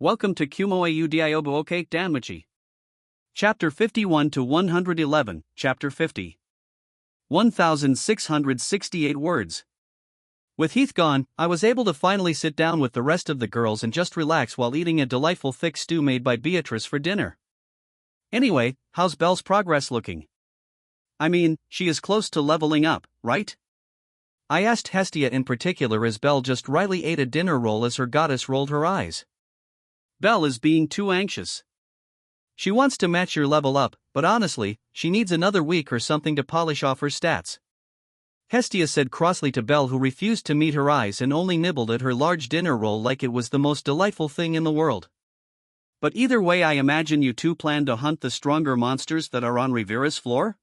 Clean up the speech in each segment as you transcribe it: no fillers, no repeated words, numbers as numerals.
Welcome to KUMO-AUDIOBOOK Danmachi. Chapter 51 to 111, Chapter 50. 1,668 words. With Heath gone, I was able to finally sit down with the rest of the girls and just relax while eating a delightful thick stew made by Beatrice for dinner. Anyway, how's Belle's progress looking? I mean, she is close to leveling up, right? I asked Hestia in particular as Belle just rightly ate a dinner roll as her goddess rolled her eyes. Belle is being too anxious. She wants to match your level up, but honestly, she needs another week or something to polish off her stats. Hestia said crossly to Belle, who refused to meet her eyes and only nibbled at her large dinner roll like it was the most delightful thing in the world. But either way, I imagine you two plan to hunt the stronger monsters that are on Rivera's floor?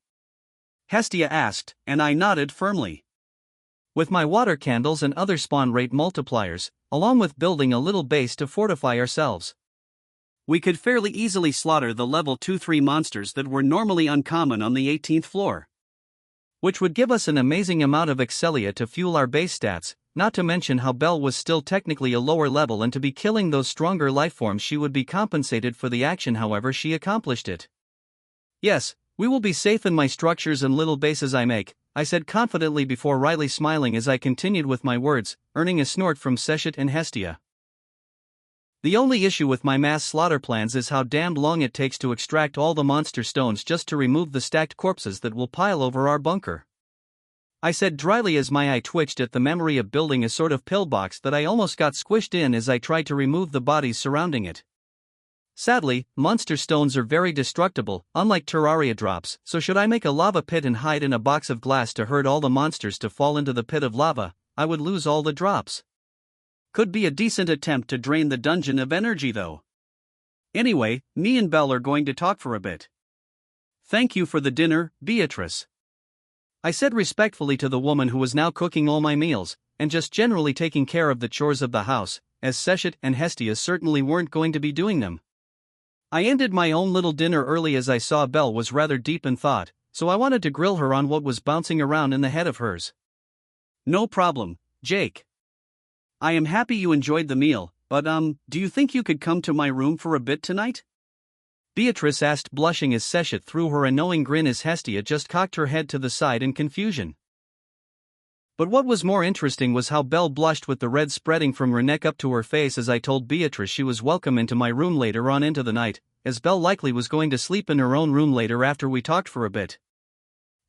Hestia asked, and I nodded firmly. With my water candles and other spawn rate multipliers, along with building a little base to fortify ourselves, we could fairly easily slaughter the level 2-3 monsters that were normally uncommon on the 18th floor. Which would give us an amazing amount of Excelia to fuel our base stats, not to mention how Belle was still technically a lower level, and to be killing those stronger lifeforms she would be compensated for the action however she accomplished it. Yes, we will be safe in my structures and little bases I make, I said confidently before Riley smiling as I continued with my words, earning a snort from Seshet and Hestia. The only issue with my mass slaughter plans is how damned long it takes to extract all the monster stones just to remove the stacked corpses that will pile over our bunker. I said dryly as my eye twitched at the memory of building a sort of pillbox that I almost got squished in as I tried to remove the bodies surrounding it. Sadly, monster stones are very destructible, unlike Terraria drops, so should I make a lava pit and hide in a box of glass to herd all the monsters to fall into the pit of lava, I would lose all the drops. Could be a decent attempt to drain the dungeon of energy though. Anyway, me and Belle are going to talk for a bit. Thank you for the dinner, Beatrice. I said respectfully to the woman who was now cooking all my meals, and just generally taking care of the chores of the house, as Seshet and Hestia certainly weren't going to be doing them. I ended my own little dinner early as I saw Belle was rather deep in thought, so I wanted to grill her on what was bouncing around in the head of hers. No problem, Jake. I am happy you enjoyed the meal, but do you think you could come to my room for a bit tonight? Beatrice asked, blushing as Seshet threw her a knowing grin as Hestia just cocked her head to the side in confusion. But what was more interesting was how Belle blushed with the red spreading from her neck up to her face as I told Beatrice she was welcome into my room later on into the night, as Belle likely was going to sleep in her own room later after we talked for a bit.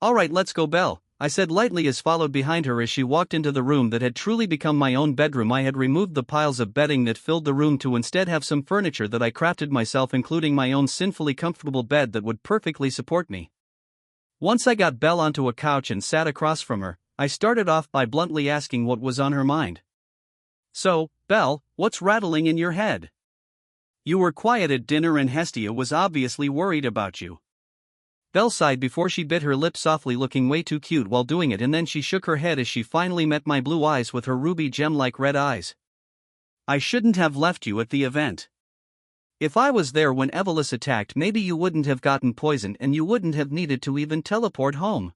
Alright, let's go, Belle, I said lightly as followed behind her as she walked into the room that had truly become my own bedroom. I had removed the piles of bedding that filled the room to instead have some furniture that I crafted myself, including my own sinfully comfortable bed that would perfectly support me. Once I got Belle onto a couch and sat across from her, I started off by bluntly asking what was on her mind. So, Belle, what's rattling in your head? You were quiet at dinner and Hestia was obviously worried about you. Belle sighed before she bit her lip softly, looking way too cute while doing it, and then she shook her head as she finally met my blue eyes with her ruby gem-like red eyes. I shouldn't have left you at the event. If I was there when Evelys attacked, maybe you wouldn't have gotten poisoned and you wouldn't have needed to even teleport home.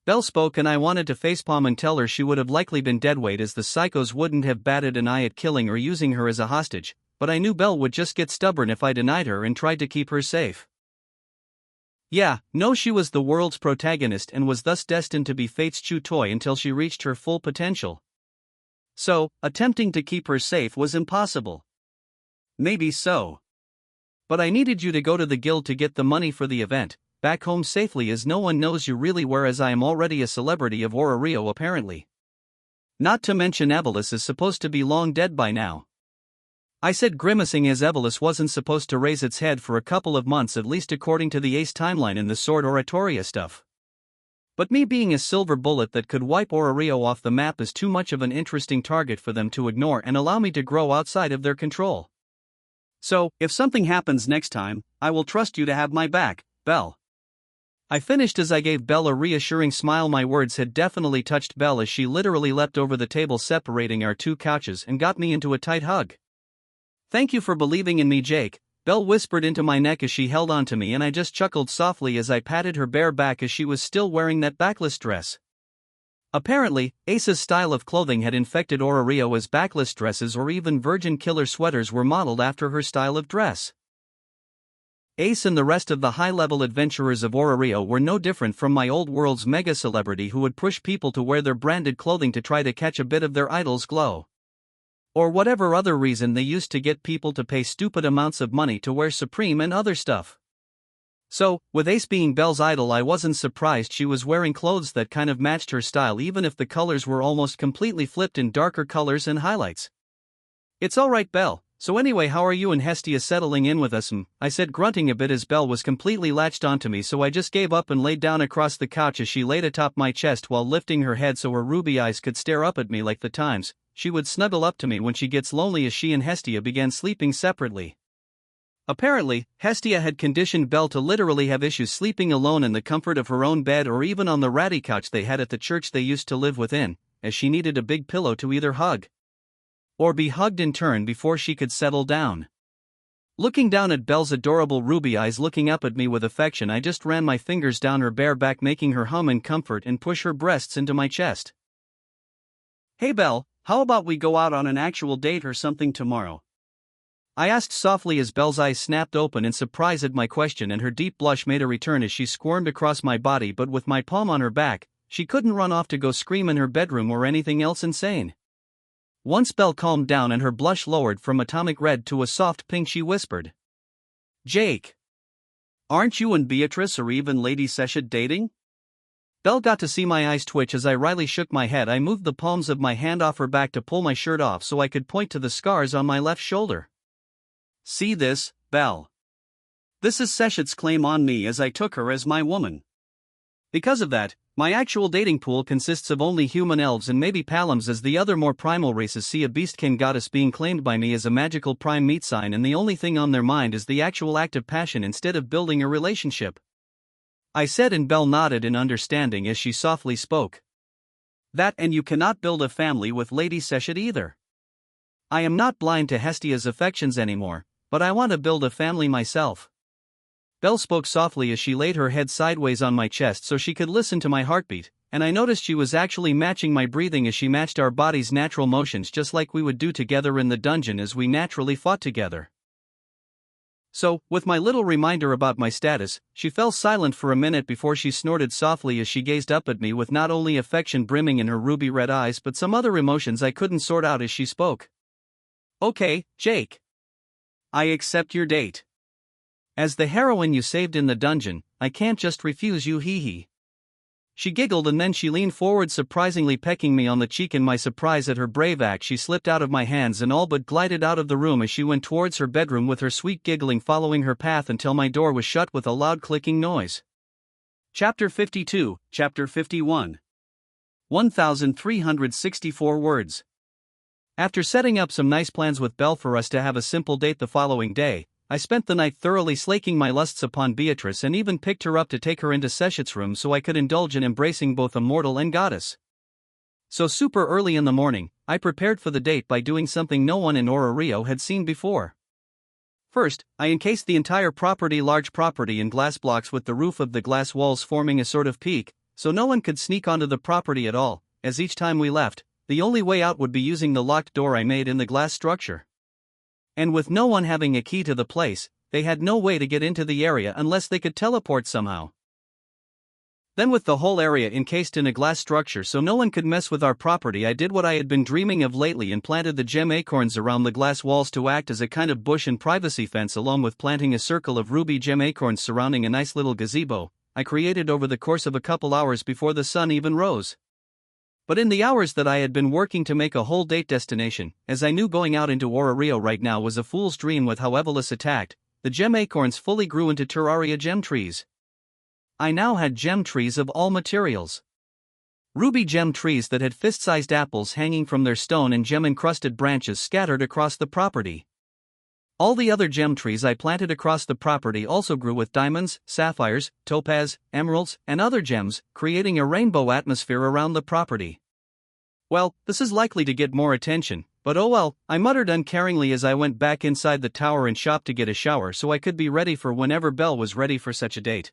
Belle spoke and I wanted to facepalm and tell her she would have likely been deadweight, as the psychos wouldn't have batted an eye at killing or using her as a hostage, but I knew Belle would just get stubborn if I denied her and tried to keep her safe. Yeah, no, she was the world's protagonist and was thus destined to be Fate's chew toy until she reached her full potential. So, attempting to keep her safe was impossible. Maybe so. But I needed you to go to the guild to get the money for the event, back home safely, as no one knows you really, whereas I am already a celebrity of Orario apparently. Not to mention Evelys is supposed to be long dead by now. I said, grimacing, as Evelys wasn't supposed to raise its head for a couple of months at least according to the Ace timeline in the Sword Oratoria stuff. But me being a silver bullet that could wipe Orario off the map is too much of an interesting target for them to ignore and allow me to grow outside of their control. So, if something happens next time, I will trust you to have my back, Belle. I finished as I gave Belle a reassuring smile. My words had definitely touched Belle as she literally leapt over the table separating our two couches and got me into a tight hug. Thank you for believing in me, Jake, Belle whispered into my neck as she held on to me, and I just chuckled softly as I patted her bare back as she was still wearing that backless dress. Apparently, Ace's style of clothing had infected Orario, as backless dresses or even virgin killer sweaters were modeled after her style of dress. Ace and the rest of the high-level adventurers of Orario were no different from my old world's mega-celebrity who would push people to wear their branded clothing to try to catch a bit of their idol's glow. Or whatever other reason they used to get people to pay stupid amounts of money to wear Supreme and other stuff. So, with Ace being Belle's idol, I wasn't surprised she was wearing clothes that kind of matched her style, even if the colors were almost completely flipped in darker colors and highlights. "It's alright, Belle. So anyway, how are you and Hestia settling in with us?" I said, grunting a bit as Belle was completely latched onto me, so I just gave up and laid down across the couch as she laid atop my chest while lifting her head so her ruby eyes could stare up at me like the times she would snuggle up to me when she gets lonely, as she and Hestia began sleeping separately. Apparently, Hestia had conditioned Belle to literally have issues sleeping alone in the comfort of her own bed or even on the ratty couch they had at the church they used to live within, as she needed a big pillow to either hug or be hugged in turn before she could settle down. Looking down at Belle's adorable ruby eyes looking up at me with affection, I just ran my fingers down her bare back, making her hum in comfort and push her breasts into my chest. "Hey Belle, how about we go out on an actual date or something tomorrow?" I asked softly as Belle's eyes snapped open in surprise at my question, and her deep blush made a return as she squirmed across my body, but with my palm on her back, she couldn't run off to go scream in her bedroom or anything else insane. Once Belle calmed down and her blush lowered from atomic red to a soft pink, she whispered, "Jake, aren't you and Beatrice or even Lady Seshet dating?" Belle got to see my eyes twitch as I wryly shook my head. I moved the palms of my hand off her back to pull my shirt off so I could point to the scars on my left shoulder. "See this, Belle? This is Seshet's claim on me, as I took her as my woman. Because of that, my actual dating pool consists of only human elves and maybe Palams, as the other more primal races see a beastkin goddess being claimed by me as a magical prime meat sign, and the only thing on their mind is the actual act of passion instead of building a relationship," I said, and Belle nodded in understanding as she softly spoke. "That, and you cannot build a family with Lady Seshet either. I am not blind to Hestia's affections anymore, but I want to build a family myself." Belle spoke softly as she laid her head sideways on my chest so she could listen to my heartbeat, and I noticed she was actually matching my breathing as she matched our bodies' natural motions, just like we would do together in the dungeon as we naturally fought together. So, with my little reminder about my status, she fell silent for a minute before she snorted softly as she gazed up at me with not only affection brimming in her ruby red eyes but some other emotions I couldn't sort out as she spoke. "Okay, Jake. I accept your date. As the heroine you saved in the dungeon, I can't just refuse you, hee." She giggled and then she leaned forward, surprisingly pecking me on the cheek. In my surprise at her brave act, she slipped out of my hands and all but glided out of the room as she went towards her bedroom, with her sweet giggling following her path until my door was shut with a loud clicking noise. Chapter 52, Chapter 51. 1,364 words. After setting up some nice plans with Belle for us to have a simple date the following day, I spent the night thoroughly slaking my lusts upon Beatrice and even picked her up to take her into Seshet's room so I could indulge in embracing both a mortal and goddess. So super early in the morning, I prepared for the date by doing something no one in Orario had seen before. First, I encased the entire property, large property, in glass blocks with the roof of the glass walls forming a sort of peak, so no one could sneak onto the property at all, as each time we left, the only way out would be using the locked door I made in the glass structure. And with no one having a key to the place, they had no way to get into the area unless they could teleport somehow. Then, with the whole area encased in a glass structure so no one could mess with our property, I did what I had been dreaming of lately and planted the gem acorns around the glass walls to act as a kind of bush and privacy fence, along with planting a circle of ruby gem acorns surrounding a nice little gazebo I created over the course of a couple hours before the sun even rose. But in the hours that I had been working to make a whole date destination, as I knew going out into Orario right now was a fool's dream with how Evelys attacked, the gem acorns fully grew into Terraria gem trees. I now had gem trees of all materials. Ruby gem trees that had fist-sized apples hanging from their stone and gem-encrusted branches scattered across the property. All the other gem trees I planted across the property also grew with diamonds, sapphires, topaz, emeralds, and other gems, creating a rainbow atmosphere around the property. Well, this is likely to get more attention, but oh well, I muttered uncaringly as I went back inside the tower and shop to get a shower so I could be ready for whenever Belle was ready for such a date.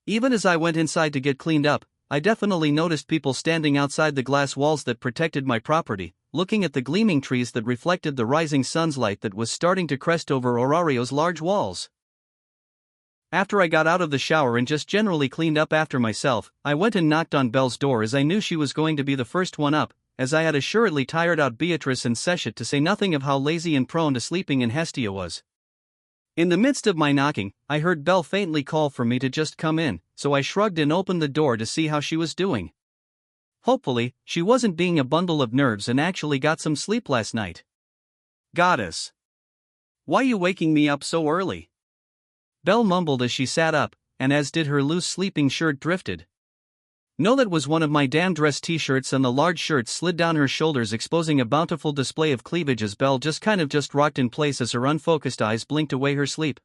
Even as I went inside to get cleaned up, I definitely noticed people standing outside the glass walls that protected my property, looking at the gleaming trees that reflected the rising sun's light that was starting to crest over Orario's large walls. After I got out of the shower and just generally cleaned up after myself, I went and knocked on Belle's door as I knew she was going to be the first one up, as I had assuredly tired out Beatrice and Sechet, to say nothing of how lazy and prone to sleeping in Hestia was. In the midst of my knocking, I heard Belle faintly call for me to just come in, so I shrugged and opened the door to see how she was doing. Hopefully, she wasn't being a bundle of nerves and actually got some sleep last night. "Goddess! Why you waking me up so early?" Belle mumbled as she sat up, and as did her loose sleeping shirt drifted. No, that was one of my damn dress t-shirts, and the large shirt slid down her shoulders, exposing a bountiful display of cleavage as Belle just rocked in place as her unfocused eyes blinked away her sleep.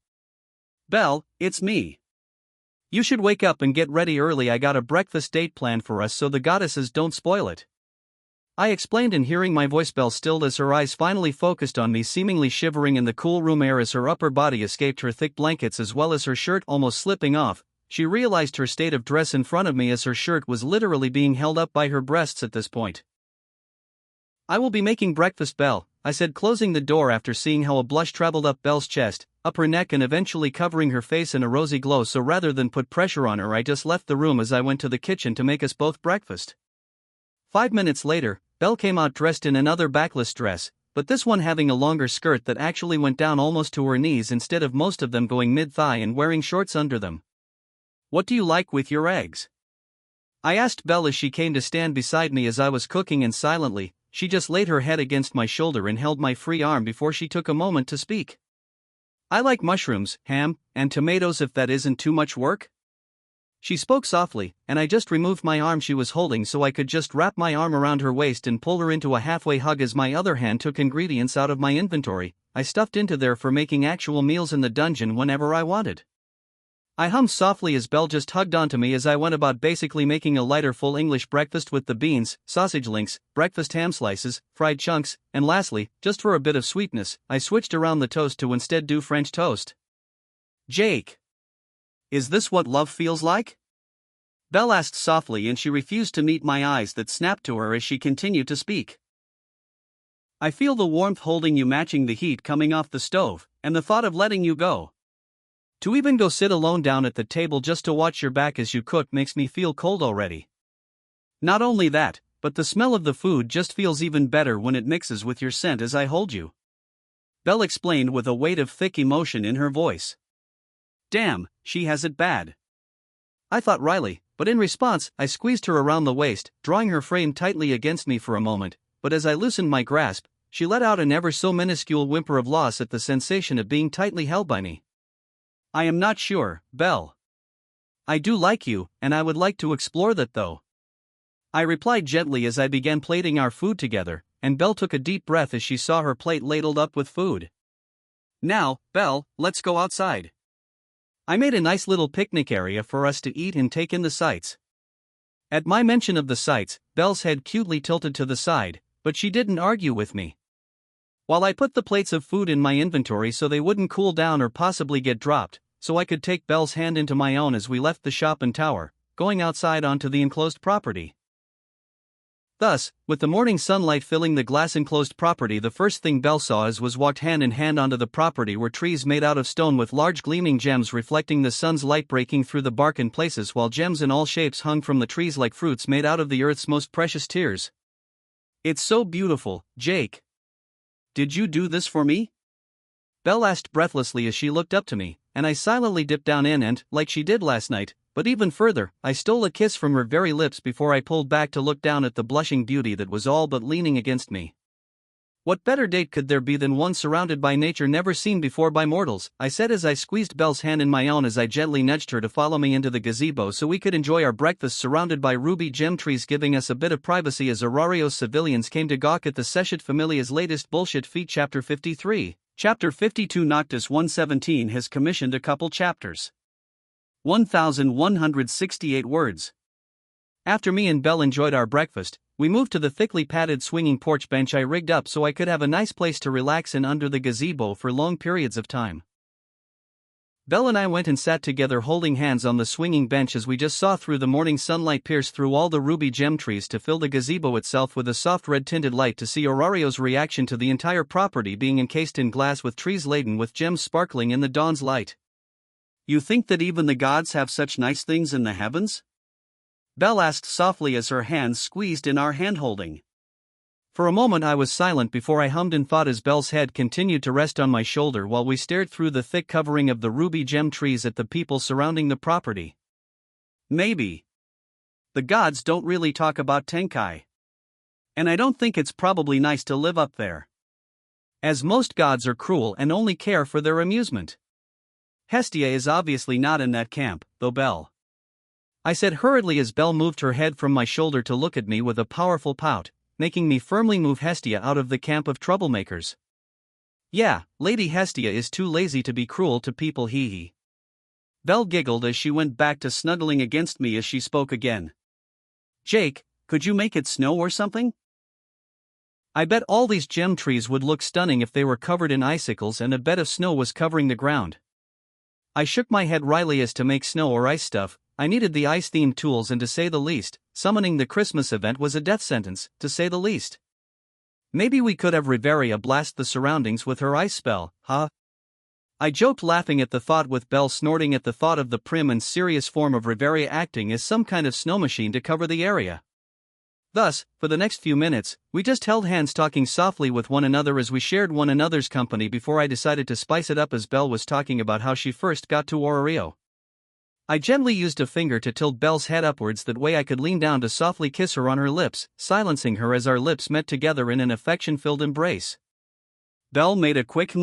"Belle, it's me. You should wake up and get ready early. I got a breakfast date planned for us so the goddesses don't spoil it," I explained, and hearing my voice, Belle stilled as her eyes finally focused on me, seemingly shivering in the cool room air as her upper body escaped her thick blankets as well as her shirt almost slipping off. She realized her state of dress in front of me as her shirt was literally being held up by her breasts at this point. "I will be making breakfast, Belle," I said, closing the door after seeing how a blush traveled up Belle's chest, up her neck, and eventually covering her face in a rosy glow. So rather than put pressure on her, I just left the room as I went to the kitchen to make us both breakfast. 5 minutes later, Belle came out dressed in another backless dress, but this one having a longer skirt that actually went down almost to her knees instead of most of them going mid-thigh, and wearing shorts under them. "What do you like with your eggs?" I asked Belle as she came to stand beside me as I was cooking, and silently, she just laid her head against my shoulder and held my free arm before she took a moment to speak. "I like mushrooms, ham, and tomatoes, if that isn't too much work." She spoke softly, and I just removed my arm she was holding so I could just wrap my arm around her waist and pull her into a halfway hug as my other hand took ingredients out of my inventory I stuffed into there for making actual meals in the dungeon whenever I wanted. I hummed softly as Belle just hugged onto me as I went about basically making a lighter full English breakfast with the beans, sausage links, breakfast ham slices, fried chunks, and lastly, just for a bit of sweetness, I switched around the toast to instead do French toast. "Jake, is this what love feels like?" Belle asked softly, and she refused to meet my eyes that snapped to her as she continued to speak. "I feel the warmth holding you, matching the heat coming off the stove, and the thought of letting you go. To even go sit alone down at the table just to watch your back as you cook makes me feel cold already. Not only that, but the smell of the food just feels even better when it mixes with your scent as I hold you," Belle explained with a weight of thick emotion in her voice. "Damn, she has it bad," I thought wryly, but in response, I squeezed her around the waist, drawing her frame tightly against me for a moment, but as I loosened my grasp, she let out an ever so minuscule whimper of loss at the sensation of being tightly held by me. "I am not sure, Belle. I do like you, and I would like to explore that though," I replied gently as I began plating our food together, and Belle took a deep breath as she saw her plate ladled up with food. "Now, Belle, let's go outside." I made a nice little picnic area for us to eat and take in the sights. At my mention of the sights, Belle's head cutely tilted to the side, but she didn't argue with me. While I put the plates of food in my inventory so they wouldn't cool down or possibly get dropped, so I could take Belle's hand into my own as we left the shop and tower, going outside onto the enclosed property. Thus, with the morning sunlight filling the glass-enclosed property, the first thing Belle saw as was walked hand in hand onto the property were trees made out of stone with large gleaming gems reflecting the sun's light breaking through the bark in places, while gems in all shapes hung from the trees like fruits made out of the earth's most precious tears. "It's so beautiful, Jake. Did you do this for me?" Belle asked breathlessly as she looked up to me, and I silently dipped down in and, like she did last night, but even further, I stole a kiss from her very lips before I pulled back to look down at the blushing beauty that was all but leaning against me. "What better date could there be than one surrounded by nature never seen before by mortals?" I said as I squeezed Belle's hand in my own as I gently nudged her to follow me into the gazebo so we could enjoy our breakfast surrounded by ruby gem trees, giving us a bit of privacy as Orario's civilians came to gawk at the Sechet Familia's latest bullshit feat. Chapter 53. Chapter 52. Noctis 117 has commissioned a couple chapters. 1,168 words. After me and Belle enjoyed our breakfast, we moved to the thickly padded swinging porch bench I rigged up so I could have a nice place to relax in under the gazebo for long periods of time. Belle and I went and sat together holding hands on the swinging bench as we just saw through the morning sunlight pierce through all the ruby gem trees to fill the gazebo itself with a soft red-tinted light to see Aurario's reaction to the entire property being encased in glass with trees laden with gems sparkling in the dawn's light. "You think that even the gods have such nice things in the heavens?" Belle asked softly as her hands squeezed in our hand-holding. For a moment I was silent before I hummed and thought as Belle's head continued to rest on my shoulder while we stared through the thick covering of the ruby gem trees at the people surrounding the property. "Maybe. The gods don't really talk about Tenkai. And I don't think it's probably nice to live up there. As most gods are cruel and only care for their amusement. Hestia is obviously not in that camp, though Belle," I said hurriedly as Belle moved her head from my shoulder to look at me with a powerful pout, making me firmly move Hestia out of the camp of troublemakers. "Yeah, Lady Hestia is too lazy to be cruel to people, hee." Belle giggled as she went back to snuggling against me as she spoke again. "Jake, could you make it snow or something? I bet all these gem trees would look stunning if they were covered in icicles and a bed of snow was covering the ground." I shook my head wryly as to make snow or ice stuff, I needed the ice-themed tools and to say the least, summoning the Christmas event was a death sentence, to say the least. Maybe we could have Riveria blast the surroundings with her ice spell, huh? I joked laughing at the thought with Belle snorting at the thought of the prim and serious form of Riveria acting as some kind of snow machine to cover the area. Thus, for the next few minutes, we just held hands talking softly with one another as we shared one another's company before I decided to spice it up as Belle was talking about how she first got to Aurario. I gently used a finger to tilt Belle's head upwards that way I could lean down to softly kiss her on her lips, silencing her as our lips met together in an affection-filled embrace. Belle made a quick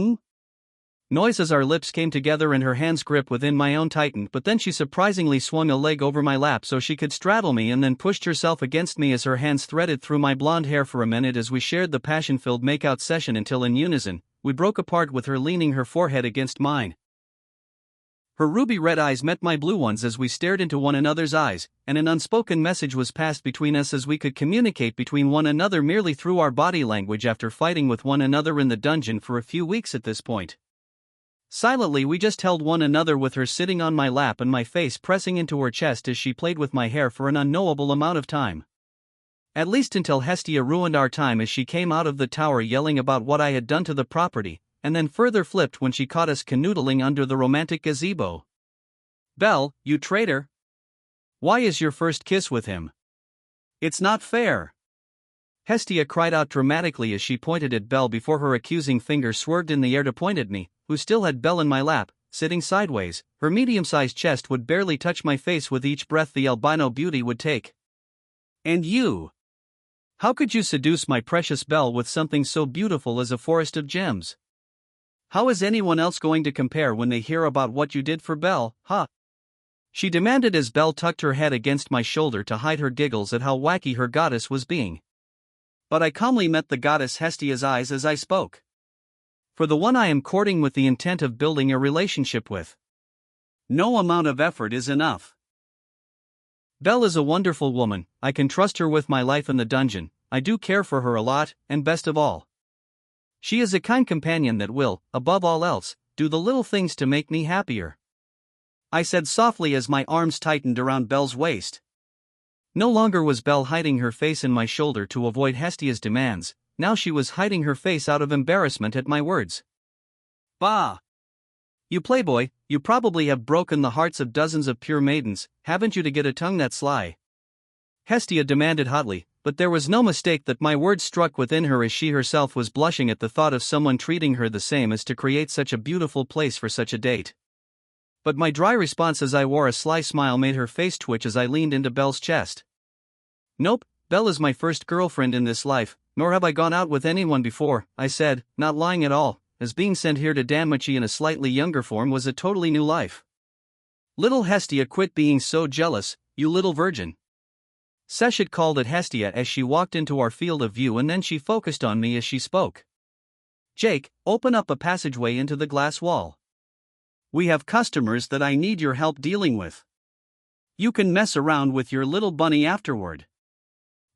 noise as our lips came together and her hands grip within my own tightened, but then she surprisingly swung a leg over my lap so she could straddle me and then pushed herself against me as her hands threaded through my blonde hair for a minute as we shared the passion-filled makeout session until in unison, we broke apart with her leaning her forehead against mine. Her ruby red eyes met my blue ones as we stared into one another's eyes, and an unspoken message was passed between us as we could communicate between one another merely through our body language after fighting with one another in the dungeon for a few weeks at this point. Silently we just held one another with her sitting on my lap and my face pressing into her chest as she played with my hair for an unknowable amount of time. At least until Hestia ruined our time as she came out of the tower yelling about what I had done to the property, and then further flipped when she caught us canoodling under the romantic gazebo. "Belle, you traitor! Why is your first kiss with him? It's not fair!" Hestia cried out dramatically as she pointed at Belle before her accusing finger swerved in the air to point at me, who still had Belle in my lap, sitting sideways. Her medium-sized chest would barely touch my face with each breath the albino beauty would take. "And you? How could you seduce my precious Belle with something so beautiful as a forest of gems? How is anyone else going to compare when they hear about what you did for Belle, huh?" she demanded as Belle tucked her head against my shoulder to hide her giggles at how wacky her goddess was being. But I calmly met the goddess Hestia's eyes as I spoke. "For the one I am courting with the intent of building a relationship with. No amount of effort is enough. Belle is a wonderful woman, I can trust her with my life in the dungeon, I do care for her a lot, and best of all, she is a kind companion that will, above all else, do the little things to make me happier," I said softly as my arms tightened around Belle's waist. No longer was Belle hiding her face in my shoulder to avoid Hestia's demands, now she was hiding her face out of embarrassment at my words. "Bah! You playboy, you probably have broken the hearts of dozens of pure maidens, haven't you, to get a tongue that sly?" Hestia demanded hotly, but there was no mistake that my words struck within her as she herself was blushing at the thought of someone treating her the same as to create such a beautiful place for such a date. But my dry response as I wore a sly smile made her face twitch as I leaned into Belle's chest. "Nope, Belle is my first girlfriend in this life, nor have I gone out with anyone before," I said, not lying at all, as being sent here to Danmachi in a slightly younger form was a totally new life. "Little Hestia, quit being so jealous, you little virgin." Seshet called at Hestia as she walked into our field of view, and then she focused on me as she spoke. "Jake, open up a passageway into the glass wall. We have customers that I need your help dealing with. You can mess around with your little bunny afterward."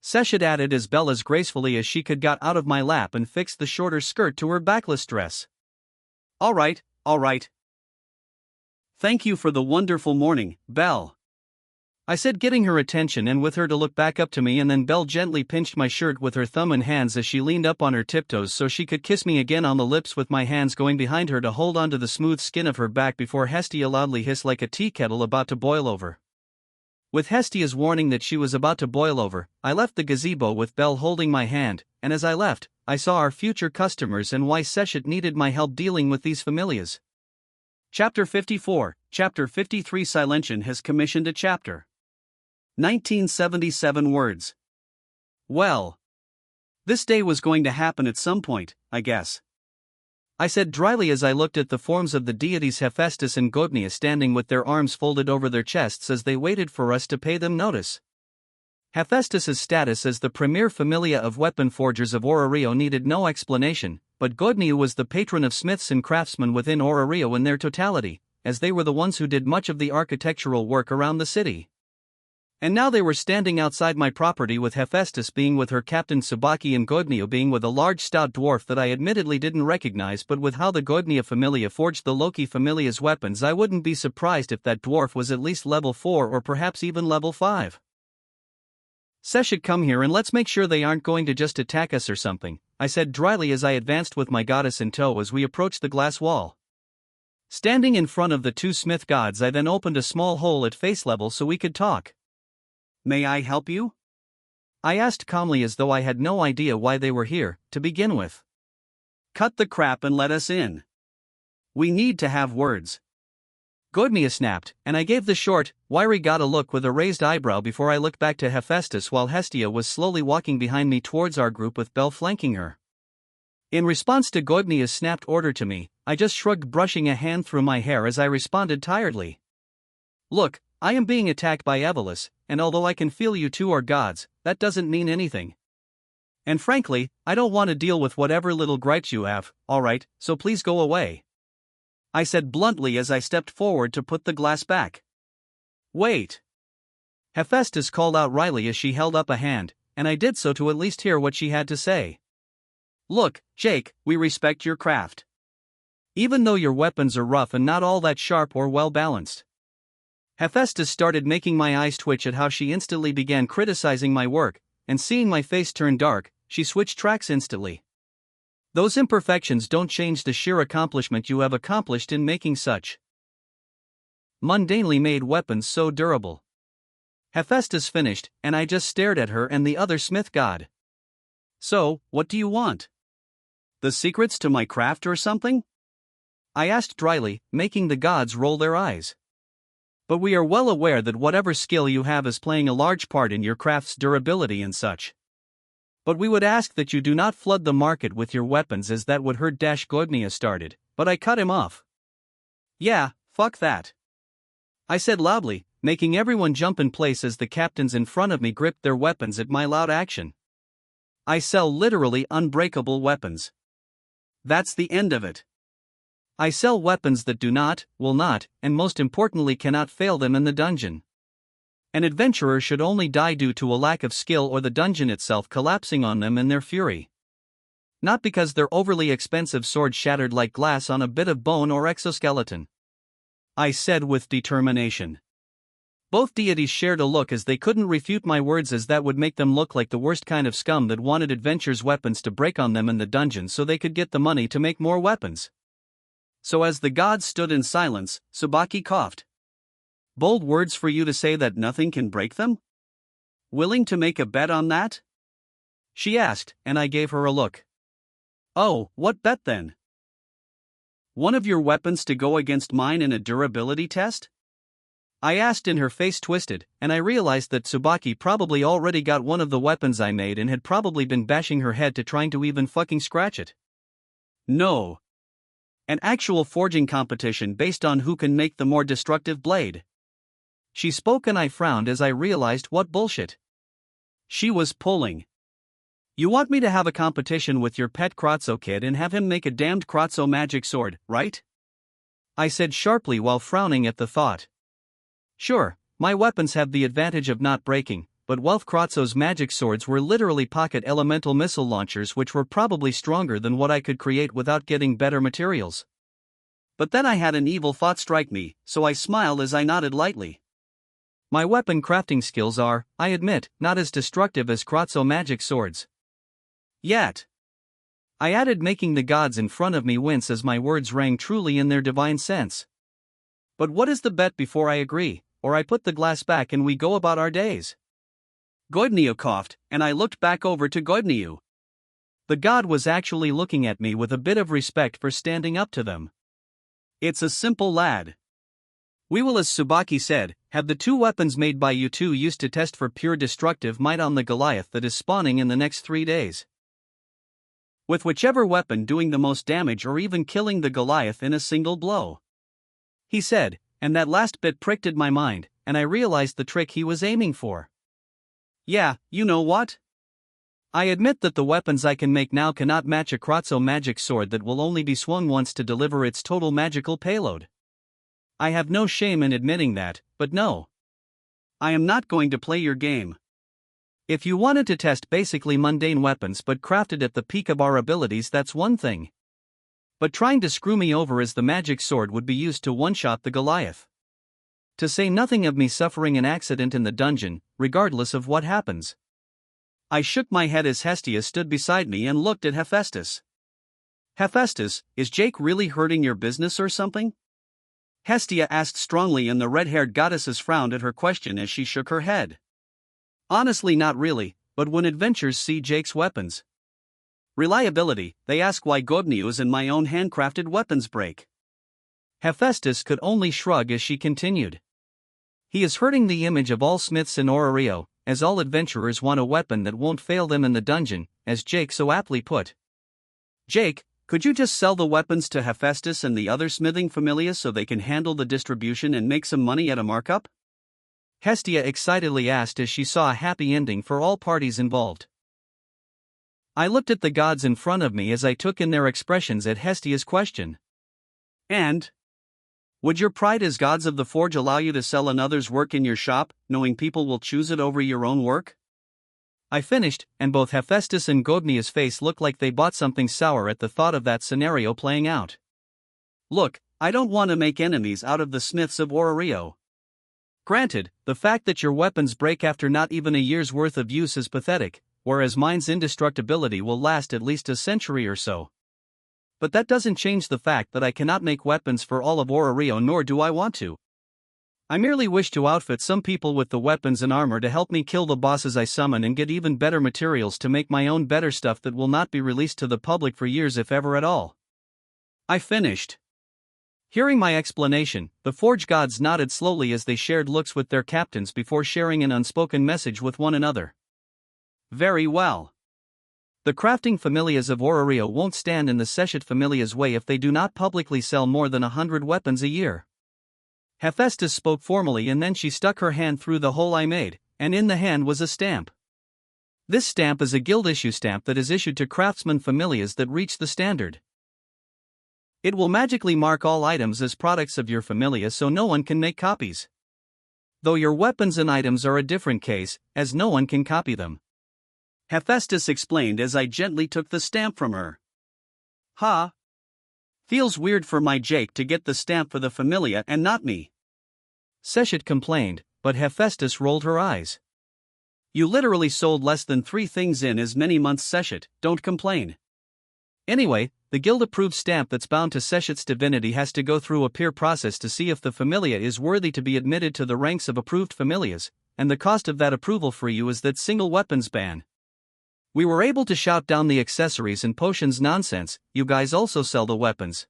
Seshet added as Belle as gracefully as she could got out of my lap and fixed the shorter skirt to her backless dress. All right. Thank you for the wonderful morning, Belle. I said, getting her attention and with her to look back up to me, and then Belle gently pinched my shirt with her thumb and hands as she leaned up on her tiptoes so she could kiss me again on the lips, with my hands going behind her to hold onto the smooth skin of her back before Hestia loudly hissed like a tea kettle about to boil over. With Hestia's warning that she was about to boil over, I left the gazebo with Belle holding my hand, and as I left, I saw our future customers and why Seshet needed my help dealing with these familias. Chapter 54, Chapter 53. Silentian has commissioned a chapter. 1977 words. Well, this day was going to happen at some point, I guess. I said dryly as I looked at the forms of the deities Hephaestus and Gobnia standing with their arms folded over their chests as they waited for us to pay them notice. Hephaestus's status as the premier familia of weapon forgers of Orario needed no explanation, but Gobnia was the patron of smiths and craftsmen within Orario in their totality, as they were the ones who did much of the architectural work around the city. And now they were standing outside my property, with Hephaestus being with her captain Tsubaki and Gobnia being with a large stout dwarf that I admittedly didn't recognize, but with how the Gobnia familia forged the Loki familia's weapons, I wouldn't be surprised if that dwarf was at least level 4 or perhaps even level 5. Seshet, come here and let's make sure they aren't going to just attack us or something, I said dryly as I advanced with my goddess in tow as we approached the glass wall. Standing in front of the two smith gods, I then opened a small hole at face level so we could talk. May I help you? I asked calmly as though I had no idea why they were here, to begin with. Cut the crap and let us in. We need to have words. Gobnia snapped, and I gave the short, wiry god a look with a raised eyebrow before I looked back to Hephaestus while Hestia was slowly walking behind me towards our group with Belle flanking her. In response to Gobnia's snapped order to me, I just shrugged, brushing a hand through my hair as I responded tiredly. Look, I am being attacked by Evolus, and although I can feel you two are gods, that doesn't mean anything. And frankly, I don't want to deal with whatever little gripes you have, alright, so please go away. I said bluntly as I stepped forward to put the glass back. Wait. Hephaestus called out wryly as she held up a hand, and I did so to at least hear what she had to say. Look, Jake, we respect your craft. Even though your weapons are rough and not all that sharp or well balanced. Hephaestus started making my eyes twitch at how she instantly began criticizing my work, and seeing my face turn dark, she switched tracks instantly. Those imperfections don't change the sheer accomplishment you have accomplished in making such mundanely made weapons so durable. Hephaestus finished, and I just stared at her and the other smith god. So, what do you want? The secrets to my craft or something? I asked dryly, making the gods roll their eyes. But we are well aware that whatever skill you have is playing a large part in your craft's durability and such. But we would ask that you do not flood the market with your weapons, as that would hurt. Gobnia started, but I cut him off. Yeah, fuck that. I said loudly, making everyone jump in place as the captains in front of me gripped their weapons at my loud action. I sell literally unbreakable weapons. That's the end of it. I sell weapons that do not, will not, and most importantly cannot fail them in the dungeon. An adventurer should only die due to a lack of skill or the dungeon itself collapsing on them in their fury. Not because their overly expensive sword shattered like glass on a bit of bone or exoskeleton. I said with determination. Both deities shared a look as they couldn't refute my words, as that would make them look like the worst kind of scum that wanted adventurers' weapons to break on them in the dungeon so they could get the money to make more weapons. So as the gods stood in silence, Tsubaki coughed. Bold words for you to say that nothing can break them? Willing to make a bet on that? She asked, and I gave her a look. Oh, what bet then? One of your weapons to go against mine in a durability test? I asked, and her face twisted, and I realized that Tsubaki probably already got one of the weapons I made and had probably been bashing her head to trying to even fucking scratch it. No. An actual forging competition based on who can make the more destructive blade. She spoke, and I frowned as I realized what bullshit she was pulling. You want me to have a competition with your pet Kratzo kid and have him make a damned Kratzo magic sword, right? I said sharply while frowning at the thought. Sure, my weapons have the advantage of not breaking, but Wealth Kratzo's magic swords were literally pocket elemental missile launchers, which were probably stronger than what I could create without getting better materials. But then I had an evil thought strike me, so I smiled as I nodded lightly. My weapon crafting skills are, I admit, not as destructive as Kratzo magic swords. Yet. I added, making the gods in front of me wince as my words rang truly in their divine sense. But what is the bet before I agree, or I put the glass back and we go about our days? Goibniu coughed, and I looked back over to Goibniu. The god was actually looking at me with a bit of respect for standing up to them. It's a simple lad. We will, as Tsubaki said, have the two weapons made by you two used to test for pure destructive might on the Goliath that is spawning in the next 3 days. With whichever weapon doing the most damage or even killing the Goliath in a single blow. He said, and that last bit pricked at my mind, and I realized the trick he was aiming for. Yeah, you know what? I admit that the weapons I can make now cannot match a Kratzo magic sword that will only be swung once to deliver its total magical payload. I have no shame in admitting that, but no. I am not going to play your game. If you wanted to test basically mundane weapons but crafted at the peak of our abilities, that's one thing. But trying to screw me over as the magic sword would be used to one-shot the Goliath. To say nothing of me suffering an accident in the dungeon, regardless of what happens. I shook my head as Hestia stood beside me and looked at Hephaestus. Hephaestus, is Jake really hurting your business or something? Hestia asked strongly, and the red-haired goddesses frowned at her question as she shook her head. Honestly, not really, but when adventurers see Jake's weapons reliability, they ask why Goibniu's and my own handcrafted weapons break. Hephaestus could only shrug as she continued. He is hurting the image of all smiths in Orario, as all adventurers want a weapon that won't fail them in the dungeon, as Jake so aptly put. Jake, could you just sell the weapons to Hephaestus and the other smithing familias so they can handle the distribution and make some money at a markup? Hestia excitedly asked as she saw a happy ending for all parties involved. I looked at the gods in front of me as I took in their expressions at Hestia's question. And? Would your pride as gods of the forge allow you to sell another's work in your shop, knowing people will choose it over your own work? I finished, and both Hephaestus and Goibniu's face looked like they bought something sour at the thought of that scenario playing out. Look, I don't want to make enemies out of the smiths of Orario. Granted, the fact that your weapons break after not even a year's worth of use is pathetic, whereas mine's indestructibility will last at least a century or so. But that doesn't change the fact that I cannot make weapons for all of Orario, nor do I want to. I merely wish to outfit some people with the weapons and armor to help me kill the bosses I summon and get even better materials to make my own better stuff that will not be released to the public for years, if ever at all. I finished. Hearing my explanation, the forge gods nodded slowly as they shared looks with their captains before sharing an unspoken message with one another. Very well. The crafting familias of Orario won't stand in the Seshet familia's way if they do not publicly sell more than 100 weapons a year. Hephaestus spoke formally, and then she stuck her hand through the hole I made, and in the hand was a stamp. This stamp is a guild issue stamp that is issued to craftsman familias that reach the standard. It will magically mark all items as products of your familia so no one can make copies. Though your weapons and items are a different case, as no one can copy them. Hephaestus explained as I gently took the stamp from her. Ha! Feels weird for my Jake to get the stamp for the familia and not me. Seshet complained, but Hephaestus rolled her eyes. You literally sold less than 3 things in as many months, Seshet, don't complain. Anyway, the guild-approved stamp that's bound to Seshet's divinity has to go through a peer process to see if the familia is worthy to be admitted to the ranks of approved familias, and the cost of that approval for you is that single weapons ban. We were able to shout down the accessories and potions nonsense. You guys also sell the weapons.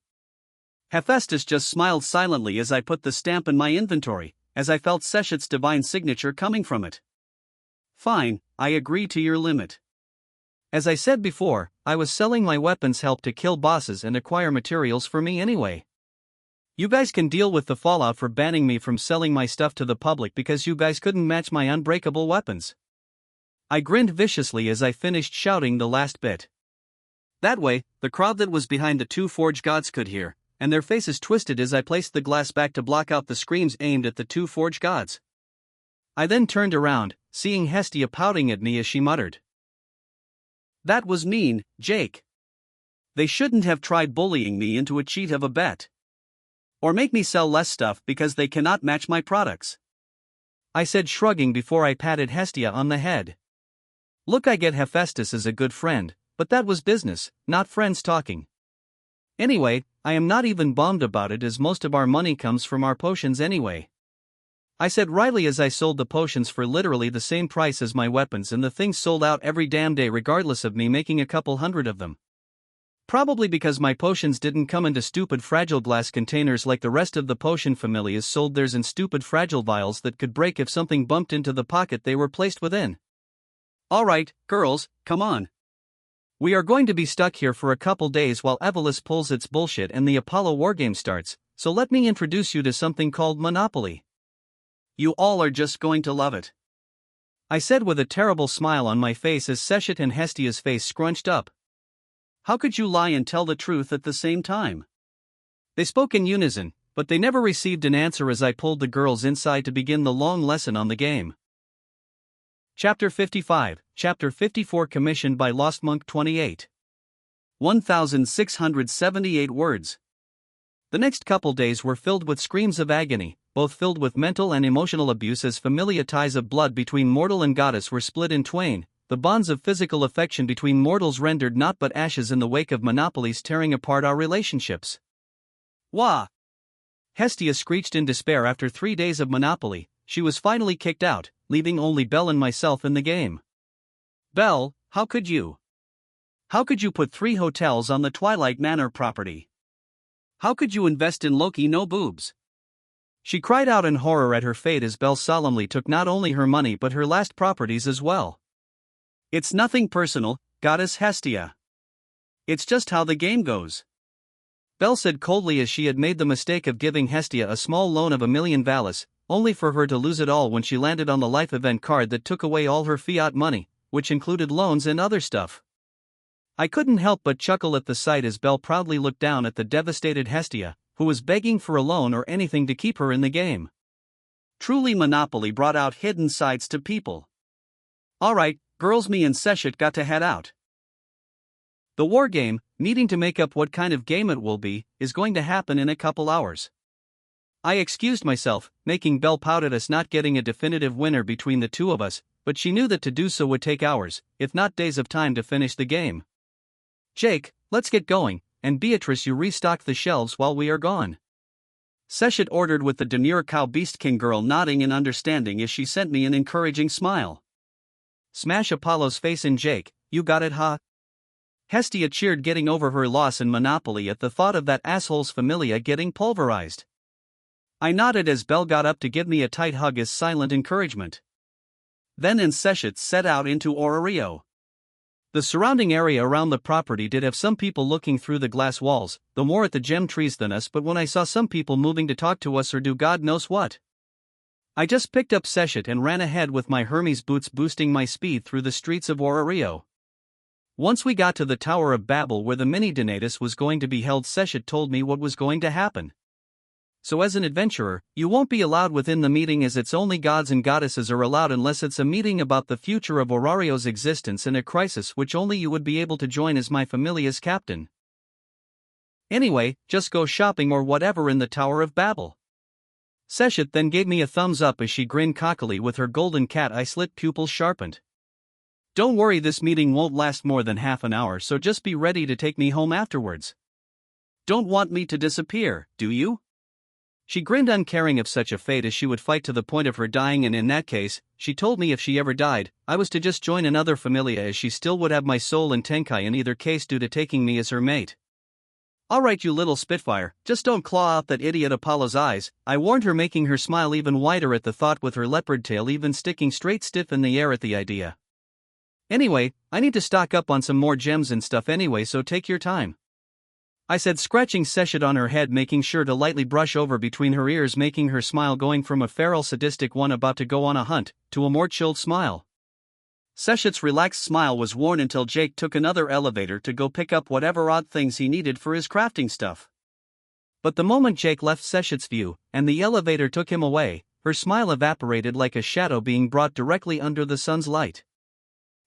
Hephaestus just smiled silently as I put the stamp in my inventory, as I felt Seshet's divine signature coming from it. Fine, I agree to your limit. As I said before, I was selling my weapons help to kill bosses and acquire materials for me anyway. You guys can deal with the fallout for banning me from selling my stuff to the public because you guys couldn't match my unbreakable weapons. I grinned viciously as I finished shouting the last bit. That way, the crowd that was behind the 2 forge gods could hear, and their faces twisted as I placed the glass back to block out the screams aimed at the 2 forge gods. I then turned around, seeing Hestia pouting at me as she muttered. That was mean, Jake. They shouldn't have tried bullying me into a cheat of a bet. Or make me sell less stuff because they cannot match my products. I said, shrugging before I patted Hestia on the head. Look, I get Hephaestus is a good friend, but that was business, not friends talking. Anyway, I am not even bummed about it as most of our money comes from our potions anyway. I said wryly as I sold the potions for literally the same price as my weapons, and the things sold out every damn day regardless of me making a couple hundred of them. Probably because my potions didn't come into stupid fragile glass containers like the rest of the potion familias sold theirs in stupid fragile vials that could break if something bumped into the pocket they were placed within. Alright, girls, come on. We are going to be stuck here for a couple days while Evolus pulls its bullshit and the Apollo wargame starts, so let me introduce you to something called Monopoly. You all are just going to love it. I said with a terrible smile on my face as Seshet and Hestia's face scrunched up. How could you lie and tell the truth at the same time? They spoke in unison, but they never received an answer as I pulled the girls inside to begin the long lesson on the game. Chapter 55, Chapter 54, commissioned by Lost Monk 28. 1,678 words. The next couple days were filled with screams of agony, both filled with mental and emotional abuse as familiar ties of blood between mortal and goddess were split in twain, the bonds of physical affection between mortals rendered naught but ashes in the wake of monopolies tearing apart our relationships. Wah! Hestia screeched in despair after 3 days of Monopoly. She was finally kicked out, leaving only Belle and myself in the game. Belle, how could you? How could you put 3 hotels on the Twilight Manor property? How could you invest in Loki no boobs? She cried out in horror at her fate as Belle solemnly took not only her money but her last properties as well. It's nothing personal, Goddess Hestia. It's just how the game goes. Belle said coldly as she had made the mistake of giving Hestia a small loan of 1,000,000 Valis, only for her to lose it all when she landed on the life event card that took away all her fiat money, which included loans and other stuff. I couldn't help but chuckle at the sight as Belle proudly looked down at the devastated Hestia, who was begging for a loan or anything to keep her in the game. Truly, Monopoly brought out hidden sides to people. Alright, girls, me and Seshet got to head out. The war game, needing to make up what kind of game it will be, is going to happen in a couple hours. I excused myself, making Belle pout at us not getting a definitive winner between the two of us, but she knew that to do so would take hours, if not days of time to finish the game. Jake, let's get going, and Beatrice, you restock the shelves while we are gone. Seshet ordered with the demure cow beast king girl nodding in understanding as she sent me an encouraging smile. Smash Apollo's face in, Jake, you got it, huh? Hestia cheered, getting over her loss in Monopoly at the thought of that asshole's familia getting pulverized. I nodded as Belle got up to give me a tight hug as silent encouragement. Then and Seshet set out into Orario. The surrounding area around the property did have some people looking through the glass walls, though more at the gem trees than us, but when I saw some people moving to talk to us or do God knows what, I just picked up Seshet and ran ahead with my Hermes boots, boosting my speed through the streets of Orario. Once we got to the Tower of Babel where the mini Donatus was going to be held, Seshet told me what was going to happen. So as an adventurer, you won't be allowed within the meeting, as it's only gods and goddesses are allowed unless it's a meeting about the future of Orario's existence in a crisis, which only you would be able to join as my familia's captain. Anyway, just go shopping or whatever in the Tower of Babel. Seshet then gave me a thumbs up as she grinned cockily with her golden cat eye slit pupils sharpened. Don't worry, this meeting won't last more than half an hour, so just be ready to take me home afterwards. Don't want me to disappear, do you? She grinned, uncaring of such a fate as she would fight to the point of her dying, and in that case, she told me if she ever died, I was to just join another familia as she still would have my soul and Tenkai in either case due to taking me as her mate. Alright, you little spitfire, just don't claw out that idiot Apollo's eyes, I warned her, making her smile even wider at the thought, with her leopard tail even sticking straight stiff in the air at the idea. Anyway, I need to stock up on some more gems and stuff anyway, so take your time, I said, scratching Seshet on her head, making sure to lightly brush over between her ears, making her smile going from a feral sadistic one about to go on a hunt, to a more chilled smile. Seshet's relaxed smile was worn until Jake took another elevator to go pick up whatever odd things he needed for his crafting stuff. But the moment Jake left Seshet's view, and the elevator took him away, her smile evaporated like a shadow being brought directly under the sun's light.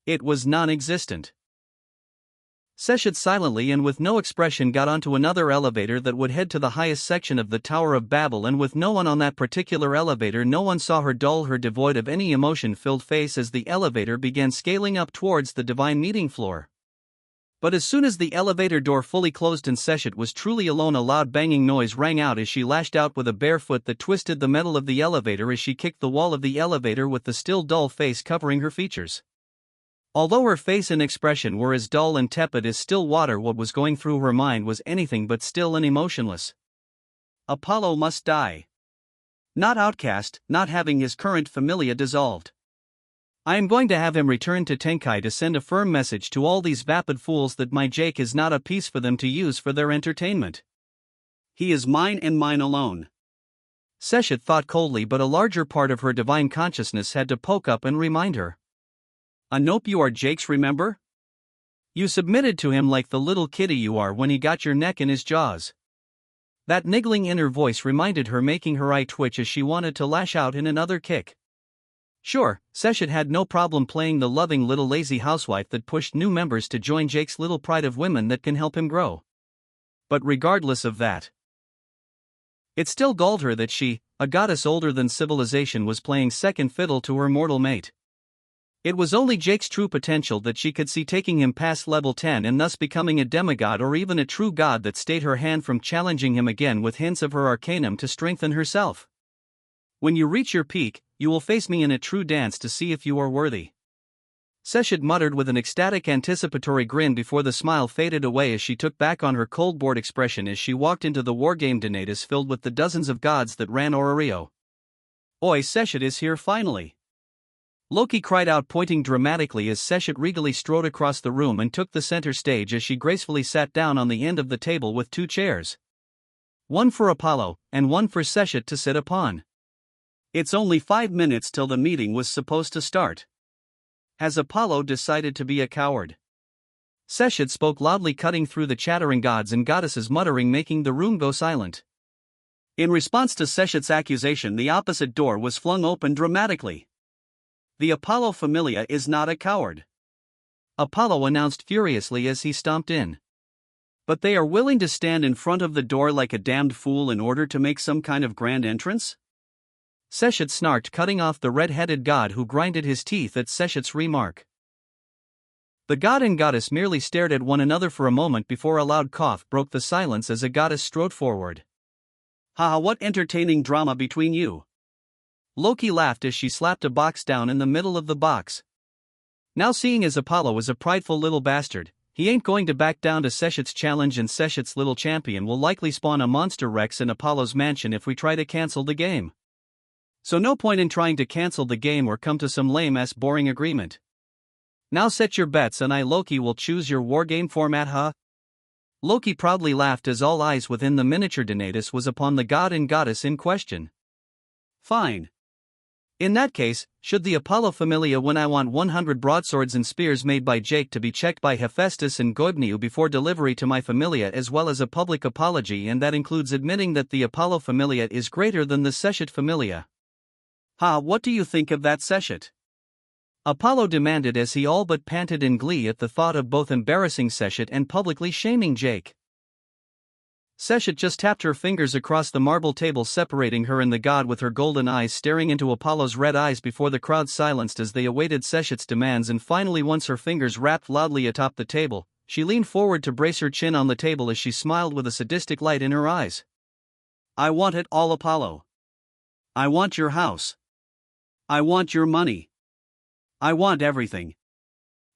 It was non-existent. Seshet silently and with no expression got onto another elevator that would head to the highest section of the Tower of Babel, and with no one on that particular elevator, no one saw her devoid of any emotion-filled face as the elevator began scaling up towards the divine meeting floor. But as soon as the elevator door fully closed and Seshet was truly alone, a loud banging noise rang out as she lashed out with a bare foot that twisted the metal of the elevator as she kicked the wall of the elevator with the still dull face covering her features. Although her face and expression were as dull and tepid as still water, what was going through her mind was anything but still and emotionless. Apollo must die. Not outcast, not having his current familia dissolved. I am going to have him return to Tenkai to send a firm message to all these vapid fools that my Jake is not a piece for them to use for their entertainment. He is mine and mine alone. Seshet thought coldly, but a larger part of her divine consciousness had to poke up and remind her. Nope, you are Jake's, remember? You submitted to him like the little kitty you are when he got your neck in his jaws. That niggling inner voice reminded her, making her eye twitch as she wanted to lash out in another kick. Sure, Seshet had no problem playing the loving little lazy housewife that pushed new members to join Jake's little pride of women that can help him grow. But regardless of that, it still galled her that she, a goddess older than civilization, was playing second fiddle to her mortal mate. It was only Jake's true potential that she could see taking him past level 10 and thus becoming a demigod or even a true god that stayed her hand from challenging him again with hints of her arcanum to strengthen herself. When you reach your peak, you will face me in a true dance to see if you are worthy. Seshet muttered with an ecstatic anticipatory grin before the smile faded away as she took back on her cold bored expression as she walked into the wargame Donatus filled with the dozens of gods that ran Orario. Oi, Seshet is here finally! Loki cried out, pointing dramatically as Seshet regally strode across the room and took the center stage as she gracefully sat down on the end of the table with two chairs. One for Apollo, and one for Seshet to sit upon. It's only 5 minutes till the meeting was supposed to start. Has Apollo decided to be a coward? Seshet spoke loudly, cutting through the chattering gods and goddesses muttering, making the room go silent. In response to Seshet's accusation, the opposite door was flung open dramatically. The Apollo Familia is not a coward, Apollo announced furiously as he stomped in. But they are willing to stand in front of the door like a damned fool in order to make some kind of grand entrance? Seshet snarked, cutting off the red-headed god who grinded his teeth at Seshet's remark. The god and goddess merely stared at one another for a moment before a loud cough broke the silence as a goddess strode forward. Haha, what entertaining drama between you! Loki laughed as she slapped a box down in the middle of the box. Now, seeing as Apollo is a prideful little bastard, he ain't going to back down to Seshet's challenge, and Seshet's little champion will likely spawn a monster Rex in Apollo's mansion if we try to cancel the game. So no point in trying to cancel the game or come to some lame-ass boring agreement. Now set your bets and I, Loki, will choose your wargame format, huh? Loki proudly laughed as all eyes within the miniature Donatus was upon the god and goddess in question. Fine. In that case, should the Apollo Familia win, I want 100 broadswords and spears made by Jake to be checked by Hephaestus and Goibniu before delivery to my Familia, as well as a public apology, and that includes admitting that the Apollo Familia is greater than the Seshet Familia. Ha, what do you think of that, Seshet? Apollo demanded as he all but panted in glee at the thought of both embarrassing Seshet and publicly shaming Jake. Seshet just tapped her fingers across the marble table, separating her and the god, with her golden eyes staring into Apollo's red eyes before the crowd silenced as they awaited Seshet's demands, and finally, once her fingers rapped loudly atop the table, she leaned forward to brace her chin on the table as she smiled with a sadistic light in her eyes. I want it all, Apollo. I want your house. I want your money. I want everything.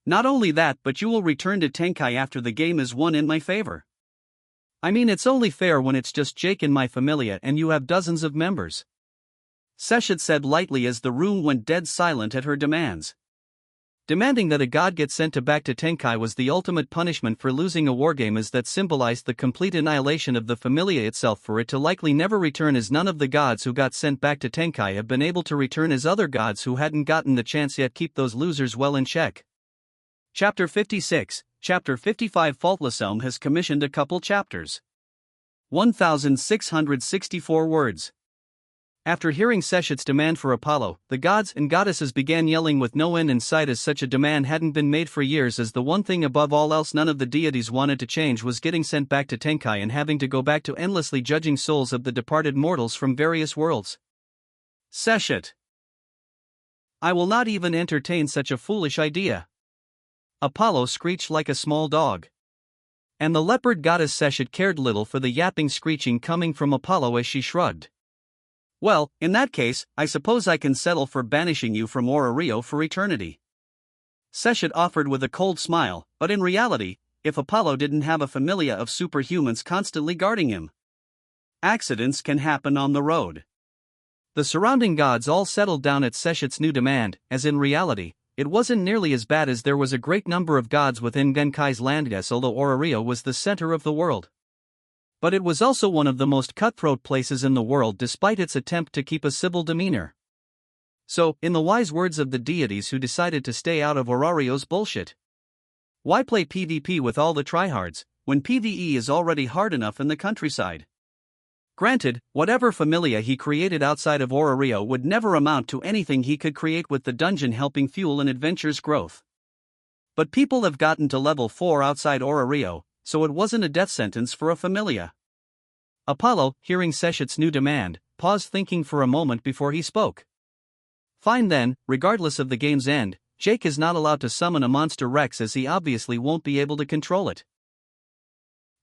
Not only that, but you will return to Tenkai after the game is won in my favor. I mean, it's only fair when it's just Jake and my Familia and you have dozens of members. Seshet said lightly as the room went dead silent at her demands. Demanding that a god get sent back to Tenkai was the ultimate punishment for losing a wargame, as that symbolized the complete annihilation of the Familia itself, for it to likely never return, as none of the gods who got sent back to Tenkai have been able to return, as other gods who hadn't gotten the chance yet keep those losers well in check. Chapter 56, Chapter 55. Faultless Elm has commissioned a couple chapters. 1,664 words. After hearing Seshet's demand for Apollo, the gods and goddesses began yelling with no end in sight, as such a demand hadn't been made for years, as the one thing above all else none of the deities wanted to change was getting sent back to Tenkai and having to go back to endlessly judging souls of the departed mortals from various worlds. Seshet! I will not even entertain such a foolish idea. Apollo screeched like a small dog. And the leopard goddess Seshet cared little for the yapping screeching coming from Apollo as she shrugged. Well, in that case, I suppose I can settle for banishing you from Orario for eternity. Seshet offered with a cold smile, but in reality, if Apollo didn't have a familia of superhumans constantly guarding him. Accidents can happen on the road. The surrounding gods all settled down at Seshet's new demand, as in reality, it wasn't nearly as bad, as there was a great number of gods within Genkai's landmass, although Orario was the center of the world. But it was also one of the most cutthroat places in the world, despite its attempt to keep a civil demeanor. So, in the wise words of the deities who decided to stay out of Orario's bullshit, why play PvP with all the tryhards, when PvE is already hard enough in the countryside? Granted, whatever familia he created outside of Orario would never amount to anything he could create with the dungeon helping fuel an adventure's growth. But people have gotten to level 4 outside Orario, so it wasn't a death sentence for a familia. Apollo, hearing Seshet's new demand, paused, thinking for a moment before he spoke. Fine then, regardless of the game's end, Jake is not allowed to summon a monster Rex, as he obviously won't be able to control it.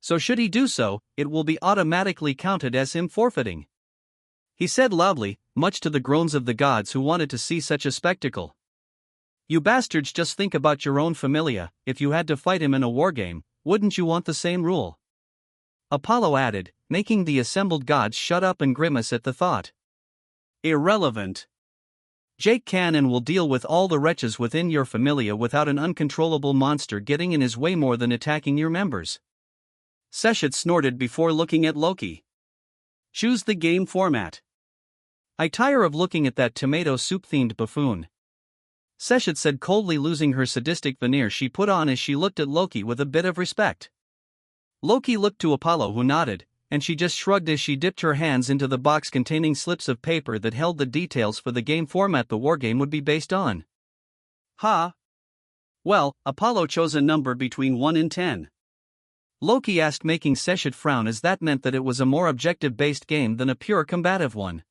So should he do so, it will be automatically counted as him forfeiting, he said loudly, much to the groans of the gods who wanted to see such a spectacle. You bastards, just think about your own familia. If you had to fight him in a wargame, wouldn't you want the same rule? Apollo added, making the assembled gods shut up and grimace at the thought. Irrelevant. Jake can and will deal with all the wretches within your familia without an uncontrollable monster getting in his way more than attacking your members. Seshet snorted before looking at Loki. Choose the game format. I tire of looking at that tomato soup-themed buffoon. Seshet said coldly, losing her sadistic veneer she put on as she looked at Loki with a bit of respect. Loki looked to Apollo, who nodded, and she just shrugged as she dipped her hands into the box containing slips of paper that held the details for the game format the wargame would be based on. Ha! Well, Apollo chose a number between 1 and 10. Loki asked, making Seshet frown, as that meant that it was a more objective-based game than a pure combative one.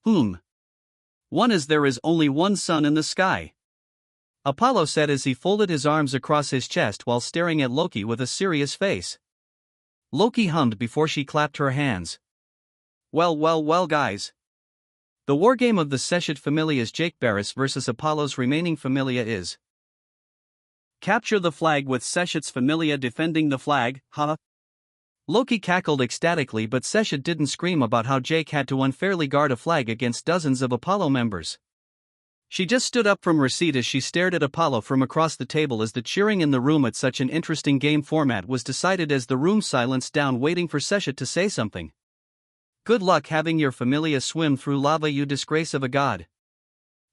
1, as there is only one sun in the sky, Apollo said as he folded his arms across his chest while staring at Loki with a serious face. Loki hummed before she clapped her hands. Well, guys. The wargame of the Seshet familia's Jake Barris versus Apollo's remaining familia is Capture the flag, with Seshet's familia defending the flag, huh? Loki cackled ecstatically, but Seshet didn't scream about how Jake had to unfairly guard a flag against dozens of Apollo members. She just stood up from her seat as she stared at Apollo from across the table as the cheering in the room at such an interesting game format was decided as the room silenced down, waiting for Seshet to say something. Good luck having your familia swim through lava, you disgrace of a god.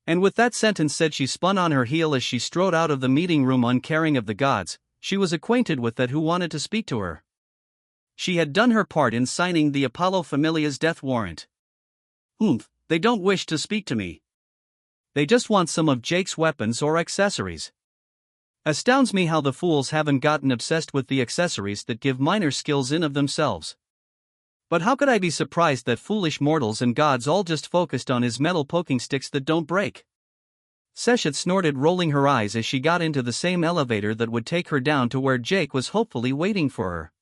And with that sentence said, she spun on her heel as she strode out of the meeting room, uncaring of the gods she was acquainted with that who wanted to speak to her. She had done her part in signing the Apollo familia's death warrant. They don't wish to speak to me. They just want some of Jake's weapons or accessories. Astounds me how the fools haven't gotten obsessed with the accessories that give minor skills in of themselves. But how could I be surprised that foolish mortals and gods all just focused on his metal poking sticks that don't break? Seshet snorted, rolling her eyes as she got into the same elevator that would take her down to where Jake was hopefully waiting for her.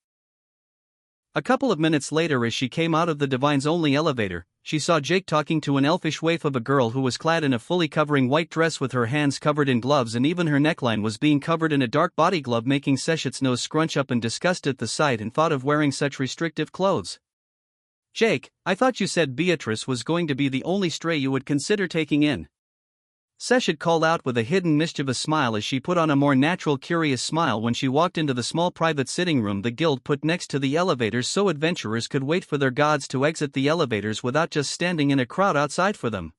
A couple of minutes later, as she came out of the Divine's only elevator, she saw Jake talking to an elfish waif of a girl who was clad in a fully covering white dress with her hands covered in gloves, and even her neckline was being covered in a dark body glove, making Seshet's nose scrunch up in disgust at the sight and thought of wearing such restrictive clothes. Jake, I thought you said Beatrice was going to be the only stray you would consider taking in. Seshet called out with a hidden mischievous smile as she put on a more natural, curious smile when she walked into the small private sitting room the guild put next to the elevators so adventurers could wait for their gods to exit the elevators without just standing in a crowd outside for them.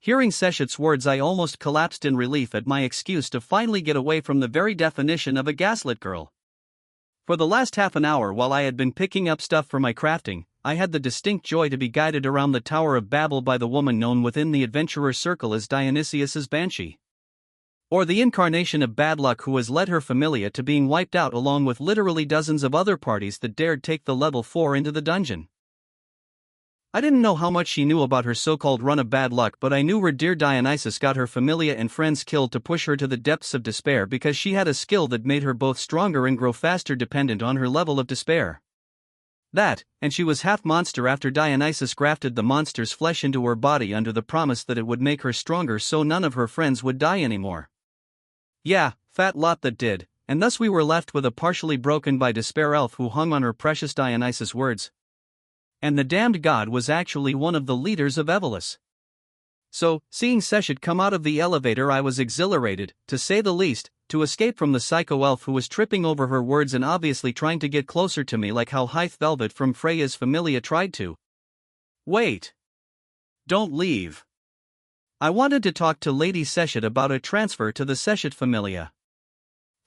Hearing Seshet's words, I almost collapsed in relief at my excuse to finally get away from the very definition of a gaslit girl. For the last half an hour while I had been picking up stuff for my crafting, I had the distinct joy to be guided around the Tower of Babel by the woman known within the adventurer circle as Dionysius's Banshee. Or the incarnation of bad luck who has led her familia to being wiped out along with literally dozens of other parties that dared take the level 4 into the dungeon. I didn't know how much she knew about her so-called run of bad luck, but I knew her dear Dionysus got her familia and friends killed to push her to the depths of despair because she had a skill that made her both stronger and grow faster dependent on her level of despair. That, and she was half monster after Dionysus grafted the monster's flesh into her body under the promise that it would make her stronger so none of her friends would die anymore. Yeah, fat lot that did, and thus we were left with a partially broken by despair elf who hung on her precious Dionysus' words. And the damned god was actually one of the leaders of Evolus. So, seeing Seshet come out of the elevator, I was exhilarated, to say the least, to escape from the psycho elf who was tripping over her words and obviously trying to get closer to me like how Hythe Velvet from Freya's Familia tried to. Wait. Don't leave. I wanted to talk to Lady Seshet about a transfer to the Seshet Familia.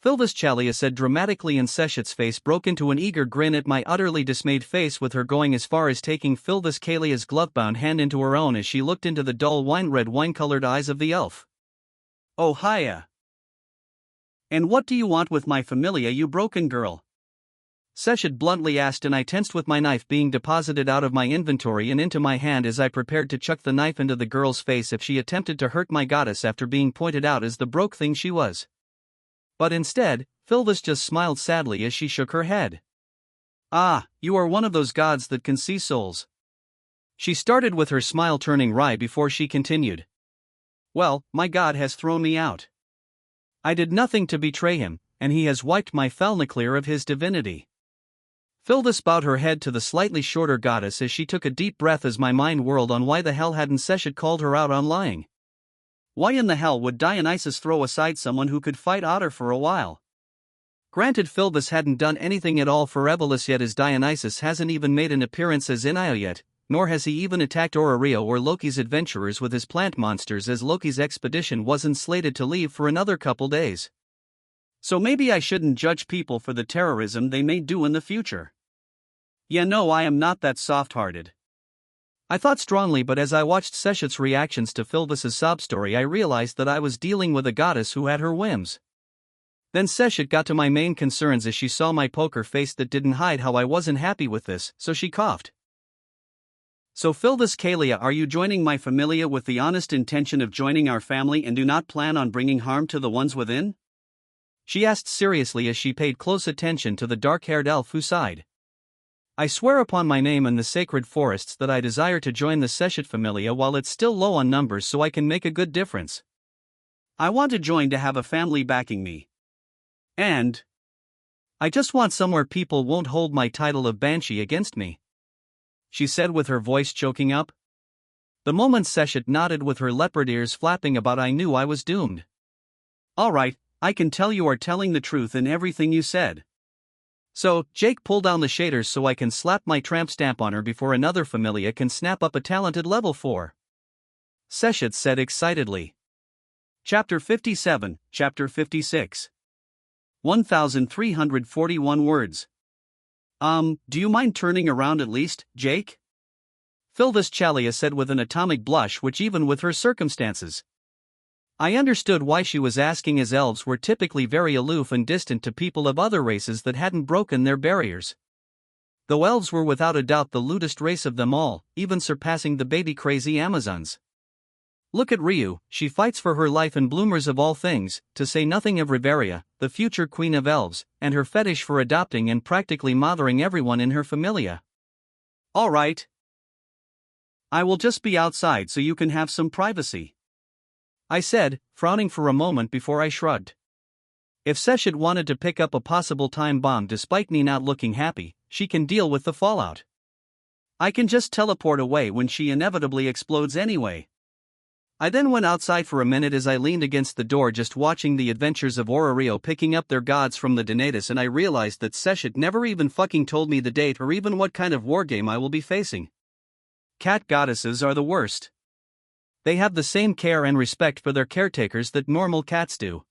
Philvis Chalia said dramatically, and Seshet's face broke into an eager grin at my utterly dismayed face, with her going as far as taking Philvis Chalia's glove-bound hand into her own as she looked into the dull wine-red wine-colored eyes of the elf. Oh hiya. And what do you want with my familia, you broken girl? Seshet bluntly asked, and I tensed with my knife being deposited out of my inventory and into my hand as I prepared to chuck the knife into the girl's face if she attempted to hurt my goddess after being pointed out as the broke thing she was. But instead, Philvis just smiled sadly as she shook her head. Ah, you are one of those gods that can see souls. She started with her smile turning wry before she continued. Well, my god has thrown me out. I did nothing to betray him, and he has wiped my Felna clear of his divinity. Philvis bowed her head to the slightly shorter goddess as she took a deep breath as my mind whirled on why the hell hadn't Seshet called her out on lying. Why in the hell would Dionysus throw aside someone who could fight Otter for a while? Granted, Philvis hadn't done anything at all for Evolus yet, as Dionysus hasn't even made an appearance as Io yet, nor has he even attacked Orario or Loki's adventurers with his plant monsters, as Loki's expedition wasn't slated to leave for another couple days. So maybe I shouldn't judge people for the terrorism they may do in the future. Yeah, no, I am not that soft-hearted. I thought strongly, but as I watched Seshet's reactions to Philvis's sob story, I realized that I was dealing with a goddess who had her whims. Then Seshet got to my main concerns as she saw my poker face that didn't hide how I wasn't happy with this, so she coughed. So Philvis Chalia, are you joining my familia with the honest intention of joining our family and do not plan on bringing harm to the ones within? She asked seriously as she paid close attention to the dark-haired elf who sighed. I swear upon my name and the sacred forests that I desire to join the Seshet Familia while it's still low on numbers so I can make a good difference. I want to join to have a family backing me. And I just want somewhere people won't hold my title of Banshee against me, she said with her voice choking up. The moment Seshet nodded with her leopard ears flapping about, I knew I was doomed. All right, I can tell you are telling the truth in everything you said. So, Jake, pull down the shaders so I can slap my tramp stamp on her before another familia can snap up a talented level 4. Seshet said excitedly. Chapter 57, Chapter 56. 1,341 words. Do you mind turning around at least, Jake? Philvis Chalia said with an atomic blush, which even with her circumstances. I understood why she was asking, as elves were typically very aloof and distant to people of other races that hadn't broken their barriers. Though elves were without a doubt the lewdest race of them all, even surpassing the baby-crazy Amazons. Look at Ryu, she fights for her life and bloomers of all things, to say nothing of Riveria, the future queen of elves, and her fetish for adopting and practically mothering everyone in her familia. All right. I will just be outside so you can have some privacy, I said, frowning for a moment before I shrugged. If Seshet wanted to pick up a possible time bomb despite me not looking happy, she can deal with the fallout. I can just teleport away when she inevitably explodes anyway. I then went outside for a minute as I leaned against the door just watching the adventures of Orario picking up their gods from the Donatus, and I realized that Seshet never even fucking told me the date or even what kind of wargame I will be facing. Cat goddesses are the worst. They have the same care and respect for their caretakers that normal cats do.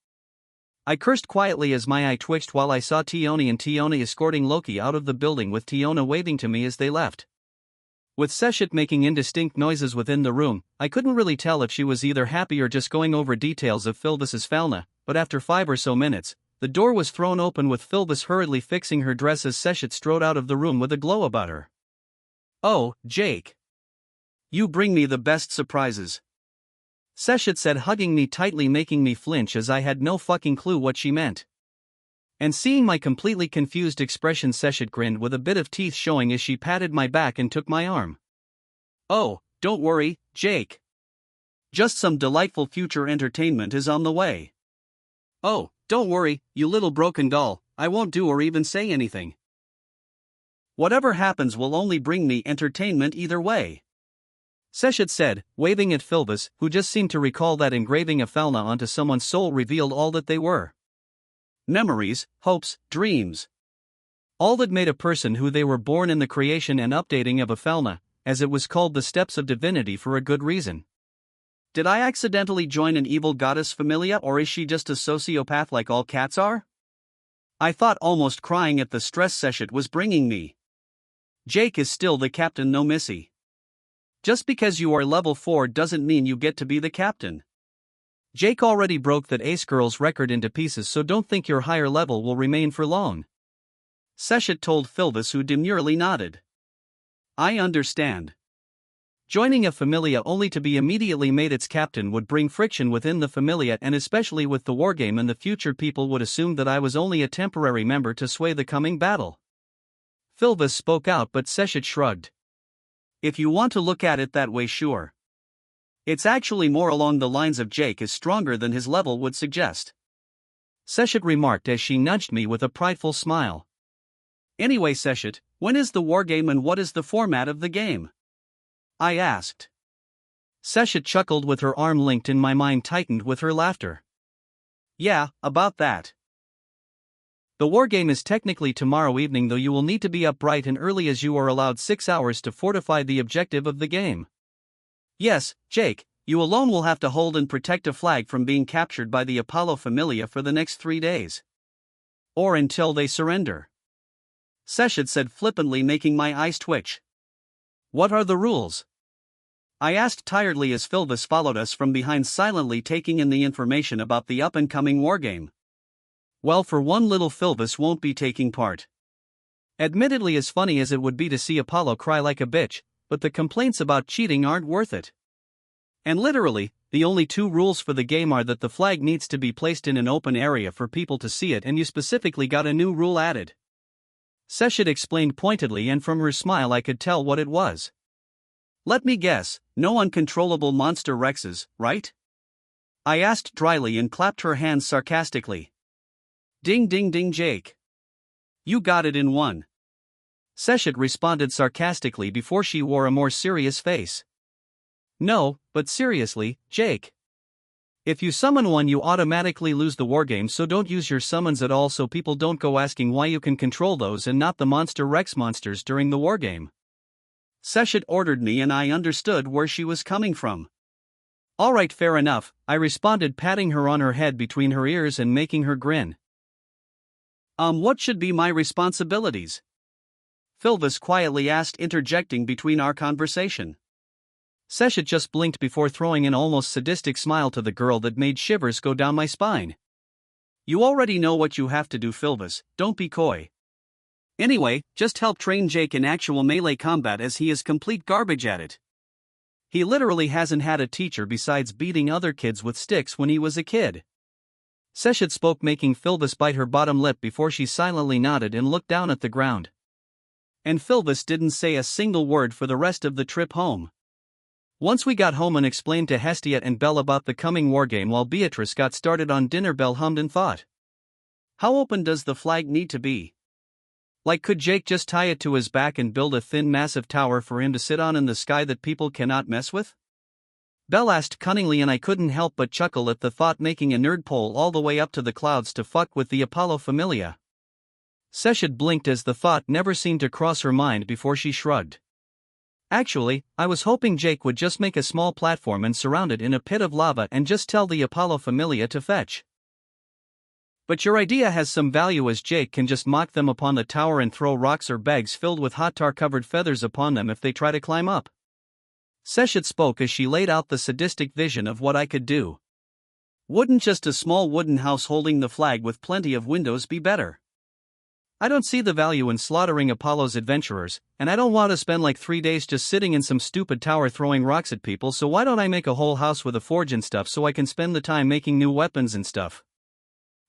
I cursed quietly as my eye twitched while I saw Tiona and Tiona escorting Loki out of the building with Tiona waving to me as they left. With Seshet making indistinct noises within the room, I couldn't really tell if she was either happy or just going over details of Philvis's Falna, but after 5 or so minutes, the door was thrown open with Philvis hurriedly fixing her dress as Seshet strode out of the room with a glow about her. "Oh, Jake. You bring me the best surprises," Seshet said, hugging me tightly, making me flinch as I had no fucking clue what she meant. And seeing my completely confused expression, Seshet grinned with a bit of teeth showing as she patted my back and took my arm. "Oh, don't worry, Jake. Just some delightful future entertainment is on the way." "Oh, don't worry, you little broken doll, I won't do or even say anything. Whatever happens will only bring me entertainment either way," Seshet said, waving at Philvis, who just seemed to recall that engraving a Falna onto someone's soul revealed all that they were. Memories, hopes, dreams. All that made a person who they were, born in the creation and updating of a Falna, as it was called, the steps of divinity, for a good reason. Did I accidentally join an evil goddess familia, or is she just a sociopath like all cats are? I thought, almost crying at the stress Seshet was bringing me. Jake is still the captain, no missy. Just because you are level 4 doesn't mean you get to be the captain. Jake already broke that Ace Girl's record into pieces, so don't think your higher level will remain for long, Seshet told Philvis, who demurely nodded. I understand. Joining a familia only to be immediately made its captain would bring friction within the familia, and especially with the wargame in the future, people would assume that I was only a temporary member to sway the coming battle. Philvis spoke out, but Seshet shrugged. If you want to look at it that way, sure. It's actually more along the lines of Jake is stronger than his level would suggest, Seshet remarked as she nudged me with a prideful smile. Anyway, Seshet, when is the wargame and what is the format of the game? I asked. Seshet chuckled with her arm linked, and my mind tightened with her laughter. Yeah, about that. The wargame is technically tomorrow evening, though you will need to be up bright and early as you are allowed 6 hours to fortify the objective of the game. Yes, Jake, you alone will have to hold and protect a flag from being captured by the Apollo Familia for the next 3 days. Or until they surrender, Seshet said flippantly, making my eyes twitch. What are the rules? I asked tiredly as Philvis followed us from behind, silently taking in the information about the up-and-coming wargame. Well, for one, little Philvis won't be taking part. Admittedly, as funny as it would be to see Apollo cry like a bitch, but the complaints about cheating aren't worth it. And literally, the only 2 rules for the game are that the flag needs to be placed in an open area for people to see it, and you specifically got a new rule added, Seshet explained pointedly, and from her smile I could tell what it was. Let me guess, no uncontrollable monster Rexes, right? I asked dryly and clapped her hands sarcastically. Ding ding ding, Jake. You got it in one, Seshet responded sarcastically before she wore a more serious face. No, but seriously, Jake. If you summon one, you automatically lose the wargame, so don't use your summons at all, so people don't go asking why you can control those and not the monster Rex monsters during the wargame, Seshet ordered me, and I understood where she was coming from. Alright, fair enough, I responded, patting her on her head between her ears and making her grin. What should be my responsibilities? Philvis quietly asked, interjecting between our conversation. Seshet just blinked before throwing an almost sadistic smile to the girl that made shivers go down my spine. You already know what you have to do, Philvis, don't be coy. Anyway, just help train Jake in actual melee combat, as he is complete garbage at it. He literally hasn't had a teacher besides beating other kids with sticks when he was a kid. Seshet spoke, making Philvis bite her bottom lip before she silently nodded and looked down at the ground. And Philvis didn't say a single word for the rest of the trip home. Once we got home and explained to Hestia and Belle about the coming wargame while Beatrice got started on dinner, Belle hummed and thought. How open does the flag need to be? Like, could Jake just tie it to his back and build a thin, massive tower for him to sit on in the sky that people cannot mess with? Belle asked cunningly, and I couldn't help but chuckle at the thought, making a nerd pole all the way up to the clouds to fuck with the Apollo Familia. Seshet blinked as the thought never seemed to cross her mind before she shrugged. Actually, I was hoping Jake would just make a small platform and surround it in a pit of lava and just tell the Apollo Familia to fetch. But your idea has some value, as Jake can just mock them upon the tower and throw rocks or bags filled with hot tar-covered feathers upon them if they try to climb up. Seshet spoke as she laid out the sadistic vision of what I could do. Wouldn't just a small wooden house holding the flag with plenty of windows be better? I don't see the value in slaughtering Apollo's adventurers, and I don't want to spend like 3 days just sitting in some stupid tower throwing rocks at people, so why don't I make a whole house with a forge and stuff so I can spend the time making new weapons and stuff?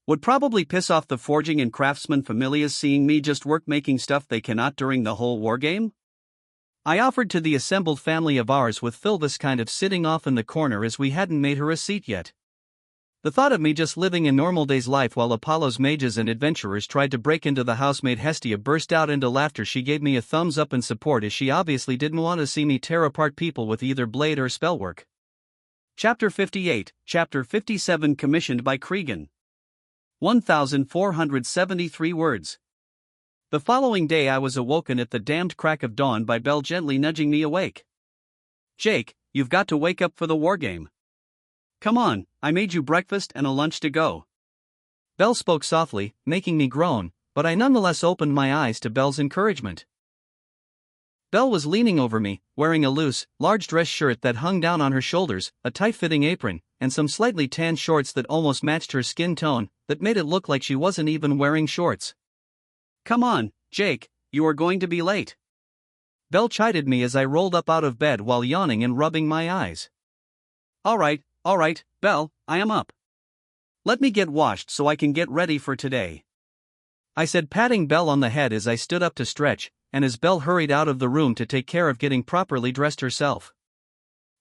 Would probably piss off the forging and craftsman familias seeing me just work making stuff they cannot during the whole wargame. I offered to the assembled family of ours, with Phyllis kind of sitting off in the corner as we hadn't made her a seat yet. The thought of me just living a normal day's life while Apollo's mages and adventurers tried to break into the house made Hestia burst out into laughter. She gave me a thumbs up in support, as she obviously didn't want to see me tear apart people with either blade or spellwork. Chapter 58, Chapter 57, commissioned by Cregan. 1,473 words. The following day I was awoken at the damned crack of dawn by Belle gently nudging me awake. Jake, you've got to wake up for the wargame. Come on, I made you breakfast and a lunch to go. Belle spoke softly, making me groan, but I nonetheless opened my eyes to Belle's encouragement. Belle was leaning over me, wearing a loose, large dress shirt that hung down on her shoulders, a tight-fitting apron, and some slightly tan shorts that almost matched her skin tone, that made it look like she wasn't even wearing shorts. Come on, Jake, you are going to be late. Belle chided me as I rolled up out of bed while yawning and rubbing my eyes. All right, Belle, I am up. Let me get washed so I can get ready for today, I said, patting Belle on the head as I stood up to stretch, and as Belle hurried out of the room to take care of getting properly dressed herself.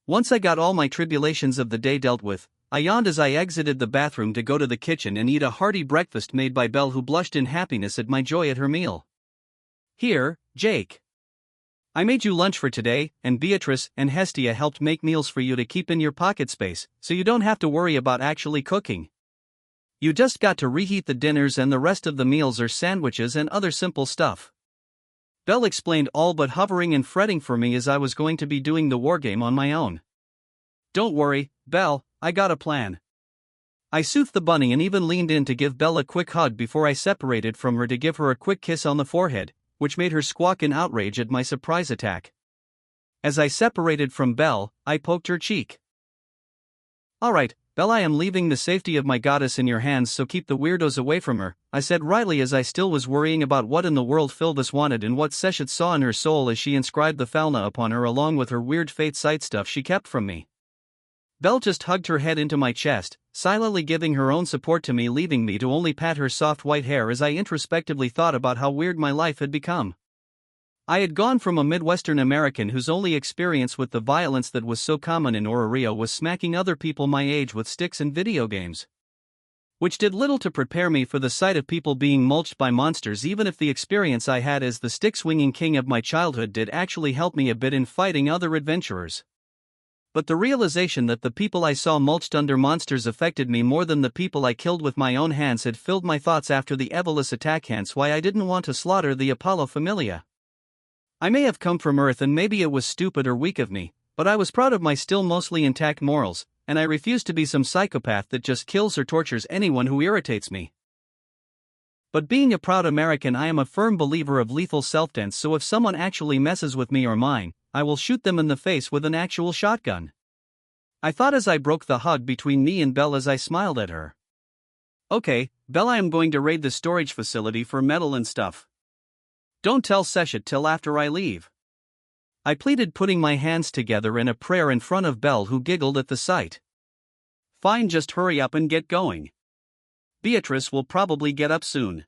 Once I got all my tribulations of the day dealt with, I yawned as I exited the bathroom to go to the kitchen and eat a hearty breakfast made by Belle, who blushed in happiness at my joy at her meal. Here, Jake. I made you lunch for today, and Beatrice and Hestia helped make meals for you to keep in your pocket space, so you don't have to worry about actually cooking. You just got to reheat the dinners, and the rest of the meals are sandwiches and other simple stuff. Belle explained, all but hovering and fretting for me as I was going to be doing the wargame on my own. Don't worry, Belle, I got a plan. I soothed the bunny and even leaned in to give Belle a quick hug before I separated from her to give her a quick kiss on the forehead, which made her squawk in outrage at my surprise attack. As I separated from Belle, I poked her cheek. All right, Belle, I am leaving the safety of my goddess in your hands, so keep the weirdos away from her, I said wryly as I still was worrying about what in the world Phyllis wanted and what Seshet saw in her soul as she inscribed the Falna upon her along with her weird fate sight stuff she kept from me. Belle just hugged her head into my chest, silently giving her own support to me, leaving me to only pat her soft white hair as I introspectively thought about how weird my life had become. I had gone from a Midwestern American whose only experience with the violence that was so common in Ororio was smacking other people my age with sticks and video games, which did little to prepare me for the sight of people being mulched by monsters, even if the experience I had as the stick-swinging king of my childhood did actually help me a bit in fighting other adventurers. But the realization that the people I saw mulched under monsters affected me more than the people I killed with my own hands had filled my thoughts after the Evolus attack, hence why I didn't want to slaughter the Apollo familia. I may have come from Earth and maybe it was stupid or weak of me, but I was proud of my still mostly intact morals, and I refused to be some psychopath that just kills or tortures anyone who irritates me. But being a proud American, I am a firm believer of lethal self-defense, so if someone actually messes with me or mine, I will shoot them in the face with an actual shotgun, I thought as I broke the hug between me and Belle as I smiled at her. Okay, Belle, I am going to raid the storage facility for metal and stuff. Don't tell Seshet till after I leave, I pleaded, putting my hands together in a prayer in front of Belle, who giggled at the sight. Fine, just hurry up and get going. Beatrice will probably get up soon.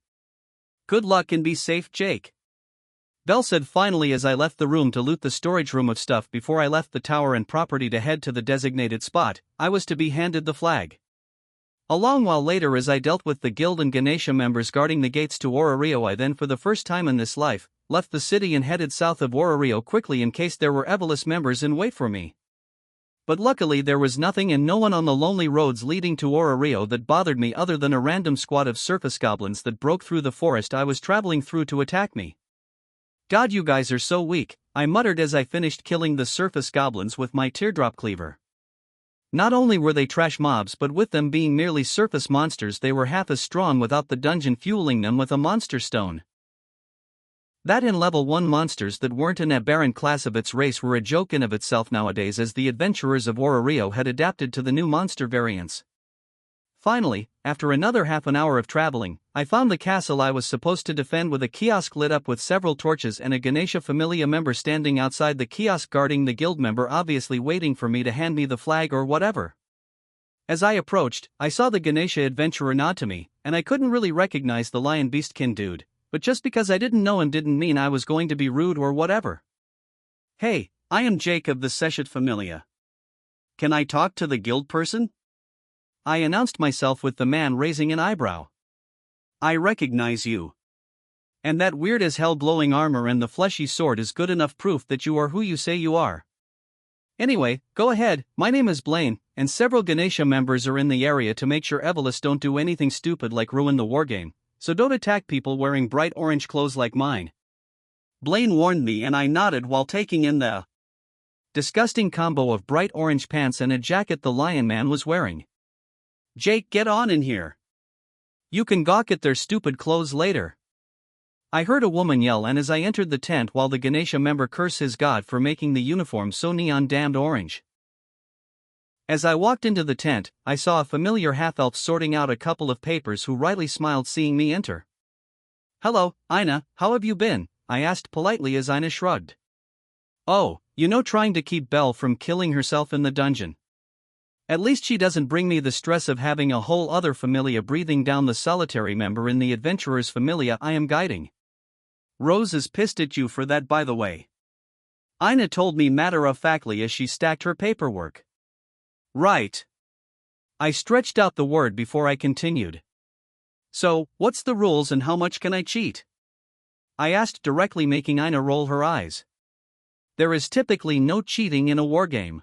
Good luck and be safe, Jake, Belle said finally as I left the room to loot the storage room of stuff before I left the tower and property to head to the designated spot I was to be handed the flag. A long while later, as I dealt with the guild and Ganesha members guarding the gates to Ororio, I then, for the first time in this life, left the city and headed south of Ororio quickly in case there were Evolus members in wait for me. But luckily there was nothing and no one on the lonely roads leading to Ororio that bothered me other than a random squad of surface goblins that broke through the forest I was traveling through to attack me. God, you guys are so weak, I muttered as I finished killing the surface goblins with my teardrop cleaver. Not only were they trash mobs, but with them being merely surface monsters, they were half as strong without the dungeon fueling them with a monster stone. That in level 1 monsters that weren't an aberrant class of its race were a joke in of itself nowadays, as the adventurers of Orario had adapted to the new monster variants. Finally, after another half an hour of traveling, I found the castle I was supposed to defend, with a kiosk lit up with several torches and a Ganesha Familia member standing outside the kiosk guarding the guild member, obviously waiting for me to hand me the flag or whatever. As I approached, I saw the Ganesha adventurer nod to me, and I couldn't really recognize the lion beastkin dude, but just because I didn't know him didn't mean I was going to be rude or whatever. "Hey, I am Jake of the Seshet Familia. Can I talk to the guild person?" I announced myself, with the man raising an eyebrow. "I recognize you. And that weird as hell glowing armor and the fleshy sword is good enough proof that you are who you say you are. Anyway, go ahead. My name is Blaine, and several Ganesha members are in the area to make sure Evelys don't do anything stupid like ruin the wargame, so don't attack people wearing bright orange clothes like mine." Blaine warned me, and I nodded while taking in the disgusting combo of bright orange pants and a jacket the lion man was wearing. "Jake, get on in here. You can gawk at their stupid clothes later." I heard a woman yell, and as I entered the tent, while the Ganesha member cursed his god for making the uniform so neon-damned orange. As I walked into the tent, I saw a familiar half-elf sorting out a couple of papers, who wryly smiled seeing me enter. "Hello, Ina, how have you been?" I asked politely as Ina shrugged. "Oh, trying to keep Belle from killing herself in the dungeon. At least she doesn't bring me the stress of having a whole other familia breathing down the solitary member in the adventurer's familia I am guiding. Rose is pissed at you for that, by the way," Ina told me matter-of-factly as she stacked her paperwork. "Right." I stretched out the word before I continued. "So, what's the rules and how much can I cheat?" I asked directly, making Ina roll her eyes. "There is typically no cheating in a wargame."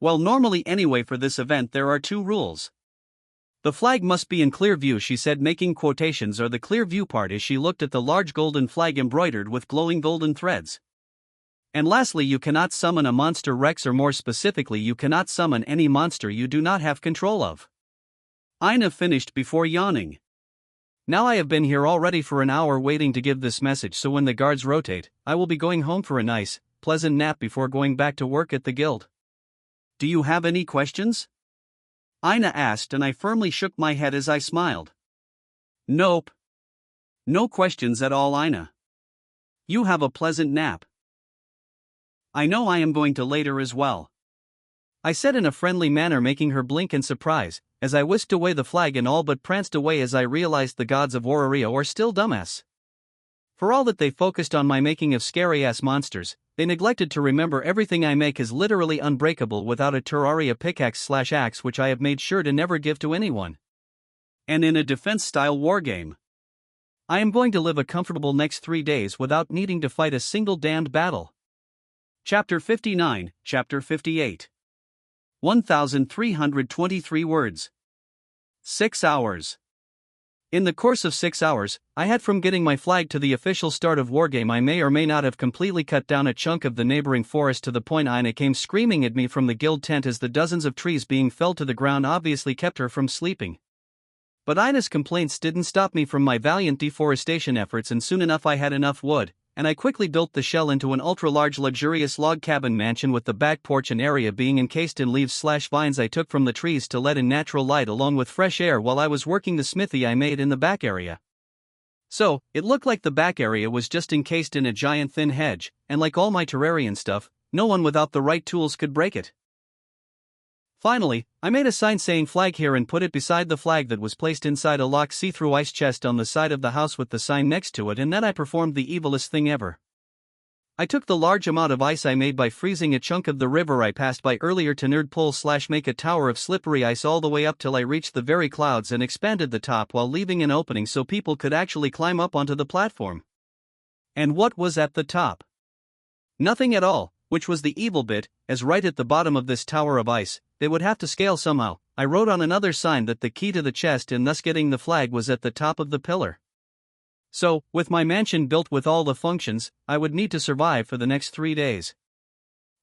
"Well, normally anyway. For this event there are 2 rules. The flag must be in clear view," she said, making quotations, or the clear view part, as she looked at the large golden flag embroidered with glowing golden threads. "And lastly, you cannot summon a monster Rex, or more specifically, you cannot summon any monster you do not have control of." Ina finished before yawning. "Now I have been here already for an hour waiting to give this message, so when the guards rotate, I will be going home for a nice, pleasant nap before going back to work at the guild. Do you have any questions?" Ina asked, and I firmly shook my head as I smiled. "Nope. No questions at all, Ina. You have a pleasant nap." "I know I am going to later as well," I said in a friendly manner, making her blink in surprise, as I whisked away the flag and all but pranced away as I realized the gods of Orario are still dumbass. For all that they focused on my making of scary-ass monsters, they neglected to remember everything I make is literally unbreakable without a Terraria pickaxe/axe, which I have made sure to never give to anyone. And in a defense-style wargame, I am going to live a comfortable next 3 days without needing to fight a single damned battle. Chapter 59, Chapter 58. 1,323 words. 6 hours. In the course of 6 hours, I had from getting my flag to the official start of wargame, I may or may not have completely cut down a chunk of the neighboring forest, to the point Ina came screaming at me from the guild tent as the dozens of trees being felled to the ground obviously kept her from sleeping. But Ina's complaints didn't stop me from my valiant deforestation efforts, and soon enough I had enough wood, and I quickly built the shell into an ultra-large luxurious log cabin mansion, with the back porch and area being encased in leaves/vines I took from the trees to let in natural light along with fresh air while I was working the smithy I made in the back area. So, it looked like the back area was just encased in a giant thin hedge, and like all my Terrarian stuff, no one without the right tools could break it. Finally, I made a sign saying "flag here" and put it beside the flag that was placed inside a locked see-through ice chest on the side of the house with the sign next to it, and then I performed the evilest thing ever. I took the large amount of ice I made by freezing a chunk of the river I passed by earlier to nerd pull/make a tower of slippery ice all the way up till I reached the very clouds, and expanded the top while leaving an opening so people could actually climb up onto the platform. And what was at the top? Nothing at all, which was the evil bit, as right at the bottom of this tower of ice, they would have to scale somehow. I wrote on another sign that the key to the chest and thus getting the flag was at the top of the pillar. So, with my mansion built with all the functions I would need to survive for the next 3 days,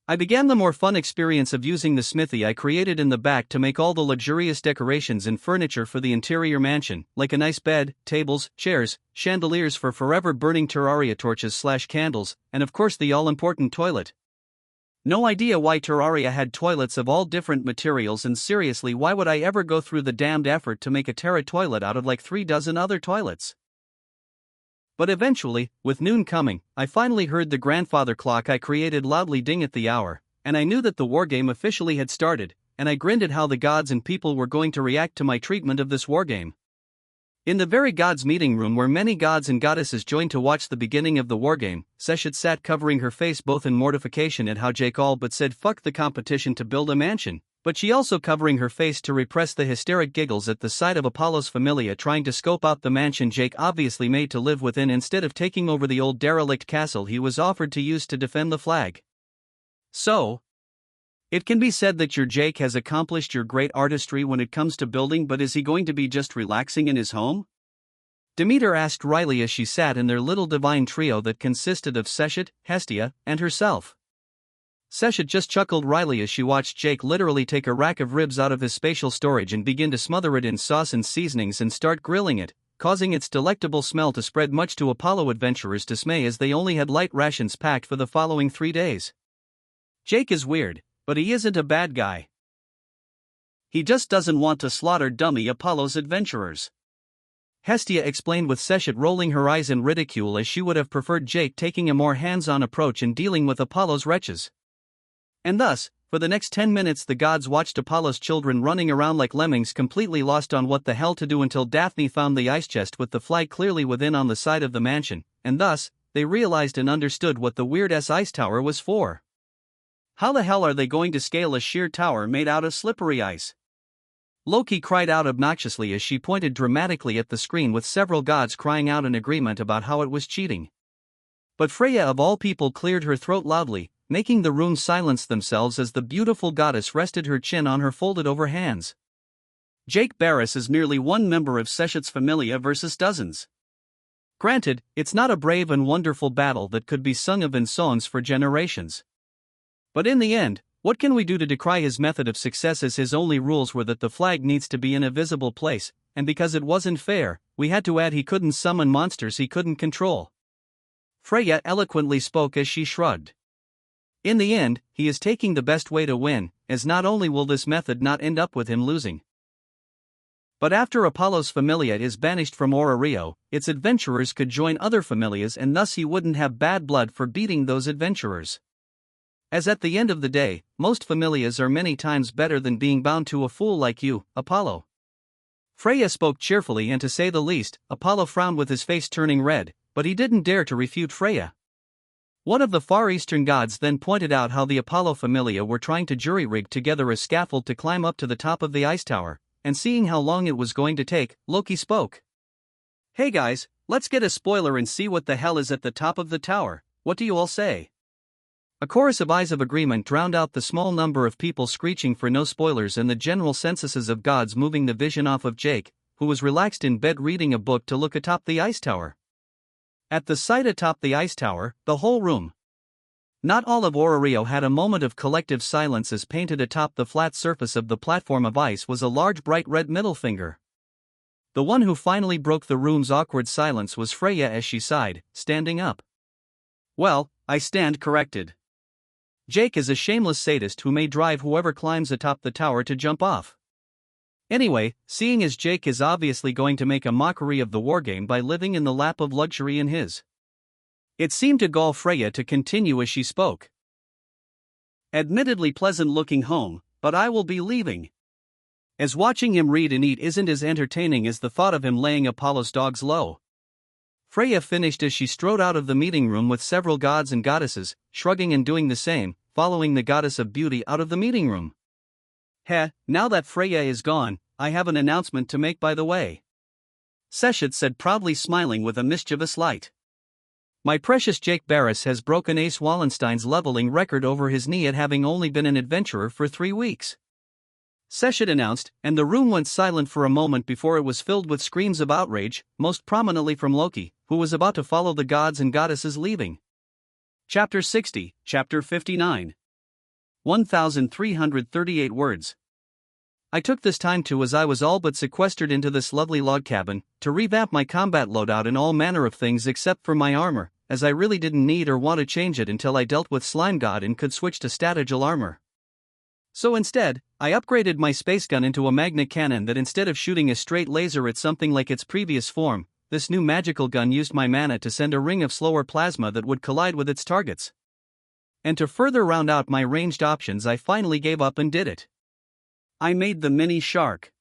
I began the more fun experience of using the smithy I created in the back to make all the luxurious decorations and furniture for the interior mansion, like a nice bed, tables, chairs, chandeliers for forever burning Terraria torches/candles, and of course the all-important toilet. No idea why Terraria had toilets of all different materials, and seriously, why would I ever go through the damned effort to make a Terra toilet out of like 3 dozen other toilets? But eventually, with noon coming, I finally heard the grandfather clock I created loudly ding at the hour, and I knew that the wargame officially had started, and I grinned at how the gods and people were going to react to my treatment of this wargame. In the very gods meeting room where many gods and goddesses joined to watch the beginning of the wargame, Seshet sat covering her face both in mortification at how Jake all but said fuck the competition to build a mansion, but she also covering her face to repress the hysteric giggles at the sight of Apollo's familia trying to scope out the mansion Jake obviously made to live within instead of taking over the old derelict castle he was offered to use to defend the flag. So, it can be said that your Jake has accomplished your great artistry when it comes to building, but is he going to be just relaxing in his home? Demeter asked Riley as she sat in their little divine trio that consisted of Seshet, Hestia, and herself. Seshet just chuckled Riley as she watched Jake literally take a rack of ribs out of his spatial storage and begin to smother it in sauce and seasonings and start grilling it, causing its delectable smell to spread much to Apollo adventurers' dismay as they only had light rations packed for the following 3 days. Jake is weird, but he isn't a bad guy. He just doesn't want to slaughter dummy Apollo's adventurers. Hestia explained with Seshet rolling her eyes in ridicule as she would have preferred Jake taking a more hands-on approach in dealing with Apollo's wretches. And thus, for the next 10 minutes the gods watched Apollo's children running around like lemmings completely lost on what the hell to do until Daphne found the ice chest with the flag clearly within on the side of the mansion, and thus, they realized and understood what the weird-ass ice tower was for. How the hell are they going to scale a sheer tower made out of slippery ice? Loki cried out obnoxiously as she pointed dramatically at the screen with several gods crying out in agreement about how it was cheating. But Freya of all people cleared her throat loudly, making the room silence themselves as the beautiful goddess rested her chin on her folded over hands. Jake Barris is merely one member of Seshet's familia versus dozens. Granted, it's not a brave and wonderful battle that could be sung of in songs for generations. But in the end, what can we do to decry his method of success as his only rules were that the flag needs to be in a visible place, and because it wasn't fair, we had to add he couldn't summon monsters he couldn't control. Freya eloquently spoke as she shrugged. In the end, he is taking the best way to win, as not only will this method not end up with him losing, but after Apollo's familia is banished from Rio, its adventurers could join other familias and thus he wouldn't have bad blood for beating those adventurers. As at the end of the day, most familias are many times better than being bound to a fool like you, Apollo. Freya spoke cheerfully, and to say the least, Apollo frowned with his face turning red, but he didn't dare to refute Freya. One of the Far Eastern gods then pointed out how the Apollo familia were trying to jury-rig together a scaffold to climb up to the top of the ice tower, and seeing how long it was going to take, Loki spoke. Hey guys, let's get a spoiler and see what the hell is at the top of the tower, what do you all say? A chorus of eyes of agreement drowned out the small number of people screeching for no spoilers and the general censuses of gods moving the vision off of Jake, who was relaxed in bed reading a book to look atop the ice tower. At the sight atop the ice tower, the whole room, not all of Rio, had a moment of collective silence as painted atop the flat surface of the platform of ice was a large bright red middle finger. The one who finally broke the room's awkward silence was Freya as she sighed, standing up. Well, I stand corrected. Jake is a shameless sadist who may drive whoever climbs atop the tower to jump off. Anyway, seeing as Jake is obviously going to make a mockery of the wargame by living in the lap of luxury in his, it seemed to gall Freya to continue as she spoke. Admittedly pleasant-looking home, but I will be leaving. As watching him read and eat isn't as entertaining as the thought of him laying Apollo's dogs low. Freya finished as she strode out of the meeting room with several gods and goddesses, shrugging and doing the same, following the goddess of beauty out of the meeting room. Now that Freya is gone, I have an announcement to make by the way. Seshet said proudly, smiling with a mischievous light. My precious Jake Barris has broken Ace Wallenstein's leveling record over his knee at having only been an adventurer for 3 weeks. Seshet announced, and the room went silent for a moment before it was filled with screams of outrage, most prominently from Loki, who was about to follow the gods and goddesses leaving. Chapter 60, Chapter 59. 1,338 words. I took this time to, as I was all but sequestered into this lovely log cabin, to revamp my combat loadout in all manner of things except for my armor, as I really didn't need or want to change it until I dealt with Slime God and could switch to Statigal armor. So instead, I upgraded my space gun into a magnet cannon that instead of shooting a straight laser at something like its previous form, this new magical gun used my mana to send a ring of slower plasma that would collide with its targets. And to further round out my ranged options, I finally gave up and did it. I made the mini shark.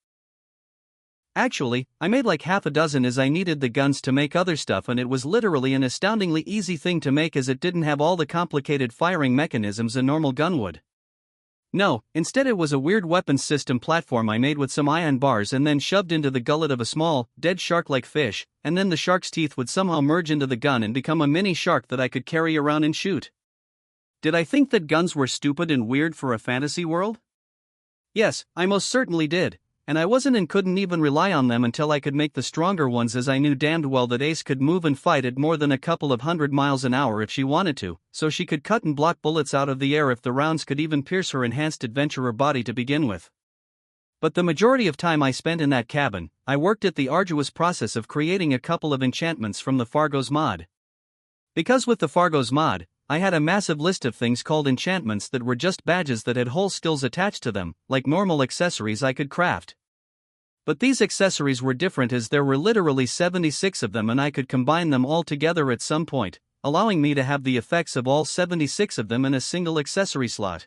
Actually, I made like half a dozen as I needed the guns to make other stuff, and it was literally an astoundingly easy thing to make as it didn't have all the complicated firing mechanisms a normal gun would. No, instead it was a weird weapons system platform I made with some iron bars and then shoved into the gullet of a small, dead shark-like fish, and then the shark's teeth would somehow merge into the gun and become a mini shark that I could carry around and shoot. Did I think that guns were stupid and weird for a fantasy world? Yes, I most certainly did, and I wasn't and couldn't even rely on them until I could make the stronger ones, as I knew damned well that Ace could move and fight at more than a couple of 100 miles an hour if she wanted to, so she could cut and block bullets out of the air if the rounds could even pierce her enhanced adventurer body to begin with. But the majority of time I spent in that cabin, I worked at the arduous process of creating a couple of enchantments from the Fargo's mod. Because with the Fargo's mod, I had a massive list of things called enchantments that were just badges that had whole skills attached to them, like normal accessories I could craft. But these accessories were different, as there were literally 76 of them and I could combine them all together at some point, allowing me to have the effects of all 76 of them in a single accessory slot.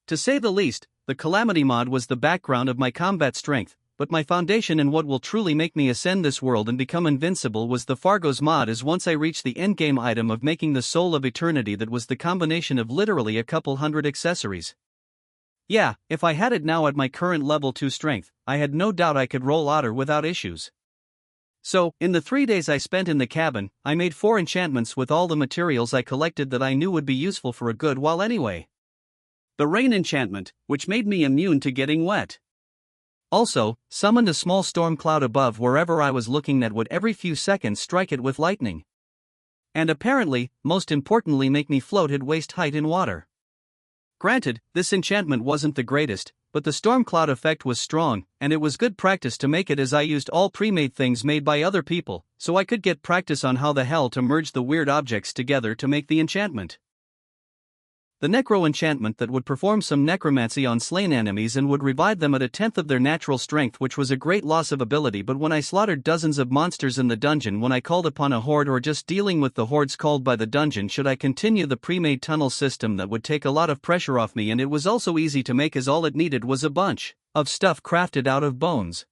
To say the least, the Calamity mod was the background of my combat strength, but my foundation and what will truly make me ascend this world and become invincible was the Fargo's mod, as once I reached the endgame item of making the Soul of Eternity that was the combination of literally a couple hundred accessories. Yeah, if I had it now at my current level 2 strength, I had no doubt I could roll otter without issues. So, in the 3 days I spent in the cabin, I made 4 enchantments with all the materials I collected that I knew would be useful for a good while anyway. The rain enchantment, which made me immune to getting wet. Also, summoned a small storm cloud above wherever I was looking that would every few seconds strike it with lightning. And apparently, most importantly, make me float at waist height in water. Granted, this enchantment wasn't the greatest, but the storm cloud effect was strong, and it was good practice to make it, as I used all pre-made things made by other people, so I could get practice on how the hell to merge the weird objects together to make the enchantment. The Necro enchantment that would perform some necromancy on slain enemies and would revive them at 1/10 of their natural strength, which was a great loss of ability, but when I slaughtered dozens of monsters in the dungeon when I called upon a horde, or just dealing with the hordes called by the dungeon should I continue the pre-made tunnel system, that would take a lot of pressure off me, and it was also easy to make, as all it needed was a bunch of stuff crafted out of bones.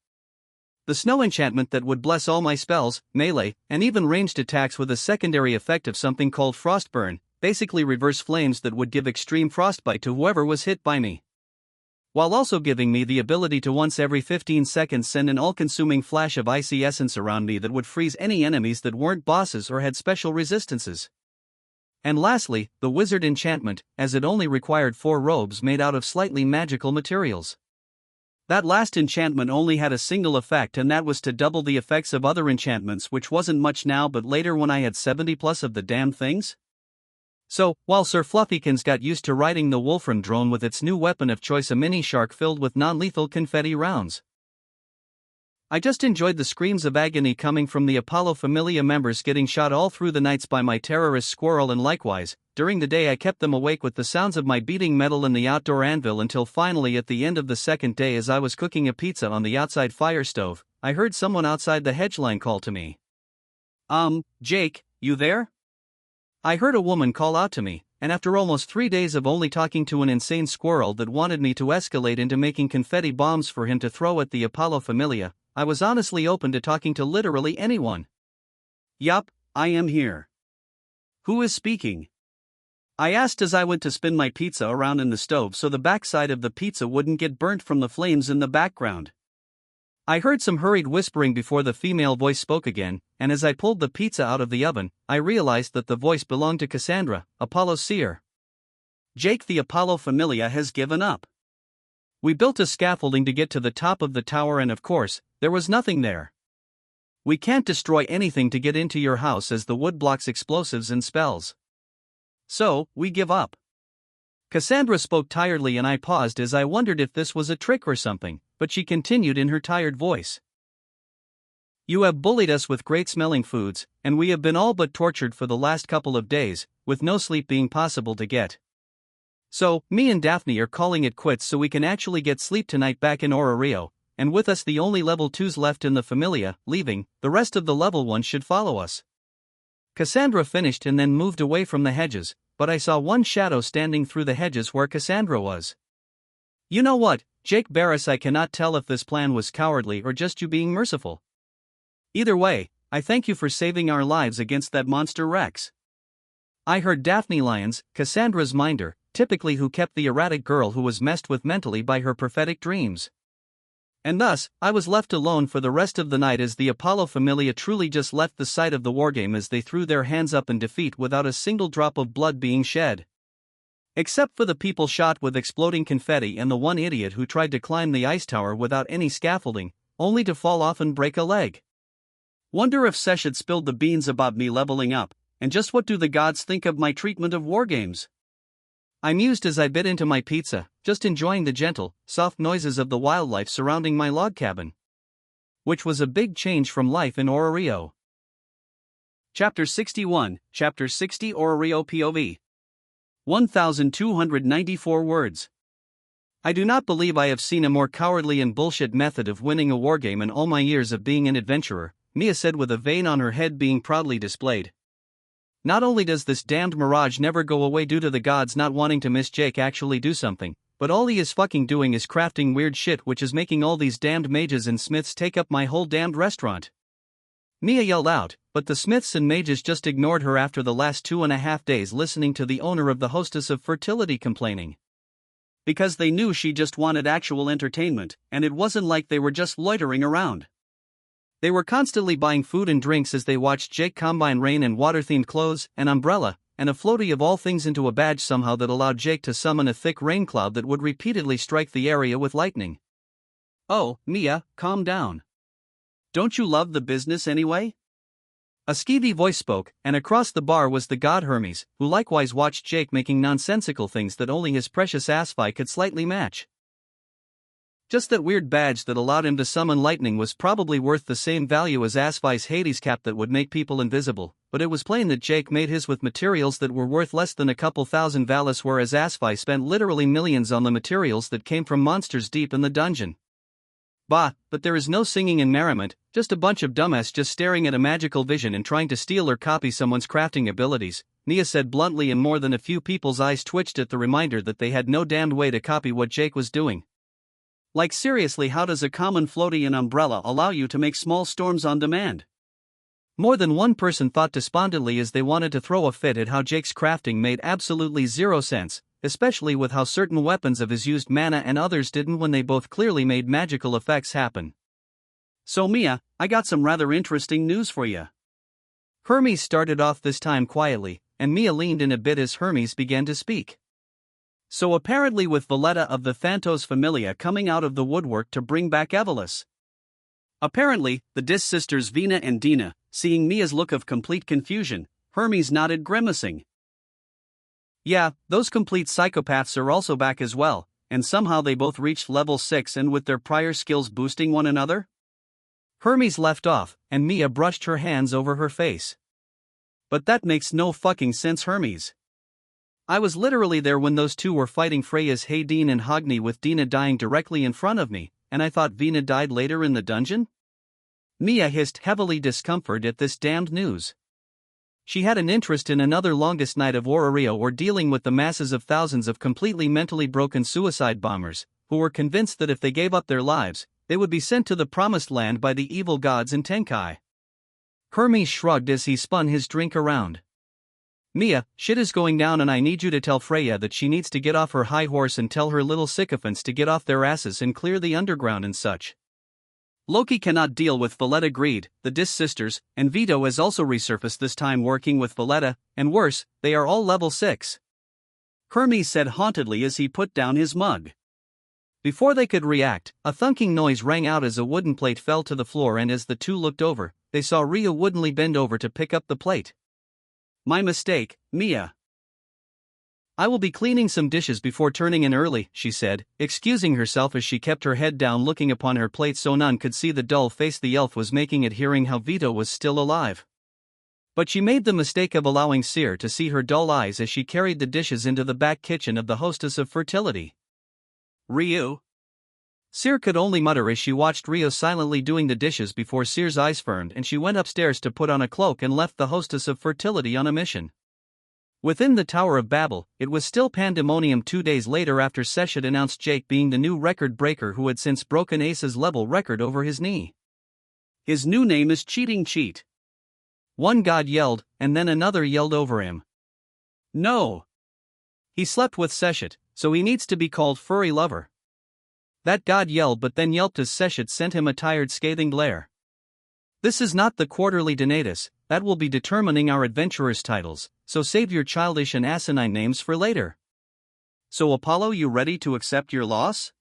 The snow enchantment that would bless all my spells, melee, and even ranged attacks with a secondary effect of something called frostburn, basically reverse flames that would give extreme frostbite to whoever was hit by me, while also giving me the ability to once every 15 seconds send an all-consuming flash of icy essence around me that would freeze any enemies that weren't bosses or had special resistances. And lastly, the wizard enchantment, as it only required 4 robes made out of slightly magical materials. That last enchantment only had a single effect, and that was to double the effects of other enchantments, which wasn't much now, but later when I had 70 plus of the damn things. So, while Sir Fluffykins got used to riding the Wolfram drone with its new weapon of choice, a mini shark filled with non-lethal confetti rounds, I just enjoyed the screams of agony coming from the Apollo Familia members getting shot all through the nights by my terrorist squirrel, and likewise, during the day I kept them awake with the sounds of my beating metal in the outdoor anvil, until finally at the end of the second day, as I was cooking a pizza on the outside fire stove, I heard someone outside the hedge line call to me. Jake, you there? I heard a woman call out to me, and after almost 3 days of only talking to an insane squirrel that wanted me to escalate into making confetti bombs for him to throw at the Apollo Familia, I was honestly open to talking to literally anyone. Yup, I am here. Who is speaking? I asked as I went to spin my pizza around in the stove so the backside of the pizza wouldn't get burnt from the flames in the background. I heard some hurried whispering before the female voice spoke again, and as I pulled the pizza out of the oven, I realized that the voice belonged to Cassandra, Apollo's seer. Jake, the Apollo Familia has given up. We built a scaffolding to get to the top of the tower, and of course, there was nothing there. We can't destroy anything to get into your house, as the wood blocks explosives and spells. So, we give up. Cassandra spoke tiredly and I paused as I wondered if this was a trick or something, but she continued in her tired voice. You have bullied us with great-smelling foods, and we have been all but tortured for the last couple of days, with no sleep being possible to get. So, me and Daphne are calling it quits so we can actually get sleep tonight back in Rio, and with us the only level 2s left in the Familia, leaving, the rest of the level 1s should follow us. Cassandra finished and then moved away from the hedges, but I saw one shadow standing through the hedges where Cassandra was. You know what, Jake Barris, I cannot tell if this plan was cowardly or just you being merciful. Either way, I thank you for saving our lives against that monster Rex. I heard Daphne Lyons, Cassandra's minder, typically who kept the erratic girl who was messed with mentally by her prophetic dreams. And thus, I was left alone for the rest of the night as the Apollo Familia truly just left the site of the wargame as they threw their hands up in defeat without a single drop of blood being shed. Except for the people shot with exploding confetti and the one idiot who tried to climb the ice tower without any scaffolding, only to fall off and break a leg. Wonder if Sesh had spilled the beans about me leveling up, and just what do the gods think of my treatment of wargames? I mused as I bit into my pizza, just enjoying the gentle, soft noises of the wildlife surrounding my log cabin. Which was a big change from life in Rio. Chapter 61, Chapter 60 Rio POV. 1,294 words. I do not believe I have seen a more cowardly and bullshit method of winning a wargame in all my years of being an adventurer, Mia said with a vein on her head being proudly displayed. Not only does this damned mirage never go away due to the gods not wanting to miss Jake actually do something, but all he is fucking doing is crafting weird shit which is making all these damned mages and smiths take up my whole damned restaurant. Mia yelled out, but the smiths and mages just ignored her after the last 2.5 days listening to the owner of the hostess of fertility complaining. Because they knew she just wanted actual entertainment, and it wasn't like they were just loitering around. They were constantly buying food and drinks as they watched Jake combine rain and water-themed clothes, an umbrella, and a floaty of all things into a badge somehow that allowed Jake to summon a thick rain cloud that would repeatedly strike the area with lightning. Oh, Mia, calm down. Don't you love the business anyway? A skeevy voice spoke, and across the bar was the god Hermes, who likewise watched Jake making nonsensical things that only his precious Asphi could slightly match. Just that weird badge that allowed him to summon lightning was probably worth the same value as Asphi's Hades cap that would make people invisible, but it was plain that Jake made his with materials that were worth less than a couple thousand Valis, whereas Asphi spent literally millions on the materials that came from monsters deep in the dungeon. Bah, but there is no singing and merriment, just a bunch of dumbass just staring at a magical vision and trying to steal or copy someone's crafting abilities, Nia said bluntly, and more than a few people's eyes twitched at the reminder that they had no damned way to copy what Jake was doing. Like seriously, how does a common floaty and umbrella allow you to make small storms on demand? More than one person thought despondently as they wanted to throw a fit at how Jake's crafting made absolutely zero sense, especially with how certain weapons of his used mana and others didn't when they both clearly made magical effects happen. So Mia, I got some rather interesting news for you. Hermes started off this time quietly, and Mia leaned in a bit as Hermes began to speak. So apparently with Valletta of the Thantos Familia coming out of the woodwork to bring back Evelys. Apparently, the Dis sisters Vina and Dina, seeing Mia's look of complete confusion, Hermes nodded grimacing. Yeah, those complete psychopaths are also back as well, and somehow they both reached level 6 and with their prior skills boosting one another? Hermes left off, and Mia brushed her hands over her face. But that makes no fucking sense, Hermes. I was literally there when those two were fighting Freya's Haydeen and Hogni with Dina dying directly in front of me, and I thought Vina died later in the dungeon? Mia hissed heavily discomfort at this damned news. She had an interest in another longest night of Rio or dealing with the masses of thousands of completely mentally broken suicide bombers, who were convinced that if they gave up their lives, they would be sent to the promised land by the evil gods in Tenkai. Hermes shrugged as he spun his drink around. Mia, shit is going down and I need you to tell Freya that she needs to get off her high horse and tell her little sycophants to get off their asses and clear the underground and such. Loki cannot deal with Valletta greed, the Dis sisters, and Vito has also resurfaced this time working with Valletta, and worse, they are all level 6. Hermes said hauntedly as he put down his mug. Before they could react, a thunking noise rang out as a wooden plate fell to the floor, and as the two looked over, they saw Rhea woodenly bend over to pick up the plate. My mistake, Mia. I will be cleaning some dishes before turning in early, she said, excusing herself as she kept her head down looking upon her plate so none could see the dull face the elf was making at hearing how Vito was still alive. But she made the mistake of allowing Seer to see her dull eyes as she carried the dishes into the back kitchen of the hostess of fertility. Ryu? Seer could only mutter as she watched Rio silently doing the dishes before Seer's eyes burned and she went upstairs to put on a cloak and left the hostess of fertility on a mission. Within the Tower of Babel, it was still pandemonium 2 days later after Seshet announced Jake being the new record breaker who had since broken Ace's level record over his knee. His new name is Cheating Cheat. One god yelled, and then another yelled over him. No! He slept with Seshet, so he needs to be called Furry Lover. That god yelled but then yelped as Seshet sent him a tired scathing glare. This is not the quarterly Donatus, that will be determining our adventurers' titles, so save your childish and asinine names for later. So Apollo, you ready to accept your loss?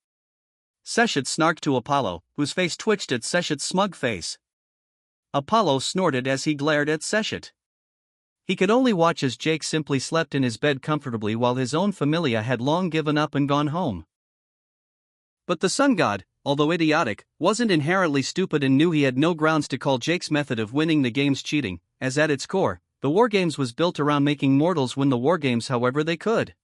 Seshet snarked to Apollo, whose face twitched at Seshet's smug face. Apollo snorted as he glared at Seshet. He could only watch as Jake simply slept in his bed comfortably while his own familia had long given up and gone home. But the sun god, although idiotic, wasn't inherently stupid and knew he had no grounds to call Jake's method of winning the games cheating, as at its core, the wargames was built around making mortals win the wargames however they could.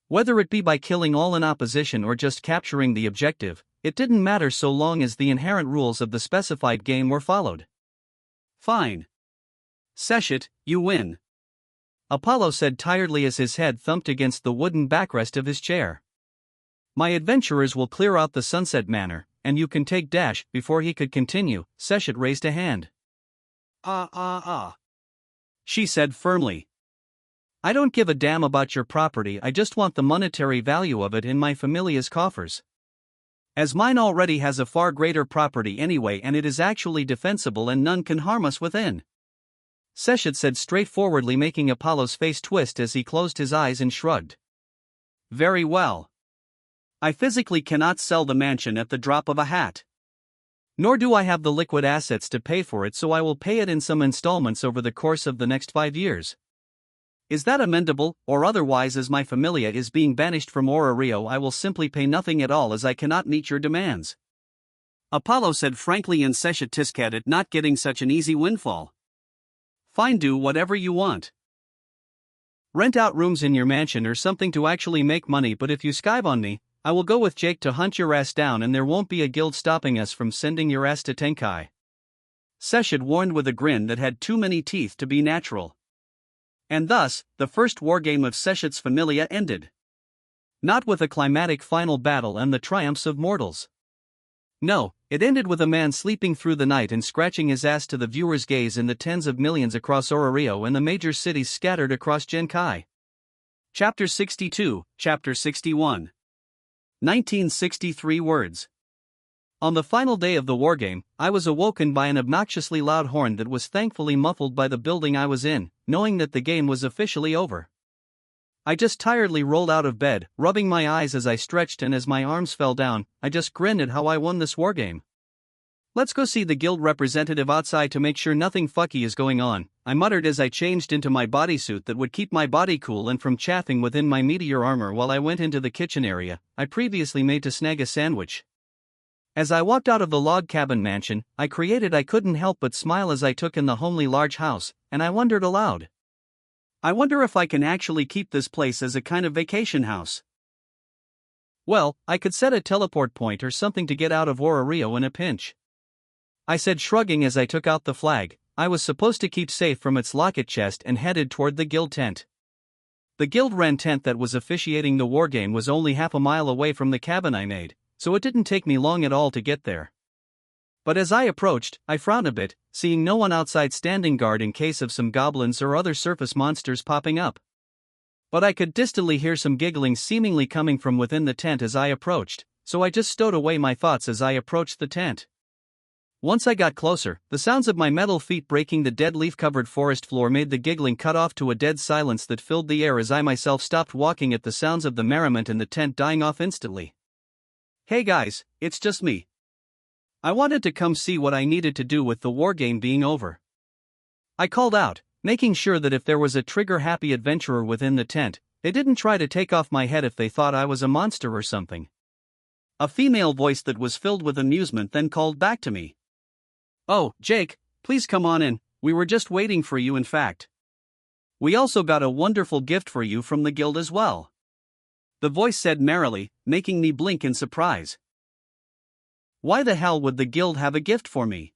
Whether it be by killing all in opposition or just capturing the objective, it didn't matter so long as the inherent rules of the specified game were followed. Fine. Seshet, you win. Apollo said tiredly as his head thumped against the wooden backrest of his chair. My adventurers will clear out the Sunset Manor, and you can take Dash. Before he could continue, Seshet raised a hand. She said firmly. I don't give a damn about your property, I just want the monetary value of it in my familia's coffers. As mine already has a far greater property anyway and it is actually defensible and none can harm us within. Seshet said straightforwardly, making Apollo's face twist as he closed his eyes and shrugged. Very well. I physically cannot sell the mansion at the drop of a hat. Nor do I have the liquid assets to pay for it, so I will pay it in some installments over the course of the next 5 years. Is that amendable, or otherwise as my familia is being banished from Rio I will simply pay nothing at all as I cannot meet your demands? Apollo said frankly, and Seshet tiskat at not getting such an easy windfall. Fine, do whatever you want. Rent out rooms in your mansion or something to actually make money, but if you skive on me, I will go with Jake to hunt your ass down and there won't be a guild stopping us from sending your ass to Tenkai. Seshet warned with a grin that had too many teeth to be natural. And thus, the first wargame of Seshet's familia ended. Not with a climatic final battle and the triumphs of mortals. No, it ended with a man sleeping through the night and scratching his ass to the viewer's gaze in the tens of millions across Rio and the major cities scattered across Genkai. Chapter 62, Chapter 61. 1963 words. On the final day of the wargame, I was awoken by an obnoxiously loud horn that was thankfully muffled by the building I was in, knowing that the game was officially over. I just tiredly rolled out of bed, rubbing my eyes as I stretched, and as my arms fell down, I just grinned at how I won this wargame. Let's go see the guild representative outside to make sure nothing fucky is going on, I muttered as I changed into my bodysuit that would keep my body cool and from chafing within my meteor armor while I went into the kitchen area I previously made to snag a sandwich. As I walked out of the log cabin mansion I couldn't help but smile as I took in the homely large house, and I wondered aloud. I wonder if I can actually keep this place as a kind of vacation house. Well, I could set a teleport point or something to get out of Rio in a pinch. I said, shrugging as I took out the flag I was supposed to keep safe from its locket chest and headed toward the guild tent. The guild ran tent that was officiating the wargame was only half a mile away from the cabin I made, so it didn't take me long at all to get there. But as I approached, I frowned a bit, seeing no one outside standing guard in case of some goblins or other surface monsters popping up. But I could distantly hear some giggling seemingly coming from within the tent as I approached, so I just stowed away my thoughts as I approached the tent. Once I got closer, the sounds of my metal feet breaking the dead leaf-covered forest floor made the giggling cut off to a dead silence that filled the air as I myself stopped walking at the sounds of the merriment in the tent dying off instantly. Hey guys, it's just me. I wanted to come see what I needed to do with the wargame being over. I called out, making sure that if there was a trigger-happy adventurer within the tent, They didn't try to take off my head if they thought I was a monster or something. A female voice that was filled with amusement then called back to me. "Oh, Jake, please come on in, we were just waiting for you in fact. We also got a wonderful gift for you from the guild as well," the voice said merrily, making me blink in surprise. Why the hell would the guild have a gift for me?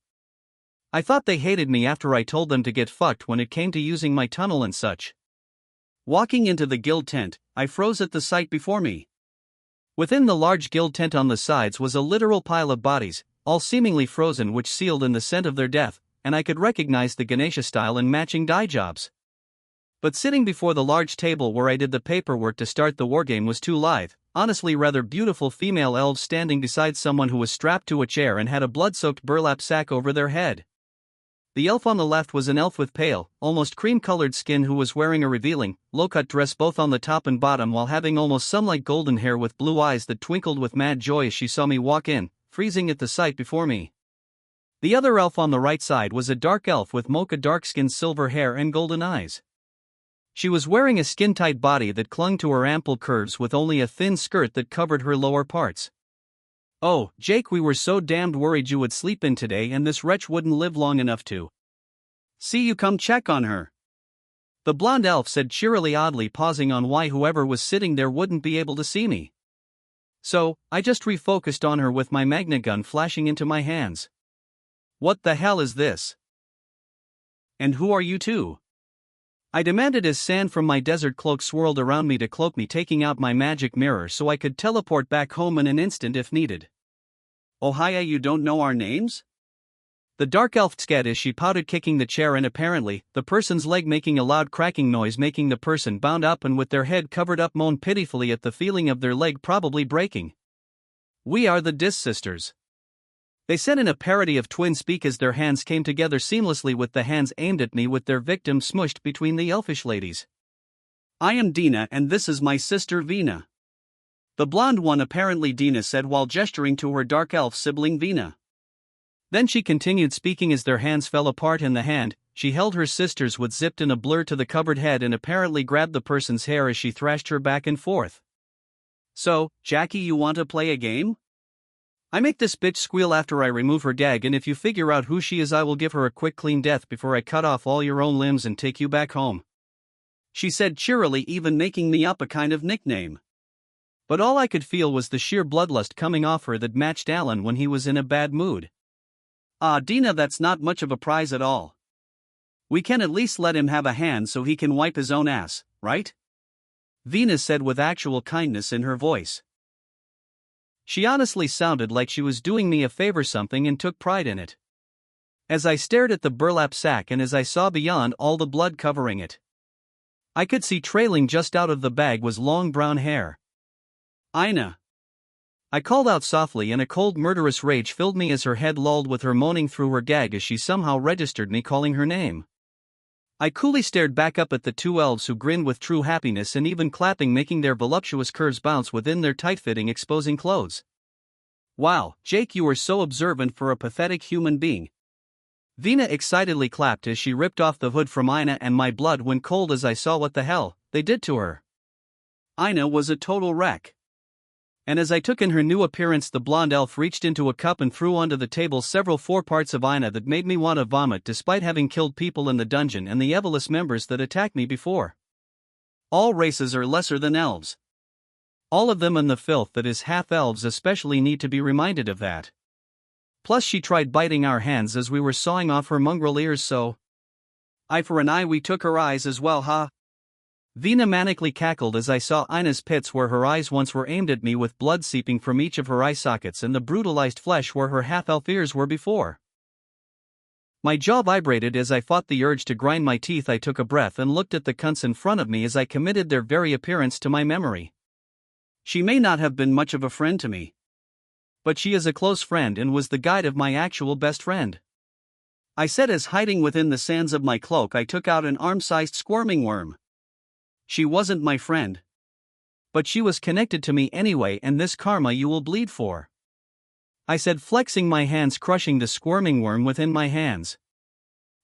I thought they hated me after I told them to get fucked when it came to using my tunnel and such. Walking into the guild tent, I froze at the sight before me. Within the large guild tent on the sides was a literal pile of bodies, all seemingly frozen, which sealed in the scent of their death, and I could recognize the Ganesha style and matching dye jobs. But sitting before the large table where I did the paperwork to start the wargame was two lithe, honestly rather beautiful female elves standing beside someone who was strapped to a chair and had a blood-soaked burlap sack over their head. The elf on the left was an elf with pale, almost cream-colored skin who was wearing a revealing, low-cut dress both on the top and bottom while having almost sunlight golden hair with blue eyes that twinkled with mad joy as she saw me walk in, freezing at the sight before me. The other elf on the right side was a dark elf with mocha dark-skinned silver hair and golden eyes. She was wearing a skin-tight body that clung to her ample curves with only a thin skirt that covered her lower parts. "Oh, Jake, we were so damned worried you would sleep in today and this wretch wouldn't live long enough to see you come check on her," the blonde elf said cheerily, oddly pausing on why whoever was sitting there wouldn't be able to see me. So, I just refocused on her with my magnet gun flashing into my hands. "What the hell is this? And who are you two?" I demanded as sand from my desert cloak swirled around me to cloak me, taking out my magic mirror so I could teleport back home in an instant if needed. "Oh hiya, you don't know our names?" The dark elf scat as she pouted, kicking the chair and apparently, the person's leg making a loud cracking noise, making the person bound up and with their head covered up moan pitifully at the feeling of their leg probably breaking. "We are the Dis Sisters," they said in a parody of twin speak as their hands came together seamlessly with the hands aimed at me with their victim smushed between the elfish ladies. "I am Dina and this is my sister Vina," the blonde one, apparently Dina, said while gesturing to her dark elf sibling Vina. Then she continued speaking as their hands fell apart in the hand. She held her sister's with zipped in a blur to the covered head and apparently grabbed the person's hair as she thrashed her back and forth. "So, Jackie, you want to play a game? I make this bitch squeal after I remove her gag, and if you figure out who she is I will give her a quick clean death before I cut off all your own limbs and take you back home," she said cheerily, even making me up a kind of nickname. But all I could feel was the sheer bloodlust coming off her that matched Alan when he was in a bad mood. "Ah, Dina, that's not much of a prize at all. We can at least let him have a hand so he can wipe his own ass, right?" Vina said with actual kindness in her voice. She honestly sounded like she was doing me a favor something and took pride in it. As I stared at the burlap sack and as I saw beyond all the blood covering it, I could see trailing just out of the bag was long brown hair. "Ina," I called out softly, and a cold murderous rage filled me as her head lolled with her moaning through her gag as she somehow registered me calling her name. I coolly stared back up at the two elves who grinned with true happiness and even clapping, making their voluptuous curves bounce within their tight-fitting exposing clothes. "Wow, Jake, you are so observant for a pathetic human being." Vina excitedly clapped as she ripped off the hood from Ina, and my blood went cold as I saw what the hell they did to her. Ina was a total wreck. And as I took in her new appearance, the blonde elf reached into a cup and threw onto the table several four-parts of Ina that made me want to vomit despite having killed people in the dungeon and the Evelus members that attacked me before. All races are lesser than elves. All of them, and the filth that is half-elves especially, need to be reminded of that. Plus she tried biting our hands as we were sawing off her mongrel ears, so eye for an eye, we took her eyes as well, huh? Vina manically cackled as I saw Ina's pits where her eyes once were aimed at me, with blood seeping from each of her eye sockets and the brutalized flesh where her half-elf ears were before. My jaw vibrated as I fought the urge to grind my teeth. I took a breath and looked at the cunts in front of me as I committed their very appearance to my memory. She may not have been much of a friend to me, but she is a close friend and was the guide of my actual best friend, I said as, hiding within the sands of my cloak, I took out an arm-sized squirming worm. She wasn't my friend, but she was connected to me anyway, and this karma you will bleed for, I said, flexing my hands, crushing the squirming worm within my hands.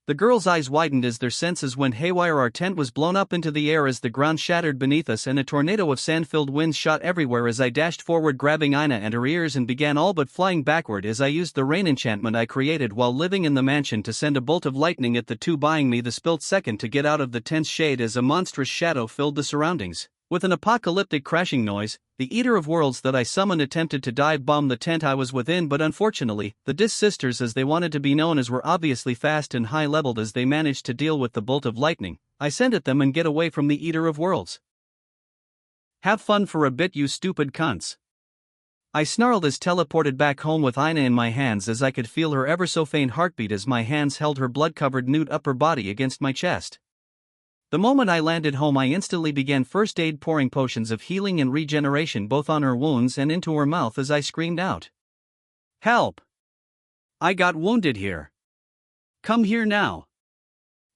The girls' eyes widened as their senses went haywire. Our tent was blown up into the air as the ground shattered beneath us and a tornado of sand-filled winds shot everywhere as I dashed forward, grabbing Ina and her ears, and began all but flying backward as I used the rain enchantment I created while living in the mansion to send a bolt of lightning at the two, buying me the spilt second to get out of the tent's shade as a monstrous shadow filled the surroundings. With an apocalyptic crashing noise, the Eater of Worlds that I summoned attempted to dive bomb the tent I was within, but unfortunately, the Dis Sisters, as they wanted to be known as, were obviously fast and high-leveled as they managed to deal with the bolt of lightning I sent at them and get away from the Eater of Worlds. "Have fun for a bit, you stupid cunts," I snarled as teleported back home with Ina in my hands as I could feel her ever so faint heartbeat as my hands held her blood-covered nude upper body against my chest. The moment I landed home, I instantly began first aid, pouring potions of healing and regeneration both on her wounds and into her mouth as I screamed out, "Help! I got wounded here. Come here now."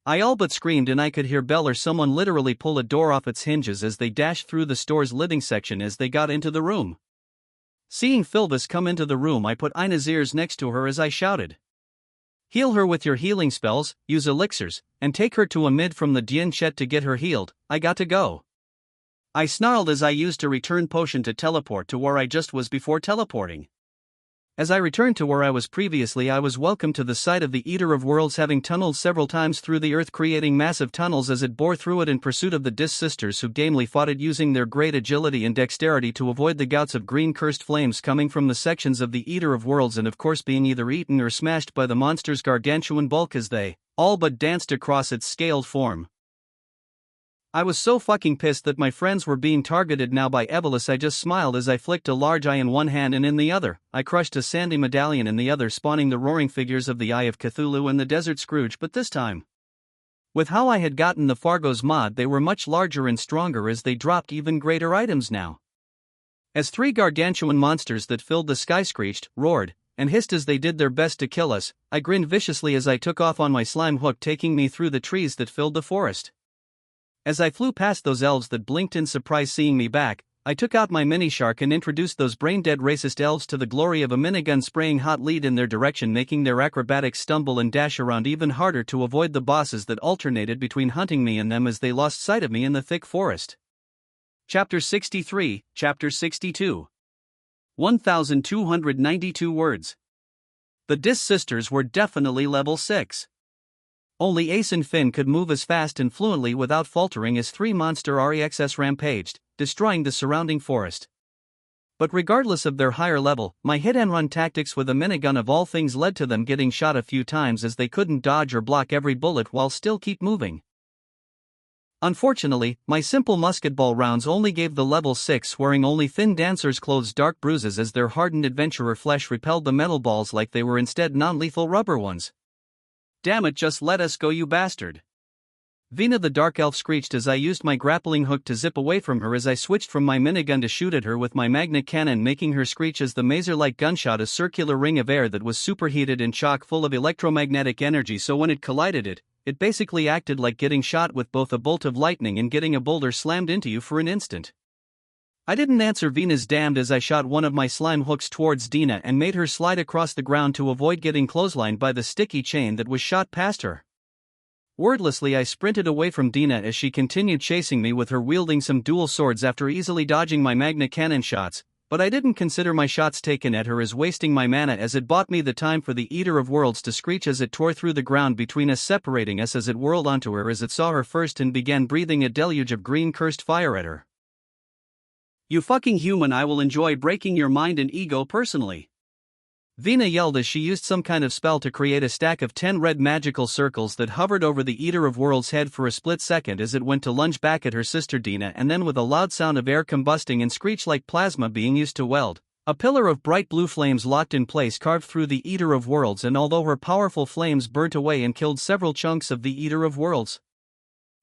I all but screamed, and I could hear Belle or someone literally pull a door off its hinges as they dashed through the store's living section as they got into the room. Seeing Philvis come into the room, I put Ina's ears next to her as I shouted, "Heal her with your healing spells, use elixirs, and take her to a mid from the Dien Chet to get her healed. I got to go," I snarled as I used a return potion to teleport to where I just was before teleporting. As I returned to where I was previously, I was welcomed to the sight of the Eater of Worlds, having tunneled several times through the earth, creating massive tunnels as it bore through it in pursuit of the Dis Sisters, who gamely fought it using their great agility and dexterity to avoid the gouts of green cursed flames coming from the sections of the Eater of Worlds, and of course being either eaten or smashed by the monster's gargantuan bulk as they all but danced across its scaled form. I was so fucking pissed that my friends were being targeted now by Evelys. I just smiled as I flicked a large eye in one hand, and in the other, I crushed a sandy medallion in the other, spawning the roaring figures of the Eye of Cthulhu and the Desert Scrooge, but this time, with how I had gotten the Fargo's mod, they were much larger and stronger as they dropped even greater items now. As three gargantuan monsters that filled the sky screeched, roared, and hissed as they did their best to kill us, I grinned viciously as I took off on my slime hook, taking me through the trees that filled the forest. As I flew past those elves that blinked in surprise seeing me back, I took out my mini shark and introduced those brain-dead racist elves to the glory of a minigun, spraying hot lead in their direction, making their acrobatics stumble and dash around even harder to avoid the bosses that alternated between hunting me and them as they lost sight of me in the thick forest. Chapter 63, Chapter 62. 1,292 words. The Dis Sisters were definitely level 6. Only Ace and Finn could move as fast and fluently without faltering as three monster REXS rampaged, destroying the surrounding forest. But regardless of their higher level, my hit-and-run tactics with a minigun of all things led to them getting shot a few times as they couldn't dodge or block every bullet while still keep moving. Unfortunately, my simple musketball rounds only gave the level 6 wearing only thin dancer's clothes dark bruises as their hardened adventurer flesh repelled the metal balls like they were instead non-lethal rubber ones. "Damn it, just let us go, you bastard!" Vina the Dark Elf screeched as I used my grappling hook to zip away from her as I switched from my minigun to shoot at her with my magnet cannon, making her screech as the maser-like gun shot a circular ring of air that was superheated and chock full of electromagnetic energy, so when it collided it basically acted like getting shot with both a bolt of lightning and getting a boulder slammed into you for an instant. I didn't answer Vina's damned as I shot one of my slime hooks towards Dina and made her slide across the ground to avoid getting clotheslined by the sticky chain that was shot past her. Wordlessly I sprinted away from Dina as she continued chasing me with her wielding some dual swords after easily dodging my magnet cannon shots, but I didn't consider my shots taken at her as wasting my mana, as it bought me the time for the Eater of Worlds to screech as it tore through the ground between us, separating us as it whirled onto her as it saw her first and began breathing a deluge of green cursed fire at her. "You fucking human, I will enjoy breaking your mind and ego personally," Vina yelled as she used some kind of spell to create a stack of 10 red magical circles that hovered over the Eater of Worlds' head for a split second as it went to lunge back at her sister Dina, and then with a loud sound of air combusting and screech like plasma being used to weld, a pillar of bright blue flames locked in place carved through the Eater of Worlds, and although her powerful flames burnt away and killed several chunks of the Eater of Worlds.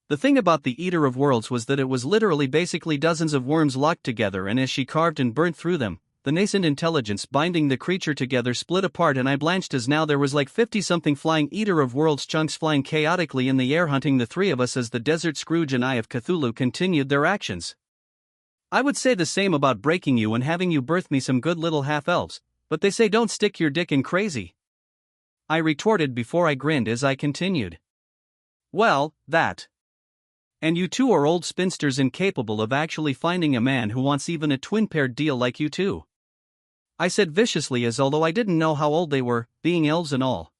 The thing about the Eater of Worlds was that it was literally basically dozens of worms locked together, and as she carved and burnt through them, the nascent intelligence binding the creature together split apart, and I blanched as now there was like 50-something flying Eater of Worlds chunks flying chaotically in the air hunting the three of us as the Desert Scrooge and Eye of Cthulhu continued their actions. I would say the same about breaking you and having you birth me some good little half-elves, but they say don't stick your dick in crazy. I retorted before I grinned as I continued. Well, that. And you two are old spinsters incapable of actually finding a man who wants even a twin-paired deal like you two. I said viciously, as although I didn't know how old they were, being elves and all.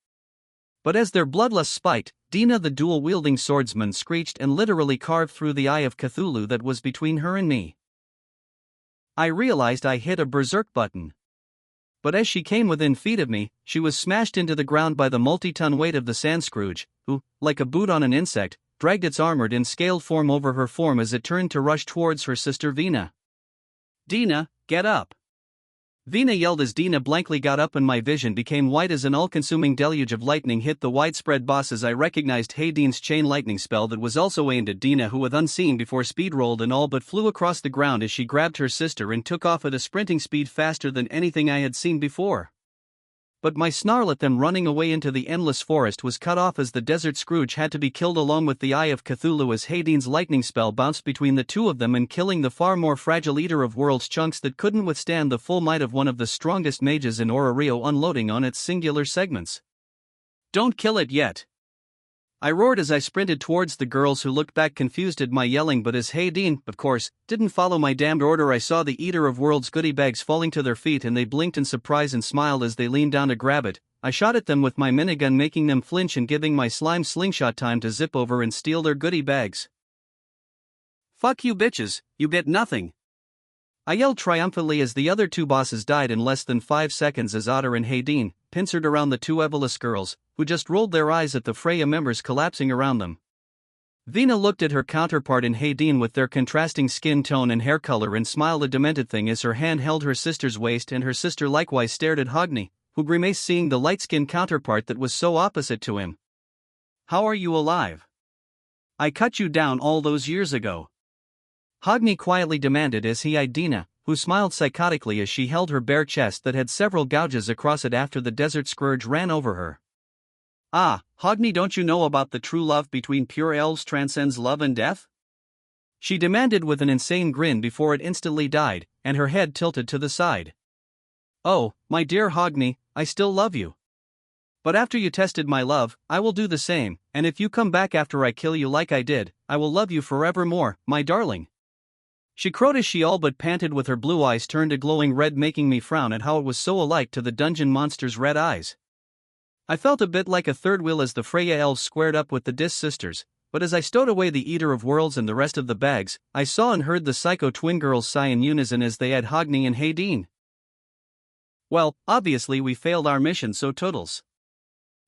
But as their bloodlust spiked, Dina the dual-wielding swordsman screeched and literally carved through the eye of Cthulhu that was between her and me. I realized I hit a berserk button. But as she came within feet of me, she was smashed into the ground by the multi-ton weight of the sand Scrooge, who, like a boot on an insect, dragged its armored and scaled form over her form as it turned to rush towards her sister Vina. Dina, get up! Vina yelled as Dina blankly got up, and my vision became white as an all-consuming deluge of lightning hit the widespread boss as I recognized Hayden's chain lightning spell that was also aimed at Dina, who with unseen before speed rolled and all but flew across the ground as she grabbed her sister and took off at a sprinting speed faster than anything I had seen before. But my snarl at them running away into the endless forest was cut off as the Desert Scrooge had to be killed along with the Eye of Cthulhu as Hayden's lightning spell bounced between the two of them and killing the far more fragile Eater of Worlds chunks that couldn't withstand the full might of one of the strongest mages in Orario unloading on its singular segments. Don't kill it yet! I roared as I sprinted towards the girls, who looked back confused at my yelling, but as Hayden, of course, didn't follow my damned order, I saw the Eater of Worlds goodie bags falling to their feet and they blinked in surprise and smiled as they leaned down to grab it. I shot at them with my minigun, making them flinch and giving my slime slingshot time to zip over and steal their goodie bags. Fuck you bitches, you get nothing! I yelled triumphantly as the other two bosses died in less than 5 seconds as Otter and Hayden pincered around the two Evelys girls, who just rolled their eyes at the Freya members collapsing around them. Vina looked at her counterpart in Hayden with their contrasting skin tone and hair color and smiled a demented thing as her hand held her sister's waist, and her sister likewise stared at Hogni, who grimaced seeing the light-skinned counterpart that was so opposite to him. How are you alive? I cut you down all those years ago. Hogni quietly demanded as he eyed Dina, who smiled psychotically as she held her bare chest that had several gouges across it after the Desert Scourge ran over her. Ah, Hogni, don't you know about the true love between pure elves transcends love and death? She demanded with an insane grin before it instantly died, and her head tilted to the side. Oh, my dear Hogni, I still love you. But after you tested my love, I will do the same, and if you come back after I kill you like I did, I will love you forevermore, my darling. She crowed as she all but panted with her blue eyes turned a glowing red, making me frown at how it was so alike to the dungeon monster's red eyes. I felt a bit like a third wheel as the Freya elves squared up with the Dis sisters, but as I stowed away the Eater of Worlds and the rest of the bags, I saw and heard the psycho twin girls sigh in unison as they had Hogni and Hayden. Well, obviously we failed our mission, so toodles.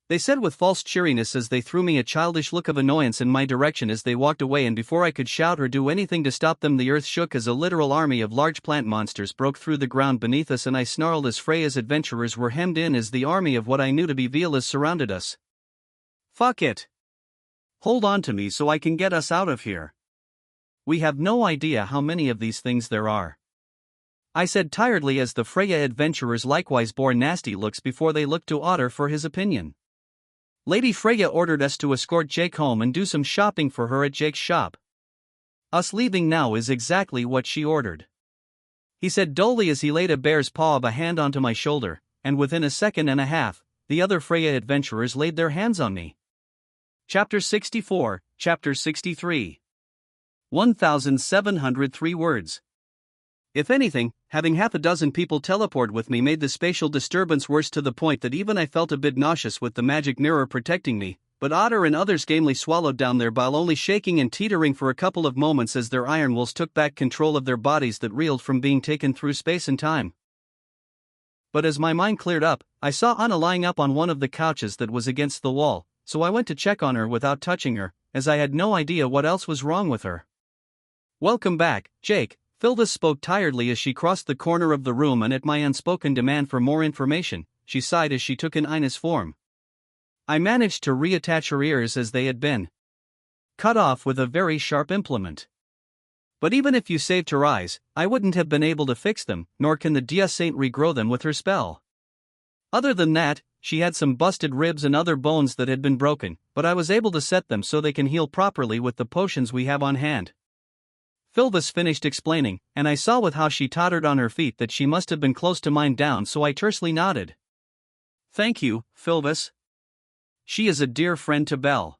They said with false cheeriness as they threw me a childish look of annoyance in my direction as they walked away, and before I could shout or do anything to stop them, the earth shook as a literal army of large plant monsters broke through the ground beneath us, and I snarled as Freya's adventurers were hemmed in as the army of what I knew to be Velas surrounded us. Fuck it! Hold on to me so I can get us out of here. We have no idea how many of these things there are. I said tiredly as the Freya adventurers likewise bore nasty looks before they looked to Otter for his opinion. Lady Freya ordered us to escort Jake home and do some shopping for her at Jake's shop. Us leaving now is exactly what she ordered. He said dully as he laid a bear's paw of a hand onto my shoulder, and within a second and a half, the other Freya adventurers laid their hands on me. Chapter 64, Chapter 63. 1,703 words. If anything, having half a dozen people teleport with me made the spatial disturbance worse, to the point that even I felt a bit nauseous with the magic mirror protecting me, but Otter and others gamely swallowed down their bile, only shaking and teetering for a couple of moments as their iron wills took back control of their bodies that reeled from being taken through space and time. But as my mind cleared up, I saw Anna lying up on one of the couches that was against the wall, so I went to check on her without touching her, as I had no idea what else was wrong with her. Welcome back, Jake. Philvis spoke tiredly as she crossed the corner of the room, and at my unspoken demand for more information, she sighed as she took in Ina's form. I managed to reattach her ears as they had been cut off with a very sharp implement. But even if you saved her eyes, I wouldn't have been able to fix them, nor can the Dia Saint regrow them with her spell. Other than that, she had some busted ribs and other bones that had been broken, but I was able to set them so they can heal properly with the potions we have on hand. Philvis finished explaining, and I saw with how she tottered on her feet that she must have been close to mine down, so I tersely nodded. Thank you, Philvis. She is a dear friend to Belle,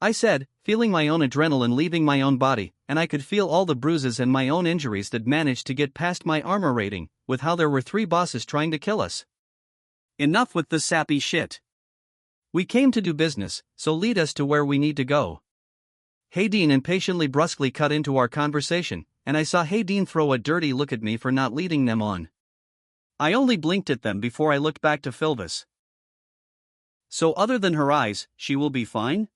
I said, feeling my own adrenaline leaving my own body, and I could feel all the bruises and my own injuries that managed to get past my armor rating, with how there were 3 bosses trying to kill us. Enough with the sappy shit. We came to do business, so lead us to where we need to go. Hayden impatiently brusquely cut into our conversation, and I saw Hayden throw a dirty look at me for not leading them on. I only blinked at them before I looked back to Philvis. So other than her eyes, she will be fine?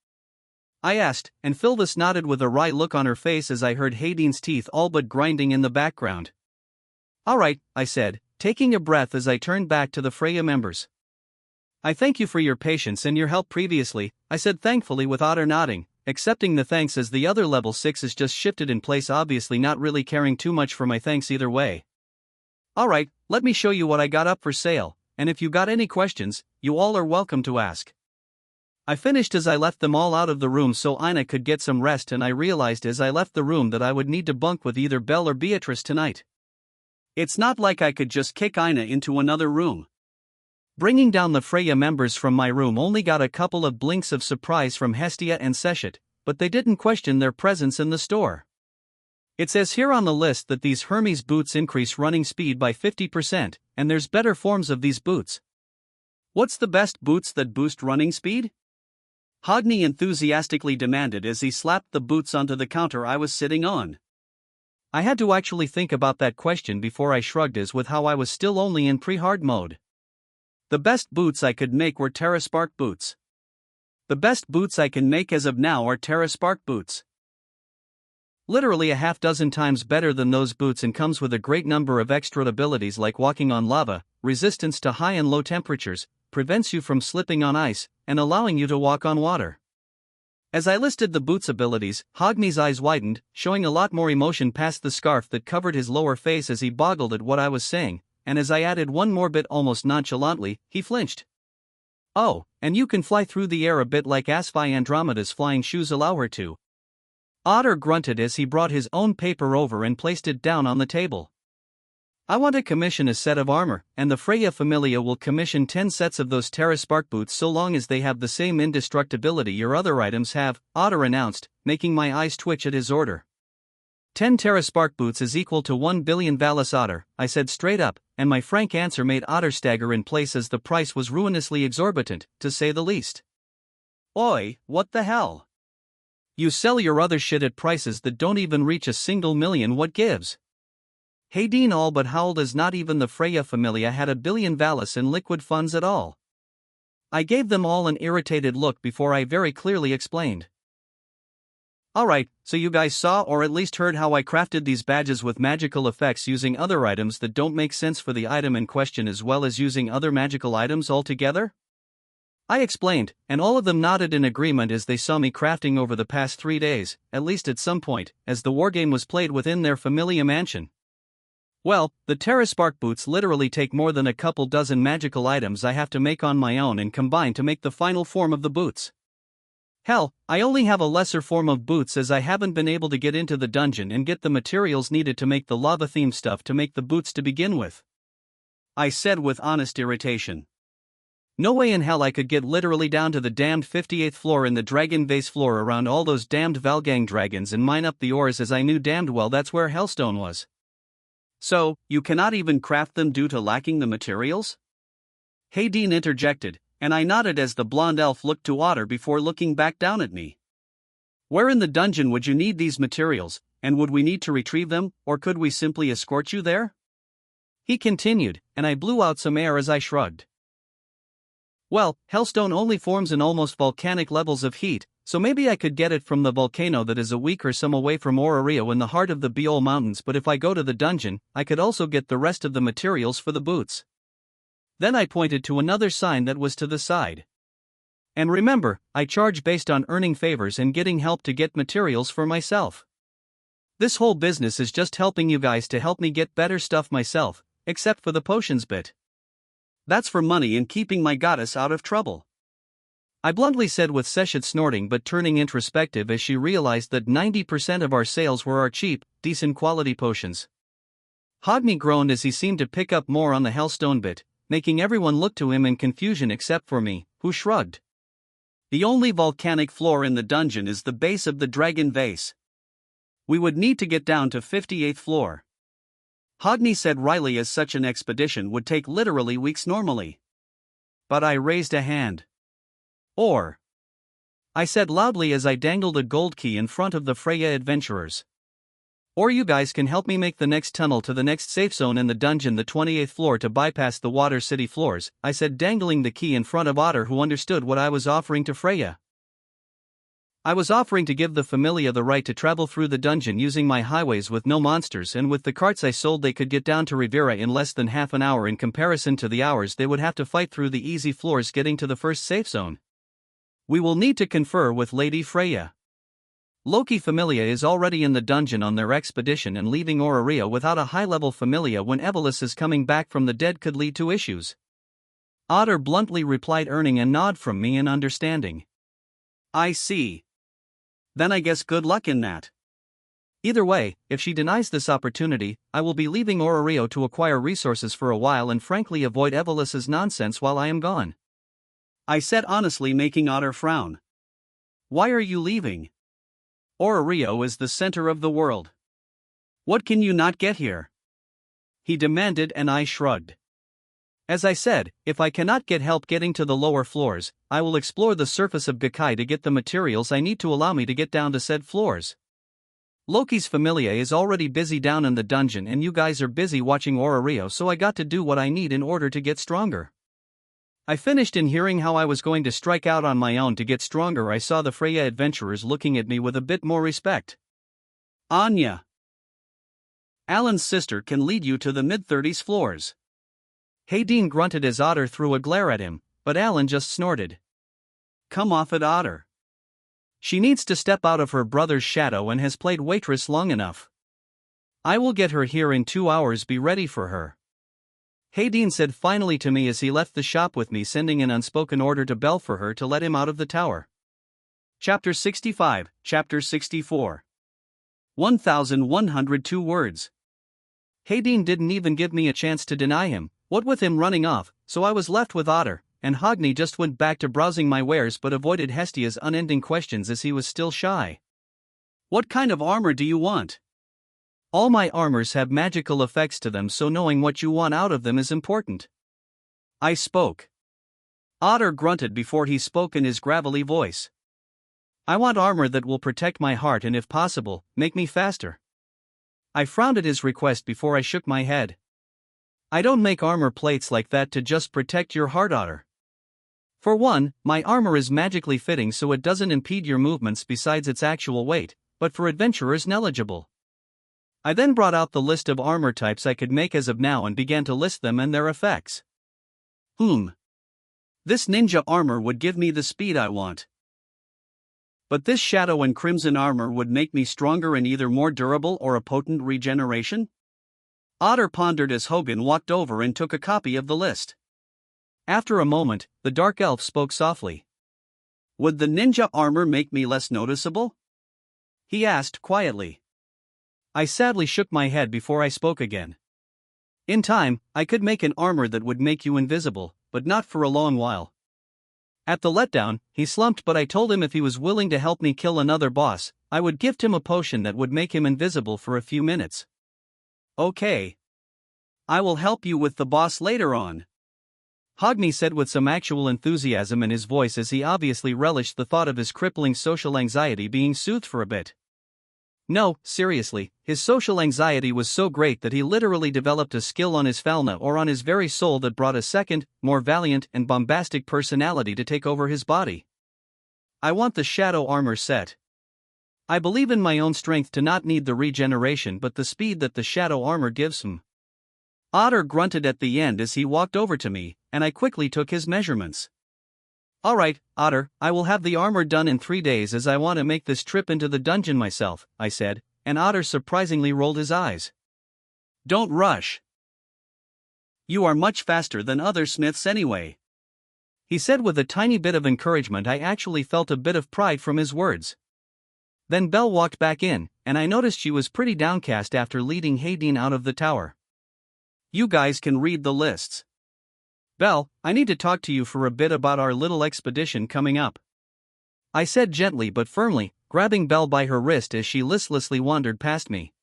I asked, and Philvis nodded with a wry look on her face as I heard Hayden's teeth all but grinding in the background. Alright, I said, taking a breath as I turned back to the Freya members. I thank you for your patience and your help previously, I said thankfully with Otter nodding, accepting the thanks as the other level 6s just shifted in place, obviously not really caring too much for my thanks either way. Alright, let me show you what I got up for sale, and if you got any questions, you all are welcome to ask. I finished as I left them all out of the room so Ina could get some rest, and I realized as I left the room that I would need to bunk with either Belle or Beatrice tonight. It's not like I could just kick Ina into another room. Bringing down the Freya members from my room only got a couple of blinks of surprise from Hestia and Seshet, but they didn't question their presence in the store. It says here on the list that these Hermes boots increase running speed by 50%, and there's better forms of these boots. What's the best boots that boost running speed? Hogni enthusiastically demanded as he slapped the boots onto the counter I was sitting on. I had to actually think about that question before I shrugged, as with how I was still only in pre-hard mode. The best boots I could make were Terra Spark boots. The best boots I can make as of now are Terra Spark boots. Literally a half dozen times better than those boots, and comes with a great number of extra abilities like walking on lava, resistance to high and low temperatures, prevents you from slipping on ice, and allowing you to walk on water. As I listed the boots' abilities, Hogni's eyes widened, showing a lot more emotion past the scarf that covered his lower face as he boggled at what I was saying, and as I added one more bit almost nonchalantly, he flinched. Oh, and you can fly through the air a bit like Asphi Andromeda's flying shoes allow her to. Otter grunted as he brought his own paper over and placed it down on the table. I want to commission a set of armor, and the Freya Familia will commission 10 sets of those Terra Spark boots so long as they have the same indestructibility your other items have, Otter announced, making my eyes twitch at his order. 10 Terra Spark boots is equal to 1 billion Valis, Otter, I said straight up, and my frank answer made Otter stagger in place as the price was ruinously exorbitant, to say the least. Oi, what the hell? You sell your other shit at prices that don't even reach a single million, what gives? Hayden all but howled as not even the Freya Familia had 1 billion Valis in liquid funds at all. I gave them all an irritated look before I very clearly explained. Alright, so you guys saw or at least heard how I crafted these badges with magical effects using other items that don't make sense for the item in question, as well as using other magical items altogether? I explained, and all of them nodded in agreement as they saw me crafting over the past 3 days, at least at some point, as the wargame was played within their Familia mansion. Well, the Terra Spark boots literally take more than a couple dozen magical items I have to make on my own and combine to make the final form of the boots. Hell, I only have a lesser form of boots as I haven't been able to get into the dungeon and get the materials needed to make the lava-themed stuff to make the boots to begin with. I said with honest irritation. No way in hell I could get literally down to the damned 58th floor in the dragon base floor around all those damned Valgang dragons and mine up the ores, as I knew damned well that's where Hellstone was. So, you cannot even craft them due to lacking the materials? Hayden interjected, and I nodded as the blonde elf looked to Otter before looking back down at me. Where in the dungeon would you need these materials, and would we need to retrieve them, or could we simply escort you there? He continued, and I blew out some air as I shrugged. Well, Hellstone only forms in almost volcanic levels of heat, so maybe I could get it from the volcano that is a week or some away from Orario in the heart of the Beol Mountains, but if I go to the dungeon, I could also get the rest of the materials for the boots. Then I pointed to another sign that was to the side. And remember, I charge based on earning favors and getting help to get materials for myself. This whole business is just helping you guys to help me get better stuff myself, except for the potions bit. That's for money and keeping my goddess out of trouble. I bluntly said, with Seshet snorting but turning introspective as she realized that 90% of our sales were our cheap, decent quality potions. Hogni groaned as he seemed to pick up more on the Hellstone bit, making everyone look to him in confusion except for me, who shrugged. The only volcanic floor in the dungeon is the base of the dragon vase. We would need to get down to 58th floor. Hogni said Riley, as such an expedition would take literally weeks normally. But I raised a hand. Or, I said loudly as I dangled a gold key in front of the Freya adventurers. Or you guys can help me make the next tunnel to the next safe zone in the dungeon, the 28th floor, to bypass the Water City floors, I said, dangling the key in front of Otter, who understood what I was offering to Freya. I was offering to give the Familia the right to travel through the dungeon using my highways with no monsters, and with the carts I sold they could get down to Rivera in less than half an hour in comparison to the hours they would have to fight through the easy floors getting to the first safe zone. We will need to confer with Lady Freya. Loki Familia is already in the dungeon on their expedition, and leaving Oraria without a high-level Familia when Evolus is coming back from the dead could lead to issues. Otter bluntly replied, earning a nod from me in understanding. I see. Then I guess good luck in that. Either way, if she denies this opportunity, I will be leaving Oraria to acquire resources for a while and frankly avoid Evolus's nonsense while I am gone. I said honestly, making Otter frown. Why are you leaving? Oraria is the center of the world. What can you not get here? He demanded, and I shrugged. As I said, if I cannot get help getting to the lower floors, I will explore the surface of Gakkai to get the materials I need to allow me to get down to said floors. Loki's Familia is already busy down in the dungeon, and you guys are busy watching Oraria, so I got to do what I need in order to get stronger. I finished in hearing how I was going to strike out on my own to get stronger. I saw the Freya adventurers looking at me with a bit more respect. Anya. Alan's sister can lead you to the mid-30s floors. Hayden grunted as Otter threw a glare at him, but Alan just snorted. Come off it, Otter. She needs to step out of her brother's shadow and has played waitress long enough. I will get her here in 2 hours, be ready for her. Hayden said finally to me as he left the shop with me, sending an unspoken order to Bell for her to let him out of the tower. Chapter 65, Chapter 64. 1,102 words. Hayden didn't even give me a chance to deny him, what with him running off, so I was left with Otter, and Hogni just went back to browsing my wares but avoided Hestia's unending questions as he was still shy. What kind of armor do you want? All my armors have magical effects to them, so knowing what you want out of them is important. I spoke. Otter grunted before he spoke in his gravelly voice. I want armor that will protect my heart and, if possible, make me faster. I frowned at his request before I shook my head. I don't make armor plates like that to just protect your heart, Otter. For one, my armor is magically fitting so it doesn't impede your movements besides its actual weight, but for adventurers negligible. I then brought out the list of armor types I could make as of now and began to list them and their effects. This ninja armor would give me the speed I want. But this shadow and crimson armor would make me stronger and either more durable or a potent regeneration? Otter pondered as Hogan walked over and took a copy of the list. After a moment, the dark elf spoke softly. Would the ninja armor make me less noticeable? He asked quietly. I sadly shook my head before I spoke again. In time, I could make an armor that would make you invisible, but not for a long while. At the letdown, he slumped, but I told him if he was willing to help me kill another boss, I would gift him a potion that would make him invisible for a few minutes. Okay. I will help you with the boss later on. Hogni said with some actual enthusiasm in his voice, as he obviously relished the thought of his crippling social anxiety being soothed for a bit. No, seriously, his social anxiety was so great that he literally developed a skill on his Falna, or on his very soul, that brought a second, more valiant and bombastic personality to take over his body. I want the shadow armor set. I believe in my own strength to not need the regeneration but the speed that the shadow armor gives him. Otter grunted at the end as he walked over to me, and I quickly took his measurements. Alright, Otter, I will have the armor done in 3 days as I want to make this trip into the dungeon myself, I said, and Otter surprisingly rolled his eyes. Don't rush. You are much faster than other smiths anyway. He said with a tiny bit of encouragement. I actually felt a bit of pride from his words. Then Belle walked back in, and I noticed she was pretty downcast after leading Hayden out of the tower. You guys can read the lists. Belle, I need to talk to you for a bit about our little expedition coming up. I said gently but firmly, grabbing Belle by her wrist as she listlessly wandered past me.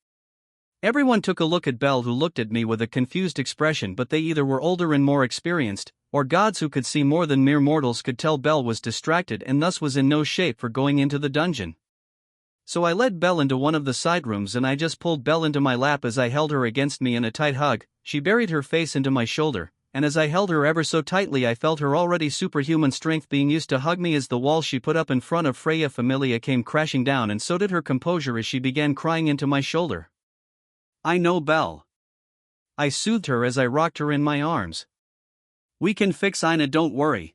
Everyone took a look at Belle, who looked at me with a confused expression, but they either were older and more experienced, or gods who could see more than mere mortals could tell Belle was distracted and thus was in no shape for going into the dungeon. So I led Belle into one of the side rooms and I just pulled Belle into my lap as I held her against me in a tight hug. She buried her face into my shoulder, and as I held her ever so tightly I felt her already superhuman strength being used to hug me as the walls she put up in front of Freya Familia came crashing down, and so did her composure as she began crying into my shoulder. "I know, Belle," I soothed her as I rocked her in my arms. "We can fix Ina, don't worry."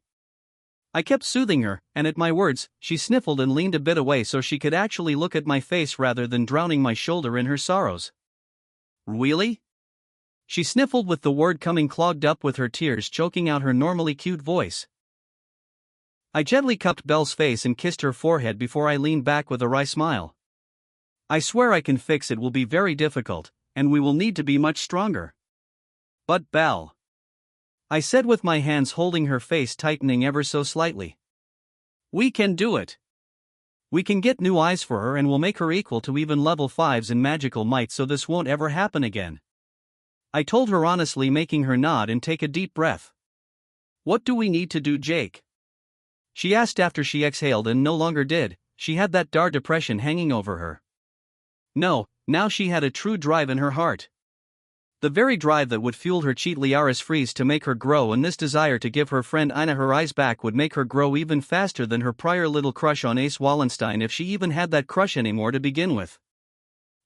I kept soothing her, and at my words, she sniffled and leaned a bit away so she could actually look at my face rather than drowning my shoulder in her sorrows. "Really?" She sniffled, with the word coming clogged up with her tears choking out her normally cute voice. I gently cupped Belle's face and kissed her forehead before I leaned back with a wry smile. "I swear I can fix it. Will be very difficult, and we will need to be much stronger." "But Belle," I said with my hands holding her face tightening ever so slightly. "We can do it. We can get new eyes for her and we'll make her equal to even level 5s in magical might, so this won't ever happen again," I told her honestly, making her nod and take a deep breath. "What do we need to do, Jake?" she asked after she exhaled and no longer did. She had that dark depression hanging over her. No, now she had a true drive in her heart. The very drive that would fuel her cheat Liaris freeze to make her grow, and this desire to give her friend Ina her eyes back would make her grow even faster than her prior little crush on Ace Wallenstein, if she even had that crush anymore to begin with.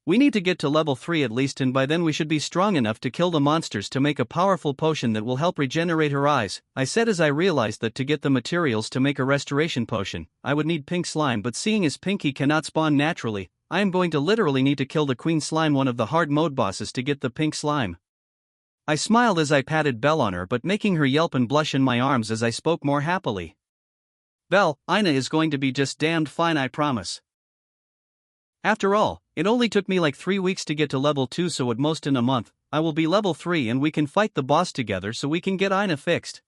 "We need to get to level 3 at least, and by then we should be strong enough to kill the monsters to make a powerful potion that will help regenerate her eyes," I said as I realized that to get the materials to make a restoration potion, I would need pink slime, but seeing as Pinky cannot spawn naturally, I am going to literally need to kill the Queen Slime, one of the hard mode bosses, to get the pink slime. I smiled as I patted Belle on her, but making her yelp and blush in my arms as I spoke more happily. "Belle, Ina is going to be just damned fine, I promise. After all, it only took me like 3 weeks to get to level 2, so at most in a month, I will be level 3 and we can fight the boss together so we can get Ina fixed."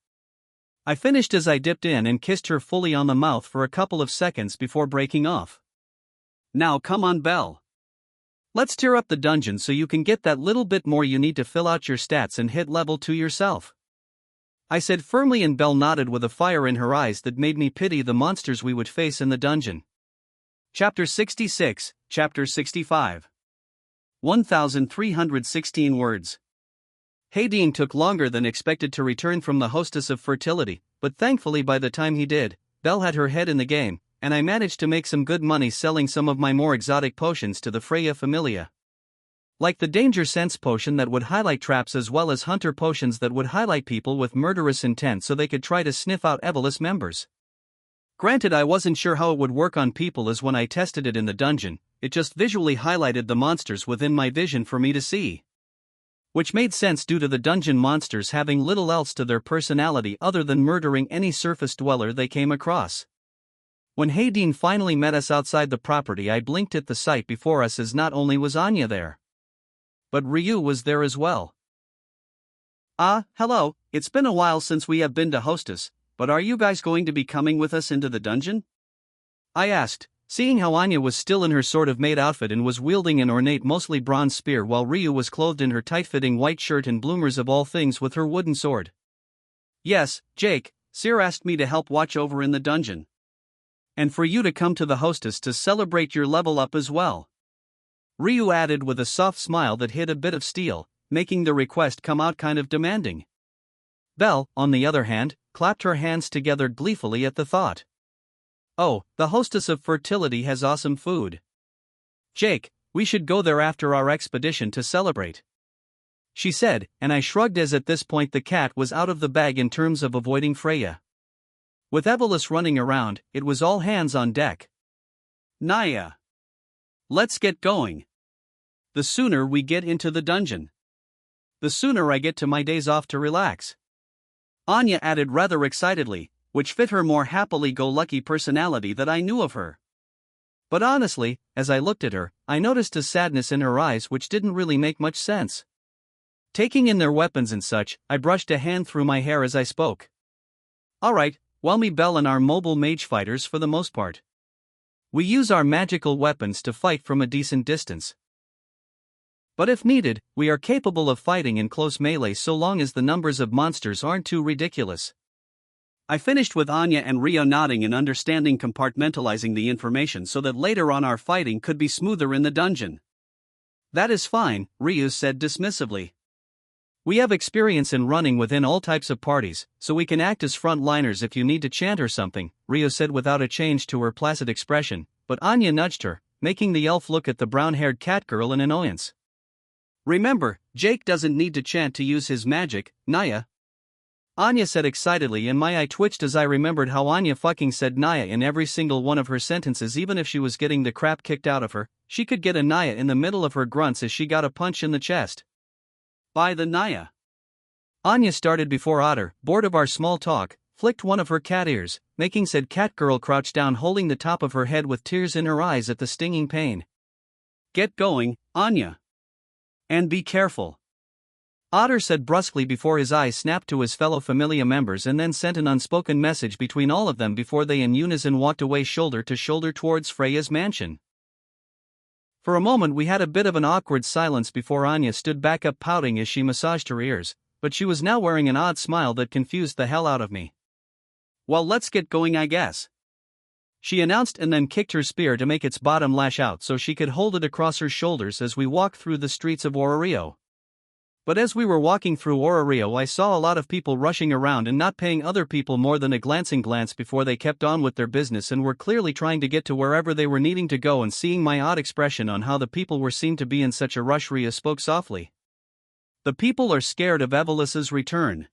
I finished as I dipped in and kissed her fully on the mouth for a couple of seconds before breaking off. "Now come on, Belle. Let's tear up the dungeon so you can get that little bit more you need to fill out your stats and hit level 2 yourself," I said firmly, and Belle nodded with a fire in her eyes that made me pity the monsters we would face in the dungeon. Chapter 66, Chapter 65. 1,316 words. Hayden took longer than expected to return from the Hostess of Fertility, but thankfully by the time he did, Belle had her head in the game, and I managed to make some good money selling some of my more exotic potions to the Freya Familia. Like the Danger Sense potion that would highlight traps, as well as Hunter potions that would highlight people with murderous intent so they could try to sniff out Evolus members. Granted, I wasn't sure how it would work on people, as when I tested it in the dungeon, it just visually highlighted the monsters within my vision for me to see. Which made sense due to the dungeon monsters having little else to their personality other than murdering any surface dweller they came across. When Hayden finally met us outside the property, I blinked at the sight before us, as not only was Anya there, but Ryu was there as well. Hello, it's been a while since we have been to Hostess, but are you guys going to be coming with us into the dungeon?" I asked, seeing how Anya was still in her sort of maid outfit and was wielding an ornate mostly bronze spear, while Ryu was clothed in her tight-fitting white shirt and bloomers of all things with her wooden sword. "Yes, Jake, Seer asked me to help watch over in the dungeon. And for you to come to the Hostess to celebrate your level up as well," Ryu added with a soft smile that hid a bit of steel, making the request come out kind of demanding. Belle, on the other hand, clapped her hands together gleefully at the thought. "Oh, the Hostess of Fertility has awesome food. Jake, we should go there after our expedition to celebrate," she said, and I shrugged, as at this point the cat was out of the bag in terms of avoiding Freya. With Evolus running around, it was all hands on deck. "Naya, let's get going. The sooner we get into the dungeon, the sooner I get to my days off to relax," Anya added rather excitedly, which fit her more happily-go-lucky personality that I knew of her. But honestly, as I looked at her, I noticed a sadness in her eyes which didn't really make much sense. Taking in their weapons and such, I brushed a hand through my hair as I spoke. "Alright, well, me Belle and our mobile mage fighters for the most part. We use our magical weapons to fight from a decent distance. But if needed, we are capable of fighting in close melee so long as the numbers of monsters aren't too ridiculous. I finished with Anya and Rio nodding and understanding, compartmentalizing the information so that later on our fighting could be smoother in the dungeon. That is fine, Ryu said dismissively. We have experience in running within all types of parties, so we can act as frontliners if you need to chant or something, Rio said without a change to her placid expression, but Anya nudged her, making the elf look at the brown-haired cat girl in annoyance. Remember, Jake doesn't need to chant to use his magic, Naya. Anya said excitedly, and my eye twitched as I remembered how Anya fucking said Naya in every single one of her sentences. Even if she was getting the crap kicked out of her, she could get a Naya in the middle of her grunts as she got a punch in the chest. By the Naya. Anya started before Otter, bored of our small talk, flicked one of her cat ears, making said cat girl crouch down holding the top of her head with tears in her eyes at the stinging pain. Get going, Anya. And be careful. Otter said brusquely before his eyes snapped to his fellow Familia members and then sent an unspoken message between all of them before they in unison walked away shoulder to shoulder towards Freya's mansion. For a moment we had a bit of an awkward silence before Anya stood back up pouting as she massaged her ears, but she was now wearing an odd smile that confused the hell out of me. Well, let's get going, I guess. She announced and then kicked her spear to make its bottom lash out so she could hold it across her shoulders as we walked through the streets of Orario. But as we were walking through Orario, I saw a lot of people rushing around and not paying other people more than a glancing glance before they kept on with their business and were clearly trying to get to wherever they were needing to go. And seeing my odd expression on how the people were seemed to be in such a rush, Rhea spoke softly. The people are scared of Evelus's return.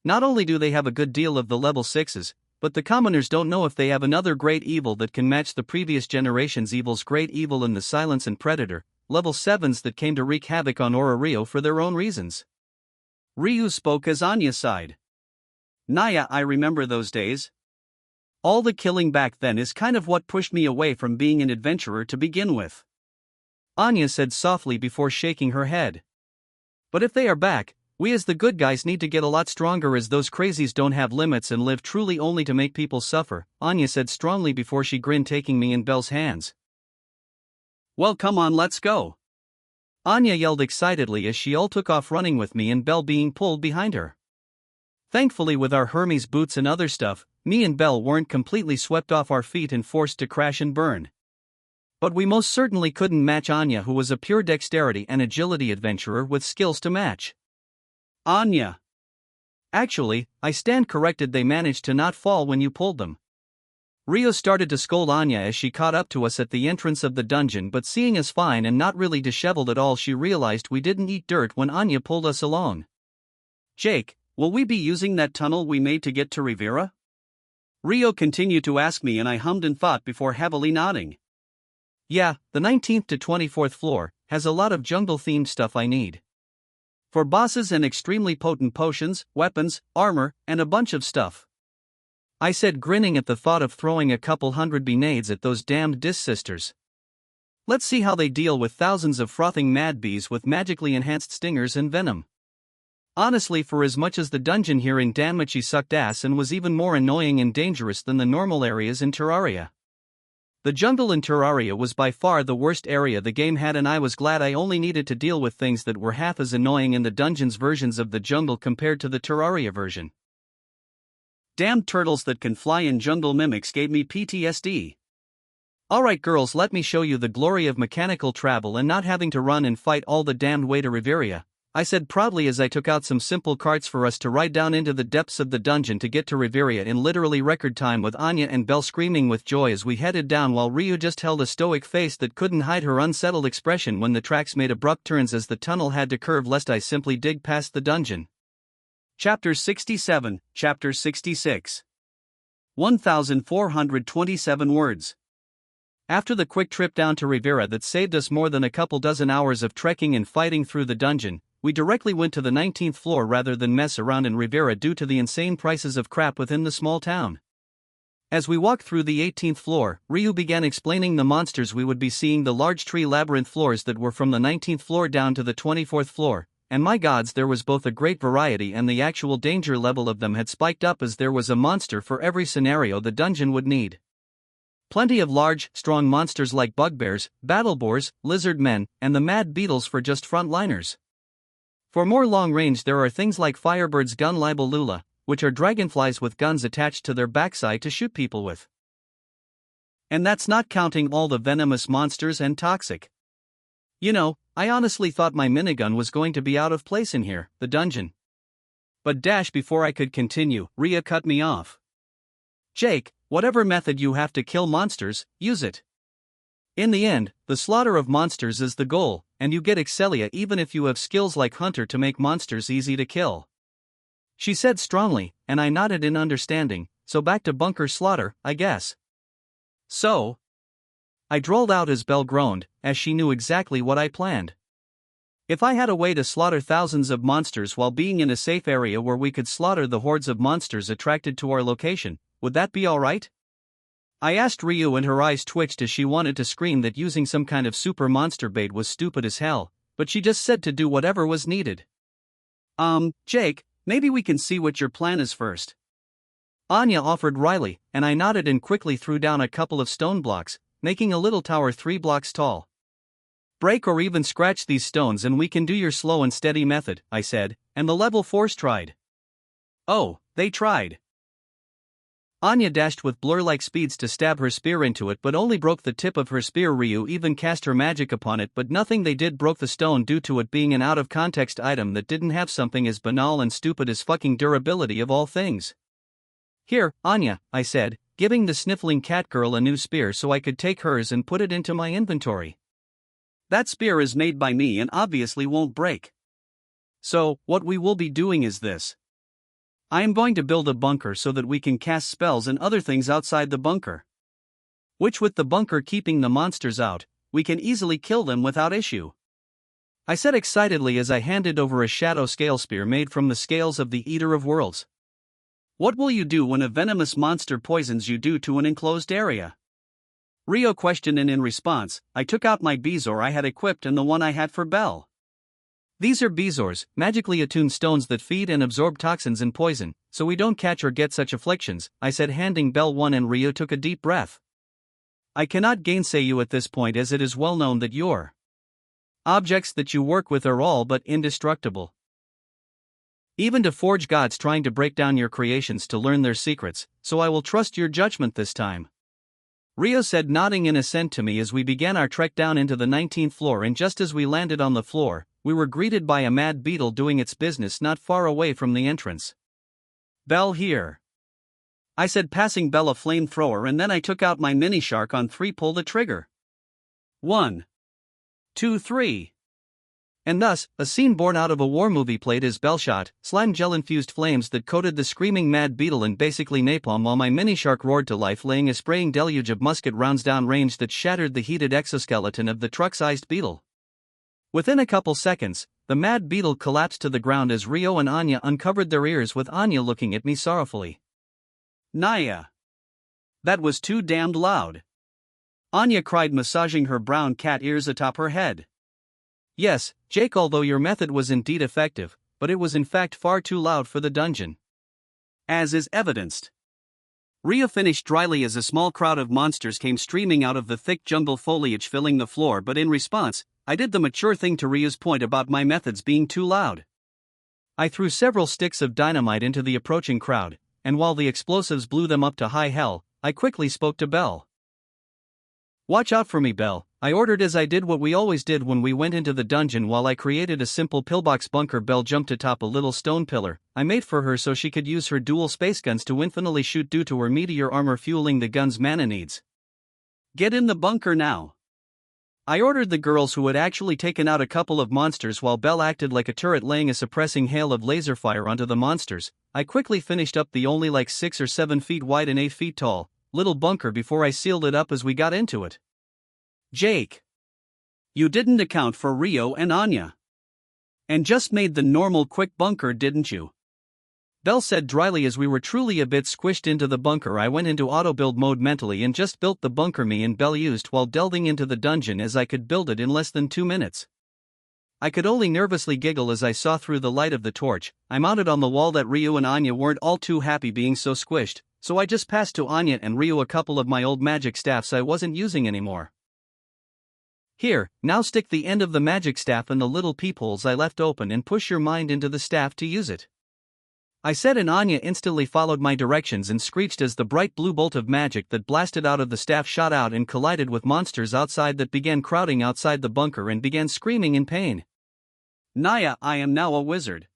Not only do they have a good deal of the level 6s, but the commoners don't know if they have another great evil that can match the previous generation's evils. Great evil in the Silence and Predator, level 7s that came to wreak havoc on Orario for their own reasons. Ryu spoke as Anya sighed. Naya, I remember those days. All the killing back then is kind of what pushed me away from being an adventurer to begin with. Anya said softly before shaking her head. But if they are back, we as the good guys need to get a lot stronger, as those crazies don't have limits and live truly only to make people suffer, Anya said strongly before she grinned, taking me in Belle's hands. Well, come on, let's go. Anya yelled excitedly as she all took off running with me and Belle being pulled behind her. Thankfully, with our Hermes boots and other stuff, me and Belle weren't completely swept off our feet and forced to crash and burn. But we most certainly couldn't match Anya, who was a pure dexterity and agility adventurer with skills to match. Anya. Actually, I stand corrected, they managed to not fall when you pulled them. Rio started to scold Anya as she caught up to us at the entrance of the dungeon, but seeing us fine and not really disheveled at all, she realized we didn't eat dirt when Anya pulled us along. Jake, will we be using that tunnel we made to get to Rivera? Rio continued to ask me, and I hummed and thought before heavily nodding. Yeah, the 19th to 24th floor has a lot of jungle-themed stuff I need. For bosses and extremely potent potions, weapons, armor, and a bunch of stuff. I said, grinning at the thought of throwing a couple hundred grenades at those damned Dis sisters. Let's see how they deal with thousands of frothing mad bees with magically enhanced stingers and venom. Honestly, for as much as the dungeon here in Danmachi sucked ass and was even more annoying and dangerous than the normal areas in Terraria, the jungle in Terraria was by far the worst area the game had, and I was glad I only needed to deal with things that were half as annoying in the dungeon's versions of the jungle compared to the Terraria version. Damned turtles that can fly and jungle mimics gave me PTSD. Alright girls, let me show you the glory of mechanical travel and not having to run and fight all the damned way to Riveria, I said proudly as I took out some simple carts for us to ride down into the depths of the dungeon to get to Riveria in literally record time, with Anya and Belle screaming with joy as we headed down, while Ryu just held a stoic face that couldn't hide her unsettled expression when the tracks made abrupt turns as the tunnel had to curve lest I simply dig past the dungeon. Chapter 67, Chapter 66. 1,427 words. After the quick trip down to Rivera that saved us more than a couple dozen hours of trekking and fighting through the dungeon, we directly went to the 19th floor rather than mess around in Rivera due to the insane prices of crap within the small town. As we walked through the 18th floor, Ryu began explaining the monsters we would be seeing, the large tree labyrinth floors that were from the 19th floor down to the 24th floor, and my gods, there was both a great variety and the actual danger level of them had spiked up as there was a monster for every scenario the dungeon would need. Plenty of large, strong monsters like bugbears, battle boars, lizard men, and the mad beetles for just frontliners. For more long range there are things like Firebird's gun Libellula, which are dragonflies with guns attached to their backside to shoot people with. And that's not counting all the venomous monsters and toxic. You know, I honestly thought my minigun was going to be out of place in here, the dungeon. But before I could continue, Rhea cut me off. Jake, whatever method you have to kill monsters, use it. In the end, the slaughter of monsters is the goal, and you get Excelia even if you have skills like Hunter to make monsters easy to kill. She said strongly, and I nodded in understanding, so back to bunker slaughter, I guess. So? I drawled out as Belle groaned, as she knew exactly what I planned. If I had a way to slaughter thousands of monsters while being in a safe area where we could slaughter the hordes of monsters attracted to our location, would that be alright? I asked Ryu, and her eyes twitched as she wanted to scream that using some kind of super monster bait was stupid as hell, but she just said to do whatever was needed. Jake, maybe we can see what your plan is first. Anya offered Riley, and I nodded and quickly threw down a couple of stone blocks, making a little tower 3 blocks tall. Break or even scratch these stones and we can do your slow and steady method, I said, and the level 4s tried. Oh, they tried. Anya dashed with blur-like speeds to stab her spear into it but only broke the tip of her spear. Ryu even cast her magic upon it but nothing they did broke the stone due to it being an out-of-context item that didn't have something as banal and stupid as fucking durability of all things. Here, Anya, I said, giving the sniffling cat girl a new spear so I could take hers and put it into my inventory. That spear is made by me and obviously won't break. So, what we will be doing is this. I am going to build a bunker so that we can cast spells and other things outside the bunker. Which, with the bunker keeping the monsters out, we can easily kill them without issue. I said excitedly as I handed over a shadow scale spear made from the scales of the Eater of Worlds. What will you do when a venomous monster poisons you due to an enclosed area? Rio questioned, and in response, I took out my Bezoar I had equipped and the one I had for Belle. These are Bezoars, magically attuned stones that feed and absorb toxins and poison, so we don't catch or get such afflictions, I said, handing Belle one, and Rio took a deep breath. I cannot gainsay you at this point, as it is well known that your objects that you work with are all but indestructible. Even to forge gods trying to break down your creations to learn their secrets, so I will trust your judgment this time. Rio said, nodding in assent to me as we began our trek down into the 19th floor, and just as we landed on the floor, we were greeted by a mad beetle doing its business not far away from the entrance. Belle here, I said, passing Belle a flamethrower, and then I took out my mini shark on 3, pull the trigger. 1, 2, 3. And thus, a scene born out of a war movie played as Belle shot slime gel-infused flames that coated the screaming mad beetle and basically napalm, while my mini-shark roared to life, laying a spraying deluge of musket rounds down range that shattered the heated exoskeleton of the truck-sized beetle. Within a couple seconds, the mad beetle collapsed to the ground as Rio and Anya uncovered their ears, with Anya looking at me sorrowfully. Naya. That was too damned loud. Anya cried, massaging her brown cat ears atop her head. Yes, Jake, although your method was indeed effective, but it was in fact far too loud for the dungeon. As is evidenced. Ria finished dryly as a small crowd of monsters came streaming out of the thick jungle foliage filling the floor, but in response, I did the mature thing to Ria's point about my methods being too loud. I threw several sticks of dynamite into the approaching crowd, and while the explosives blew them up to high hell, I quickly spoke to Belle. Watch out for me, Belle, I ordered as I did what we always did when we went into the dungeon. While I created a simple pillbox bunker, Belle jumped atop a little stone pillar I made for her so she could use her dual space guns to infinitely shoot due to her meteor armor fueling the gun's mana needs. Get in the bunker now, I ordered the girls, who had actually taken out a couple of monsters while Belle acted like a turret laying a suppressing hail of laser fire onto the monsters. I quickly finished up the only like 6 or 7 feet wide and 8 feet tall little bunker before I sealed it up as we got into it. Jake, you didn't account for Rio and Anya. And just made the normal quick bunker, didn't you? Belle said dryly as we were truly a bit squished into the bunker. I went into auto-build mode mentally and just built the bunker me and Belle used while delving into the dungeon, as I could build it in less than 2 minutes. I could only nervously giggle as I saw through the light of the torch I mounted on the wall that Ryu and Anya weren't all too happy being so squished, so I just passed to Anya and Ryu a couple of my old magic staffs I wasn't using anymore. Here, now stick the end of the magic staff in the little peepholes I left open and push your mind into the staff to use it, I said, and Anya instantly followed my directions and screeched as the bright blue bolt of magic that blasted out of the staff shot out and collided with monsters outside that began crowding outside the bunker and began screaming in pain. Naya, I am now a wizard.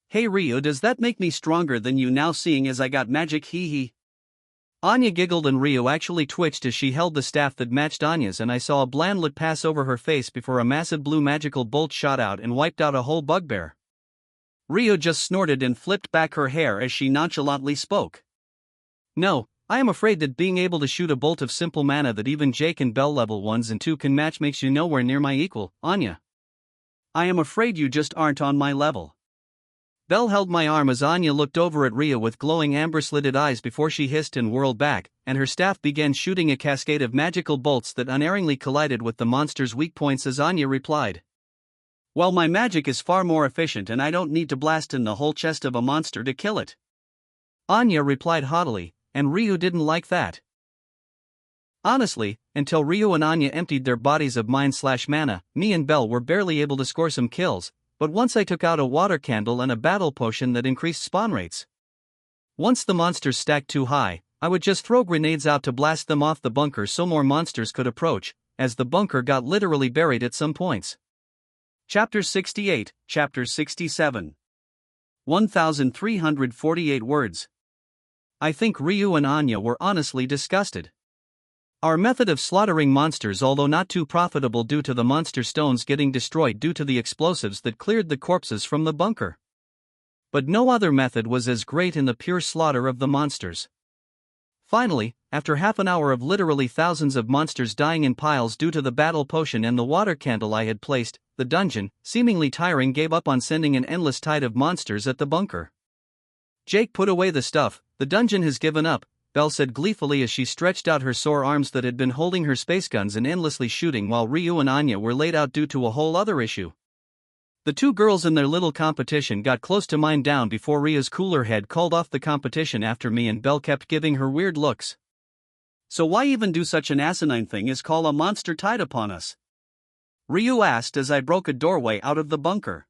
Hey Ryu, does that make me stronger than you now seeing as I got magic, hee hee? Anya giggled and Ryu actually twitched as she held the staff that matched Anya's, and I saw a bland look pass over her face before a massive blue magical bolt shot out and wiped out a whole bugbear. Ryu just snorted and flipped back her hair as she nonchalantly spoke. No, I am afraid that being able to shoot a bolt of simple mana that even Jake and Bell level 1s and 2 can match makes you nowhere near my equal, Anya. I am afraid you just aren't on my level. Bell held my arm as Anya looked over at Ryu with glowing amber-slitted eyes before she hissed and whirled back, and her staff began shooting a cascade of magical bolts that unerringly collided with the monster's weak points as Anya replied. Well, my magic is far more efficient and I don't need to blast in the whole chest of a monster to kill it. Anya replied haughtily, and Ryu didn't like that. Honestly, until Ryu and Anya emptied their bodies of mind/mana, me and Bell were barely able to score some kills, but once I took out a water candle and a battle potion that increased spawn rates. Once the monsters stacked too high, I would just throw grenades out to blast them off the bunker so more monsters could approach, as the bunker got literally buried at some points. Chapter 68, Chapter 67. 1,348 words. I think Ryu and Anya were honestly disgusted. Our method of slaughtering monsters, although not too profitable due to the monster stones getting destroyed due to the explosives that cleared the corpses from the bunker. But no other method was as great in the pure slaughter of the monsters. Finally, after half an hour of literally thousands of monsters dying in piles due to the battle potion and the water candle I had placed, the dungeon, seemingly tiring, gave up on sending an endless tide of monsters at the bunker. Jake, put away the stuff, the dungeon has given up, Belle said gleefully as she stretched out her sore arms that had been holding her space guns and endlessly shooting while Ryu and Anya were laid out due to a whole other issue. The two girls in their little competition got close to mine down before Ryu's cooler head called off the competition after me and Belle kept giving her weird looks. So why even do such an asinine thing as call a monster tide upon us? Ryu asked as I broke a doorway out of the bunker.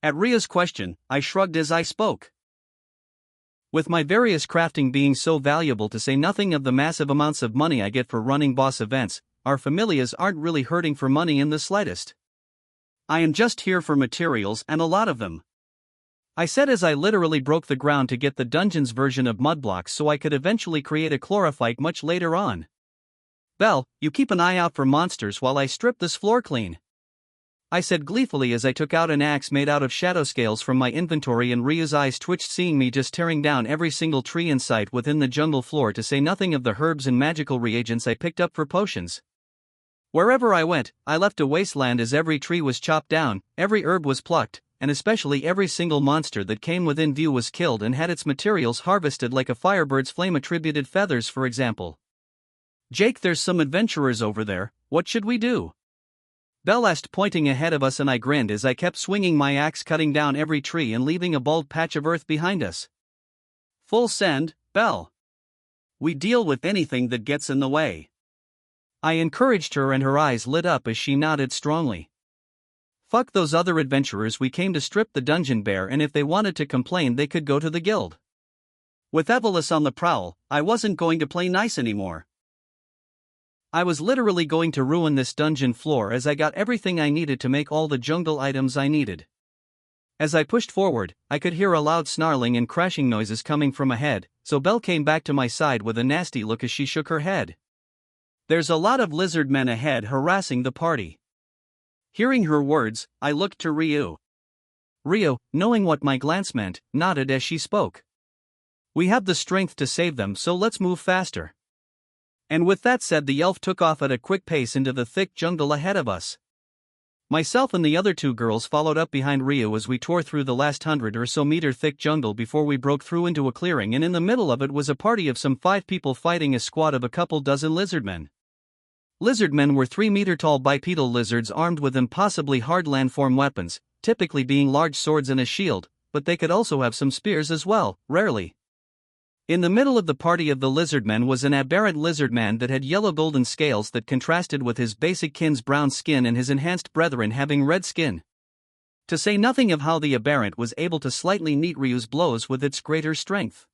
At Ryu's question, I shrugged as I spoke. With my various crafting being so valuable, to say nothing of the massive amounts of money I get for running boss events, our familias aren't really hurting for money in the slightest. I am just here for materials, and a lot of them, I said as I literally broke the ground to get the dungeon's version of mudblocks so I could eventually create a chlorophyte much later on. Belle, you keep an eye out for monsters while I strip this floor clean, I said gleefully as I took out an axe made out of shadow scales from my inventory, and Ryu's eyes twitched seeing me just tearing down every single tree in sight within the jungle floor, to say nothing of the herbs and magical reagents I picked up for potions. Wherever I went, I left a wasteland as every tree was chopped down, every herb was plucked, and especially every single monster that came within view was killed and had its materials harvested, like a firebird's flame-attributed feathers for example. Jake, there's some adventurers over there, what should we do? Belle asked, pointing ahead of us, and I grinned as I kept swinging my axe, cutting down every tree and leaving a bald patch of earth behind us. Full send, Belle. We deal with anything that gets in the way, I encouraged her, and her eyes lit up as she nodded strongly. Fuck those other adventurers, we came to strip the dungeon bare, and if they wanted to complain they could go to the guild. With Evelyn on the prowl, I wasn't going to play nice anymore. I was literally going to ruin this dungeon floor as I got everything I needed to make all the jungle items I needed. As I pushed forward, I could hear a loud snarling and crashing noises coming from ahead, so Belle came back to my side with a nasty look as she shook her head. There's a lot of lizard men ahead harassing the party. Hearing her words, I looked to Ryu. Ryu, knowing what my glance meant, nodded as she spoke. We have the strength to save them, so let's move faster. And with that said, the elf took off at a quick pace into the thick jungle ahead of us. Myself and the other two girls followed up behind Ryu as we tore through the last 100 or so meter thick jungle before we broke through into a clearing, and in the middle of it was a party of some 5 people fighting a squad of a couple dozen lizardmen. Lizardmen were 3-meter-tall bipedal lizards armed with impossibly hard landform weapons, typically being large swords and a shield, but they could also have some spears as well, rarely. In the middle of the party of the lizardmen was an aberrant lizardman that had yellow-golden scales that contrasted with his basic kin's brown skin and his enhanced brethren having red skin. To say nothing of how the aberrant was able to slightly meet Ryu's blows with its greater strength.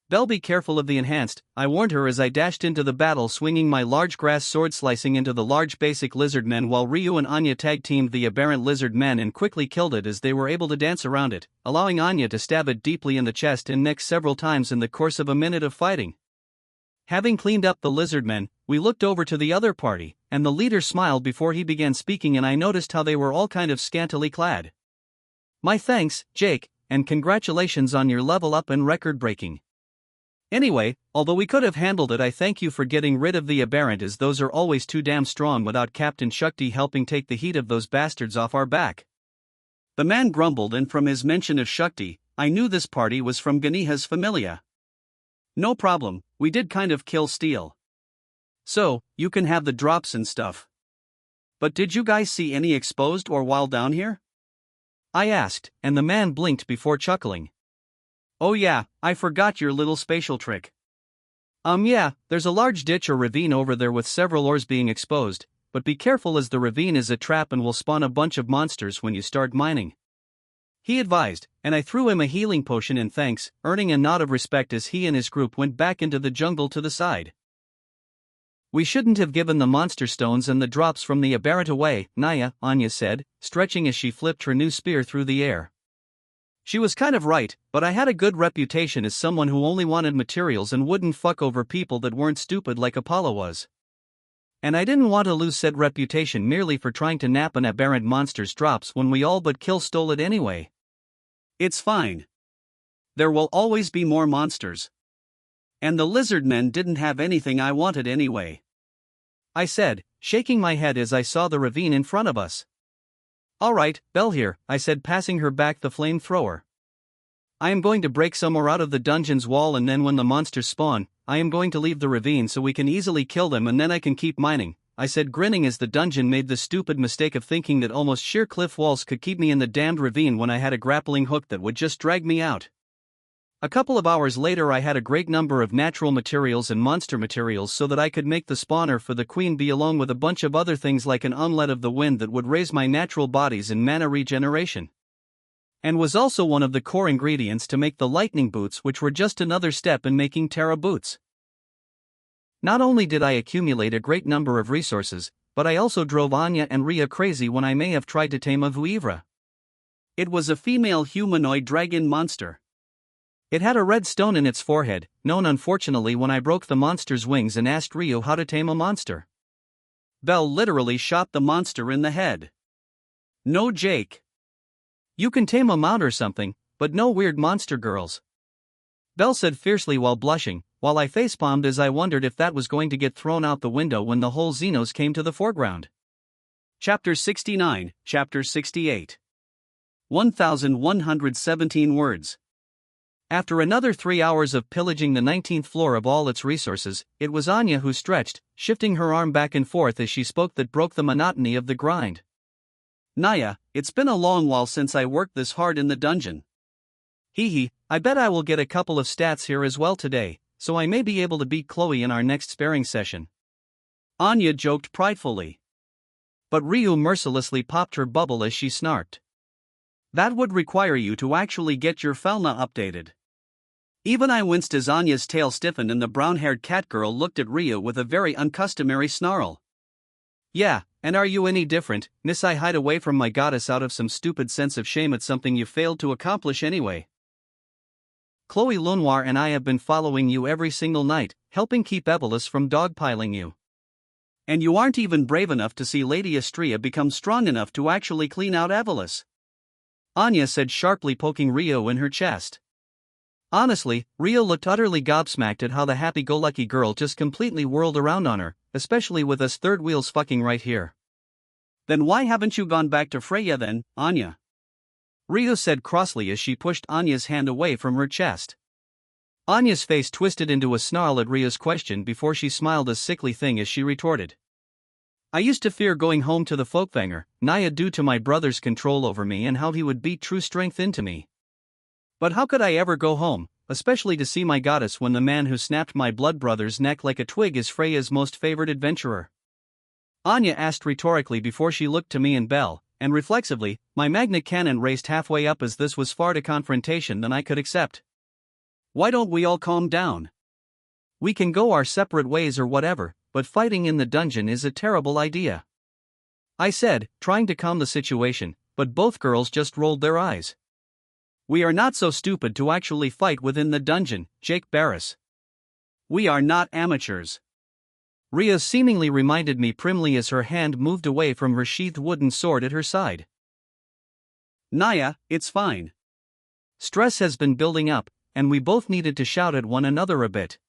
"Belle, be careful of the enhanced," I warned her as I dashed into the battle, swinging my large grass sword slicing into the large basic lizard men, while Ryu and Anya tag-teamed the aberrant lizard men and quickly killed it as they were able to dance around it, allowing Anya to stab it deeply in the chest and neck several times in the course of a minute of fighting. Having cleaned up the lizard men, we looked over to the other party, and the leader smiled before he began speaking, and I noticed how they were all kind of scantily clad. "My thanks, Jake, and congratulations on your level up and record breaking. Anyway, although we could have handled it, I thank you for getting rid of the aberrant, as those are always too damn strong without Captain Shukti helping take the heat of those bastards off our back." The man grumbled, and from his mention of Shukti, I knew this party was from Ganeha's Familia. "No problem, we did kind of kill Steel. So, you can have the drops and stuff. But did you guys see any exposed or wild down here?" I asked, and the man blinked before chuckling. "Oh yeah, I forgot your little spatial trick. Yeah, there's a large ditch or ravine over there with several ores being exposed, but be careful as the ravine is a trap and will spawn a bunch of monsters when you start mining," he advised, and I threw him a healing potion in thanks, earning a nod of respect as he and his group went back into the jungle to the side. "We shouldn't have given the monster stones and the drops from the aberrant away, Naya," Anya said, stretching as she flipped her new spear through the air. She was kind of right, but I had a good reputation as someone who only wanted materials and wouldn't fuck over people that weren't stupid like Apollo was. And I didn't want to lose said reputation merely for trying to nap an aberrant monster's drops when we all but stole it anyway. "It's fine. There will always be more monsters. And the lizard men didn't have anything I wanted anyway," I said, shaking my head as I saw the ravine in front of us. "All right, Belle here," I said, passing her back the flamethrower. "I am going to break some more out of the dungeon's wall, and then when the monsters spawn, I am going to leave the ravine so we can easily kill them, and then I can keep mining," I said, grinning as the dungeon made the stupid mistake of thinking that almost sheer cliff walls could keep me in the damned ravine when I had a grappling hook that would just drag me out. A couple of hours later I had a great number of natural materials and monster materials so that I could make the spawner for the queen bee, along with a bunch of other things like an omelet of the wind that would raise my natural bodies and mana regeneration. And was also one of the core ingredients to make the lightning boots, which were just another step in making Terra boots. Not only did I accumulate a great number of resources, but I also drove Anya and Rhea crazy when I may have tried to tame a Vuivra. It was a female humanoid dragon monster. It had a red stone in its forehead, known unfortunately when I broke the monster's wings and asked Ryu how to tame a monster. Belle literally shot the monster in the head. "No, Jake. You can tame a mount or something, but no weird monster girls," Belle said fiercely while blushing, while I facepalmed as I wondered if that was going to get thrown out the window when the whole Xenos came to the foreground. Chapter 69, Chapter 68. 1,117 words. After another 3 hours of pillaging the 19th floor of all its resources, it was Anya who stretched, shifting her arm back and forth as she spoke, that broke the monotony of the grind. "Naya, it's been a long while since I worked this hard in the dungeon. Hee, I bet I will get a couple of stats here as well today, so I may be able to beat Chloe in our next sparring session," Anya joked pridefully. But Ryu mercilessly popped her bubble as she snarked. "That would require you to actually get your Felna updated." Even I winced as Anya's tail stiffened and the brown-haired cat girl looked at Ryu with a very uncustomary snarl. "Yeah, and are you any different, Miss? I hide away from my goddess out of some stupid sense of shame at something you failed to accomplish anyway. Chloe Lenoir and I have been following you every single night, helping keep Evelys from dogpiling you. And you aren't even brave enough to see Lady Astrea become strong enough to actually clean out Evelys," Anya said sharply, poking Ryu in her chest. Honestly, Ryu looked utterly gobsmacked at how the happy-go-lucky girl just completely whirled around on her, especially with us third wheels fucking right here. "Then why haven't you gone back to Freya then, Anya?" Ryu said crossly as she pushed Anya's hand away from her chest. Anya's face twisted into a snarl at Ria's question before she smiled a sickly thing as she retorted. I used to fear going home to the folkvanger, Naya, due to my brother's control over me and how he would beat true strength into me. But how could I ever go home, especially to see my goddess, when the man who snapped my blood brother's neck like a twig is Freya's most favored adventurer? Anya asked rhetorically before she looked to me and Belle, and reflexively, my magna cannon raced halfway up as this was far to confrontation than I could accept. Why don't we all calm down? We can go our separate ways or whatever, but fighting in the dungeon is a terrible idea. I said, trying to calm the situation, but both girls just rolled their eyes. We are not so stupid to actually fight within the dungeon, Jake Barris. We are not amateurs. Ria seemingly reminded me primly as her hand moved away from her sheathed wooden sword at her side. Naya, it's fine. Stress has been building up, and we both needed to shout at one another a bit.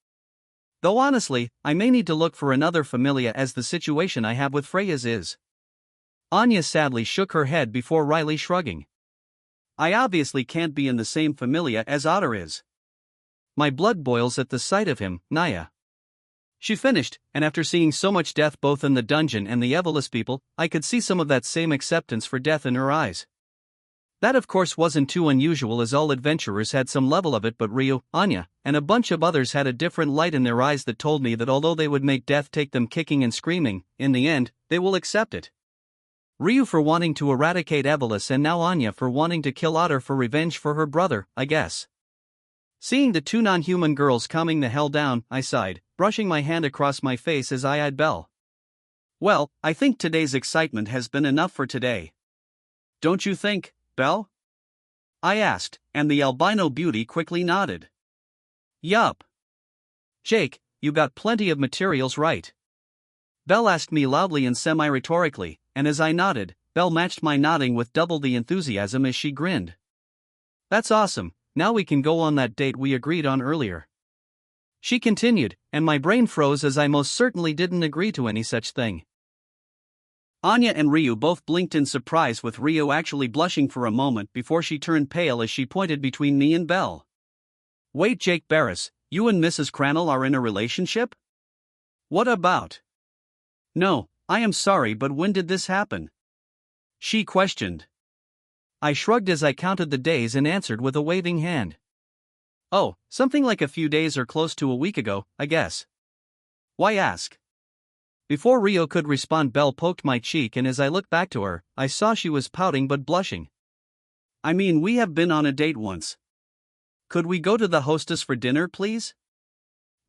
Though honestly, I may need to look for another familia, as the situation I have with Freya's is. Anya sadly shook her head before wryly shrugging. I obviously can't be in the same familia as Otter is. My blood boils at the sight of him, Naya. She finished, and after seeing so much death both in the dungeon and the Evolus people, I could see some of that same acceptance for death in her eyes. That of course wasn't too unusual, as all adventurers had some level of it, but Ryu, Anya, and a bunch of others had a different light in their eyes that told me that although they would make death take them kicking and screaming, in the end, they will accept it. Ryu for wanting to eradicate Evolus, and now Anya for wanting to kill Otter for revenge for her brother, I guess. Seeing the two non-human girls calming the hell down, I sighed, brushing my hand across my face as I eyed Belle. Well, I think today's excitement has been enough for today. Don't you think, Belle? I asked, and the albino beauty quickly nodded. Yup. Jake, you got plenty of materials, right? Belle asked me loudly and semi-rhetorically, and as I nodded, Belle matched my nodding with double the enthusiasm as she grinned. That's awesome, now we can go on that date we agreed on earlier. She continued, and my brain froze as I most certainly didn't agree to any such thing. Anya and Ryu both blinked in surprise, with Ryu actually blushing for a moment before she turned pale as she pointed between me and Belle. Wait, Jake Barris, you and Mrs. Crannell are in a relationship? What about? No, I am sorry, but when did this happen? She questioned. I shrugged as I counted the days and answered with a waving hand. Oh, something like a few days or close to a week ago, I guess. Why ask? Before Rio could respond, Belle poked my cheek, and as I looked back to her, I saw she was pouting but blushing. I mean, we have been on a date once. Could we go to the hostess for dinner, please?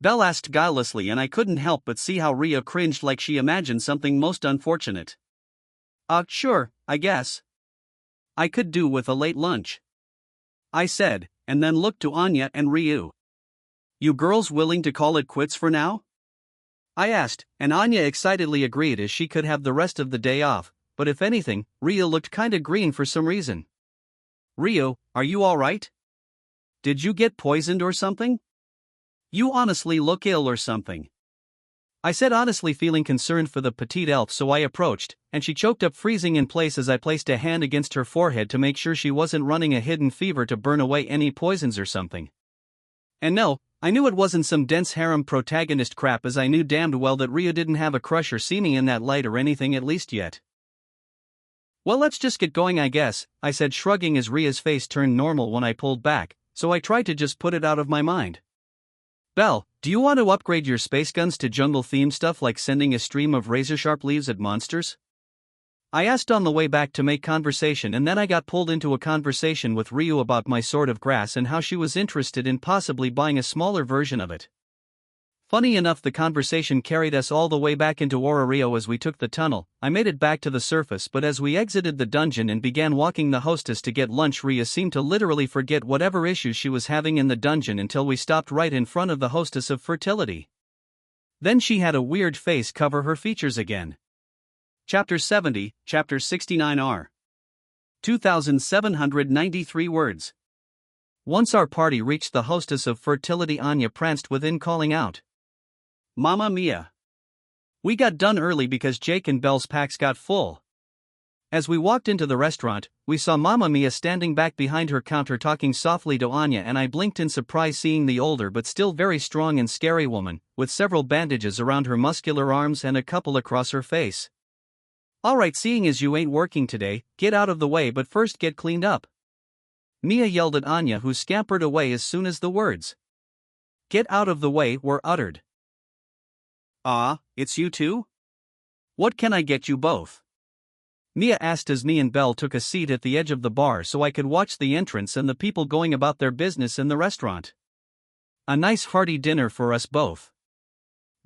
Belle asked guilelessly, and I couldn't help but see how Rio cringed, like she imagined something most unfortunate. Sure, I guess. I could do with a late lunch, I said, and then looked to Anya and Ryu. You girls willing to call it quits for now? I asked, and Anya excitedly agreed, as she could have the rest of the day off, but if anything, Ryu looked kinda green for some reason. Ryu, are you alright? Did you get poisoned or something? You honestly look ill or something. I said, honestly feeling concerned for the petite elf, so I approached, and she choked up, freezing in place as I placed a hand against her forehead to make sure she wasn't running a hidden fever to burn away any poisons or something. And no, I knew it wasn't some dense harem protagonist crap, as I knew damned well that Ryu didn't have a crush or see me in that light or anything, at least yet. Well, let's just get going, I guess, I said, shrugging as Rhea's face turned normal when I pulled back, so I tried to just put it out of my mind. Belle, do you want to upgrade your space guns to jungle-themed stuff, like sending a stream of razor-sharp leaves at monsters? I asked on the way back to make conversation, and then I got pulled into a conversation with Ryu about my sword of grass and how she was interested in possibly buying a smaller version of it. Funny enough, the conversation carried us all the way back into Rio as we took the tunnel. I made it back to the surface, but as we exited the dungeon and began walking the hostess to get lunch, Rhea seemed to literally forget whatever issues she was having in the dungeon until we stopped right in front of the hostess of fertility. Then she had a weird face cover her features again. Chapter 70, Chapter 69R. 2,793 words. Once our party reached the hostess of fertility, Anya pranced within, calling out, "Mamma mia! We got done early because Jake and Belle's packs got full." As we walked into the restaurant, we saw Mamma Mia standing back behind her counter talking softly to Anya, and I blinked in surprise seeing the older but still very strong and scary woman, with several bandages around her muscular arms and a couple across her face. "Alright, seeing as you ain't working today, get out of the way, but first get cleaned up," Mia yelled at Anya, who scampered away as soon as the words "get out of the way" were uttered. "Ah, it's you two? What can I get you both?" Mia asked as me and Belle took a seat at the edge of the bar so I could watch the entrance and the people going about their business in the restaurant. A nice hearty dinner for us both.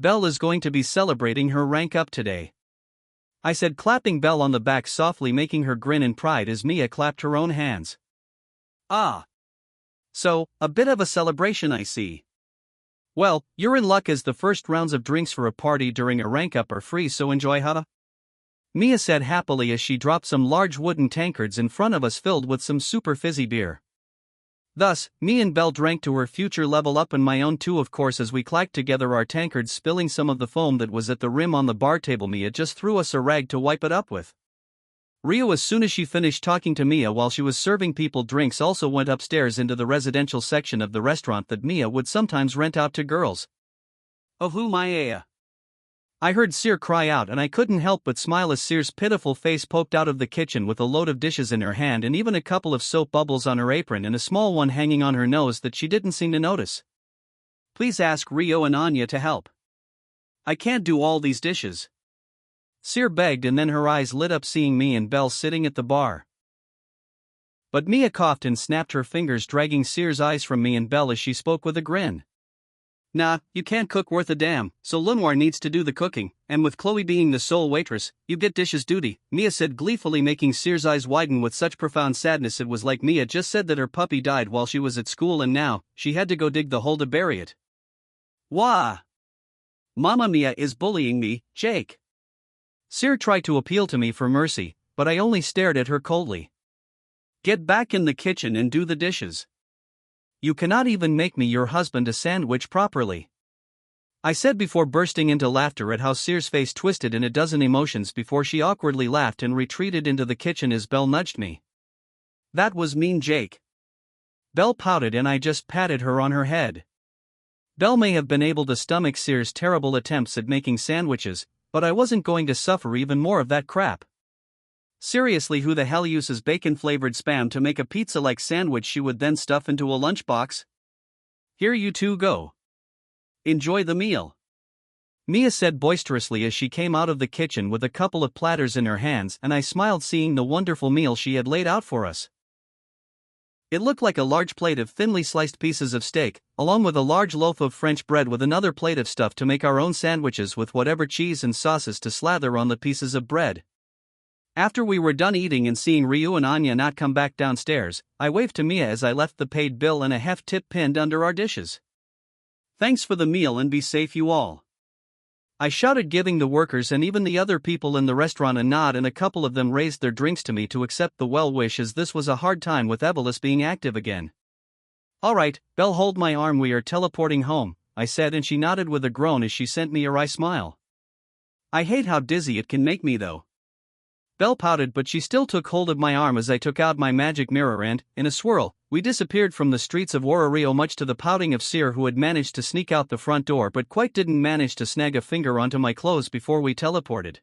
Belle is going to be celebrating her rank up today, I said, clapping Belle on the back softly, making her grin in pride as Mia clapped her own hands. "Ah. So, a bit of a celebration, I see. Well, you're in luck as the first rounds of drinks for a party during a rank up are free, so enjoy, huh?" Mia said happily as she dropped some large wooden tankards in front of us filled with some super fizzy beer. Thus, me and Belle drank to her future level up and my own too, of course, as we clacked together our tankards, spilling some of the foam that was at the rim on the bar table. Mia just threw us a rag to wipe it up with. Rio, as soon as she finished talking to Mia while she was serving people drinks, also went upstairs into the residential section of the restaurant that Mia would sometimes rent out to girls. "Oh, who my I heard Cyr cry out, and I couldn't help but smile as Cyr's pitiful face poked out of the kitchen with a load of dishes in her hand and even a couple of soap bubbles on her apron and a small one hanging on her nose that she didn't seem to notice. "Please ask Rio and Anya to help. I can't do all these dishes," Cyr begged, and then her eyes lit up seeing me and Belle sitting at the bar. But Mia coughed and snapped her fingers, dragging Cyr's eyes from me and Belle as she spoke with a grin. "Nah, you can't cook worth a damn, so Lenoir needs to do the cooking, and with Chloe being the sole waitress, you get dishes duty," Mia said gleefully, making Cyr's eyes widen with such profound sadness it was like Mia just said that her puppy died while she was at school and now she had to go dig the hole to bury it. "Wah! Mamma Mia is bullying me, Jake." Cyr tried to appeal to me for mercy, but I only stared at her coldly. "Get back in the kitchen and do the dishes. You cannot even make me, your husband, a sandwich properly," I said before bursting into laughter at how Cyr's face twisted in a dozen emotions before she awkwardly laughed and retreated into the kitchen as Belle nudged me. "That was mean, Jake." Belle pouted and I just patted her on her head. Belle may have been able to stomach Cyr's terrible attempts at making sandwiches, but I wasn't going to suffer even more of that crap. Seriously, who the hell uses bacon-flavored spam to make a pizza-like sandwich she would then stuff into a lunchbox? "Here you two go. Enjoy the meal," Mia said boisterously as she came out of the kitchen with a couple of platters in her hands, and I smiled seeing the wonderful meal she had laid out for us. It looked like a large plate of thinly sliced pieces of steak, along with a large loaf of French bread with another plate of stuff to make our own sandwiches with whatever cheese and sauces to slather on the pieces of bread. After we were done eating and seeing Ryu and Anya not come back downstairs, I waved to Mia as I left the paid bill and a heft tip pinned under our dishes. "Thanks for the meal and be safe, you all," I shouted, giving the workers and even the other people in the restaurant a nod, and a couple of them raised their drinks to me to accept the well wish, as this was a hard time with Evelyn being active again. "Alright, Belle, hold my arm, we are teleporting home," I said, and she nodded with a groan as she sent me a wry smile. "I hate how dizzy it can make me though." Belle pouted, but she still took hold of my arm as I took out my magic mirror and, in a swirl, we disappeared from the streets of Orario, much to the pouting of Cyr, who had managed to sneak out the front door but quite didn't manage to snag a finger onto my clothes before we teleported.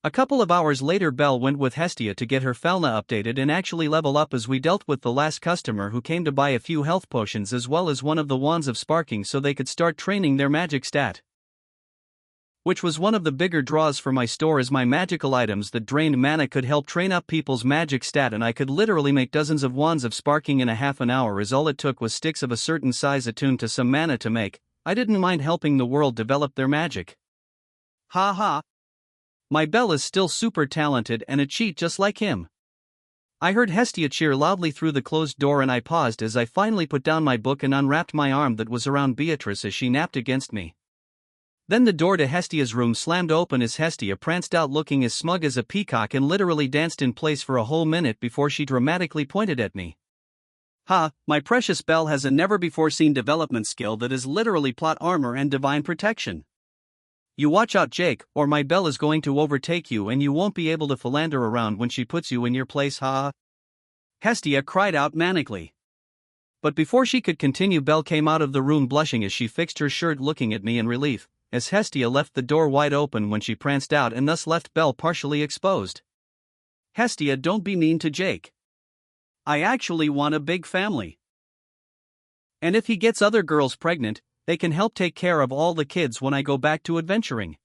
A couple of hours later, Belle went with Hestia to get her Falna updated and actually level up as we dealt with the last customer who came to buy a few health potions as well as one of the wands of sparking so they could start training their magic stat, which was one of the bigger draws for my store, as my magical items that drained mana could help train up people's magic stat, and I could literally make dozens of wands of sparking in a half an hour, as all it took was sticks of a certain size attuned to some mana to make. I didn't mind helping the world develop their magic. Ha ha. My Belle is still super talented and a cheat just like him. I heard Hestia cheer loudly through the closed door, and I paused as I finally put down my book and unwrapped my arm that was around Beatrice as she napped against me. Then the door to Hestia's room slammed open as Hestia pranced out looking as smug as a peacock and literally danced in place for a whole minute before she dramatically pointed at me. "Ha, my precious Belle has a never-before-seen development skill that is literally plot armor and divine protection. You watch out, Jake, or my Belle is going to overtake you and you won't be able to philander around when she puts you in your place, ha? Hestia cried out manically. But before she could continue, Belle came out of the room blushing as she fixed her shirt, looking at me in relief, as Hestia left the door wide open when she pranced out and thus left Belle partially exposed. Hestia, don't be mean to Jake. I actually want a big family. And if he gets other girls pregnant, they can help take care of all the kids when I go back to adventuring.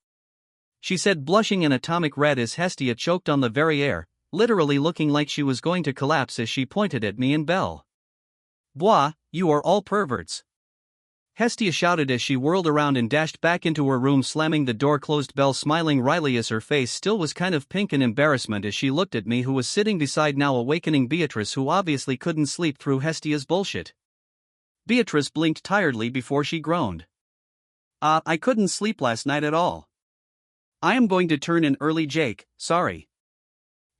She said, blushing an atomic red as Hestia choked on the very air, literally looking like she was going to collapse as she pointed at me and Belle. Bois, you are all perverts. Hestia shouted as she whirled around and dashed back into her room, slamming the door closed. Belle smiling wryly as her face still was kind of pink in embarrassment as she looked at me, who was sitting beside now awakening Beatrice, who obviously couldn't sleep through Hestia's bullshit. Beatrice blinked tiredly before she groaned. I couldn't sleep last night at all. I am going to turn in early, Jake, sorry.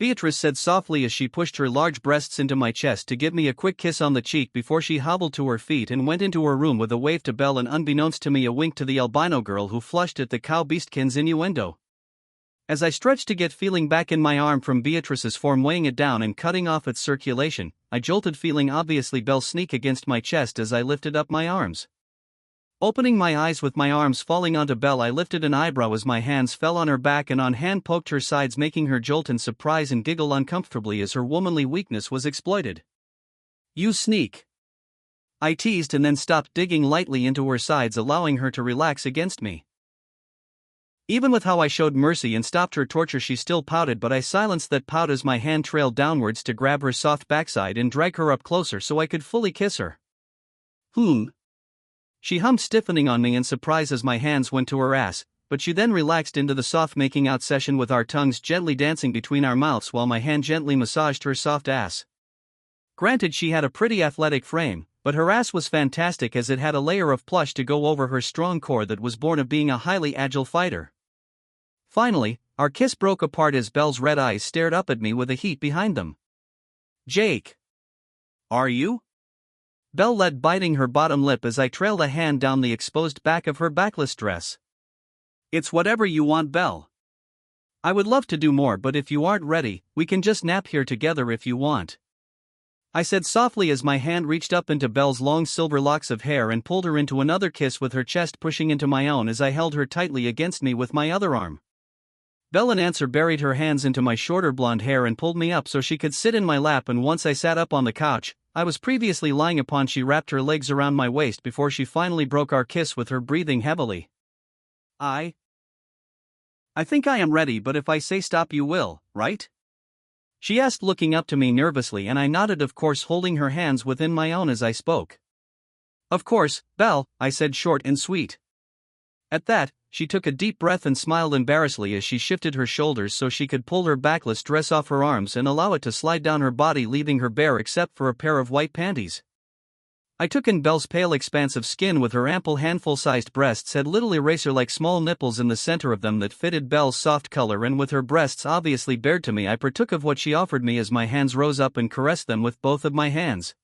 Beatrice said softly as she pushed her large breasts into my chest to give me a quick kiss on the cheek before she hobbled to her feet and went into her room with a wave to Belle and, unbeknownst to me, a wink to the albino girl who flushed at the cow beastkin's innuendo. As I stretched to get feeling back in my arm from Beatrice's form, weighing it down and cutting off its circulation, I jolted, feeling obviously Belle sneak against my chest as I lifted up my arms. Opening my eyes with my arms falling onto Belle, I lifted an eyebrow as my hands fell on her back and on hand poked her sides, making her jolt in surprise and giggle uncomfortably as her womanly weakness was exploited. You sneak, I teased, and then stopped digging lightly into her sides, allowing her to relax against me. Even with how I showed mercy and stopped her torture, she still pouted, but I silenced that pout as my hand trailed downwards to grab her soft backside and drag her up closer so I could fully kiss her. She hummed, stiffening on me in surprise as my hands went to her ass, but she then relaxed into the soft making out session with our tongues gently dancing between our mouths while my hand gently massaged her soft ass. Granted, she had a pretty athletic frame, but her ass was fantastic as it had a layer of plush to go over her strong core that was born of being a highly agile fighter. Finally, our kiss broke apart as Belle's red eyes stared up at me with a heat behind them. Jake. Are you? Belle led, biting her bottom lip as I trailed a hand down the exposed back of her backless dress. It's whatever you want, Belle. I would love to do more, but if you aren't ready, we can just nap here together if you want. I said softly as my hand reached up into Belle's long silver locks of hair and pulled her into another kiss, with her chest pushing into my own as I held her tightly against me with my other arm. Belle in answer buried her hands into my shorter blonde hair and pulled me up so she could sit in my lap, and once I sat up on the couch I was previously lying upon, she wrapped her legs around my waist before she finally broke our kiss with her breathing heavily. I think I am ready, but if I say stop you will, right? She asked, looking up to me nervously, and I nodded, of course, holding her hands within my own as I spoke. Of course, Belle, I said, short and sweet. At that, she took a deep breath and smiled embarrassedly as she shifted her shoulders so she could pull her backless dress off her arms and allow it to slide down her body, leaving her bare except for a pair of white panties. I took in Belle's pale expanse of skin with her ample handful-sized breasts, had little eraser-like small nipples in the center of them that fitted Belle's soft color, and with her breasts obviously bared to me, I partook of what she offered me as my hands rose up and caressed them with both of my hands.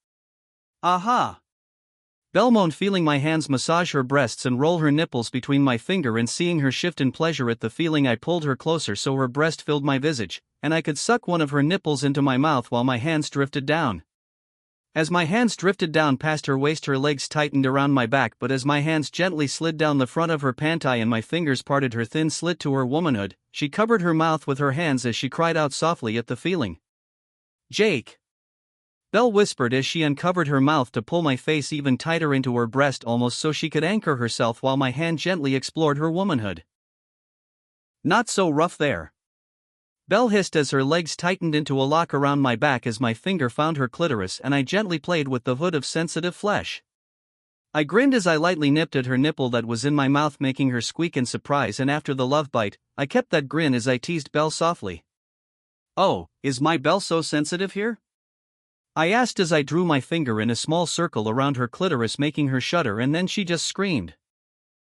Aha! Belle moaned, feeling my hands massage her breasts and roll her nipples between my finger, and seeing her shift in pleasure at the feeling, I pulled her closer so her breast filled my visage, and I could suck one of her nipples into my mouth while my hands drifted down. As my hands drifted down past her waist, her legs tightened around my back, but as my hands gently slid down the front of her panty and my fingers parted her thin slit to her womanhood, she covered her mouth with her hands as she cried out softly at the feeling. Jake! Belle whispered as she uncovered her mouth to pull my face even tighter into her breast, almost so she could anchor herself while my hand gently explored her womanhood. Not so rough there. Belle hissed as her legs tightened into a lock around my back as my finger found her clitoris and I gently played with the hood of sensitive flesh. I grinned as I lightly nipped at her nipple that was in my mouth, making her squeak in surprise, and after the love bite, I kept that grin as I teased Belle softly. Oh, is my Belle so sensitive here? I asked as I drew my finger in a small circle around her clitoris, making her shudder, and then she just screamed.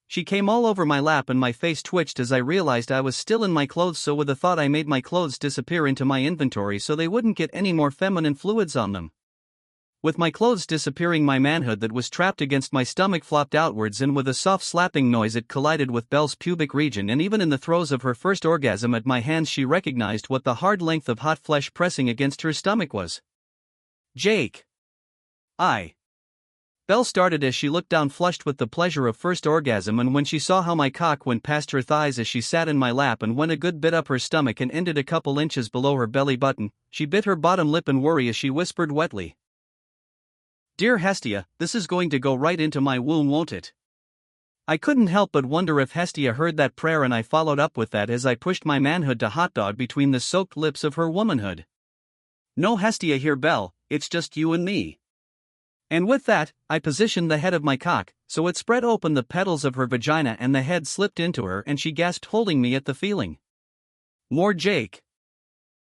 She came all over my lap and my face twitched as I realized I was still in my clothes, so with a thought I made my clothes disappear into my inventory so they wouldn't get any more feminine fluids on them. With my clothes disappearing, my manhood that was trapped against my stomach flopped outwards, and with a soft slapping noise it collided with Belle's pubic region, and even in the throes of her first orgasm at my hands she recognized what the hard length of hot flesh pressing against her stomach was. Jake. Belle started as she looked down, flushed with the pleasure of first orgasm, and when she saw how my cock went past her thighs as she sat in my lap and went a good bit up her stomach and ended a couple inches below her belly button, she bit her bottom lip in worry as she whispered wetly, "Dear Hestia, this is going to go right into my womb, won't it?" I couldn't help but wonder if Hestia heard that prayer, and I followed up with that as I pushed my manhood to hot dog between the soaked lips of her womanhood. "No Hestia here, Belle, it's just you and me." And with that, I positioned the head of my cock so it spread open the petals of her vagina and the head slipped into her, and she gasped, holding me at the feeling. "More Jake,"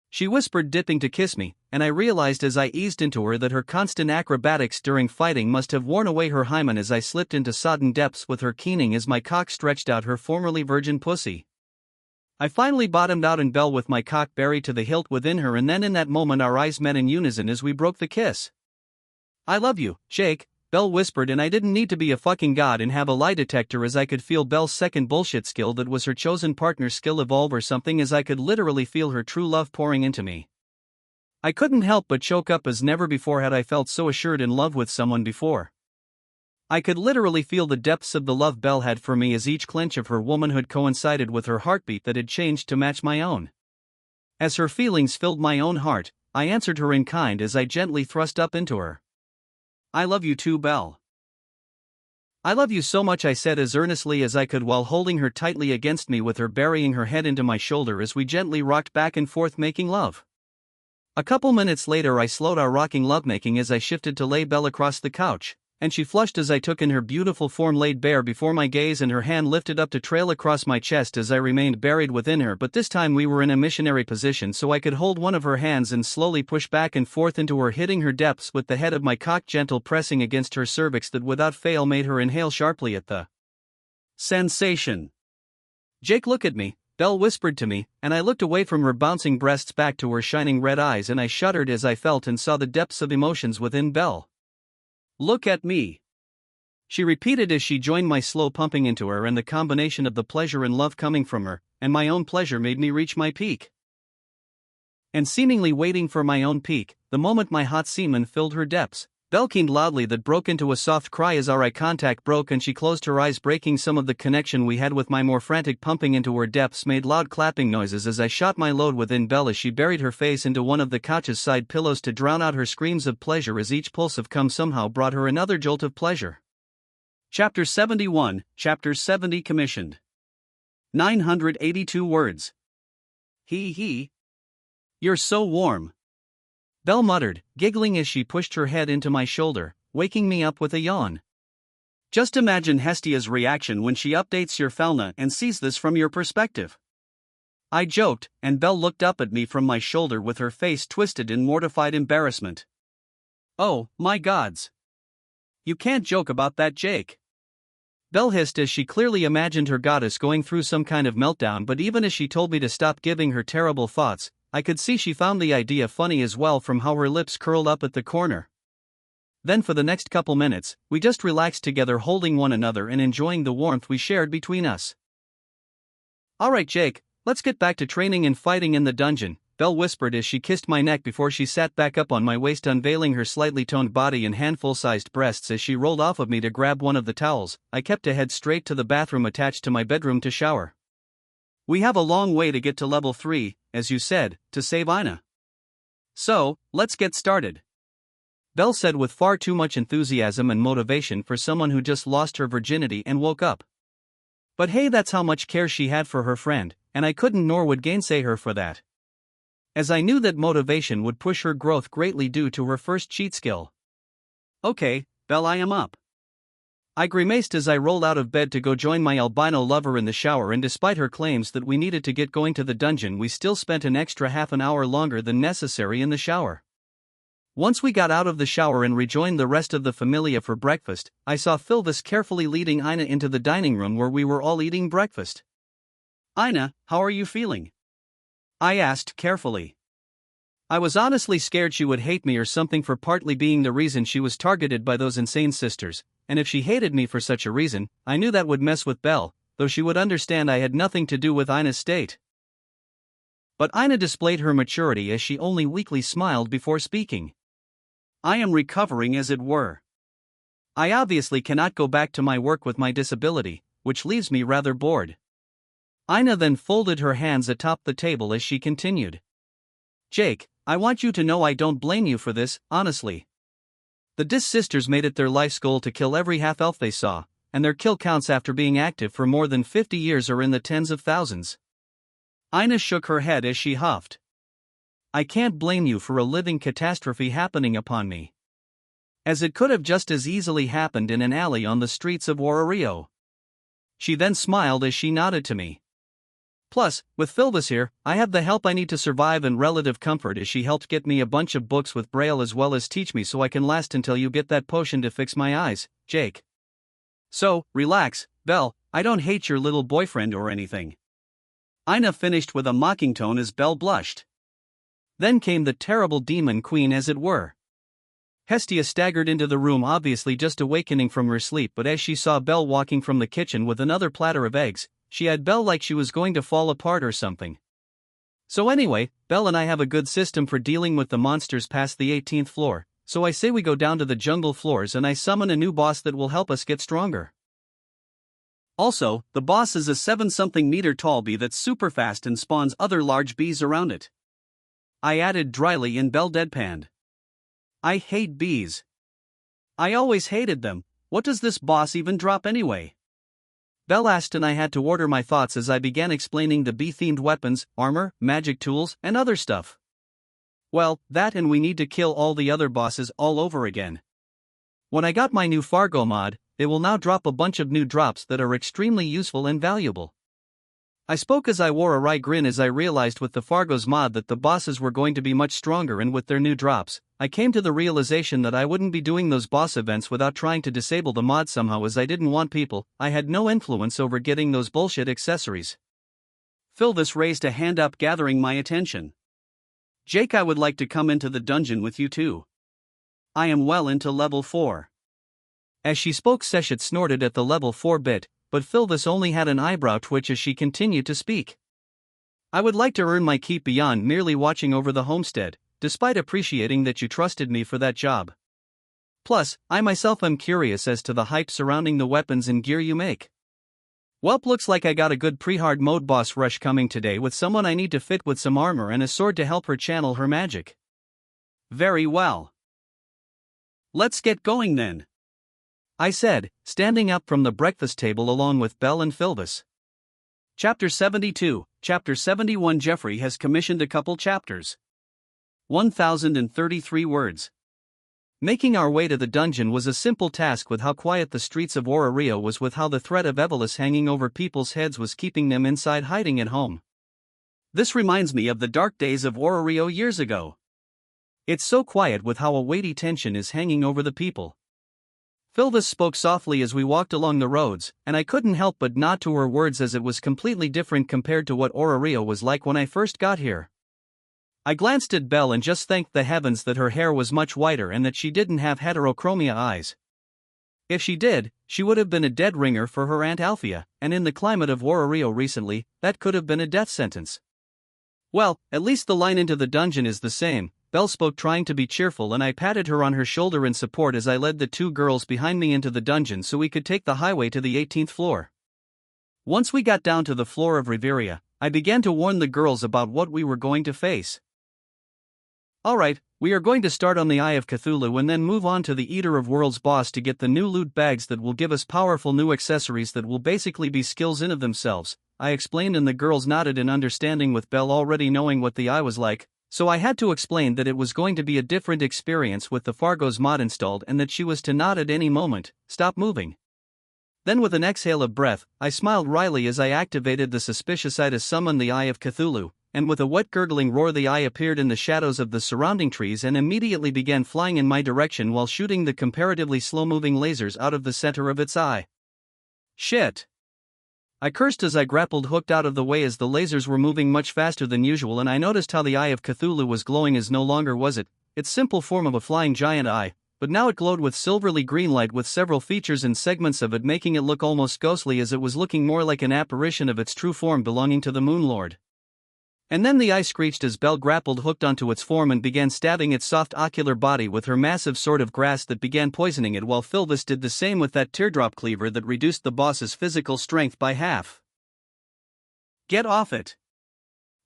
she whispered, dipping to kiss me, and I realized as I eased into her that her constant acrobatics during fighting must have worn away her hymen as I slipped into sodden depths with her, keening as my cock stretched out her formerly virgin pussy. I finally bottomed out in Belle with my cock buried to the hilt within her, and then in that moment our eyes met in unison as we broke the kiss. "I love you, Jake," Belle whispered, and I didn't need to be a fucking god and have a lie detector as I could feel Belle's second bullshit skill that was her chosen partner's skill evolve or something, as I could literally feel her true love pouring into me. I couldn't help but choke up, as never before had I felt so assured in love with someone before. I could literally feel the depths of the love Belle had for me as each clench of her womanhood coincided with her heartbeat that had changed to match my own. As her feelings filled my own heart, I answered her in kind as I gently thrust up into her. "I love you too, Belle." "I love you so much," I said as earnestly as I could while holding her tightly against me with her burying her head into my shoulder as we gently rocked back and forth making love. A couple minutes later I slowed our rocking lovemaking as I shifted to lay Belle across the couch, and she flushed as I took in her beautiful form laid bare before my gaze, and her hand lifted up to trail across my chest as I remained buried within her, but this time we were in a missionary position so I could hold one of her hands and slowly push back and forth into her, hitting her depths with the head of my cock, gentle pressing against her cervix that without fail made her inhale sharply at the sensation. "Jake, look at me," Belle whispered to me, and I looked away from her bouncing breasts back to her shining red eyes, and I shuddered as I felt and saw the depths of emotions within Belle. "Look at me," she repeated as she joined my slow pumping into her, and the combination of the pleasure and love coming from her and my own pleasure made me reach my peak. And seemingly waiting for my own peak, the moment my hot semen filled her depths, Belle keened loudly that broke into a soft cry as our eye contact broke, and she closed her eyes, breaking some of the connection we had with my more frantic pumping into her depths made loud clapping noises as I shot my load within Belle as she buried her face into one of the couch's side pillows to drown out her screams of pleasure as each pulse of cum somehow brought her another jolt of pleasure. Chapter 71, Chapter 70 commissioned. 982 words. He. "You're so warm," Belle muttered, giggling as she pushed her head into my shoulder, waking me up with a yawn. "Just imagine Hestia's reaction when she updates your Felna and sees this from your perspective," I joked, and Belle looked up at me from my shoulder with her face twisted in mortified embarrassment. "Oh, my gods. You can't joke about that, Jake," Belle hissed as she clearly imagined her goddess going through some kind of meltdown, but even as she told me to stop giving her terrible thoughts, I could see she found the idea funny as well from how her lips curled up at the corner. Then for the next couple minutes, we just relaxed together, holding one another and enjoying the warmth we shared between us. "Alright, Jake, let's get back to training and fighting in the dungeon," Belle whispered as she kissed my neck before she sat back up on my waist, unveiling her slightly toned body and handful-sized breasts as she rolled off of me to grab one of the towels. I kept to head straight to the bathroom attached to my bedroom to shower. "We have a long way to get to level 3, as you said, to save Ina. So, let's get started," Belle said with far too much enthusiasm and motivation for someone who just lost her virginity and woke up. But hey, that's how much care she had for her friend, and I couldn't nor would gainsay her for that, as I knew that motivation would push her growth greatly due to her first cheat skill. "Okay, Belle, I am up," I grimaced as I rolled out of bed to go join my albino lover in the shower, and despite her claims that we needed to get going to the dungeon, we still spent an extra half an hour longer than necessary in the shower. Once we got out of the shower and rejoined the rest of the familia for breakfast, I saw Philvis carefully leading Ina into the dining room where we were all eating breakfast. "Ina, how are you feeling?" I asked carefully. I was honestly scared she would hate me or something for partly being the reason she was targeted by those insane sisters, and if she hated me for such a reason, I knew that would mess with Belle, though she would understand I had nothing to do with Ina's state. But Ina displayed her maturity as she only weakly smiled before speaking. I am recovering, as it were. I obviously cannot go back to my work with my disability, which leaves me rather bored. Ina then folded her hands atop the table as she continued. Jake, I want you to know I don't blame you for this, honestly. The Dis sisters made it their life's goal to kill every half-elf they saw, and their kill counts after being active for more than 50 years are in the tens of thousands. Ina shook her head as she huffed. I can't blame you for a living catastrophe happening upon me. As it could have just as easily happened in an alley on the streets of Warario. She then smiled as she nodded to me. Plus, with Philvis here, I have the help I need to survive and relative comfort as she helped get me a bunch of books with Braille as well as teach me so I can last until you get that potion to fix my eyes, Jake. So, relax, Belle, I don't hate your little boyfriend or anything. Ina finished with a mocking tone as Belle blushed. Then came the terrible demon queen, as it were. Hestia staggered into the room, obviously just awakening from her sleep, but as she saw Belle walking from the kitchen with another platter of eggs, she had Belle like she was going to fall apart or something. So anyway, Belle and I have a good system for dealing with the monsters past the 18th floor, so I say we go down to the jungle floors and I summon a new boss that will help us get stronger. Also, the boss is a 7-something meter tall bee that's super fast and spawns other large bees around it. I added dryly, and Belle deadpanned. I hate bees. I always hated them. What does this boss even drop anyway? Belle asked, and I had to order my thoughts as I began explaining the bee-themed weapons, armor, magic tools, and other stuff. Well, that, and we need to kill all the other bosses all over again. When I got my new Fargo mod, they will now drop a bunch of new drops that are extremely useful and valuable. I spoke as I wore a wry grin as I realized with the Fargo's mod that the bosses were going to be much stronger, and with their new drops, I came to the realization that I wouldn't be doing those boss events without trying to disable the mod somehow, as I didn't want people. I had no influence over getting those bullshit accessories. Philvis raised a hand up, gathering my attention. Jake, I would like to come into the dungeon with you too. I am well into level 4. As she spoke, Seshet snorted at the level 4 bit, but Philvis only had an eyebrow twitch as she continued to speak. I would like to earn my keep beyond merely watching over the homestead, despite appreciating that you trusted me for that job. Plus, I myself am curious as to the hype surrounding the weapons and gear you make. Welp, looks like I got a good pre-hard mode boss rush coming today with someone I need to fit with some armor and a sword to help her channel her magic. Very well. Let's get going then, I said, standing up from the breakfast table along with Belle and Philvis. Chapter 72, Chapter 71. Jeffrey has commissioned a couple chapters. 1033 words. Making our way to the dungeon was a simple task with how quiet the streets of Warario was, with how the threat of Evelus hanging over people's heads was keeping them inside, hiding at home. This reminds me of the dark days of Warario years ago. It's so quiet with how a weighty tension is hanging over the people. Philvis spoke softly as we walked along the roads, and I couldn't help but nod to her words, as it was completely different compared to what Warario was like when I first got here. I glanced at Belle and just thanked the heavens that her hair was much whiter and that she didn't have heterochromia eyes. If she did, she would have been a dead ringer for her Aunt Althea, and in the climate of Warario recently, that could have been a death sentence. Well, at least the line into the dungeon is the same, Belle spoke, trying to be cheerful, and I patted her on her shoulder in support as I led the two girls behind me into the dungeon so we could take the highway to the 18th floor. Once we got down to the floor of Riveria, I began to warn the girls about what we were going to face. Alright, we are going to start on the Eye of Cthulhu and then move on to the Eater of Worlds boss to get the new loot bags that will give us powerful new accessories that will basically be skills in of themselves, I explained, and the girls nodded in understanding, with Belle already knowing what the eye was like. So I had to explain that it was going to be a different experience with the Fargo's mod installed and that she was to nod at any moment, stop moving. Then with an exhale of breath, I smiled wryly as I activated the suspicious eye to summon the Eye of Cthulhu, and with a wet gurgling roar the eye appeared in the shadows of the surrounding trees and immediately began flying in my direction while shooting the comparatively slow-moving lasers out of the center of its eye. Shit! I cursed as I grappled hooked out of the way as the lasers were moving much faster than usual, and I noticed how the Eye of Cthulhu was glowing as no longer was it its simple form of a flying giant eye, but now it glowed with silverly green light with several features and segments of it making it look almost ghostly, as it was looking more like an apparition of its true form belonging to the Moon Lord. And then the eye screeched as Belle grappled hooked onto its form and began stabbing its soft ocular body with her massive sword of grass that began poisoning it, while Philvis did the same with that teardrop cleaver that reduced the boss's physical strength by half. "Get off it!"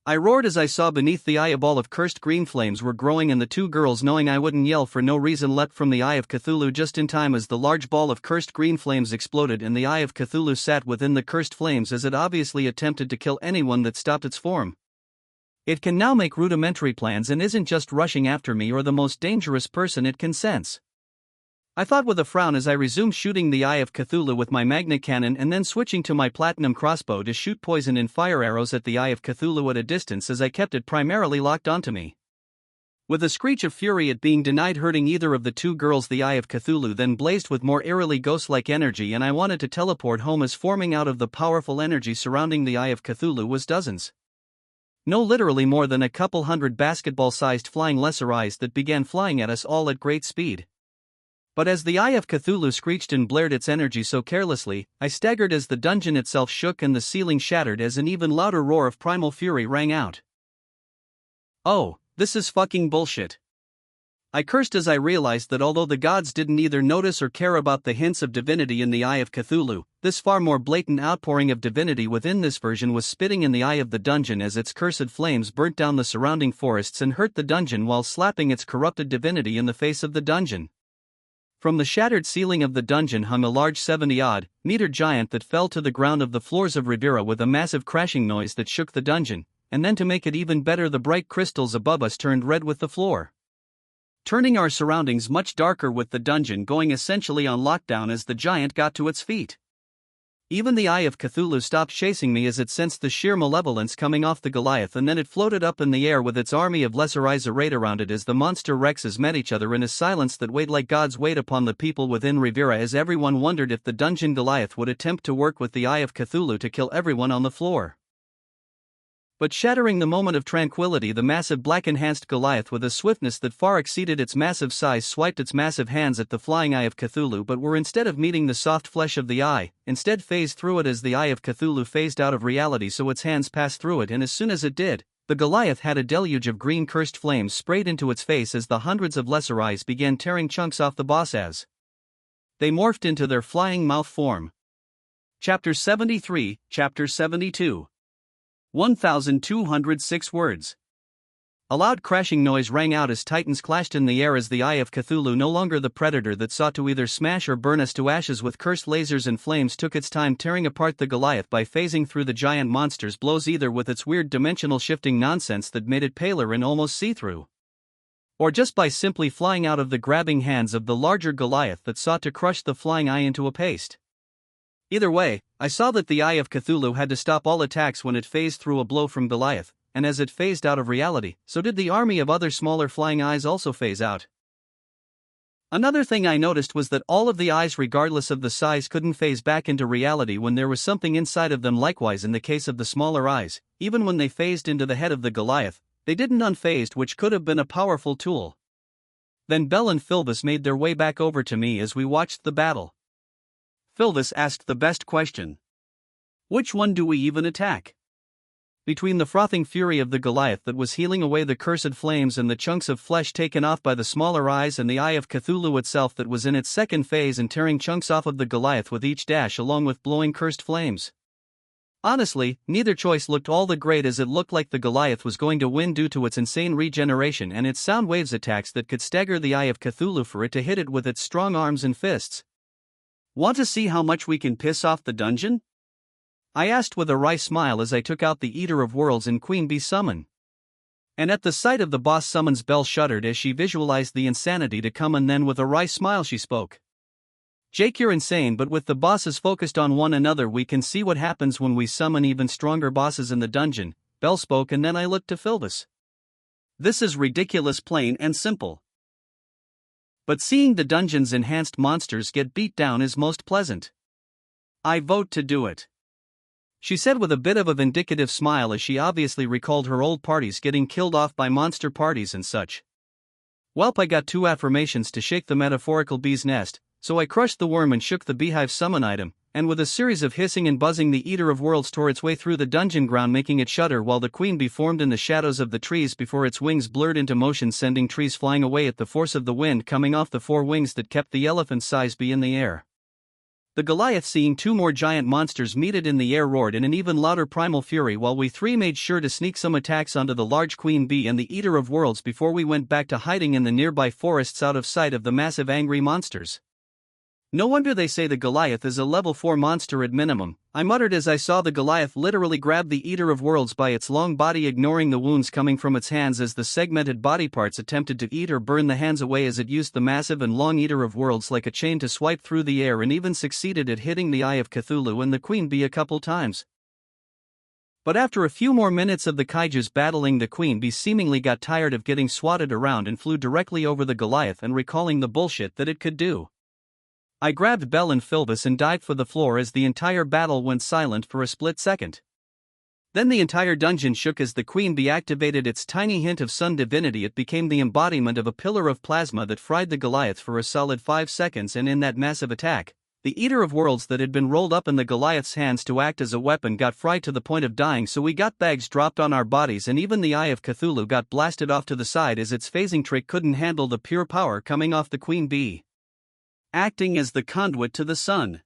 I roared as I saw beneath the eye a ball of cursed green flames were growing, and the two girls, knowing I wouldn't yell for no reason, leapt from the Eye of Cthulhu just in time as the large ball of cursed green flames exploded, and the Eye of Cthulhu sat within the cursed flames as it obviously attempted to kill anyone that stopped its form. It can now make rudimentary plans and isn't just rushing after me or the most dangerous person it can sense, I thought with a frown as I resumed shooting the Eye of Cthulhu with my magnet cannon and then switching to my platinum crossbow to shoot poison and fire arrows at the Eye of Cthulhu at a distance as I kept it primarily locked onto me. With a screech of fury at being denied hurting either of the two girls, the Eye of Cthulhu then blazed with more eerily ghost-like energy, and I wanted to teleport home as forming out of the powerful energy surrounding the Eye of Cthulhu was dozens. No, literally more than a couple hundred basketball-sized flying lesser eyes that began flying at us all at great speed. But as the Eye of Cthulhu screeched and blared its energy so carelessly, I staggered as the dungeon itself shook and the ceiling shattered as an even louder roar of primal fury rang out. "Oh, this is fucking bullshit." I cursed as I realized that although the gods didn't either notice or care about the hints of divinity in the Eye of Cthulhu, this far more blatant outpouring of divinity within this version was spitting in the eye of the dungeon as its cursed flames burnt down the surrounding forests and hurt the dungeon while slapping its corrupted divinity in the face of the dungeon. From the shattered ceiling of the dungeon hung a large 70-odd-meter giant that fell to the ground of the floors of Rivera with a massive crashing noise that shook the dungeon, and then to make it even better the bright crystals above us turned red with the floor, turning our surroundings much darker, with the dungeon going essentially on lockdown as the giant got to its feet. Even the Eye of Cthulhu stopped chasing me as it sensed the sheer malevolence coming off the Goliath, and then it floated up in the air with its army of lesser eyes arrayed around it as the monster Rexes met each other in a silence that weighed like God's weight upon the people within Rivera, as everyone wondered if the dungeon Goliath would attempt to work with the Eye of Cthulhu to kill everyone on the floor. But shattering the moment of tranquility, the massive black-enhanced Goliath, with a swiftness that far exceeded its massive size, swiped its massive hands at the flying Eye of Cthulhu, but were, instead of meeting the soft flesh of the eye, instead phased through it as the Eye of Cthulhu phased out of reality, so its hands passed through it, and as soon as it did, the Goliath had a deluge of green cursed flames sprayed into its face as the hundreds of lesser eyes began tearing chunks off the boss as they morphed into their flying mouth form. Chapter 73, Chapter 72. 1,206 words. A loud crashing noise rang out as titans clashed in the air as the Eye of Cthulhu, no longer the predator that sought to either smash or burn us to ashes with cursed lasers and flames, took its time tearing apart the Goliath by phasing through the giant monster's blows, either with its weird dimensional shifting nonsense that made it paler and almost see-through, or just by simply flying out of the grabbing hands of the larger Goliath that sought to crush the flying eye into a paste. Either way, I saw that the Eye of Cthulhu had to stop all attacks when it phased through a blow from Goliath, and as it phased out of reality, so did the army of other smaller flying eyes also phase out. Another thing I noticed was that all of the eyes, regardless of the size, couldn't phase back into reality when there was something inside of them. Likewise, in the case of the smaller eyes, even when they phased into the head of the Goliath, they didn't unphased, which could have been a powerful tool. Then Belle and Philvis made their way back over to me as we watched the battle. Philvis asked the best question. "Which one do we even attack?" Between the frothing fury of the Goliath that was healing away the cursed flames and the chunks of flesh taken off by the smaller eyes, and the Eye of Cthulhu itself that was in its second phase and tearing chunks off of the Goliath with each dash along with blowing cursed flames, honestly, neither choice looked all that great, as it looked like the Goliath was going to win due to its insane regeneration and its sound waves attacks that could stagger the Eye of Cthulhu for it to hit it with its strong arms and fists. "Want to see how much we can piss off the dungeon?" I asked with a wry smile as I took out the Eater of Worlds and Queen Bee summon. And at the sight of the boss summons, Belle shuddered as she visualized the insanity to come, and then with a wry smile she spoke. "Jake, you're insane, but with the bosses focused on one another, we can see what happens when we summon even stronger bosses in the dungeon," Belle spoke, and then I looked to Philvis. "This is ridiculous, plain and simple. But seeing the dungeon's enhanced monsters get beat down is most pleasant. I vote to do it." she said with a bit of a vindictive smile as she obviously recalled her old parties getting killed off by monster parties and such. Welp, I got 2 affirmations to shake the metaphorical bee's nest, so I crushed the worm and shook the beehive summon item, and with a series of hissing and buzzing the Eater of Worlds tore its way through the dungeon ground, making it shudder while the queen bee formed in the shadows of the trees before its wings blurred into motion, sending trees flying away at the force of the wind coming off the 4 wings that kept the elephant-sized bee in the air. The Goliath, seeing 2 more giant monsters meted in the air, roared in an even louder primal fury while we 3 made sure to sneak some attacks onto the large queen bee and the Eater of Worlds before we went back to hiding in the nearby forests out of sight of the massive angry monsters. No wonder they say the Goliath is a level 4 monster at minimum, I muttered as I saw the Goliath literally grab the Eater of Worlds by its long body, ignoring the wounds coming from its hands as the segmented body parts attempted to eat or burn the hands away as it used the massive and long Eater of Worlds like a chain to swipe through the air, and even succeeded at hitting the Eye of Cthulhu and the queen bee a couple times. But after a few more minutes of the kaijus battling, the queen bee seemingly got tired of getting swatted around and flew directly over the Goliath and recalling the bullshit that it could do. I grabbed Belle and Philvis and dived for the floor as the entire battle went silent for a split second. Then the entire dungeon shook as the queen bee activated its tiny hint of sun divinity. It became the embodiment of a pillar of plasma that fried the Goliath for a solid 5 seconds, and in that massive attack, the Eater of Worlds that had been rolled up in the Goliath's hands to act as a weapon got fried to the point of dying, so we got bags dropped on our bodies, and even the Eye of Cthulhu got blasted off to the side as its phasing trick couldn't handle the pure power coming off the queen bee, acting as the conduit to the sun.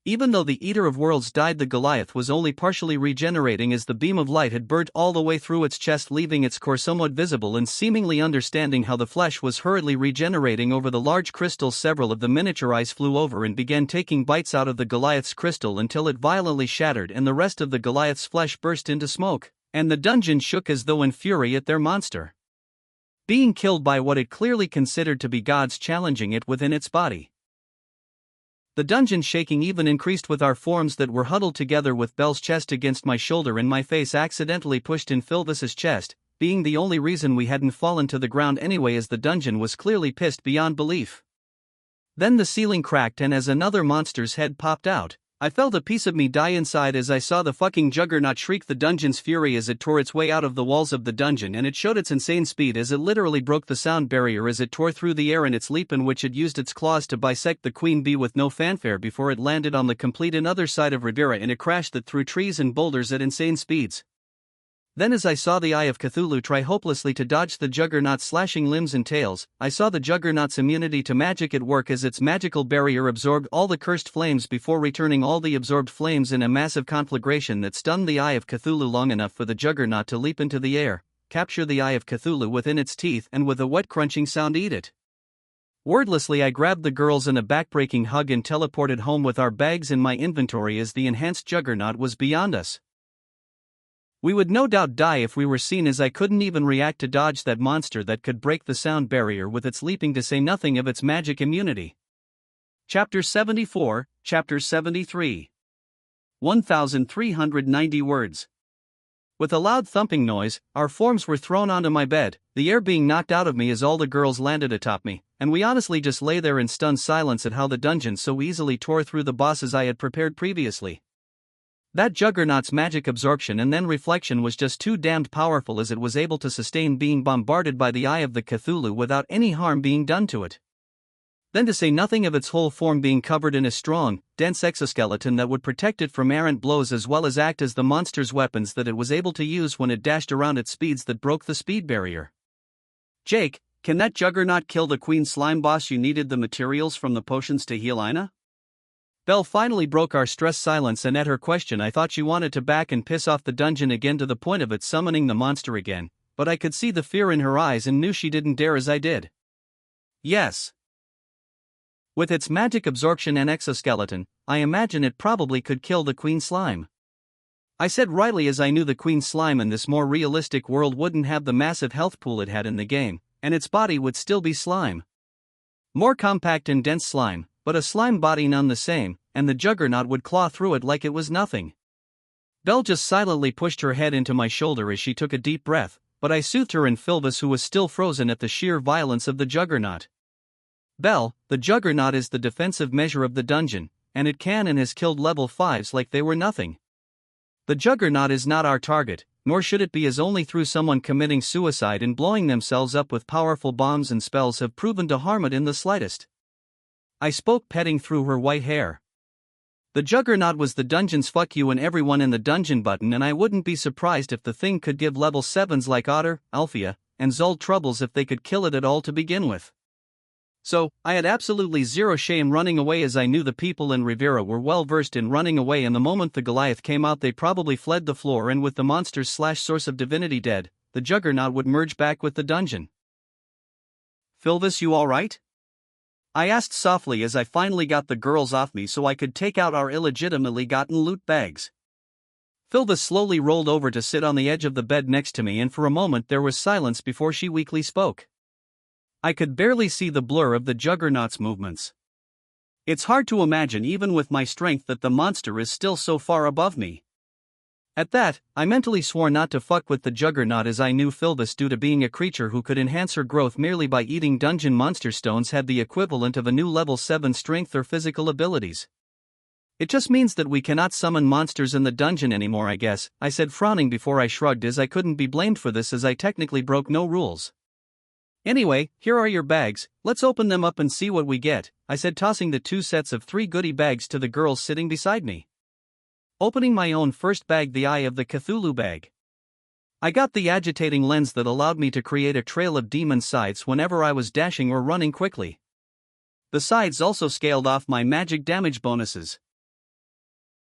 Even though the Eater of Worlds died, the Goliath was only partially regenerating as the beam of light had burnt all the way through its chest, leaving its core somewhat visible, and seemingly understanding how the flesh was hurriedly regenerating over the large crystal. Several of the miniature eyes flew over and began taking bites out of the Goliath's crystal until it violently shattered and the rest of the Goliath's flesh burst into smoke, and the dungeon shook as though in fury at their monster being killed by what it clearly considered to be gods challenging it within its body. The dungeon shaking even increased with our forms that were huddled together, with Belle's chest against my shoulder and my face accidentally pushed in Philvis's chest, being the only reason we hadn't fallen to the ground anyway, as the dungeon was clearly pissed beyond belief. Then the ceiling cracked, and as another monster's head popped out, I felt a piece of me die inside as I saw the fucking juggernaut shriek the dungeon's fury as it tore its way out of the walls of the dungeon, and it showed its insane speed as it literally broke the sound barrier as it tore through the air in its leap, in which it used its claws to bisect the queen bee with no fanfare before it landed on the complete other side of Rivera in a crash that threw trees and boulders at insane speeds. Then as I saw the Eye of Cthulhu try hopelessly to dodge the juggernaut's slashing limbs and tails, I saw the juggernaut's immunity to magic at work as its magical barrier absorbed all the cursed flames before returning all the absorbed flames in a massive conflagration that stunned the Eye of Cthulhu long enough for the juggernaut to leap into the air, capture the Eye of Cthulhu within its teeth, and with a wet crunching sound eat it. Wordlessly I grabbed the girls in a backbreaking hug and teleported home with our bags in my inventory as the enhanced juggernaut was beyond us. We would no doubt die if we were seen, as I couldn't even react to dodge that monster that could break the sound barrier with its leaping, to say nothing of its magic immunity. Chapter 74, Chapter 73. 1,390 words. With a loud thumping noise, our forms were thrown onto my bed, the air being knocked out of me as all the girls landed atop me, and we honestly just lay there in stunned silence at how the dungeon so easily tore through the bosses I had prepared previously. That juggernaut's magic absorption and then reflection was just too damned powerful, as it was able to sustain being bombarded by the Eye of the Cthulhu without any harm being done to it. Then to say nothing of its whole form being covered in a strong, dense exoskeleton that would protect it from errant blows, as well as act as the monster's weapons that it was able to use when it dashed around at speeds that broke the speed barrier. Jake, can that juggernaut kill the queen slime boss? You needed the materials from the potions to heal Ina? Belle finally broke our stressed silence, and at her question I thought she wanted to back and piss off the dungeon again to the point of it summoning the monster again, but I could see the fear in her eyes and knew she didn't dare as I did. Yes. With its magic absorption and exoskeleton, I imagine it probably could kill the queen slime. I said rightly, as I knew the queen slime in this more realistic world wouldn't have the massive health pool it had in the game, and its body would still be slime. More compact and dense slime, but a slime body none the same, and the juggernaut would claw through it like it was nothing. Belle just silently pushed her head into my shoulder as she took a deep breath, but I soothed her and Philvis, who was still frozen at the sheer violence of the juggernaut. Belle, the juggernaut is the defensive measure of the dungeon, and it can and has killed level 5s like they were nothing. The Juggernaut is not our target, nor should it be, as only through someone committing suicide and blowing themselves up with powerful bombs and spells have proven to harm it in the slightest. I spoke, petting through her white hair. The Juggernaut was the dungeon's fuck you and everyone in the dungeon button, and I wouldn't be surprised if the thing could give level 7s like Otter, Althea, and Zold troubles if they could kill it at all to begin with. So, I had absolutely zero shame running away, as I knew the people in Rivera were well versed in running away, and the moment the Goliath came out they probably fled the floor, and with the monster's source of divinity dead, the Juggernaut would merge back with the dungeon. "Philvis, you alright?" I asked softly as I finally got the girls off me so I could take out our illegitimately gotten loot bags. Philvis slowly rolled over to sit on the edge of the bed next to me, and for a moment there was silence before she weakly spoke. I could barely see the blur of the Juggernaut's movements. It's hard to imagine, even with my strength, that the monster is still so far above me. At that, I mentally swore not to fuck with the Juggernaut, as I knew Philvis, due to being a creature who could enhance her growth merely by eating dungeon monster stones, had the equivalent of a new level 7 strength or physical abilities. "It just means that we cannot summon monsters in the dungeon anymore, I guess," I said, frowning before I shrugged, as I couldn't be blamed for this as I technically broke no rules. "Anyway, here are your bags, let's open them up and see what we get," I said, tossing the 2 sets of 3 goodie bags to the girls sitting beside me. Opening my own first bag, the Eye of the Cthulhu bag. I got the agitating lens that allowed me to create a trail of demon sides whenever I was dashing or running quickly. The sides also scaled off my magic damage bonuses.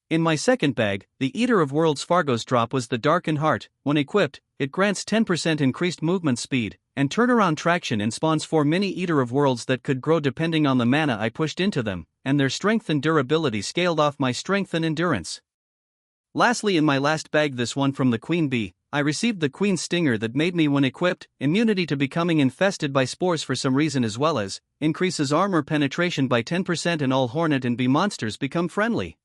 In my second bag, the Eater of Worlds Fargo's drop was the Darkened Heart. When equipped, it grants 10% increased movement speed and turnaround traction, and spawns 4 mini Eater of Worlds that could grow depending on the mana I pushed into them, and their strength and durability scaled off my strength and endurance. Lastly, in my last bag, this one from the Queen Bee, I received the Queen Stinger that made me, when equipped, immunity to becoming infested by spores for some reason, as well as increases armor penetration by 10% and all Hornet and Bee monsters become friendly.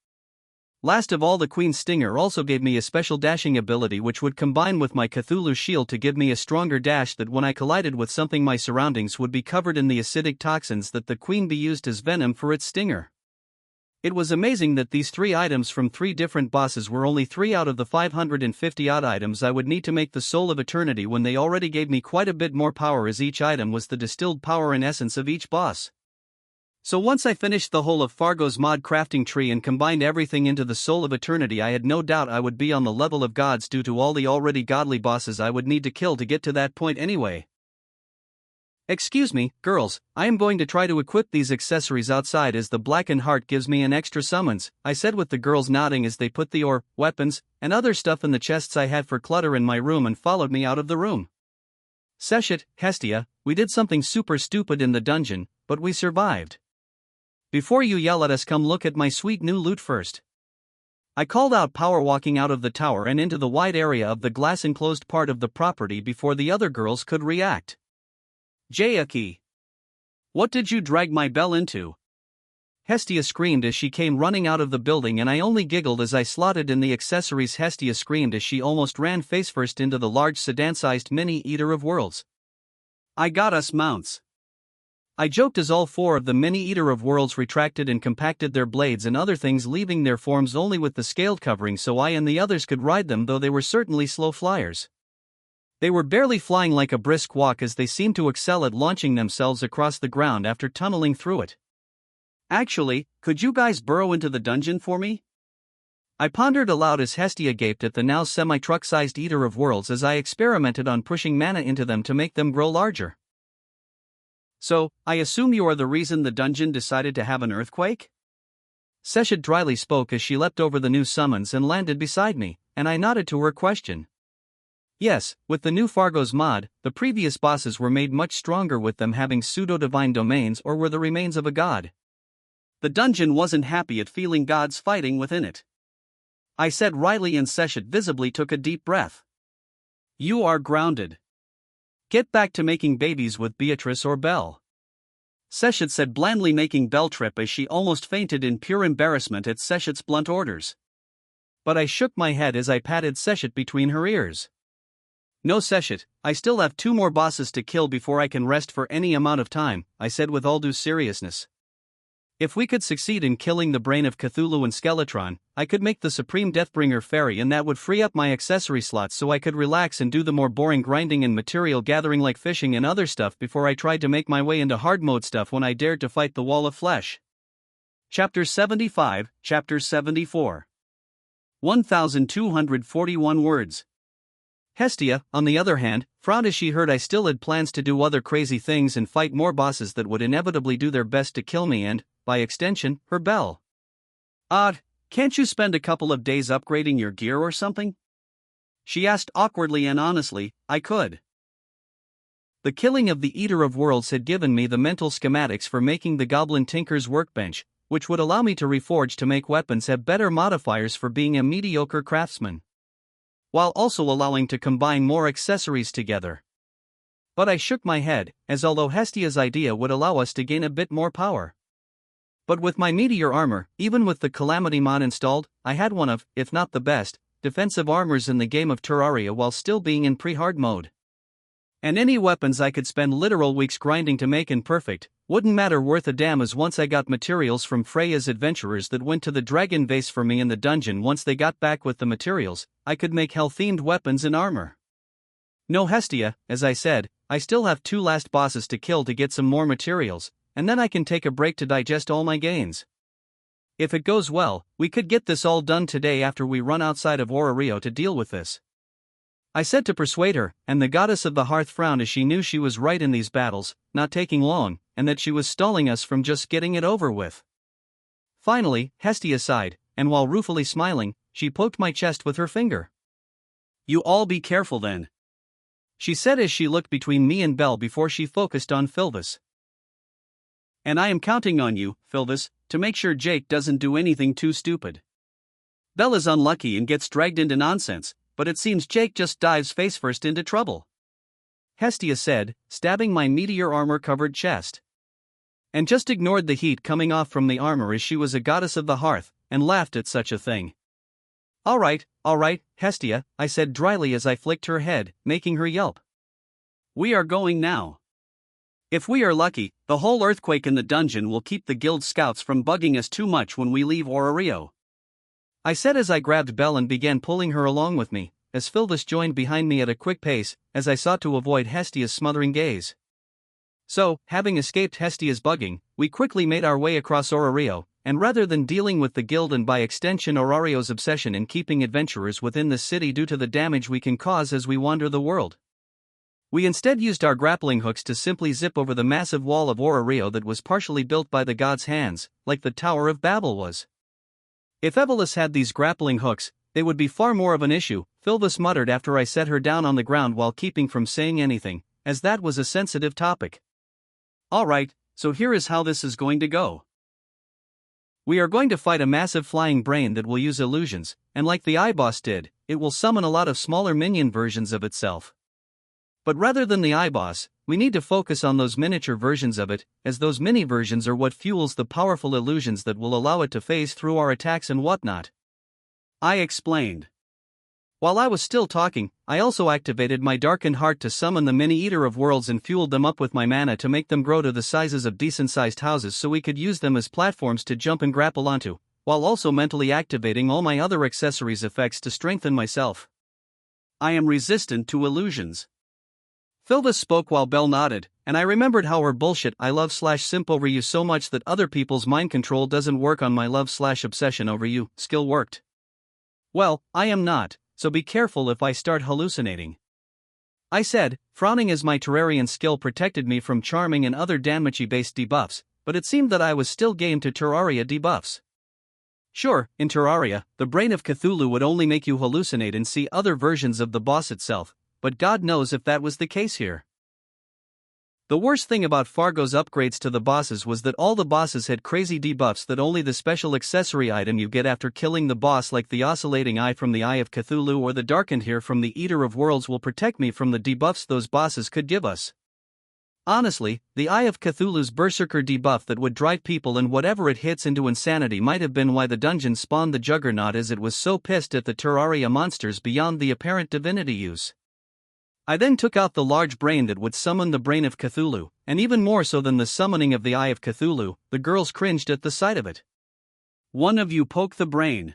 Last of all, the Queen Stinger also gave me a special dashing ability which would combine with my Cthulhu shield to give me a stronger dash that when I collided with something, my surroundings would be covered in the acidic toxins that the Queen Bee used as venom for its stinger. It was amazing that these 3 items from 3 different bosses were only 3 out of the 550-odd items I would need to make the Soul of Eternity, when they already gave me quite a bit more power, as each item was the distilled power and essence of each boss. So once I finished the whole of Fargo's mod crafting tree and combined everything into the Soul of Eternity, I had no doubt I would be on the level of gods due to all the already godly bosses I would need to kill to get to that point anyway. "Excuse me, girls, I am going to try to equip these accessories outside, as the Blackened Heart gives me an extra summons," I said, with the girls nodding as they put the weapons, and other stuff in the chests I had for clutter in my room and followed me out of the room. "Seshet, Hestia, we did something super stupid in the dungeon, but we survived. Before you yell at us, come look at my sweet new loot first." I called out, power walking out of the tower and into the wide area of the glass-enclosed part of the property before the other girls could react. "Jayaki! What did you drag my bell into?" Hestia screamed as she came running out of the building, and I only giggled as I slotted in the accessories Hestia screamed as she almost ran face-first into the large sedan-sized mini Eater of Worlds. "I got us mounts," I joked as all 4 of the mini Eater of Worlds retracted and compacted their blades and other things, leaving their forms only with the scaled covering so I and the others could ride them, though they were certainly slow flyers. They were barely flying like a brisk walk, as they seemed to excel at launching themselves across the ground after tunneling through it. "Actually, could you guys burrow into the dungeon for me?" I pondered aloud as Hestia gaped at the now semi-truck-sized Eater of Worlds as I experimented on pushing mana into them to make them grow larger. "So, I assume you are the reason the dungeon decided to have an earthquake?" Seshet dryly spoke as she leapt over the new summons and landed beside me, and I nodded to her question. Yes, with the new Fargo's mod, the previous bosses were made much stronger, with them having pseudo-divine domains or were the remains of a god. The dungeon wasn't happy at feeling gods fighting within it. I said wryly, and Seshet visibly took a deep breath. "You are grounded. Get back to making babies with Beatrice or Belle," Seshet said blandly, making Belle trip as she almost fainted in pure embarrassment at Seshet's blunt orders. But I shook my head as I patted Seshet between her ears. "No, Seshet, I still have 2 more bosses to kill before I can rest for any amount of time," I said with all due seriousness. If we could succeed in killing the brain of Cthulhu and Skeletron, I could make the Supreme Deathbringer Fairy, and that would free up my accessory slots so I could relax and do the more boring grinding and material gathering like fishing and other stuff before I tried to make my way into hard mode stuff when I dared to fight the Wall of Flesh. Chapter 75, Chapter 74. 1241 words. Hestia, on the other hand, frowned as she heard I still had plans to do other crazy things and fight more bosses that would inevitably do their best to kill me and, by extension, her Belle. Can't you spend a couple of days upgrading your gear or something? She asked awkwardly, and honestly, I could. The killing of the Eater of Worlds had given me the mental schematics for making the Goblin Tinker's workbench, which would allow me to reforge to make weapons have better modifiers for being a mediocre craftsman, while also allowing to combine more accessories together. But I shook my head, as although Hestia's idea would allow us to gain a bit more power. But with my meteor armor, even with the Calamity mod installed, I had one of, if not the best, defensive armors in the game of Terraria while still being in pre-hard mode. And any weapons I could spend literal weeks grinding to make imperfect wouldn't matter worth a damn, as once I got materials from Freya's adventurers that went to the dragon vase for me in the dungeon. Once they got back with the materials, I could make hell-themed weapons and armor. No, Hestia, as I said, I still have 2 last bosses to kill to get some more materials, and then I can take a break to digest all my gains. If it goes well, we could get this all done today after we run outside of Rio to deal with this. I said to persuade her, and the goddess of the hearth frowned as she knew she was right in these battles, not taking long, and that she was stalling us from just getting it over with. Finally, Hestia sighed, and while ruefully smiling, she poked my chest with her finger. You all be careful then, she said as she looked between me and Belle before she focused on Philvis. And I am counting on you, Philvis, to make sure Jake doesn't do anything too stupid. Belle is unlucky and gets dragged into nonsense, but it seems Jake just dives face first into trouble, Hestia said, stabbing my meteor armor-covered chest. And just ignored the heat coming off from the armor as she was a goddess of the hearth, and laughed at such a thing. All right, Hestia, I said dryly as I flicked her head, making her yelp. We are going now. If we are lucky, the whole earthquake in the dungeon will keep the guild scouts from bugging us too much when we leave Rio, I said as I grabbed Belle and began pulling her along with me, as Philvis joined behind me at a quick pace, as I sought to avoid Hestia's smothering gaze. So, having escaped Hestia's bugging, we quickly made our way across Rio, and rather than dealing with the guild and by extension Orario's obsession in keeping adventurers within the city due to the damage we can cause as we wander the world, we instead used our grappling hooks to simply zip over the massive wall of Rio that was partially built by the gods' hands, like the Tower of Babel was. If Evelys had these grappling hooks, they would be far more of an issue, Philvis muttered after I set her down on the ground while keeping from saying anything, as that was a sensitive topic. Alright, so here is how this is going to go. We are going to fight a massive flying brain that will use illusions, and like the iBoss did, it will summon a lot of smaller minion versions of itself. But rather than the iBoss, we need to focus on those miniature versions of it, as those mini versions are what fuels the powerful illusions that will allow it to phase through our attacks and whatnot, I explained. While I was still talking, I also activated my darkened heart to summon the mini Eater of Worlds and fueled them up with my mana to make them grow to the sizes of decent-sized houses so we could use them as platforms to jump and grapple onto, while also mentally activating all my other accessories effects to strengthen myself. I am resistant to illusions. Philvis spoke while Belle nodded, and I remembered how her bullshit I love/simp over you so much that other people's mind control doesn't work on my love/obsession over you skill worked. Well, I am not, so be careful if I start hallucinating, I said, frowning as my Terrarian skill protected me from charming and other Danmachi-based debuffs, but it seemed that I was still game to Terraria debuffs. Sure, in Terraria, the brain of Cthulhu would only make you hallucinate and see other versions of the boss itself, but God knows if that was the case here. The worst thing about Fargo's upgrades to the bosses was that all the bosses had crazy debuffs that only the special accessory item you get after killing the boss, like the oscillating eye from the Eye of Cthulhu or the darkened hair from the Eater of Worlds, will protect me from the debuffs those bosses could give us. Honestly, the Eye of Cthulhu's Berserker debuff that would drive people and whatever it hits into insanity might have been why the dungeon spawned the Juggernaut, as it was so pissed at the Terraria monsters beyond the apparent divinity use. I then took out the large brain that would summon the brain of Cthulhu, and even more so than the summoning of the Eye of Cthulhu, the girls cringed at the sight of it. One of you poke the brain.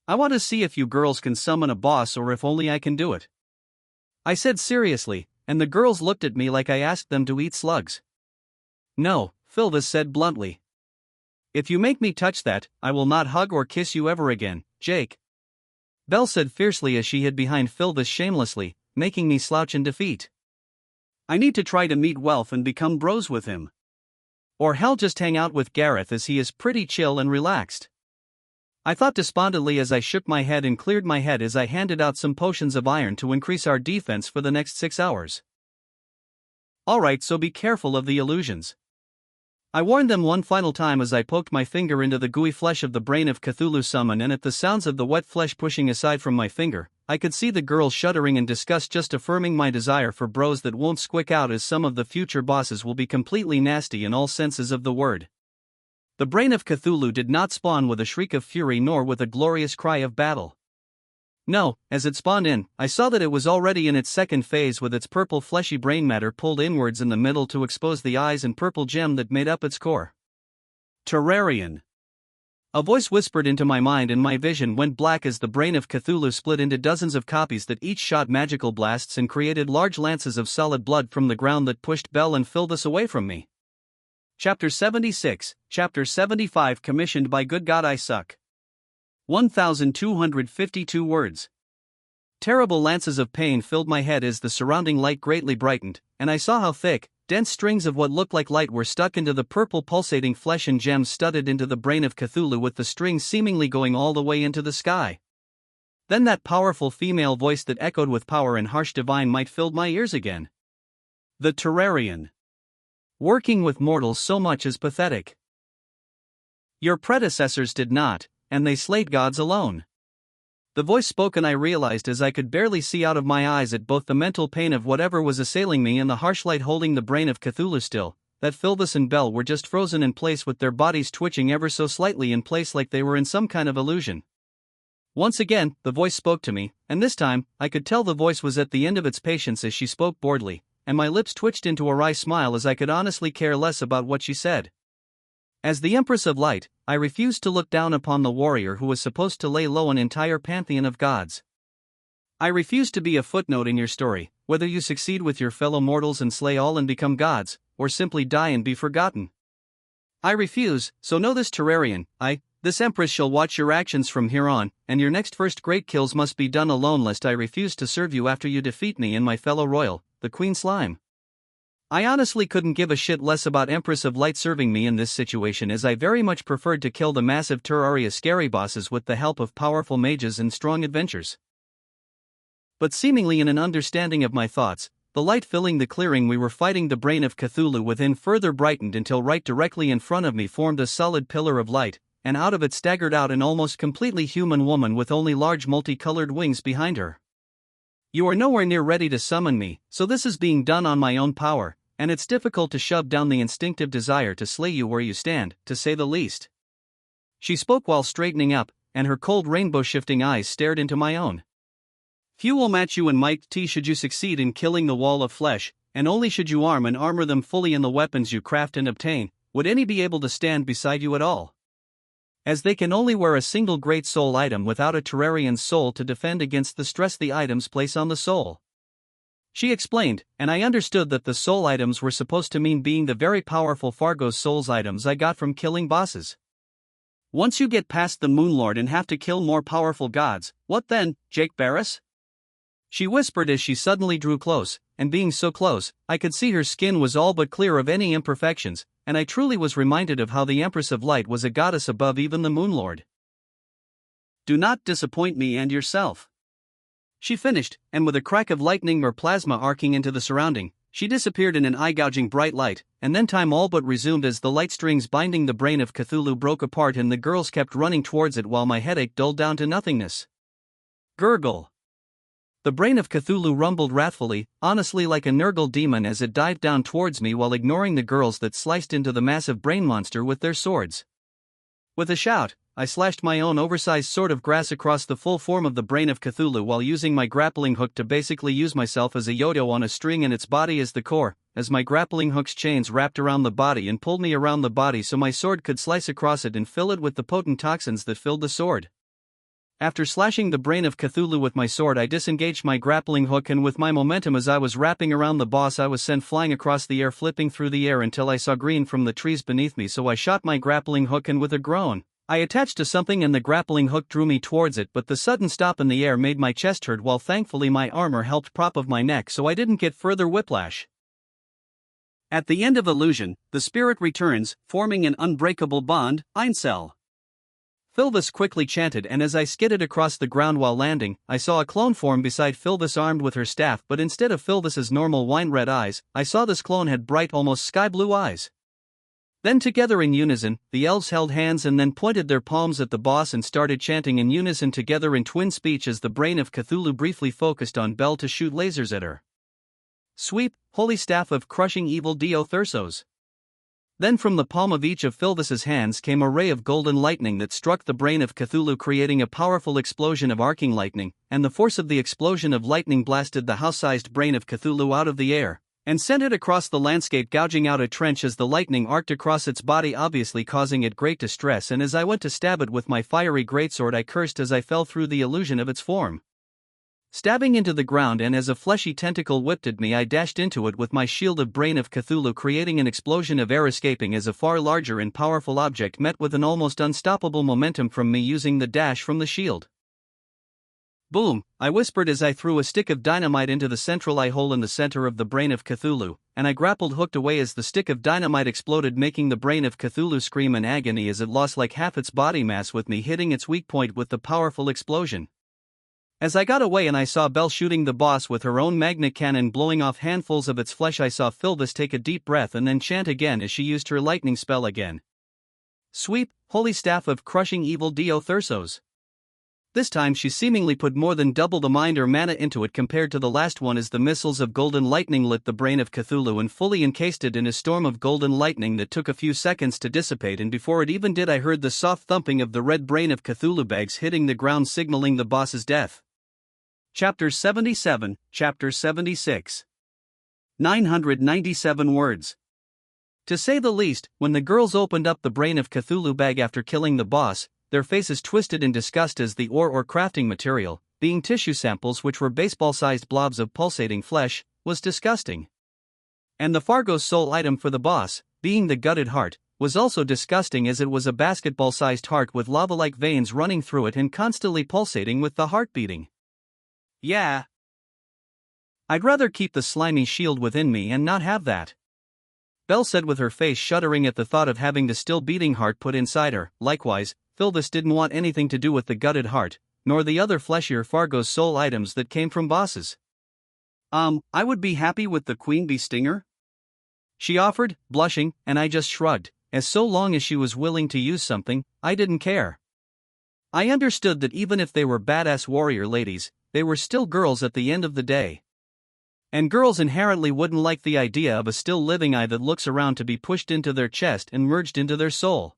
I want to see if you girls can summon a boss or if only I can do it. I said seriously, and the girls looked at me like I asked them to eat slugs. No, Philvis said bluntly. If you make me touch that, I will not hug or kiss you ever again, Jake. Belle said fiercely as she hid behind Philvis shamelessly, making me slouch in defeat. I need to try to meet Welf and become bros with him. Or hell, just hang out with Gareth as he is pretty chill and relaxed. I thought despondently as I shook my head and cleared my head as I handed out some potions of iron to increase our defense for the next 6 hours. Alright, so be careful of the illusions. I warned them one final time as I poked my finger into the gooey flesh of the brain of Cthulhu summon, and at the sounds of the wet flesh pushing aside from my finger, I could see the girls shuddering in disgust, just affirming my desire for bros that won't squick out, as some of the future bosses will be completely nasty in all senses of the word. The brain of Cthulhu did not spawn with a shriek of fury nor with a glorious cry of battle. No, as it spawned in, I saw that it was already in its second phase, with its purple fleshy brain matter pulled inwards in the middle to expose the eyes and purple gem that made up its core. Terrarian. A voice whispered into my mind, and my vision went black as the brain of Cthulhu split into dozens of copies that each shot magical blasts and created large lances of solid blood from the ground that pushed Belle and Philvis away from me. Chapter 76, Chapter 75, commissioned by Good God I Suck. 1,252 words. Terrible lances of pain filled my head as the surrounding light greatly brightened, and I saw how thick, dense strings of what looked like light were stuck into the purple pulsating flesh and gems studded into the brain of Cthulhu, with the strings seemingly going all the way into the sky. Then that powerful female voice that echoed with power and harsh divine might filled my ears again. The Terrarian. Working with mortals so much is pathetic. Your predecessors did not, and they slayed gods alone. The voice spoke, and I realized as I could barely see out of my eyes at both the mental pain of whatever was assailing me and the harsh light holding the brain of Cthulhu still, that Philvis and Belle were just frozen in place, with their bodies twitching ever so slightly in place like they were in some kind of illusion. Once again, the voice spoke to me, and this time, I could tell the voice was at the end of its patience as she spoke boredly, and my lips twitched into a wry smile as I could honestly care less about what she said. As the Empress of Light, I refused to look down upon the warrior who was supposed to lay low an entire pantheon of gods. I refuse to be a footnote in your story, whether you succeed with your fellow mortals and slay all and become gods, or simply die and be forgotten. I refuse, so know this, Terrarian, this Empress shall watch your actions from here on, and your next first great kills must be done alone, lest I refuse to serve you after you defeat me and my fellow royal, the Queen Slime. I honestly couldn't give a shit less about Empress of Light serving me in this situation, as I very much preferred to kill the massive Terraria scary bosses with the help of powerful mages and strong adventures. But seemingly in an understanding of my thoughts, the light filling the clearing we were fighting the brain of Cthulhu within further brightened until right directly in front of me formed a solid pillar of light, and out of it staggered out an almost completely human woman with only large multicolored wings behind her. You are nowhere near ready to summon me, so this is being done on my own power, and it's difficult to shove down the instinctive desire to slay you where you stand, to say the least. She spoke while straightening up, and her cold rainbow-shifting eyes stared into my own. Few will match you in might should you succeed in killing the wall of flesh, and only should you arm and armor them fully in the weapons you craft and obtain, would any be able to stand beside you at all. As they can only wear a single great soul item without a Terrarian's soul to defend against the stress the items place on the soul. She explained, and I understood that the soul items were supposed to mean being the very powerful Fargo's souls items I got from killing bosses. Once you get past the Moonlord and have to kill more powerful gods, what then, Jake Barris? She whispered as she suddenly drew close, and being so close, I could see her skin was all but clear of any imperfections, and I truly was reminded of how the Empress of Light was a goddess above even the Moonlord. Do not disappoint me and yourself. She finished, and with a crack of lightning or plasma arcing into the surrounding, she disappeared in an eye-gouging bright light, and then time all but resumed as the light strings binding the brain of Cthulhu broke apart and the girls kept running towards it while my headache dulled down to nothingness. Gurgle. The brain of Cthulhu rumbled wrathfully, honestly like a Nurgle demon, as it dived down towards me while ignoring the girls that sliced into the massive brain monster with their swords. With a shout, I slashed my own oversized sword of grass across the full form of the brain of Cthulhu while using my grappling hook to basically use myself as a yo-yo on a string and its body as the core, as my grappling hook's chains wrapped around the body and pulled me around the body so my sword could slice across it and fill it with the potent toxins that filled the sword. After slashing the brain of Cthulhu with my sword, I disengaged my grappling hook, and with my momentum as I was wrapping around the boss, I was sent flying across the air, flipping through the air until I saw green from the trees beneath me. So I shot my grappling hook, and with a groan, I attached to something and the grappling hook drew me towards it, but the sudden stop in the air made my chest hurt, while thankfully my armor helped prop of my neck so I didn't get further whiplash. At the end of Illusion, the spirit returns, forming an unbreakable bond, Eincel. Philvis quickly chanted, and as I skidded across the ground while landing, I saw a clone form beside Philvis armed with her staff, but instead of Philvis's normal wine-red eyes, I saw this clone had bright, almost sky-blue eyes. Then together in unison, the elves held hands and then pointed their palms at the boss and started chanting in unison together in twin speech as the brain of Cthulhu briefly focused on Belle to shoot lasers at her. Sweep, holy staff of crushing evil Dio Thursos. Then from the palm of each of Philvis's hands came a ray of golden lightning that struck the brain of Cthulhu, creating a powerful explosion of arcing lightning, and the force of the explosion of lightning blasted the house-sized brain of Cthulhu out of the air, and sent it across the landscape, gouging out a trench as the lightning arced across its body, obviously causing it great distress. And as I went to stab it with my fiery greatsword, I cursed as I fell through the illusion of its form, stabbing into the ground, and as a fleshy tentacle whipped at me, I dashed into it with my shield of brain of Cthulhu, creating an explosion of air, escaping as a far larger and powerful object met with an almost unstoppable momentum from me using the dash from the shield. Boom, I whispered as I threw a stick of dynamite into the central eye hole in the center of the brain of Cthulhu, and I grappled hooked away as the stick of dynamite exploded, making the brain of Cthulhu scream in agony as it lost like half its body mass, with me hitting its weak point with the powerful explosion. As I got away and I saw Belle shooting the boss with her own magnet cannon, blowing off handfuls of its flesh, I saw Philvis take a deep breath and then chant again as she used her lightning spell again. Sweep, holy staff of crushing evil Dio Thursos. This time she seemingly put more than double the mind or mana into it compared to the last one, as the missiles of golden lightning lit the brain of Cthulhu and fully encased it in a storm of golden lightning that took a few seconds to dissipate, and before it even did I heard the soft thumping of the red brain of Cthulhu bags hitting the ground, signaling the boss's death. Chapter 77, Chapter 76. 997 words. To say the least, when the girls opened up the brain of Cthulhu bag after killing the boss, their faces twisted in disgust, as the ore or crafting material, being tissue samples which were baseball-sized blobs of pulsating flesh, was disgusting. And the Fargo's soul item for the boss, being the gutted heart, was also disgusting, as it was a basketball-sized heart with lava-like veins running through it and constantly pulsating with the heart beating. Yeah. I'd rather keep the slimy shield within me and not have that, Belle said with her face shuddering at the thought of having the still beating heart put inside her. Likewise, Philvis didn't want anything to do with the gutted heart, nor the other fleshier Fargo's soul items that came from bosses. I would be happy with the queen bee stinger, she offered, blushing, and I just shrugged, as so long as she was willing to use something, I didn't care. I understood that even if they were badass warrior ladies, they were still girls at the end of the day. And girls inherently wouldn't like the idea of a still living eye that looks around to be pushed into their chest and merged into their soul.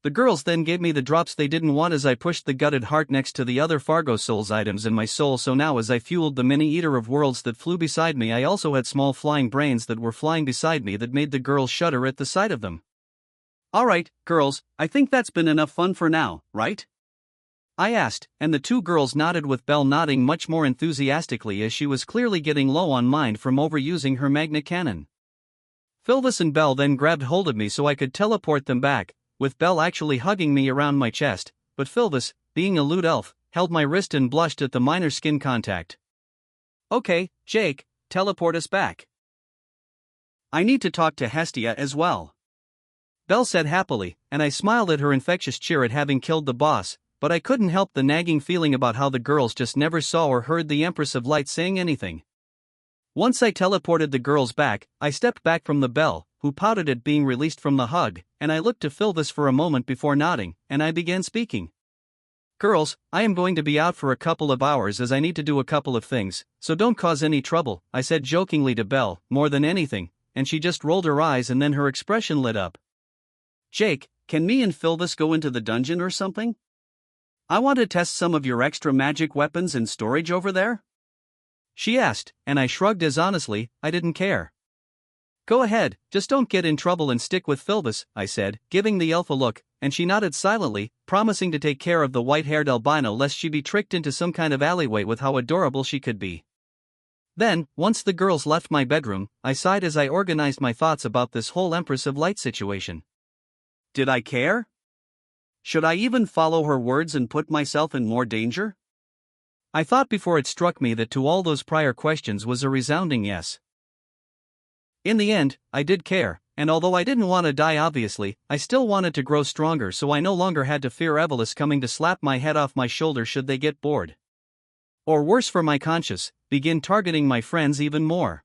The girls then gave me the drops they didn't want as I pushed the gutted heart next to the other Fargo Souls items in my soul, so now as I fueled the mini-eater of worlds that flew beside me, I also had small flying brains that were flying beside me that made the girls shudder at the sight of them. Alright, girls, I think that's been enough fun for now, right? I asked, and the two girls nodded, with Belle nodding much more enthusiastically as she was clearly getting low on mind from overusing her magnet cannon. Philvis and Belle then grabbed hold of me so I could teleport them back, with Belle actually hugging me around my chest, but Philvis, being a lewd elf, held my wrist and blushed at the minor skin contact. Okay, Jake, teleport us back. I need to talk to Hestia as well, Belle said happily, and I smiled at her infectious cheer at having killed the boss, but I couldn't help the nagging feeling about how the girls just never saw or heard the Empress of Light saying anything. Once I teleported the girls back, I stepped back from the Belle, who pouted at being released from the hug, and I looked to Philvis for a moment before nodding, and I began speaking. Girls, I am going to be out for a couple of hours as I need to do a couple of things, so don't cause any trouble, I said jokingly to Belle, more than anything, and she just rolled her eyes and then her expression lit up. Jake, can me and Philvis go into the dungeon or something? I want to test some of your extra magic weapons in storage over there? She asked, and I shrugged as honestly, I didn't care. Go ahead, just don't get in trouble and stick with Philvis, I said, giving the elf a look, and she nodded silently, promising to take care of the white-haired albino lest she be tricked into some kind of alleyway with how adorable she could be. Then, once the girls left my bedroom, I sighed as I organized my thoughts about this whole Empress of Light situation. Did I care? Should I even follow her words and put myself in more danger? I thought before it struck me that to all those prior questions was a resounding yes. In the end, I did care, and although I didn't want to die obviously, I still wanted to grow stronger so I no longer had to fear Evelyn coming to slap my head off my shoulder should they get bored. Or worse for my conscience, begin targeting my friends even more.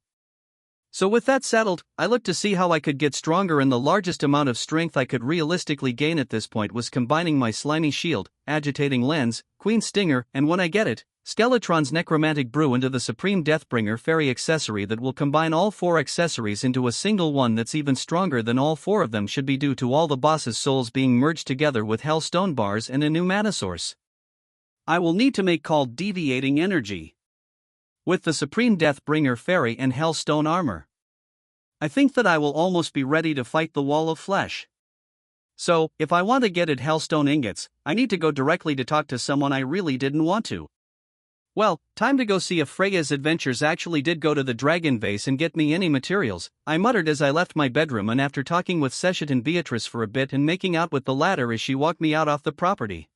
So with that settled, I looked to see how I could get stronger, and the largest amount of strength I could realistically gain at this point was combining my slimy shield, agitating lens, queen stinger, and when I get it, Skeletron's necromantic brew into the supreme Deathbringer fairy accessory that will combine all 4 accessories into a single one that's even stronger than all 4 of them should be due to all the boss's souls being merged together with Hellstone bars and a new mana source. I will need to make called Deviating Energy. With the Supreme Deathbringer Fairy and Hellstone armor, I think that I will almost be ready to fight the Wall of Flesh. So, if I want to get at Hellstone ingots, I need to go directly to talk to someone I really didn't want to. Well, time to go see if Freya's adventures actually did go to the dragon vase and get me any materials, I muttered as I left my bedroom, and after talking with Seshet and Beatrice for a bit and making out with the latter as she walked me out off the property.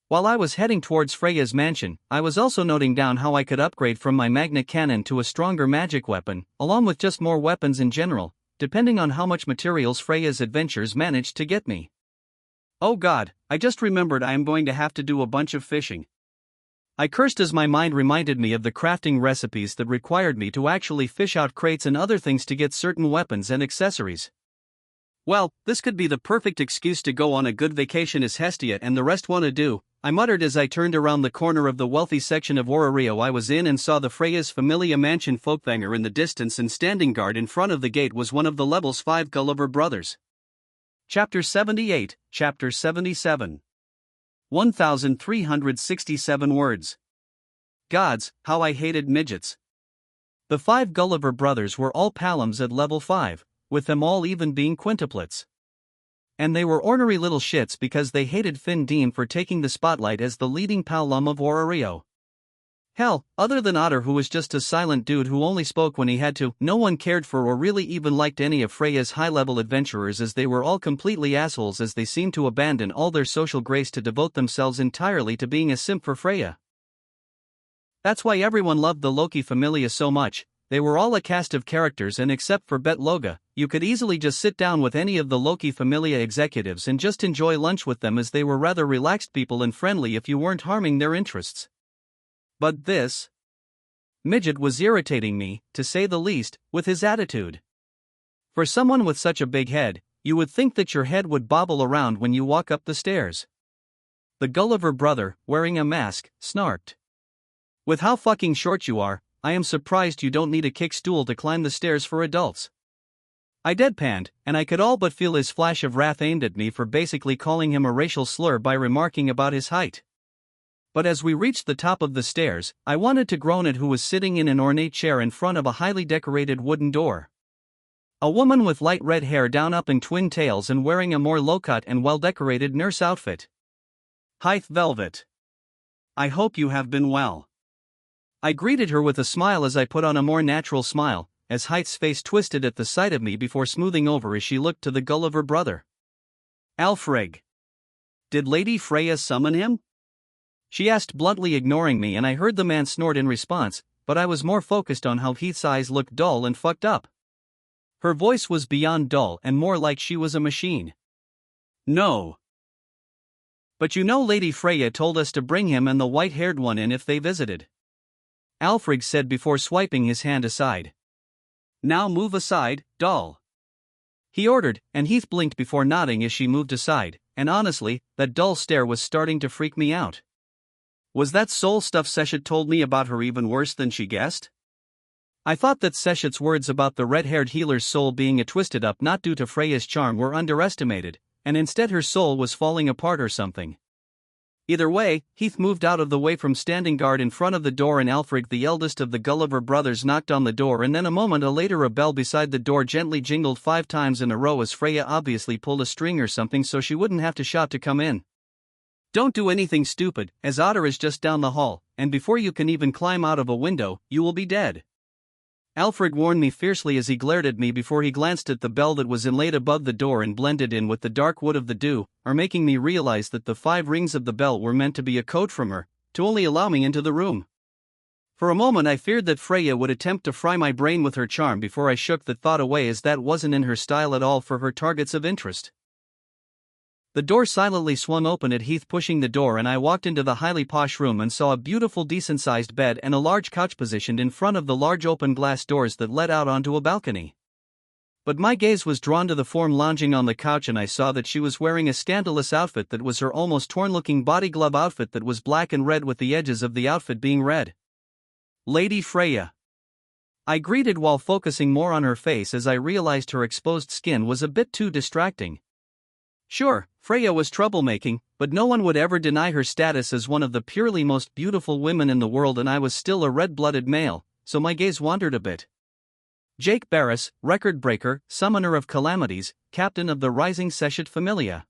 While I was heading towards Freya's mansion, I was also noting down how I could upgrade from my magnet cannon to a stronger magic weapon, along with just more weapons in general, depending on how much materials Freya's adventures managed to get me. Oh god, I just remembered I am going to have to do a bunch of fishing. I cursed as my mind reminded me of the crafting recipes that required me to actually fish out crates and other things to get certain weapons and accessories. Well, this could be the perfect excuse to go on a good vacation as Hestia and the rest want to do, I muttered as I turned around the corner of the wealthy section of Orario I was in and saw the Freya's Familia Mansion Folkvanger in the distance, and standing guard in front of the gate was one of the Levels 5 Gulliver brothers. Chapter 78, Chapter 77. 1,367 words. Gods, how I hated midgets. The 5 Gulliver brothers were all palums at level 5, with them all even being quintuplets. And they were ornery little shits because they hated Finn Dean for taking the spotlight as the leading palum of Orario. Hell, other than Otter, who was just a silent dude who only spoke when he had to, no one cared for or really even liked any of Freya's high-level adventurers, as they were all completely assholes as they seemed to abandon all their social grace to devote themselves entirely to being a simp for Freya. That's why everyone loved the Loki Familia so much. They were all a cast of characters, and except for Bet Loga, you could easily just sit down with any of the Loki Familia executives and just enjoy lunch with them, as they were rather relaxed people and friendly if you weren't harming their interests. But this midget was irritating me, to say the least, with his attitude. For someone with such a big head, you would think that your head would bobble around when you walk up the stairs. The Gulliver brother, wearing a mask, snarked. With how fucking short you are, I am surprised you don't need a kickstool to climb the stairs for adults. I deadpanned, and I could all but feel his flash of wrath aimed at me for basically calling him a racial slur by remarking about his height. But as we reached the top of the stairs, I wanted to groan at who was sitting in an ornate chair in front of a highly decorated wooden door. A woman with light red hair down up in twin tails and wearing a more low-cut and well-decorated nurse outfit. Hythe Velvet. I hope you have been well. I greeted her with a smile as I put on a more natural smile, as Hythe's face twisted at the sight of me before smoothing over as she looked to the Gulliver brother. Alfred. Did Lady Freya summon him? She asked bluntly, ignoring me, and I heard the man snort in response, but I was more focused on how Heath's eyes looked dull and fucked up. Her voice was beyond dull and more like she was a machine. No. But you know Lady Freya told us to bring him and the white-haired one in if they visited. Alfred said before swiping his hand aside. Now move aside, doll. He ordered, and Heath blinked before nodding as she moved aside, and honestly, that dull stare was starting to freak me out. Was that soul stuff Seshet told me about her even worse than she guessed? I thought that Seshet's words about the red-haired healer's soul being a twisted up not due to Freya's charm were underestimated, and instead her soul was falling apart or something. Either way, Heath moved out of the way from standing guard in front of the door, and Alfred, the eldest of the Gulliver brothers, knocked on the door, and then a moment later a bell beside the door gently jingled 5 times in a row as Freya obviously pulled a string or something so she wouldn't have to shout to come in. "Don't do anything stupid, as Otter is just down the hall, and before you can even climb out of a window, you will be dead," Alfred warned me fiercely as he glared at me before he glanced at the bell that was inlaid above the door and blended in with the dark wood of the dew, making me realize that the 5 rings of the bell were meant to be a code from her, to only allow me into the room. For a moment I feared that Freya would attempt to fry my brain with her charm before I shook that thought away, as that wasn't in her style at all for her targets of interest. The door silently swung open at Heath pushing the door, and I walked into the highly posh room and saw a beautiful decent-sized bed and a large couch positioned in front of the large open glass doors that led out onto a balcony. But my gaze was drawn to the form lounging on the couch, and I saw that she was wearing a scandalous outfit that was her almost torn-looking body glove outfit that was black and red, with the edges of the outfit being red. "Lady Freya," I greeted while focusing more on her face as I realized her exposed skin was a bit too distracting. Sure, Freya was troublemaking, but no one would ever deny her status as one of the purely most beautiful women in the world, and I was still a red-blooded male, so my gaze wandered a bit. Jake Barris, record breaker, summoner of calamities, captain of the rising Seshet Familia.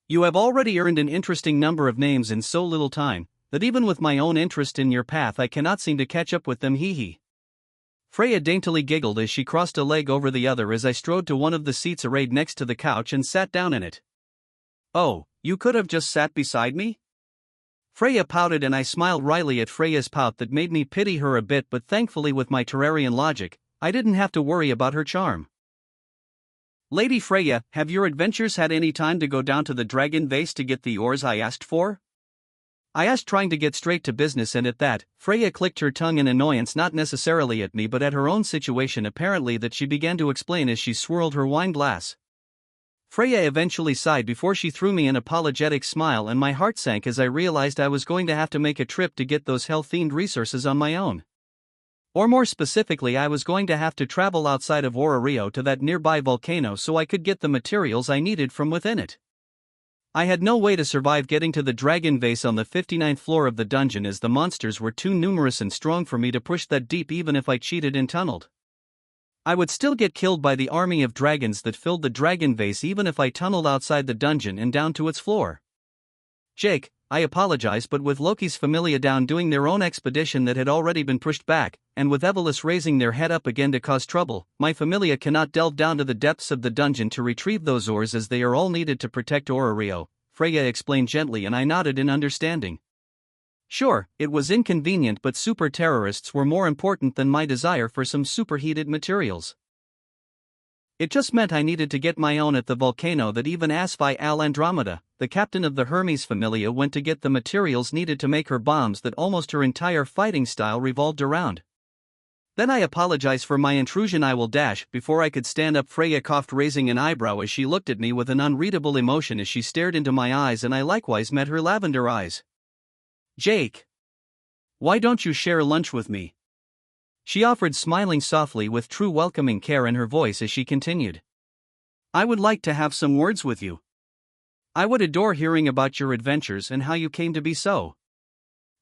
You have already earned an interesting number of names in so little time, that even with my own interest in your path I cannot seem to catch up with them, hee. Freya daintily giggled as she crossed a leg over the other as I strode to one of the seats arrayed next to the couch and sat down in it. "Oh, you could have just sat beside me?" Freya pouted, and I smiled wryly at Freya's pout that made me pity her a bit, but thankfully with my Terrarian logic, I didn't have to worry about her charm. "Lady Freya, have your adventures had any time to go down to the dragon vase to get the ores I asked for?" I asked, trying to get straight to business, and at that, Freya clicked her tongue in annoyance, not necessarily at me but at her own situation apparently, that she began to explain as she swirled her wine glass. Freya eventually sighed before she threw me an apologetic smile, and my heart sank as I realized I was going to have to make a trip to get those hell-themed resources on my own. Or more specifically, I was going to have to travel outside of Rio to that nearby volcano so I could get the materials I needed from within it. I had no way to survive getting to the dragon vase on the 59th floor of the dungeon, as the monsters were too numerous and strong for me to push that deep even if I cheated and tunneled. I would still get killed by the army of dragons that filled the dragon vase even if I tunneled outside the dungeon and down to its floor. "Jake, I apologize, but with Loki's familia down doing their own expedition that had already been pushed back, and with Evolus raising their head up again to cause trouble, my familia cannot delve down to the depths of the dungeon to retrieve those ores, as they are all needed to protect Rio," Freya explained gently, and I nodded in understanding. Sure, it was inconvenient, but super terrorists were more important than my desire for some superheated materials. It just meant I needed to get my own at the volcano that even Asfi Al Andromeda, the captain of the Hermes Familia, went to get the materials needed to make her bombs that almost her entire fighting style revolved around. "Then I apologize for my intrusion, I will dash." Before I could stand up, Freya coughed, raising an eyebrow as she looked at me with an unreadable emotion as she stared into my eyes, and I likewise met her lavender eyes. "Jake, why don't you share lunch with me?" she offered, smiling softly with true welcoming care in her voice as she continued. "I would like to have some words with you. I would adore hearing about your adventures and how you came to be so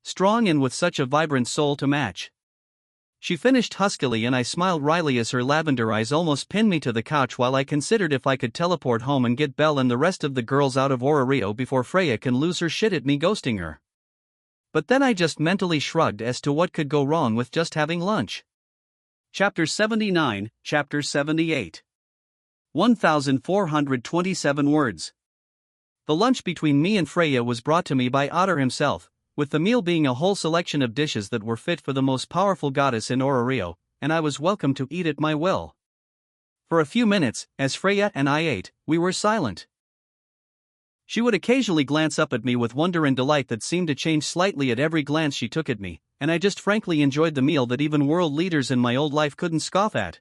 strong and with such a vibrant soul to match." She finished huskily, and I smiled wryly as her lavender eyes almost pinned me to the couch while I considered if I could teleport home and get Belle and the rest of the girls out of Rio before Freya can lose her shit at me ghosting her. But then I just mentally shrugged as to what could go wrong with just having lunch. Chapter 79, Chapter 78. 1,427 words. The lunch between me and Freya was brought to me by Otter himself, with the meal being a whole selection of dishes that were fit for the most powerful goddess in Rio, and I was welcome to eat at my will. For a few minutes, as Freya and I ate, we were silent. She would occasionally glance up at me with wonder and delight that seemed to change slightly at every glance she took at me, and I just frankly enjoyed the meal that even world leaders in my old life couldn't scoff at.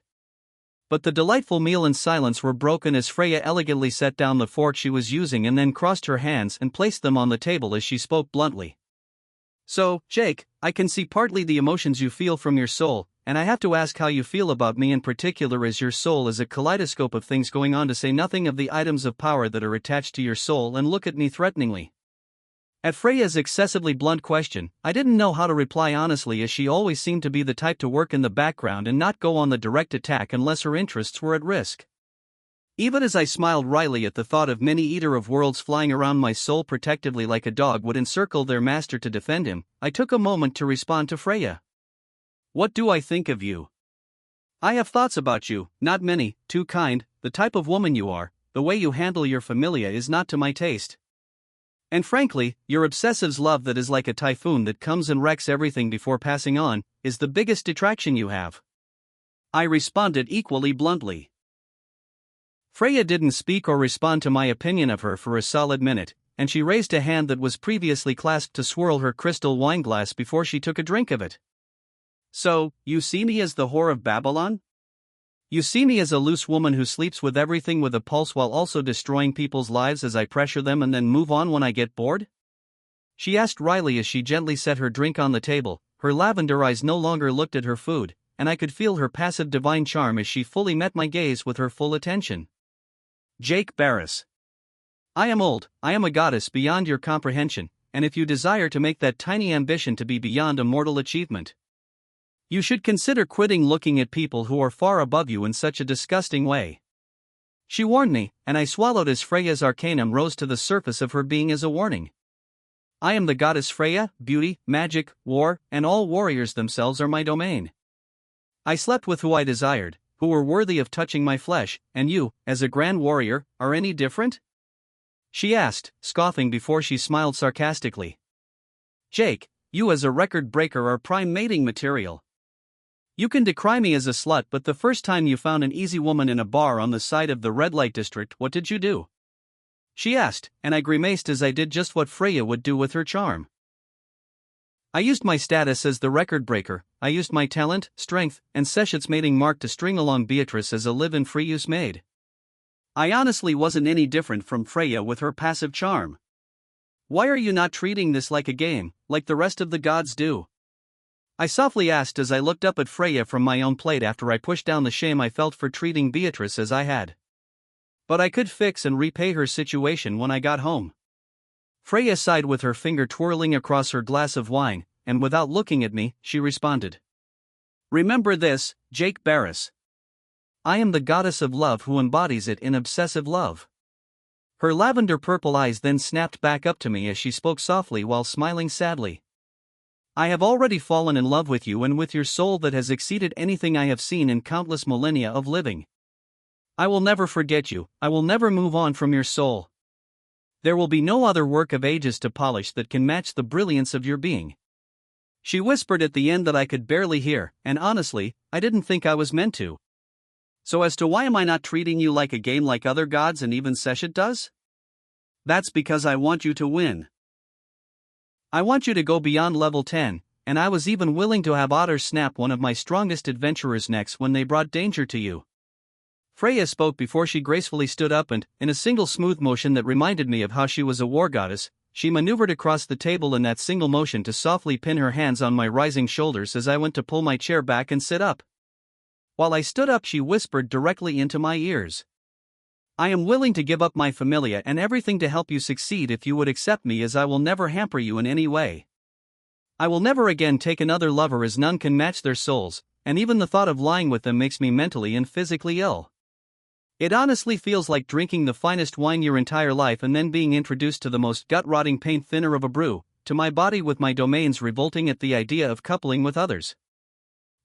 But the delightful meal and silence were broken as Freya elegantly set down the fork she was using and then crossed her hands and placed them on the table as she spoke bluntly. "So, Jake, I can see partly the emotions you feel from your soul, and I have to ask how you feel about me in particular, as your soul is a kaleidoscope of things going on, to say nothing of the items of power that are attached to your soul, and look at me threateningly. At Freya's excessively blunt question, I didn't know how to reply honestly, as she always seemed to be the type to work in the background and not go on the direct attack unless her interests were at risk. Even as I smiled wryly at the thought of many Eater of Worlds flying around my soul protectively like a dog would encircle their master to defend him, I took a moment to respond to Freya. What do I think of you? I have thoughts about you, not many, too kind. The type of woman you are, the way you handle your familia is not to my taste. And frankly, your obsessive's love that is like a typhoon that comes and wrecks everything before passing on, is the biggest detraction you have. I responded equally bluntly. Freya didn't speak or respond to my opinion of her for a solid minute, and she raised a hand that was previously clasped to swirl her crystal wineglass before she took a drink of it. So, you see me as the whore of Babylon? You see me as a loose woman who sleeps with everything with a pulse while also destroying people's lives as I pressure them and then move on when I get bored? She asked wryly as she gently set her drink on the table. Her lavender eyes no longer looked at her food, and I could feel her passive divine charm as she fully met my gaze with her full attention. Jake Barris. I am old, I am a goddess beyond your comprehension, and if you desire to make that tiny ambition to be beyond a mortal achievement, you should consider quitting looking at people who are far above you in such a disgusting way. She warned me, and I swallowed as Freya's arcanum rose to the surface of her being as a warning. I am the goddess Freya. Beauty, magic, war, and all warriors themselves are my domain. I slept with who I desired, who were worthy of touching my flesh, and you, as a grand warrior, are any different? She asked, scoffing before she smiled sarcastically. Jake, you as a record breaker are prime mating material. You can decry me as a slut, but the first time you found an easy woman in a bar on the side of the red light district, what did you do? She asked, and I grimaced as I did just what Freya would do with her charm. I used my status as the record breaker. I used my talent, strength, and sessions mating mark to string along Beatrice as a live-in free-use maid. I honestly wasn't any different from Freya with her passive charm. Why are you not treating this like a game, like the rest of the gods do? I softly asked as I looked up at Freya from my own plate after I pushed down the shame I felt for treating Beatrice as I had. But I could fix and repay her situation when I got home. Freya sighed with her finger twirling across her glass of wine, and without looking at me, she responded. Remember this, Jake Barris. I am the goddess of love who embodies it in obsessive love. Her lavender purple eyes then snapped back up to me as she spoke softly while smiling sadly. I have already fallen in love with you and with your soul that has exceeded anything I have seen in countless millennia of living. I will never forget you, I will never move on from your soul. There will be no other work of ages to polish that can match the brilliance of your being. She whispered at the end that I could barely hear, and honestly, I didn't think I was meant to. So as to why am I not treating you like a game like other gods and even Seshet does? That's because I want you to win. I want you to go beyond level 10, and I was even willing to have Otter snap one of my strongest adventurers' necks when they brought danger to you. Freya spoke before she gracefully stood up and, in a single smooth motion that reminded me of how she was a war goddess, she maneuvered across the table in that single motion to softly pin her hands on my rising shoulders as I went to pull my chair back and sit up. While I stood up, she whispered directly into my ears. I am willing to give up my familia and everything to help you succeed if you would accept me, as I will never hamper you in any way. I will never again take another lover, as none can match their souls, and even the thought of lying with them makes me mentally and physically ill. It honestly feels like drinking the finest wine your entire life and then being introduced to the most gut-rotting paint thinner of a brew, to my body with my domains revolting at the idea of coupling with others.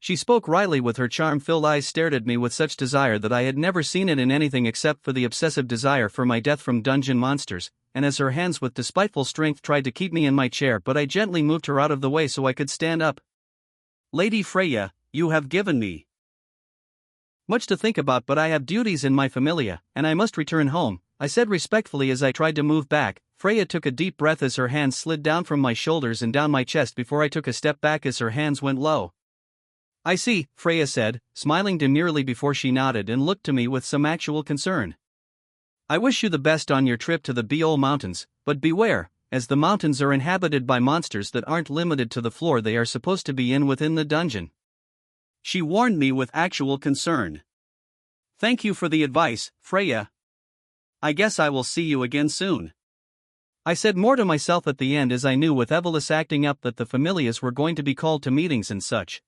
She spoke wryly with her charm-filled eyes stared at me with such desire that I had never seen it in anything except for the obsessive desire for my death from dungeon monsters, and as her hands with despiteful strength tried to keep me in my chair, but I gently moved her out of the way so I could stand up. Lady Freya, you have given me much to think about, but I have duties in my familia, and I must return home, I said respectfully as I tried to move back. Freya took a deep breath as her hands slid down from my shoulders and down my chest before I took a step back as her hands went low. I see, Freya said, smiling demurely before she nodded and looked to me with some actual concern. I wish you the best on your trip to the Beol Mountains, but beware, as the mountains are inhabited by monsters that aren't limited to the floor they are supposed to be in within the dungeon. She warned me with actual concern. Thank you for the advice, Freya. I guess I will see you again soon. I said more to myself at the end, as I knew with Evelys acting up that the familiars were going to be called to meetings and such.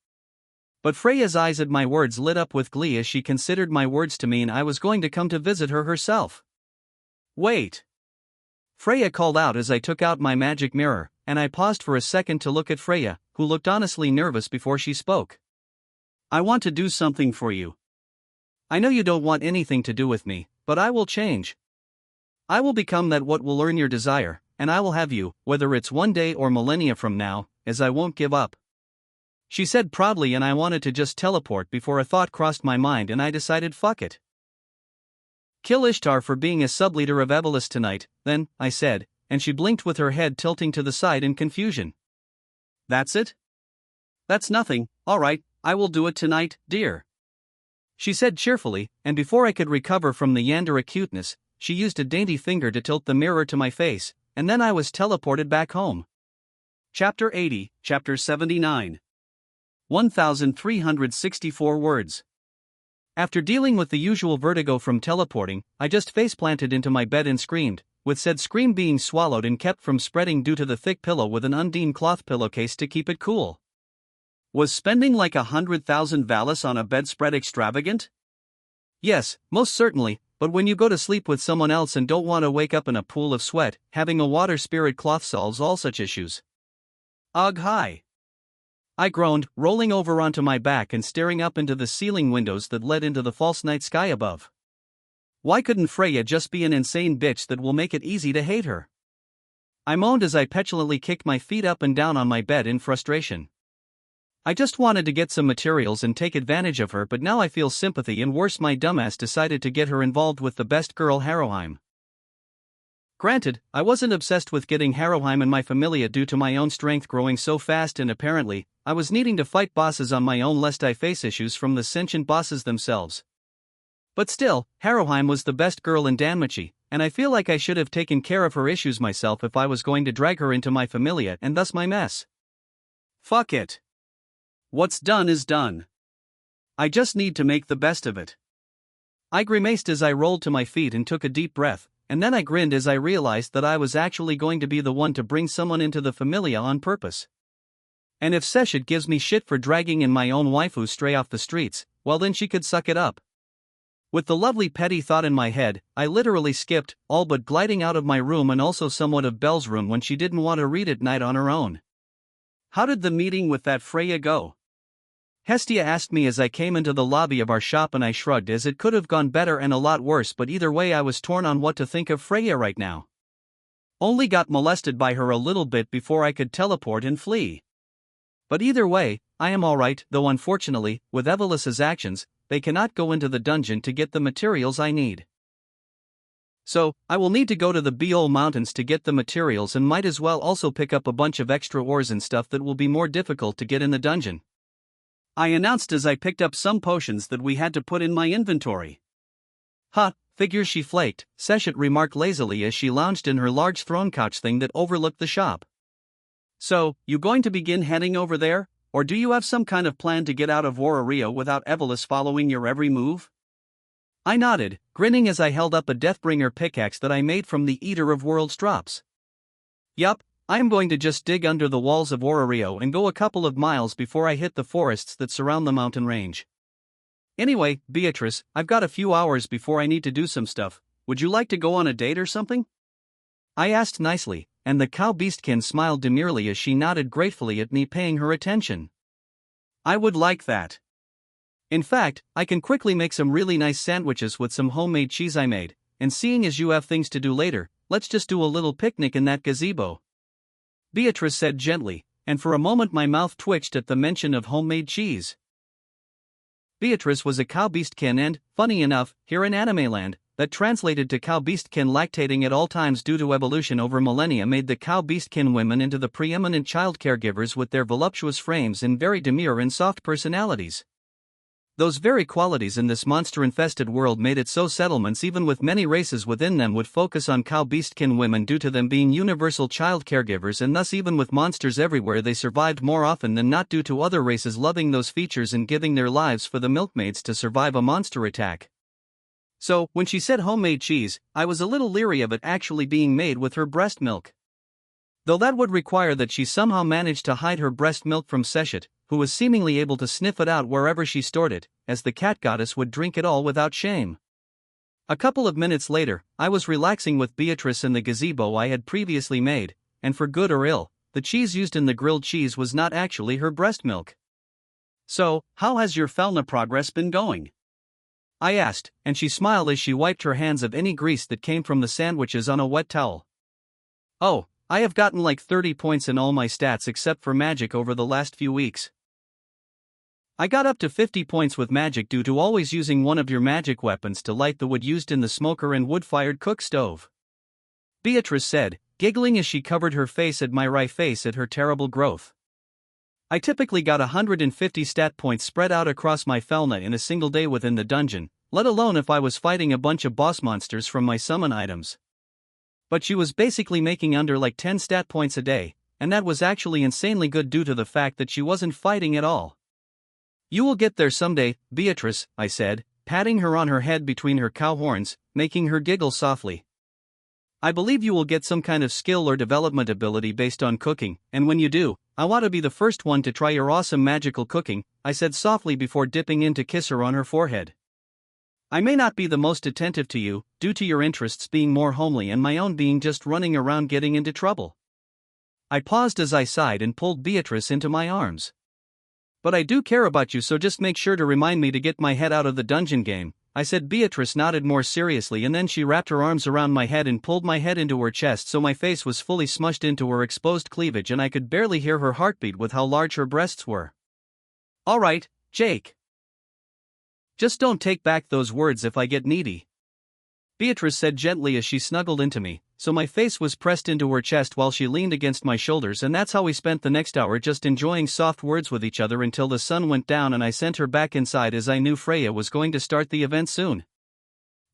But Freya's eyes at my words lit up with glee as she considered my words to mean I was going to come to visit her herself. Wait! Freya called out as I took out my magic mirror, and I paused for a second to look at Freya, who looked honestly nervous before she spoke. I want to do something for you. I know you don't want anything to do with me, but I will change. I will become that what will earn your desire, and I will have you, whether it's one day or millennia from now, as I won't give up. She said proudly, and I wanted to just teleport before a thought crossed my mind, and I decided fuck it. Kill Ishtar for being a subleader of Evelys tonight, then, I said, and she blinked with her head tilting to the side in confusion. That's it? That's nothing, alright, I will do it tonight, dear. She said cheerfully, and before I could recover from the Yander acuteness, she used a dainty finger to tilt the mirror to my face, and then I was teleported back home. Chapter 80, Chapter 79. 1,364 words. After dealing with the usual vertigo from teleporting, I just face-planted into my bed and screamed, with said scream being swallowed and kept from spreading due to the thick pillow with an undine cloth pillowcase to keep it cool. Was spending like 100,000 valis on a bedspread extravagant? Yes, most certainly, but when you go to sleep with someone else and don't want to wake up in a pool of sweat, having a water spirit cloth solves all such issues. Ugh, hi! I groaned, rolling over onto my back and staring up into the ceiling windows that led into the false night sky above. Why couldn't Freya just be an insane bitch that will make it easy to hate her? I moaned as I petulantly kicked my feet up and down on my bed in frustration. I just wanted to get some materials and take advantage of her, but now I feel sympathy, and worse, my dumbass decided to get her involved with the best girl Harrowheim. Granted, I wasn't obsessed with getting Harrowheim and my familia due to my own strength growing so fast, and apparently, I was needing to fight bosses on my own lest I face issues from the sentient bosses themselves. But still, Harrowheim was the best girl in Danmachi, and I feel like I should have taken care of her issues myself if I was going to drag her into my familia and thus my mess. Fuck it. What's done is done. I just need to make the best of it. I grimaced as I rolled to my feet and took a deep breath, and then I grinned as I realized that I was actually going to be the one to bring someone into the familia on purpose. And if Seshit gives me shit for dragging in my own waifu stray off the streets, well then she could suck it up. With the lovely petty thought in my head, I literally skipped, all but gliding out of my room and also somewhat of Belle's room when she didn't want to read at night on her own. How did the meeting with that Freya go? Hestia asked me as I came into the lobby of our shop, and I shrugged as it could have gone better and a lot worse, but either way I was torn on what to think of Freya right now. Only got molested by her a little bit before I could teleport and flee. But either way, I am alright, though unfortunately, with Evelys's actions, they cannot go into the dungeon to get the materials I need. So, I will need to go to the Beol Mountains to get the materials, and might as well also pick up a bunch of extra ores and stuff that will be more difficult to get in the dungeon. I announced as I picked up some potions that we had to put in my inventory. Huh, figures, she flaked, Seshit remarked lazily as she lounged in her large throne couch thing that overlooked the shop. So, you going to begin heading over there, or do you have some kind of plan to get out of Warario without Evelys following your every move? I nodded, grinning as I held up a Deathbringer pickaxe that I made from the Eater of Worlds drops. Yup, I am going to just dig under the walls of Warario and go a couple of miles before I hit the forests that surround the mountain range. Anyway, Beatrice, I've got a few hours before I need to do some stuff. Would you like to go on a date or something? I asked nicely, and the cow beastkin smiled demurely as she nodded gratefully at me paying her attention. I would like that. In fact, I can quickly make some really nice sandwiches with some homemade cheese I made, and seeing as you have things to do later, let's just do a little picnic in that gazebo. Beatrice said gently, and for a moment my mouth twitched at the mention of homemade cheese. Beatrice was a cow beastkin, and, funny enough, here in anime land, that translated to cow beastkin lactating at all times due to evolution over millennia made the cow beastkin women into the preeminent child caregivers with their voluptuous frames and very demure and soft personalities. Those very qualities in this monster-infested world made it so settlements even with many races within them would focus on cow-beastkin women due to them being universal child caregivers, and thus even with monsters everywhere they survived more often than not due to other races loving those features and giving their lives for the milkmaids to survive a monster attack. So, when she said homemade cheese, I was a little leery of it actually being made with her breast milk. Though that would require that she somehow managed to hide her breast milk from Seshet, who was seemingly able to sniff it out wherever she stored it, as the cat goddess would drink it all without shame. A couple of minutes later, I was relaxing with Beatrice in the gazebo I had previously made, and for good or ill, the cheese used in the grilled cheese was not actually her breast milk. "So, how has your Felna progress been going?" I asked, and she smiled as she wiped her hands of any grease that came from the sandwiches on a wet towel. "Oh, I have gotten like 30 points in all my stats except for magic over the last few weeks. I got up to 50 points with magic due to always using one of your magic weapons to light the wood used in the smoker and wood-fired cook stove," Beatrice said, giggling as she covered her face at my wry face at her terrible growth. I typically got 150 stat points spread out across my Felna in a single day within the dungeon, let alone if I was fighting a bunch of boss monsters from my summon items. But she was basically making under like 10 stat points a day, and that was actually insanely good due to the fact that she wasn't fighting at all. "You will get there someday, Beatrice," I said, patting her on her head between her cow horns, making her giggle softly. "I believe you will get some kind of skill or development ability based on cooking, and when you do, I want to be the first one to try your awesome magical cooking," I said softly before dipping in to kiss her on her forehead. "I may not be the most attentive to you, due to your interests being more homely and my own being just running around getting into trouble." I paused as I sighed and pulled Beatrice into my arms. "But I do care about you, so just make sure to remind me to get my head out of the dungeon game," I said. Beatrice nodded more seriously, and then she wrapped her arms around my head and pulled my head into her chest so my face was fully smushed into her exposed cleavage and I could barely hear her heartbeat with how large her breasts were. "All right, Jake. Just don't take back those words if I get needy," Beatrice said gently as she snuggled into me, so my face was pressed into her chest while she leaned against my shoulders, and that's how we spent the next hour, just enjoying soft words with each other until the sun went down and I sent her back inside as I knew Freya was going to start the event soon.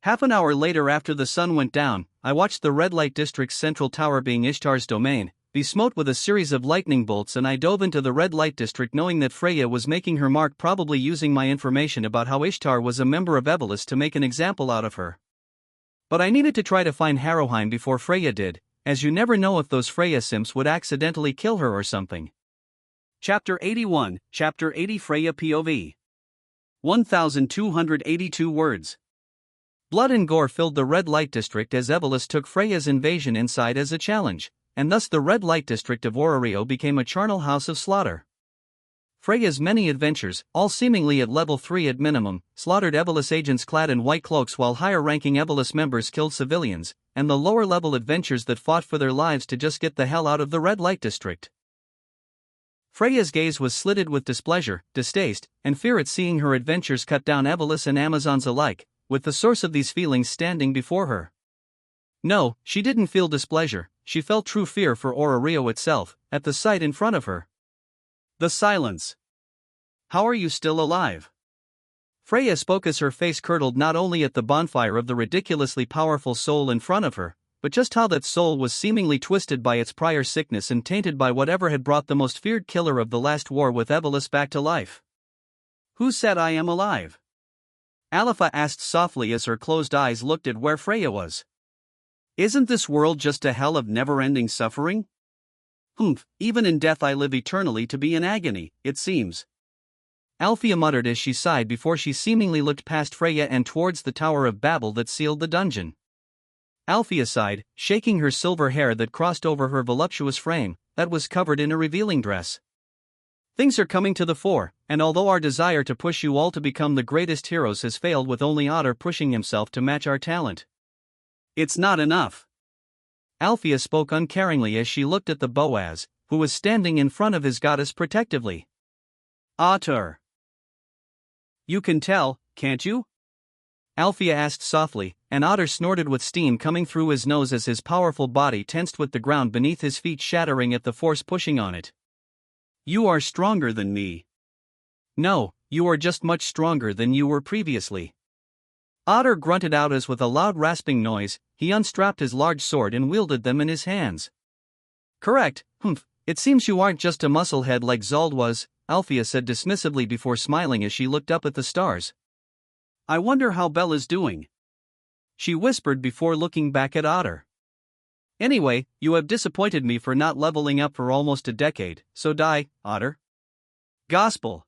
Half an hour later, after the sun went down, I watched the Red Light District's central tower, being Ishtar's domain, be smote with a series of lightning bolts, and I dove into the Red Light District knowing that Freya was making her mark, probably using my information about how Ishtar was a member of Evolus to make an example out of her. But I needed to try to find Harrowheim before Freya did, as you never know if those Freya simps would accidentally kill her or something. Chapter 81, Chapter 80, Freya POV. 1,282 words. Blood and gore filled the Red Light District as Evolus took Freya's invasion inside as a challenge, and thus the Red Light District of Orario became a charnel house of slaughter. Freya's many adventures, all seemingly at level 3 at minimum, slaughtered Evolus agents clad in white cloaks while higher-ranking Evolus members killed civilians, and the lower-level adventures that fought for their lives to just get the hell out of the Red Light District. Freya's gaze was slitted with displeasure, distaste, and fear at seeing her adventures cut down Evolus and Amazons alike, with the source of these feelings standing before her. No, she didn't feel displeasure, she felt true fear for Orario itself, at the sight in front of her. The silence. "How are you still alive?" Freya spoke as her face curdled not only at the bonfire of the ridiculously powerful soul in front of her, but just how that soul was seemingly twisted by its prior sickness and tainted by whatever had brought the most feared killer of the last war with Evolus back to life. "Who said I am alive?" Alepha asked softly as her closed eyes looked at where Freya was. "Isn't this world just a hell of never-ending suffering? Even in death I live eternally to be in agony, it seems." Althea muttered as she sighed before she seemingly looked past Freya and towards the Tower of Babel that sealed the dungeon. Althea sighed, shaking her silver hair that crossed over her voluptuous frame, that was covered in a revealing dress. "Things are coming to the fore, and although our desire to push you all to become the greatest heroes has failed, with only Otter pushing himself to match our talent, it's not enough." Althea spoke uncaringly as she looked at the Boaz, who was standing in front of his goddess protectively. "Otter. You can tell, can't you?" Althea asked softly, and Otter snorted with steam coming through his nose as his powerful body tensed with the ground beneath his feet shattering at the force pushing on it. "You are stronger than me." "No, You are just much stronger than you were previously. Otter grunted out as with a loud rasping noise, he unstrapped his large sword and wielded them in his hands. Correct, humph, it seems you aren't just a musclehead like Zold was, Althea said dismissively before smiling as she looked up at the stars. I wonder how Belle is doing, she whispered before looking back at Otter. Anyway, you have disappointed me for not leveling up for almost a decade, so die, Otter. Gospel,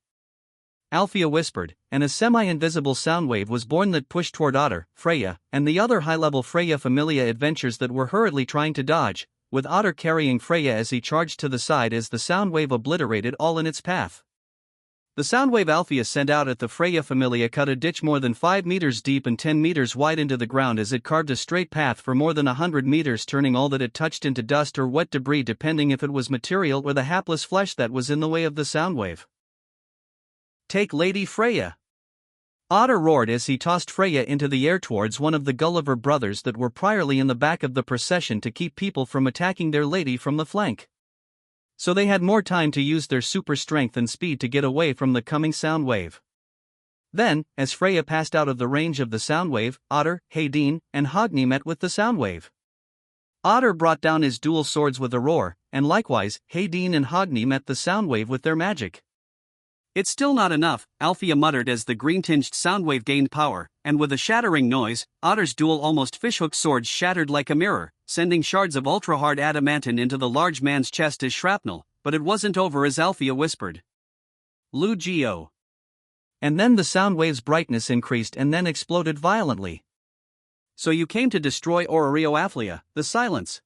Althea whispered, and a semi-invisible sound wave was born that pushed toward Otter, Freya, and the other high-level Freya Familia adventures that were hurriedly trying to dodge, with Otter carrying Freya as he charged to the side as the sound wave obliterated all in its path. The sound wave Althea sent out at the Freya Familia cut a ditch more than 5 meters deep and 10 meters wide into the ground as it carved a straight path for more than 100 meters, turning all that it touched into dust or wet debris depending if it was material or the hapless flesh that was in the way of the sound wave. Take Lady Freya! Otter roared as he tossed Freya into the air towards one of the Gulliver brothers that were priorly in the back of the procession to keep people from attacking their lady from the flank. So they had more time to use their super strength and speed to get away from the coming sound wave. Then, as Freya passed out of the range of the sound wave, Otter, Hedin, and Hogni met with the sound wave. Otter brought down his dual swords with a roar, and likewise, Hedin and Hogni met the sound wave with their magic. It's still not enough, Althea muttered as the green-tinged sound wave gained power, and with a shattering noise, Otter's dual almost fishhook swords shattered like a mirror, sending shards of ultra-hard adamantine into the large man's chest as shrapnel, but it wasn't over as Althea whispered. Lu Geo. And then the sound wave's brightness increased and then exploded violently. So you came to destroy Orario Althea, the silence?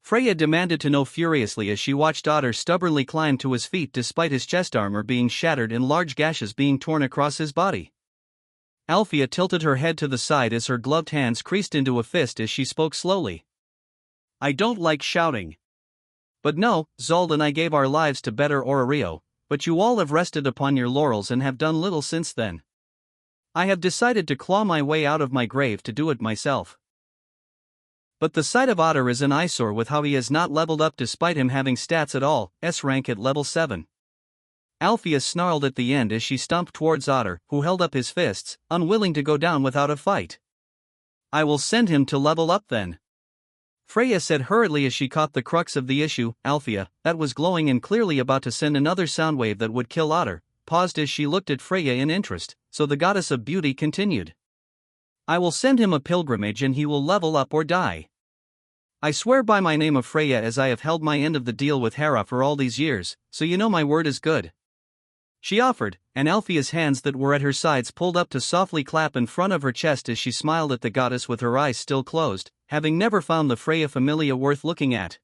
Freya demanded to know furiously as she watched Otter stubbornly climb to his feet despite his chest armor being shattered and large gashes being torn across his body. Althea tilted her head to the side as her gloved hands creased into a fist as she spoke slowly. I don't like shouting. But no, Zold and I gave our lives to better Orario, but you all have rested upon your laurels and have done little since then. I have decided to claw my way out of my grave to do it myself. But the sight of Otter is an eyesore with how he has not leveled up despite him having stats at all, S rank at level 7. Althea snarled at the end as she stomped towards Otter, who held up his fists, unwilling to go down without a fight. I will send him to level up then. Freya said hurriedly as she caught the crux of the issue. Althea, that was glowing and clearly about to send another sound wave that would kill Otter, paused as she looked at Freya in interest, so the goddess of beauty continued. I will send him a pilgrimage and he will level up or die. I swear by my name of Freya as I have held my end of the deal with Hera for all these years, so you know my word is good. She offered, and Althea's hands that were at her sides pulled up to softly clap in front of her chest as she smiled at the goddess with her eyes still closed, having never found the Freya Familia worth looking at.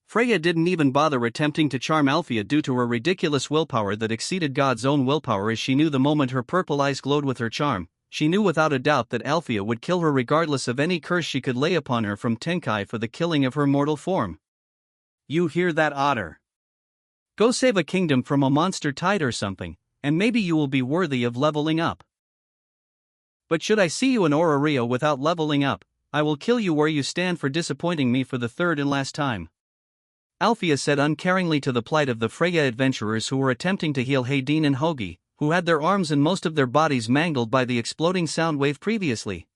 Freya didn't even bother attempting to charm Althea due to her ridiculous willpower that exceeded God's own willpower, as she knew the moment her purple eyes glowed with her charm, she knew without a doubt that Althea would kill her regardless of any curse she could lay upon her from Tenkai for the killing of her mortal form. You hear that, Otter? Go save a kingdom from a monster tide or something, and maybe you will be worthy of leveling up. But should I see you in Orario without leveling up, I will kill you where you stand for disappointing me for the third and last time. Althea said uncaringly to the plight of the Freya adventurers who were attempting to heal Hedin and Hogi, who had their arms and most of their bodies mangled by the exploding sound wave previously.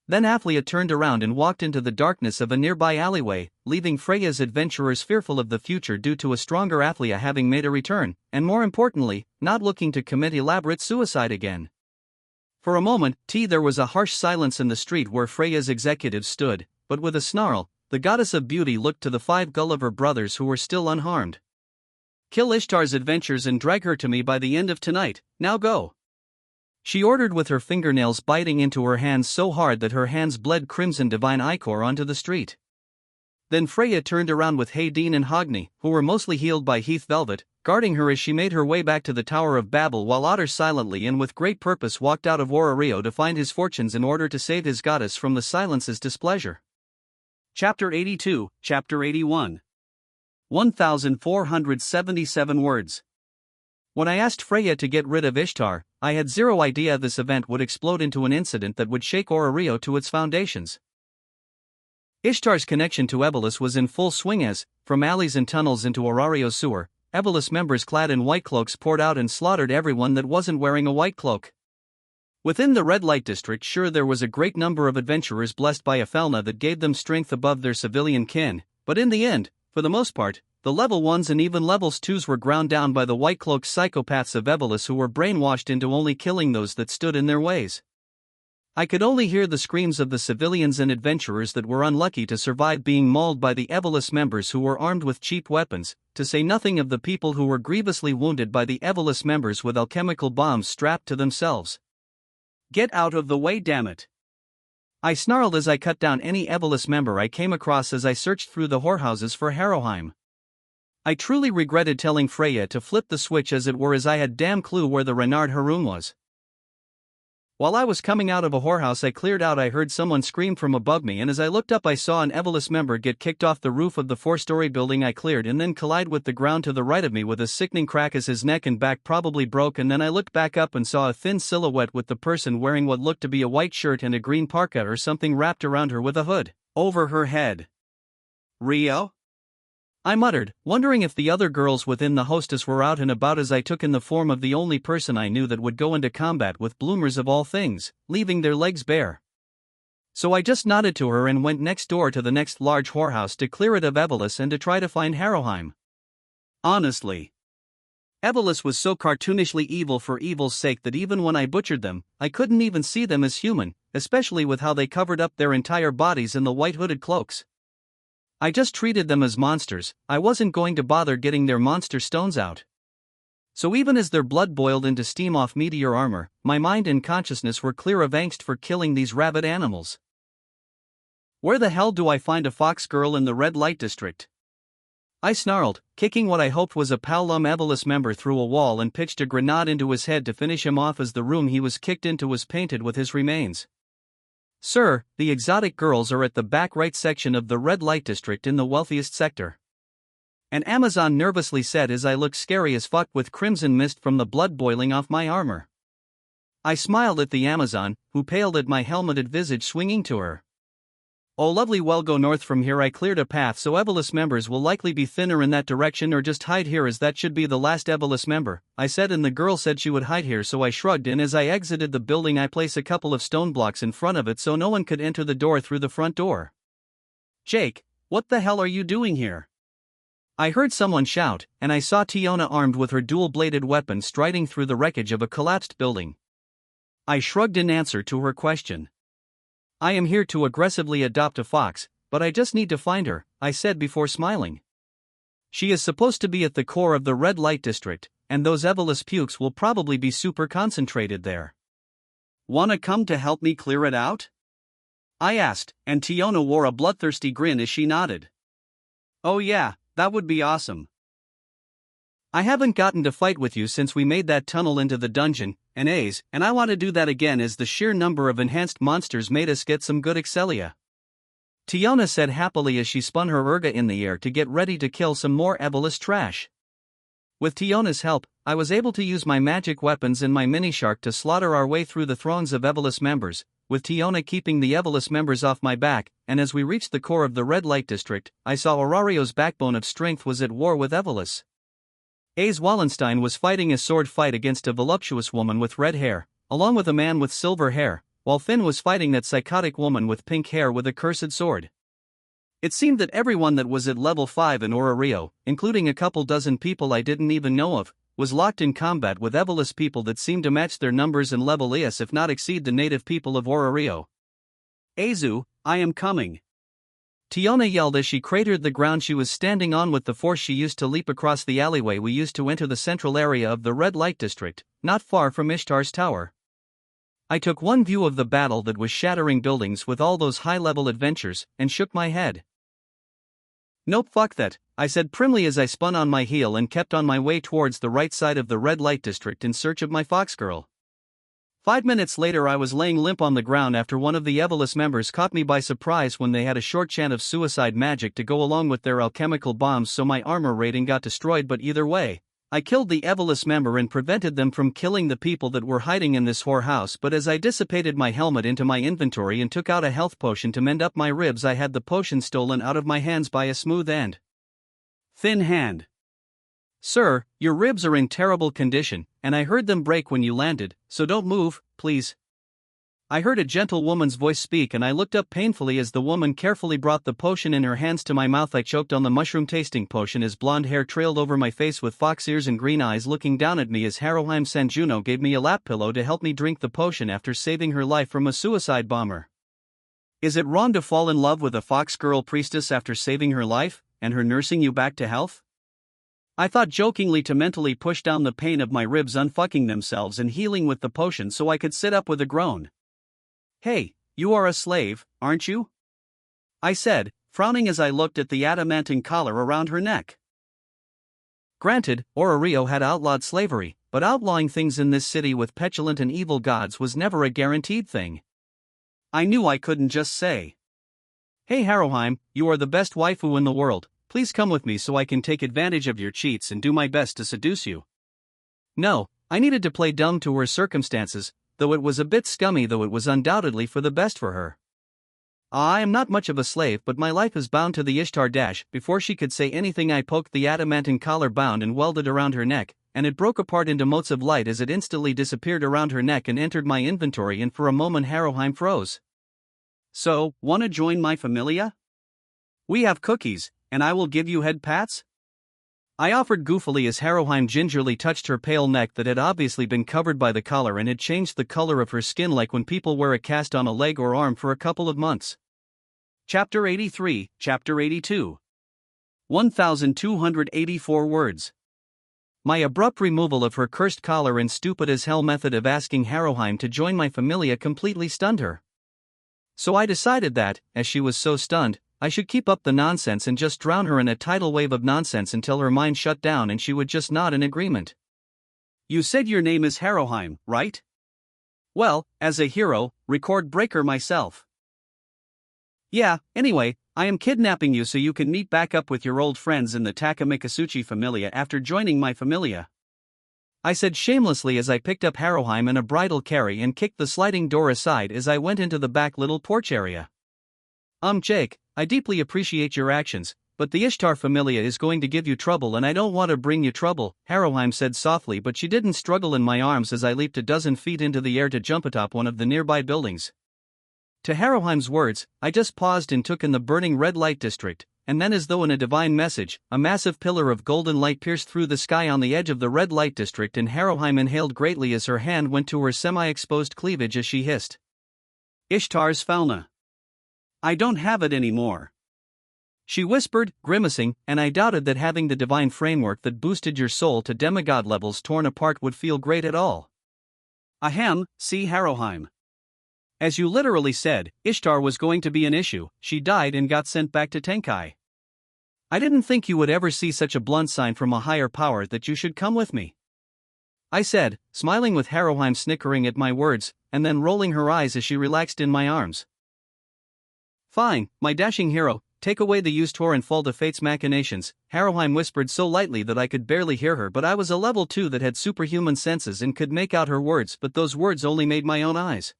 Then Althea turned around and walked into the darkness of a nearby alleyway, leaving Freya's adventurers fearful of the future due to a stronger Althea having made a return, and more importantly, not looking to commit elaborate suicide again. For a moment, there was a harsh silence in the street where Freya's executives stood, but with a snarl, the goddess of beauty looked to the 5 Gulliver brothers who were still unharmed. Kill Ishtar's adventures and drag her to me by the end of tonight, now go. She ordered with her fingernails biting into her hands so hard that her hands bled crimson divine ichor onto the street. Then Freya turned around with Hedin and Hogni, who were mostly healed by Heath Velvet, guarding her as she made her way back to the Tower of Babel, while Otter silently and with great purpose walked out of Orario to find his fortunes in order to save his goddess from the silence's displeasure. Chapter 82, Chapter 81. 1,477 words. When I asked Freya to get rid of Ishtar, I had zero idea this event would explode into an incident that would shake Orario to its foundations. Ishtar's connection to Ebolus was in full swing as, from alleys and tunnels into Orario's sewer, Evolus members clad in white cloaks poured out and slaughtered everyone that wasn't wearing a white cloak. Within the red light district, sure, there was a great number of adventurers blessed by a Felna that gave them strength above their civilian kin, but in the end, for the most part, the level 1s and even levels 2s were ground down by the white cloaked psychopaths of Evolus who were brainwashed into only killing those that stood in their ways. I could only hear the screams of the civilians and adventurers that were unlucky to survive being mauled by the Evolus members who were armed with cheap weapons, to say nothing of the people who were grievously wounded by the Evolus members with alchemical bombs strapped to themselves. Get out of the way, damn it! I snarled as I cut down any Evolus member I came across as I searched through the whorehouses for Harrowheim. I truly regretted telling Freya to flip the switch, as it were, as I had damn clue where the Renard Haroun was. While I was coming out of a whorehouse I cleared out, I heard someone scream from above me, and as I looked up I saw an Evolus member get kicked off the roof of the 4-story building I cleared and then collide with the ground to the right of me with a sickening crack as his neck and back probably broke, and then I looked back up and saw a thin silhouette with the person wearing what looked to be a white shirt and a green parka or something wrapped around her with a hood over her head. Rio? I muttered, wondering if the other girls within the hostess were out and about as I took in the form of the only person I knew that would go into combat with bloomers of all things, leaving their legs bare. So I just nodded to her and went next door to the next large whorehouse to clear it of Evolus and to try to find Harrowheim. Honestly, Evolus was so cartoonishly evil for evil's sake that even when I butchered them, I couldn't even see them as human, especially with how they covered up their entire bodies in the white hooded cloaks. I just treated them as monsters. I wasn't going to bother getting their monster stones out. So even as their blood boiled into steam off meteor armor, my mind and consciousness were clear of angst for killing these rabid animals. Where the hell do I find a fox girl in the red light district? I snarled, kicking what I hoped was a Paolum Evolus member through a wall, and pitched a grenade into his head to finish him off as the room he was kicked into was painted with his remains. Sir, the exotic girls are at the back right section of the red light district in the wealthiest sector. An Amazon nervously said as I looked scary as fuck with crimson mist from the blood boiling off my armor. I smiled at the Amazon, who paled at my helmeted visage swinging to her. Oh lovely, well, go north from here. I cleared a path, so Evolus members will likely be thinner in that direction, or just hide here as that should be the last Evolus member, I said, and the girl said she would hide here, so I shrugged, and as I exited the building I placed a couple of stone blocks in front of it so no one could enter the door through the front door. Jake, what the hell are you doing here? I heard someone shout, and I saw Tiona armed with her dual-bladed weapon striding through the wreckage of a collapsed building. I shrugged in answer to her question. I am here to aggressively adopt a fox, but I just need to find her, I said before smiling. She is supposed to be at the core of the red light district, and those Evolus pukes will probably be super concentrated there. Wanna come to help me clear it out? I asked, and Tiona wore a bloodthirsty grin as she nodded. Oh yeah, that would be awesome. I haven't gotten to fight with you since we made that tunnel into the dungeon, and I want to do that again as the sheer number of enhanced monsters made us get some good excelia. Tiona said happily as she spun her erga in the air to get ready to kill some more Evolus trash. With Tiona's help, I was able to use my magic weapons and my mini-shark to slaughter our way through the throngs of Evolus members, with Tiona keeping the Evolus members off my back, and as we reached the core of the red light district, I saw Aurario's backbone of strength was at war with Evolus. Wallenstein was fighting a sword fight against a voluptuous woman with red hair, along with a man with silver hair, while Finn was fighting that psychotic woman with pink hair with a cursed sword. It seemed that everyone that was at level 5 in Aurario, including a couple dozen people I didn't even know of, was locked in combat with Evolus people that seemed to match their numbers and level is if not exceed the native people of Aurario. Azu, I am coming. Tiona yelled as she cratered the ground she was standing on with the force she used to leap across the alleyway we used to enter the central area of the red light district, not far from Ishtar's tower. I took one view of the battle that was shattering buildings with all those high-level adventures, and shook my head. Nope, fuck that, I said primly as I spun on my heel and kept on my way towards the right side of the red light district in search of my fox girl. 5 minutes later I was laying limp on the ground after one of the Evolus members caught me by surprise when they had a short chant of suicide magic to go along with their alchemical bombs, so my armor rating got destroyed, but either way, I killed the Evolus member and prevented them from killing the people that were hiding in this whorehouse. But as I dissipated my helmet into my inventory and took out a health potion to mend up my ribs, I had the potion stolen out of my hands by a smooth and thin hand. Sir, your ribs are in terrible condition, and I heard them break when you landed, so don't move, please. I heard a gentle woman's voice speak, and I looked up painfully as the woman carefully brought the potion in her hands to my mouth. I choked on the mushroom-tasting potion as blonde hair trailed over my face with fox ears and green eyes looking down at me as Haroheim Sanjuno gave me a lap pillow to help me drink the potion after saving her life from a suicide bomber. Is it wrong to fall in love with a fox girl priestess after saving her life, and her nursing you back to health? I thought jokingly to mentally push down the pain of my ribs unfucking themselves and healing with the potion so I could sit up with a groan. Hey, you are a slave, aren't you? I said, frowning as I looked at the adamantine collar around her neck. Granted, Ororio had outlawed slavery, but outlawing things in this city with petulant and evil gods was never a guaranteed thing. I knew I couldn't just say, "Hey Haroheim, you are the best waifu in the world. Please come with me so I can take advantage of your cheats and do my best to seduce you." No, I needed to play dumb to her circumstances, though it was a bit scummy, though it was undoubtedly for the best for her. I am not much of a slave, but my life is bound to the Ishtar dash. Before she could say anything, I poked the adamantine collar bound and welded around her neck, and it broke apart into motes of light as it instantly disappeared around her neck and entered my inventory, and for a moment Haroheim froze. "So, wanna join my familia? We have cookies, and I will give you head pats?" I offered goofily as Haroheim gingerly touched her pale neck that had obviously been covered by the collar and had changed the color of her skin like when people wear a cast on a leg or arm for a couple of months. Chapter 83, Chapter 82. 1284 words. My abrupt removal of her cursed collar and stupid as hell method of asking Haroheim to join my familia completely stunned her. So I decided that, as she was so stunned, I should keep up the nonsense and just drown her in a tidal wave of nonsense until her mind shut down and she would just nod in agreement. "You said your name is Haroheim, right? Well, as a hero, record breaker myself. Yeah, anyway, I am kidnapping you so you can meet back up with your old friends in the Takamikasuchi familia after joining my familia," I said shamelessly as I picked up Haroheim in a bridal carry and kicked the sliding door aside as I went into the back little porch area. Jake, I deeply appreciate your actions, but the Ishtar familia is going to give you trouble and I don't want to bring you trouble," Haroheim said softly, but she didn't struggle in my arms as I leaped a dozen feet into the air to jump atop one of the nearby buildings. To Haroheim's words, I just paused and took in the burning red light district, and then as though in a divine message, a massive pillar of golden light pierced through the sky on the edge of the red light district, and Haroheim inhaled greatly as her hand went to her semi-exposed cleavage as she hissed, "Ishtar's fauna. I don't have it anymore," she whispered, grimacing, and I doubted that having the divine framework that boosted your soul to demigod levels torn apart would feel great at all. "Ahem, see Haroheim. As you literally said, Ishtar was going to be an issue. She died and got sent back to Tenkai. I didn't think you would ever see such a blunt sign from a higher power that you should come with me," I said, smiling with Haroheim snickering at my words, and then rolling her eyes as she relaxed in my arms. "Fine, my dashing hero, take away the used whore and fall to fate's machinations," Haroheim whispered so lightly that I could barely hear her, but I was a level 2 that had superhuman senses and could make out her words, but those words only made my own eyes.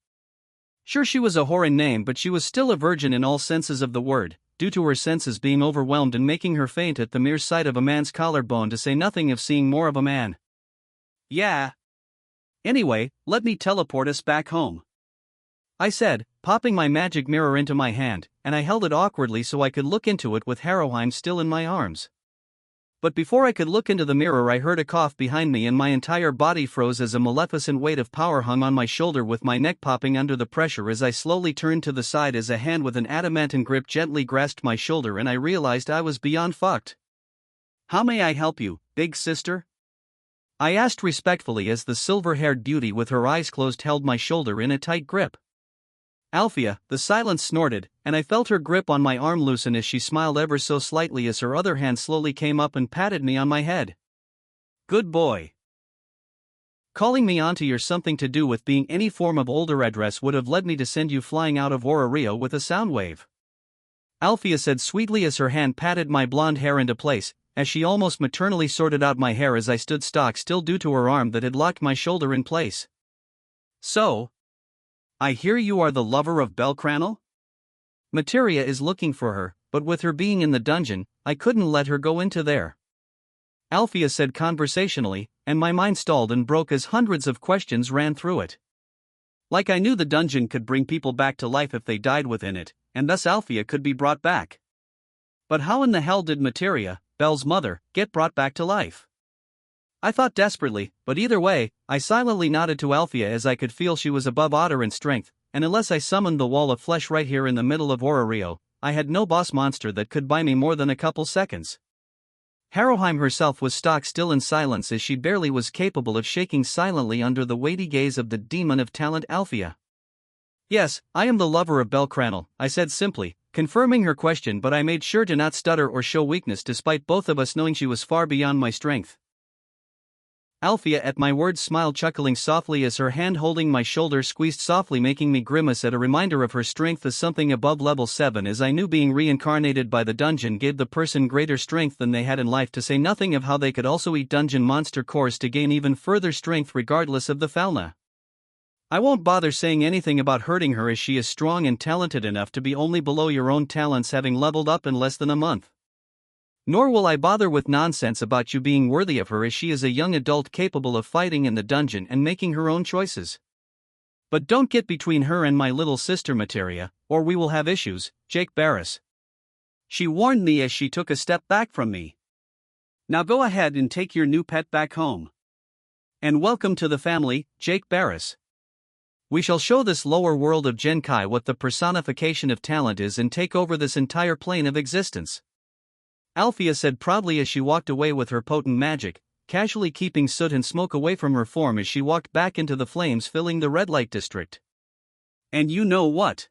Sure, she was a whore in name, but she was still a virgin in all senses of the word, due to her senses being overwhelmed and making her faint at the mere sight of a man's collarbone, to say nothing of seeing more of a man. "Yeah. Anyway, let me teleport us back home," I said, popping my magic mirror into my hand, and I held it awkwardly so I could look into it with Haroheim still in my arms. But before I could look into the mirror, I heard a cough behind me and my entire body froze as a maleficent weight of power hung on my shoulder, with my neck popping under the pressure as I slowly turned to the side as a hand with an adamantine grip gently grasped my shoulder and I realized I was beyond fucked. "How may I help you, big sister?" I asked respectfully as the silver-haired beauty with her eyes closed held my shoulder in a tight grip. "Althea," the silence snorted, and I felt her grip on my arm loosen as she smiled ever so slightly as her other hand slowly came up and patted me on my head. "Good boy. Calling me onto your something to do with being any form of older address would have led me to send you flying out of Ororio with a sound wave," Althea said sweetly as her hand patted my blonde hair into place, as she almost maternally sorted out my hair as I stood stock still due to her arm that had locked my shoulder in place. "So, I hear you are the lover of Belcranel? Materia is looking for her, but with her being in the dungeon, I couldn't let her go into there." Althea said conversationally, and my mind stalled and broke as hundreds of questions ran through it. Like I knew the dungeon could bring people back to life if they died within it, and thus Althea could be brought back. But how in the hell did Materia, Belle's mother, get brought back to life? I thought desperately, but either way, I silently nodded to Althea as I could feel she was above Otter in strength, and unless I summoned the wall of flesh right here in the middle of Orario, I had no boss monster that could buy me more than a couple seconds. Harrowheim herself was stock still in silence as she barely was capable of shaking silently under the weighty gaze of the demon of talent Althea. Yes, I am the lover of Belle Crannel, I said simply, confirming her question, but I made sure to not stutter or show weakness despite both of us knowing she was far beyond my strength. Althea at my words smiled, chuckling softly as her hand holding my shoulder squeezed softly, making me grimace at a reminder of her strength as something above level 7, as I knew being reincarnated by the dungeon gave the person greater strength than they had in life, to say nothing of how they could also eat dungeon monster cores to gain even further strength regardless of the Falna. I won't bother saying anything about hurting her as she is strong and talented enough to be only below your own talents, having leveled up in less than a month. Nor will I bother with nonsense about you being worthy of her, as she is a young adult capable of fighting in the dungeon and making her own choices. But don't get between her and my little sister Materia, or we will have issues, Jake Barris. She warned me as she took a step back from me. Now go ahead and take your new pet back home. And welcome to the family, Jake Barris. We shall show this lower world of Genkai what the personification of talent is and take over this entire plane of existence. Althea said proudly as she walked away with her potent magic, casually keeping soot and smoke away from her form as she walked back into the flames filling the red light district. And you know what?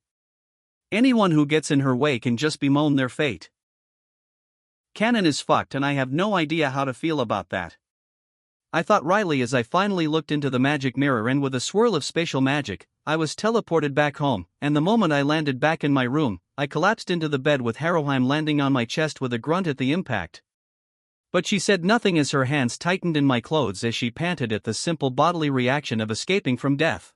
Anyone who gets in her way can just bemoan their fate. Canon is fucked, and I have no idea how to feel about that. I thought wryly as I finally looked into the magic mirror, and with a swirl of spatial magic, I was teleported back home, and the moment I landed back in my room, I collapsed into the bed with Harrowheim landing on my chest with a grunt at the impact. But she said nothing as her hands tightened in my clothes as she panted at the simple bodily reaction of escaping from death.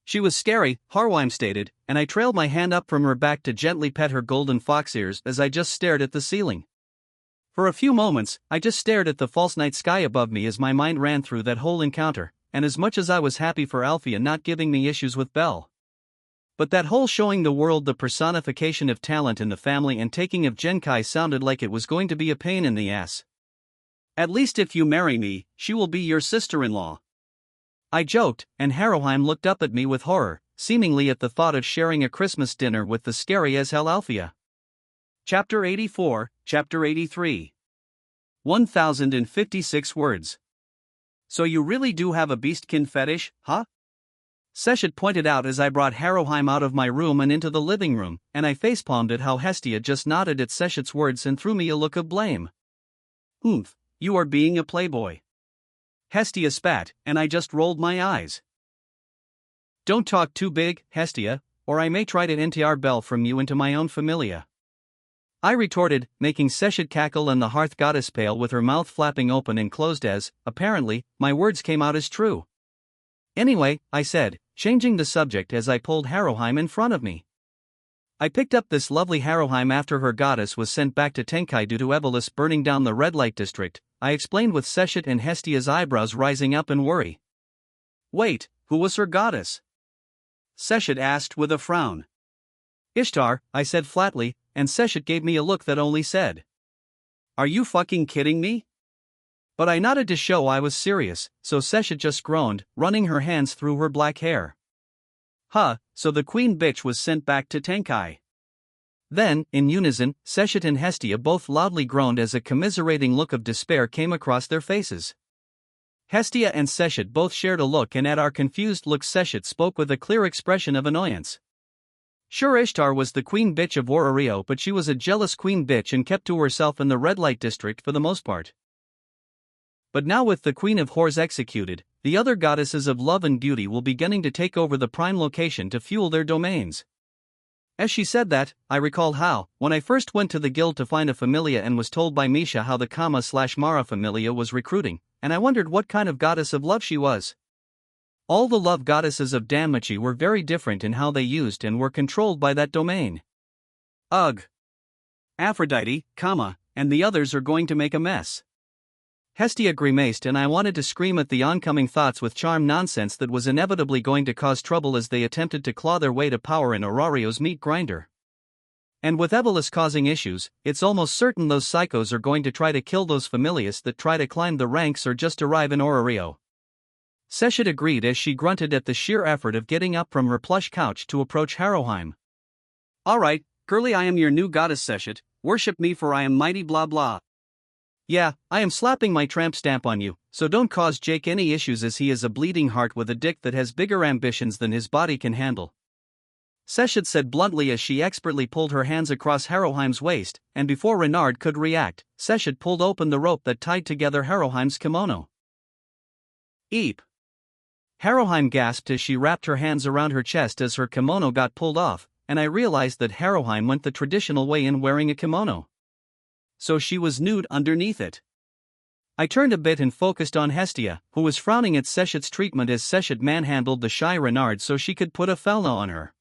She was scary, Harrowheim stated, and I trailed my hand up from her back to gently pet her golden fox ears as I just stared at the ceiling. For a few moments, I just stared at the false night sky above me as my mind ran through that whole encounter, and as much as I was happy for Althea not giving me issues with Belle. But that whole showing the world the personification of talent in the family and taking of Genkai sounded like it was going to be a pain in the ass. At least if you marry me, she will be your sister-in-law. I joked, and Harrowheim looked up at me with horror, seemingly at the thought of sharing a Christmas dinner with the scary as hell Althea. Chapter 84, Chapter 83. 1056 words. So you really do have a beastkin fetish, huh? Seshet pointed out as I brought Harrowheim out of my room and into the living room, and I facepalmed at how Hestia just nodded at Seshet's words and threw me a look of blame. Oomph, you are being a playboy. Hestia spat, and I just rolled my eyes. Don't talk too big, Hestia, or I may try to NTR Belle from you into my own familia. I retorted, making Seshet cackle and the hearth goddess pale with her mouth flapping open and closed as, apparently, my words came out as true. Anyway, I said, changing the subject as I pulled Harrowheim in front of me. I picked up this lovely Harrowheim after her goddess was sent back to Tenkai due to Evolus burning down the red light district, I explained with Seshet and Hestia's eyebrows rising up in worry. Wait, who was her goddess? Seshet asked with a frown. Ishtar, I said flatly, and Seshet gave me a look that only said, "Are you fucking kidding me?" But I nodded to show I was serious, so Seshet just groaned, running her hands through her black hair. Huh, so the queen bitch was sent back to Tenkai. Then, in unison, Seshet and Hestia both loudly groaned as a commiserating look of despair came across their faces. Hestia and Seshet both shared a look, and at our confused looks Seshet spoke with a clear expression of annoyance. Sure, Ishtar was the queen bitch of Orario, but she was a jealous queen bitch and kept to herself in the red light district for the most part. But now with the Queen of Whores executed, the other goddesses of love and beauty will be beginning to take over the prime location to fuel their domains. As she said that, I recalled how, when I first went to the guild to find a familia and was told by Misha how the Kama/Mara familia was recruiting, and I wondered what kind of goddess of love she was. All the love goddesses of Danmachi were very different in how they used and were controlled by that domain. Ugh. Aphrodite, and the others are going to make a mess. Hestia grimaced, and I wanted to scream at the oncoming thoughts with charm nonsense that was inevitably going to cause trouble as they attempted to claw their way to power in Aurorio's meat grinder. And with Evolus causing issues, it's almost certain those psychos are going to try to kill those familiars that try to climb the ranks or just arrive in Aurario. Seshet agreed as she grunted at the sheer effort of getting up from her plush couch to approach Harrowheim. Alright, girly, I am your new goddess Seshet, worship me for I am mighty blah blah. Yeah, I am slapping my tramp stamp on you, so don't cause Jake any issues as he is a bleeding heart with a dick that has bigger ambitions than his body can handle. Seshet said bluntly as she expertly pulled her hands across Harrowheim's waist, and before Renard could react, Seshet pulled open the rope that tied together Harrowheim's kimono. Eep! Harrowheim gasped as she wrapped her hands around her chest as her kimono got pulled off, and I realized that Harrowheim went the traditional way in wearing a kimono. So she was nude underneath it. I turned a bit and focused on Hestia, who was frowning at Seshet's treatment as Seshet manhandled the shy Renard so she could put a felna on her.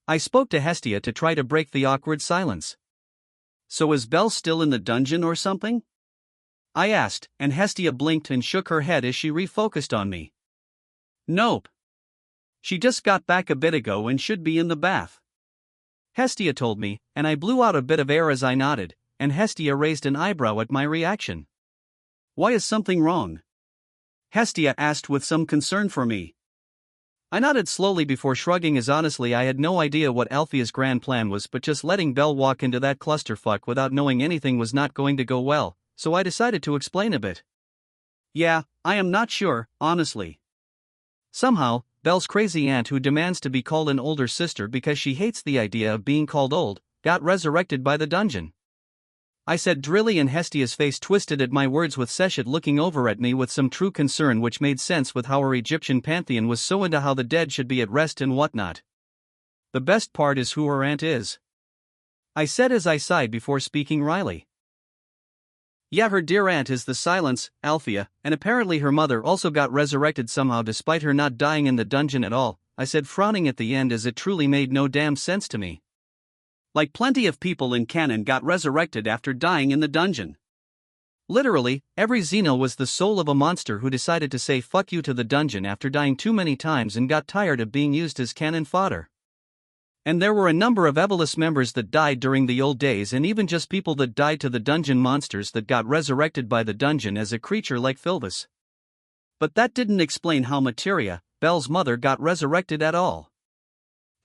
I spoke to Hestia to try to break the awkward silence. So is Belle still in the dungeon or something? I asked, and Hestia blinked and shook her head as she refocused on me. Nope. She just got back a bit ago and should be in the bath. Hestia told me, and I blew out a bit of air as I nodded, and Hestia raised an eyebrow at my reaction. Why is something wrong? Hestia asked with some concern for me. I nodded slowly before shrugging as honestly I had no idea what Althea's grand plan was, but just letting Belle walk into that clusterfuck without knowing anything was not going to go well, so I decided to explain a bit. Yeah, I am not sure, honestly. Somehow, Belle's crazy aunt who demands to be called an older sister because she hates the idea of being called old, got resurrected by the dungeon. I said drily, and Hestia's face twisted at my words with Seshet looking over at me with some true concern, which made sense with how our Egyptian pantheon was so into how the dead should be at rest and whatnot. The best part is who her aunt is, I said as I sighed before speaking wryly. Yeah, her dear aunt is the Silence, Althea, and apparently her mother also got resurrected somehow despite her not dying in the dungeon at all, I said, frowning at the end as it truly made no damn sense to me. Like plenty of people in canon got resurrected after dying in the dungeon. Literally, every Xeno was the soul of a monster who decided to say fuck you to the dungeon after dying too many times and got tired of being used as cannon fodder. And there were a number of Evolus members that died during the old days, and even just people that died to the dungeon monsters that got resurrected by the dungeon as a creature like Philvis. But that didn't explain how Materia, Belle's mother, got resurrected at all.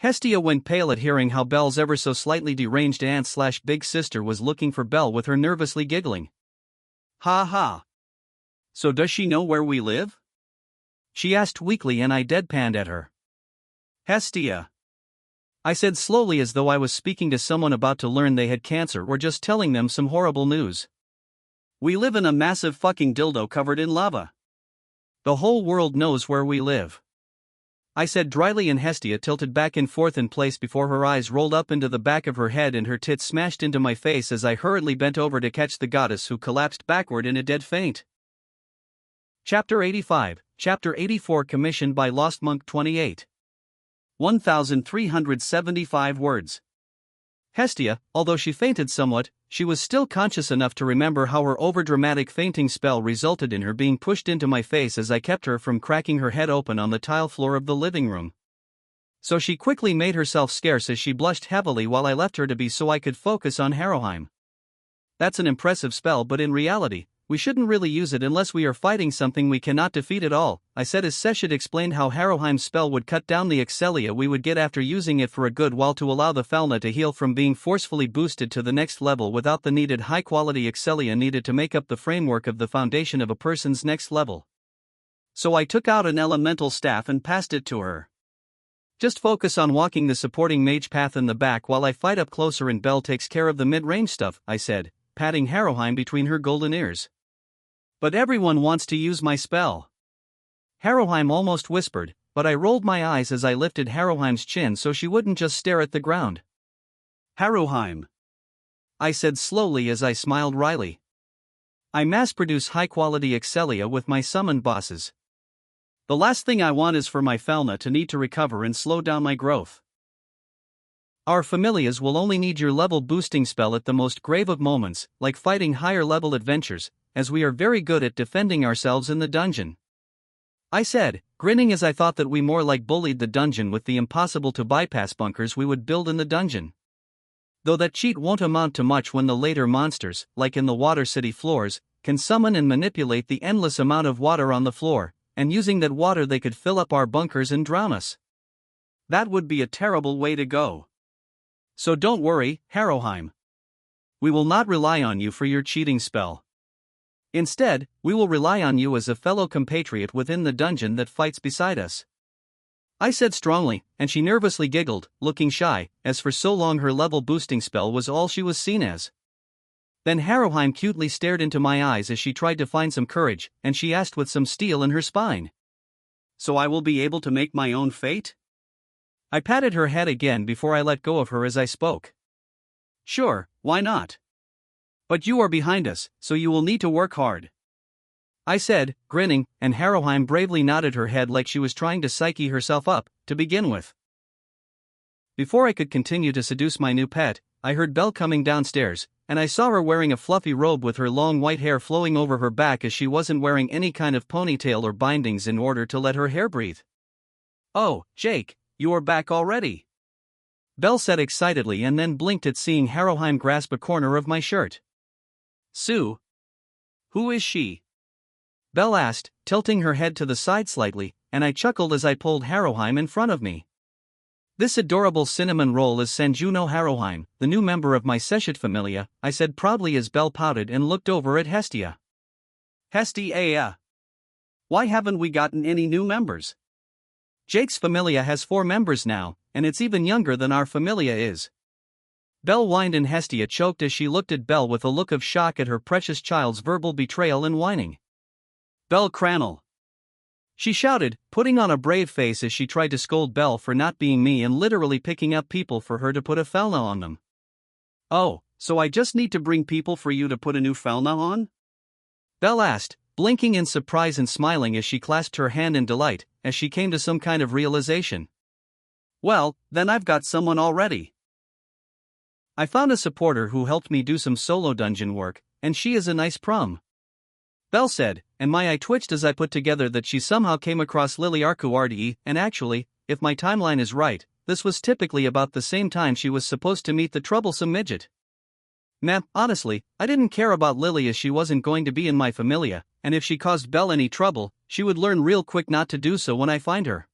Hestia went pale at hearing how Belle's ever so slightly deranged aunt/big sister was looking for Belle, with her nervously giggling. Ha ha. So does she know where we live? She asked weakly, and I deadpanned at her. Hestia, I said slowly as though I was speaking to someone about to learn they had cancer or just telling them some horrible news. We live in a massive fucking dildo covered in lava. The whole world knows where we live, I said dryly, and Hestia tilted back and forth in place before her eyes rolled up into the back of her head and her tits smashed into my face as I hurriedly bent over to catch the goddess, who collapsed backward in a dead faint. Chapter 85, Chapter 84, commissioned by Lost Monk 28. 1,375 words. Hestia, although she fainted somewhat, she was still conscious enough to remember how her overdramatic fainting spell resulted in her being pushed into my face as I kept her from cracking her head open on the tile floor of the living room. So she quickly made herself scarce as she blushed heavily while I left her to be so I could focus on Harrowheim. That's an impressive spell, but in reality, we shouldn't really use it unless we are fighting something we cannot defeat at all, I said as Seshet explained how Harrowheim's spell would cut down the Excelia we would get after using it for a good while to allow the Felna to heal from being forcefully boosted to the next level without the needed high-quality Excelia needed to make up the framework of the foundation of a person's next level. So I took out an elemental staff and passed it to her. Just focus on walking the supporting mage path in the back while I fight up closer and Belle takes care of the mid-range stuff, I said, patting Harrowheim between her golden ears. But everyone wants to use my spell, Harrowheim almost whispered, but I rolled my eyes as I lifted Harrowheim's chin so she wouldn't just stare at the ground. Harrowheim, I said slowly as I smiled wryly. I mass-produce high-quality Excelia with my summoned bosses. The last thing I want is for my Felna to need to recover and slow down my growth. Our familias will only need your level boosting spell at the most grave of moments, like fighting higher level adventures, as we are very good at defending ourselves in the dungeon," I said, grinning as I thought that we more like bullied the dungeon with the impossible to bypass bunkers we would build in the dungeon. Though that cheat won't amount to much when the later monsters, like in the Water City floors, can summon and manipulate the endless amount of water on the floor, and using that water they could fill up our bunkers and drown us. That would be a terrible way to go. So don't worry, Harrowheim. We will not rely on you for your cheating spell. Instead, we will rely on you as a fellow compatriot within the dungeon that fights beside us," I said strongly, and she nervously giggled, looking shy, as for so long her level boosting spell was all she was seen as. Then Harrowheim cutely stared into my eyes as she tried to find some courage, and she asked with some steel in her spine, "So I will be able to make my own fate?" I patted her head again before I let go of her as I spoke. "Sure, why not? But you are behind us, so you will need to work hard," I said, grinning, and Harrowheim bravely nodded her head like she was trying to psyche herself up, to begin with. Before I could continue to seduce my new pet, I heard Belle coming downstairs, and I saw her wearing a fluffy robe with her long white hair flowing over her back as she wasn't wearing any kind of ponytail or bindings in order to let her hair breathe. "Oh, Jake, you are back already," Belle said excitedly and then blinked at seeing Harrowheim grasp a corner of my shirt. "Sue? Who is she?" Belle asked, tilting her head to the side slightly, and I chuckled as I pulled Harrowheim in front of me. "This adorable cinnamon roll is Sanjuno Harrowheim, the new member of my Seshet Familia," I said proudly as Belle pouted and looked over at Hestia. "Hestia? Why haven't we gotten any new members? Jake's Familia has 4 members now, and it's even younger than our Familia is." Belle whined and Hestia choked as she looked at Belle with a look of shock at her precious child's verbal betrayal and whining. "Belle Crannel!" she shouted, putting on a brave face as she tried to scold Belle for not being me and literally picking up people for her to put a felna on them. "Oh, so I just need to bring people for you to put a new felna on?" Belle asked, blinking in surprise and smiling as she clasped her hand in delight, as she came to some kind of realization. "Well, then I've got someone already. I found a supporter who helped me do some solo dungeon work, and she is a nice prum," Belle said, and my eye twitched as I put together that she somehow came across Lily Arcuardi, and actually, if my timeline is right, this was typically about the same time she was supposed to meet the troublesome midget. Nah, honestly, I didn't care about Lily as she wasn't going to be in my Familia, and if she caused Belle any trouble, she would learn real quick not to do so when I find her.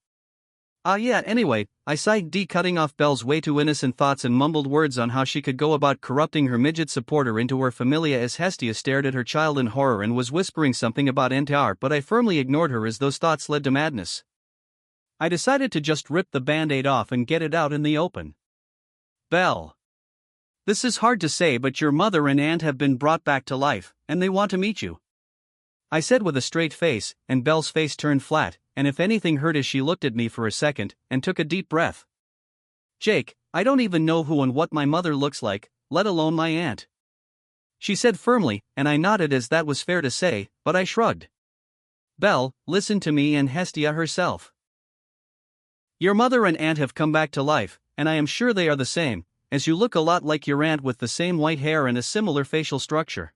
Yeah, anyway, I sighed cutting off Belle's way too innocent thoughts and mumbled words on how she could go about corrupting her midget supporter into her Familia as Hestia stared at her child in horror and was whispering something about NTR, but I firmly ignored her as those thoughts led to madness. I decided to just rip the band-aid off and get it out in the open. "Belle. This is hard to say, but your mother and aunt have been brought back to life, and they want to meet you," I said with a straight face, and Belle's face turned flat, and if anything hurt as she looked at me for a second, and took a deep breath. "Jake, I don't even know who and what my mother looks like, let alone my aunt," she said firmly, and I nodded as that was fair to say, but I shrugged. "Belle, listen to me and Hestia herself. Your mother and aunt have come back to life, and I am sure they are the same, as you look a lot like your aunt with the same white hair and a similar facial structure,"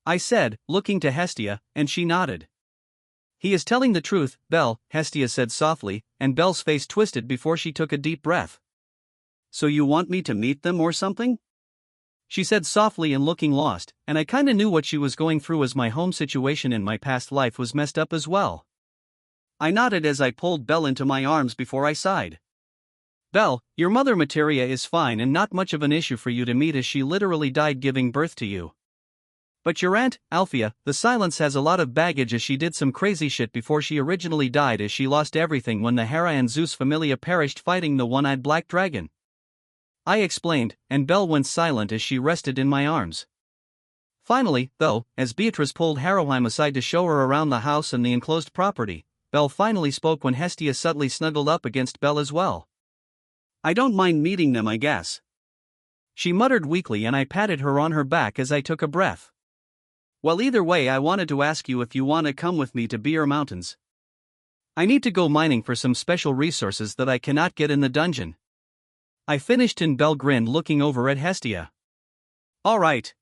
I said, looking to Hestia, and she nodded. "He is telling the truth, Belle," Hestia said softly, and Belle's face twisted before she took a deep breath. "So you want me to meet them or something?" she said softly and looking lost, and I kinda knew what she was going through as my home situation in my past life was messed up as well. I nodded as I pulled Belle into my arms before I sighed. "Belle, your mother Materia is fine and not much of an issue for you to meet as she literally died giving birth to you. But your aunt, Althea, the Silence has a lot of baggage as she did some crazy shit before she originally died as she lost everything when the Hera and Zeus Familia perished fighting the one-eyed black dragon," I explained, and Belle went silent as she rested in my arms. Finally, though, as Beatrice pulled Harrowheim aside to show her around the house and the enclosed property, Belle finally spoke when Hestia subtly snuggled up against Belle as well. "I don't mind meeting them, I guess," she muttered weakly, and I patted her on her back as I took a breath. "Well, either way, I wanted to ask you if you want to come with me to Beer Mountains. I need to go mining for some special resources that I cannot get in the dungeon," I finished, and Belle grinned looking over at Hestia. "All right.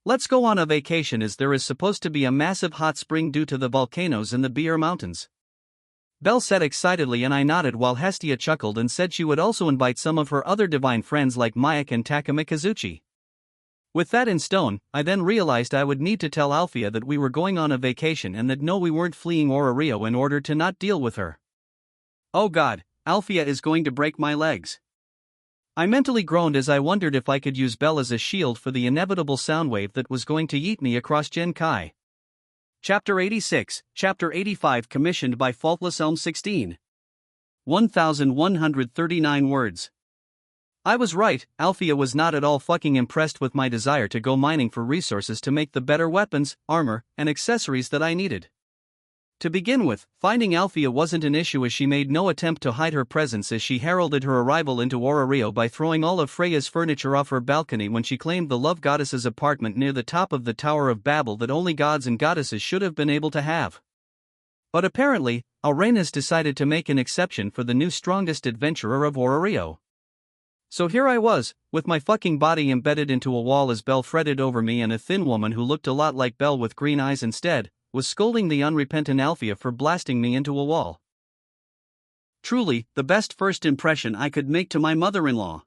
Let's go on a vacation as there is supposed to be a massive hot spring due to the volcanoes in the Beer Mountains. Belle said excitedly, and I nodded while Hestia chuckled and said she would also invite some of her other divine friends like Mayak and Takumi Kazuchi. With that in stone, I then realized I would need to tell Althea that we were going on a vacation and that no, we weren't fleeing Orario in order to not deal with her. Oh god, Althea is going to break my legs. I mentally groaned as I wondered if I could use Belle as a shield for the inevitable soundwave that was going to yeet me across Genkai. Chapter 86, Chapter 85, commissioned by Faultless Elm 16. 1139 words. I was right, Althea was not at all fucking impressed with my desire to go mining for resources to make the better weapons, armor, and accessories that I needed. To begin with, finding Althea wasn't an issue as she made no attempt to hide her presence as she heralded her arrival into Orario by throwing all of Freya's furniture off her balcony when she claimed the love goddess's apartment near the top of the Tower of Babel that only gods and goddesses should have been able to have. But apparently, Arenas decided to make an exception for the new strongest adventurer of Orario. So here I was, with my fucking body embedded into a wall as Belle fretted over me, and a thin woman who looked a lot like Belle with green eyes instead, was scolding the unrepentant Althea for blasting me into a wall. Truly, the best first impression I could make to my mother-in-law.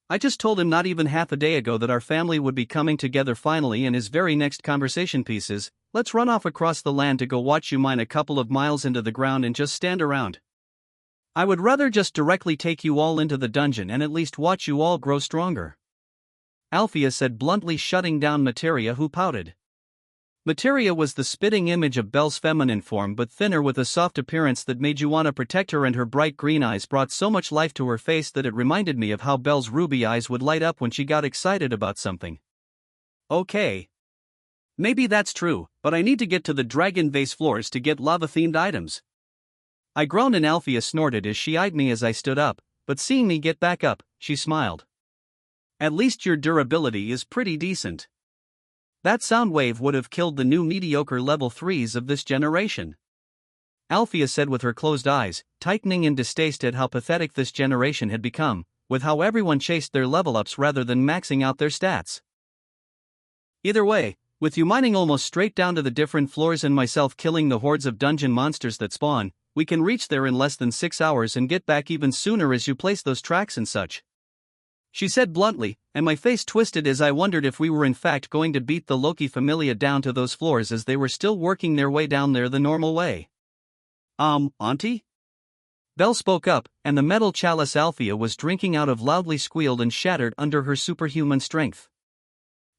I just told him not even half a day ago that our family would be coming together finally, and his very next conversation piece is, let's run off across the land to go watch you mine a couple of miles into the ground and just stand around. I would rather just directly take you all into the dungeon and at least watch you all grow stronger. Althea said bluntly, shutting down Materia, who pouted. Materia was the spitting image of Belle's feminine form, but thinner with a soft appearance that made you want to protect her, and her bright green eyes brought so much life to her face that it reminded me of how Belle's ruby eyes would light up when she got excited about something. Okay. Maybe that's true, but I need to get to the dragon vase floors to get lava-themed items. I groaned and Althea snorted as she eyed me as I stood up, but seeing me get back up, she smiled. At least your durability is pretty decent. That sound wave would have killed the new mediocre level 3s of this generation. Althea said with her closed eyes, tightening in distaste at how pathetic this generation had become, with how everyone chased their level ups rather than maxing out their stats. Either way, with you mining almost straight down to the different floors and myself killing the hordes of dungeon monsters that spawn, we can reach there in less than 6 hours and get back even sooner as you place those tracks and such. She said bluntly, and my face twisted as I wondered if we were in fact going to beat the Loki Familia down to those floors as they were still working their way down there the normal way. Auntie? Belle spoke up, and the metal chalice Althea was drinking out of loudly squealed and shattered under her superhuman strength.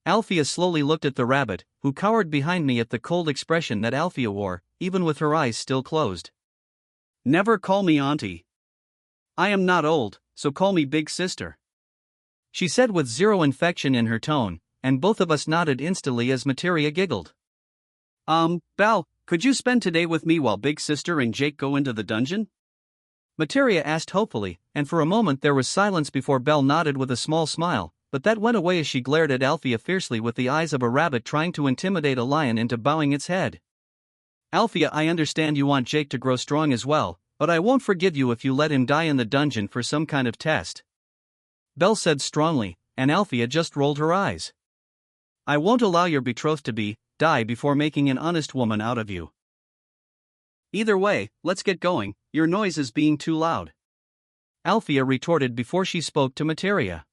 Althea slowly looked at the rabbit, who cowered behind me at the cold expression that Althea wore, even with her eyes still closed. Never call me auntie. I am not old, so call me big sister. She said with zero infection in her tone, and both of us nodded instantly as Materia giggled. Belle, could you spend today with me while big sister and Jake go into the dungeon? Materia asked hopefully, and for a moment there was silence before Belle nodded with a small smile, but that went away as she glared at Althea fiercely with the eyes of a rabbit trying to intimidate a lion into bowing its head. Althea, I understand you want Jake to grow strong as well, but I won't forgive you if you let him die in the dungeon for some kind of test. Belle said strongly, and Althea just rolled her eyes. I won't allow your betrothed to die before making an honest woman out of you. Either way, let's get going, your noise is being too loud. Althea retorted before she spoke to Materia.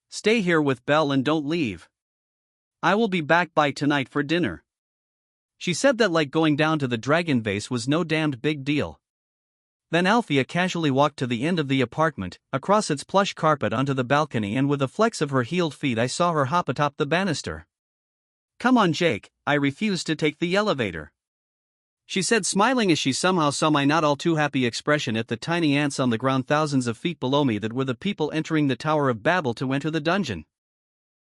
Stay here with Belle and don't leave. I will be back by tonight for dinner. She said that like going down to the dragon vase was no damned big deal. Then Althea casually walked to the end of the apartment, across its plush carpet onto the balcony, and with a flex of her heeled feet I saw her hop atop the banister. Come on Jake, I refuse to take the elevator. She said, smiling as she somehow saw my not all too happy expression at the tiny ants on the ground thousands of feet below me that were the people entering the Tower of Babel to enter the dungeon.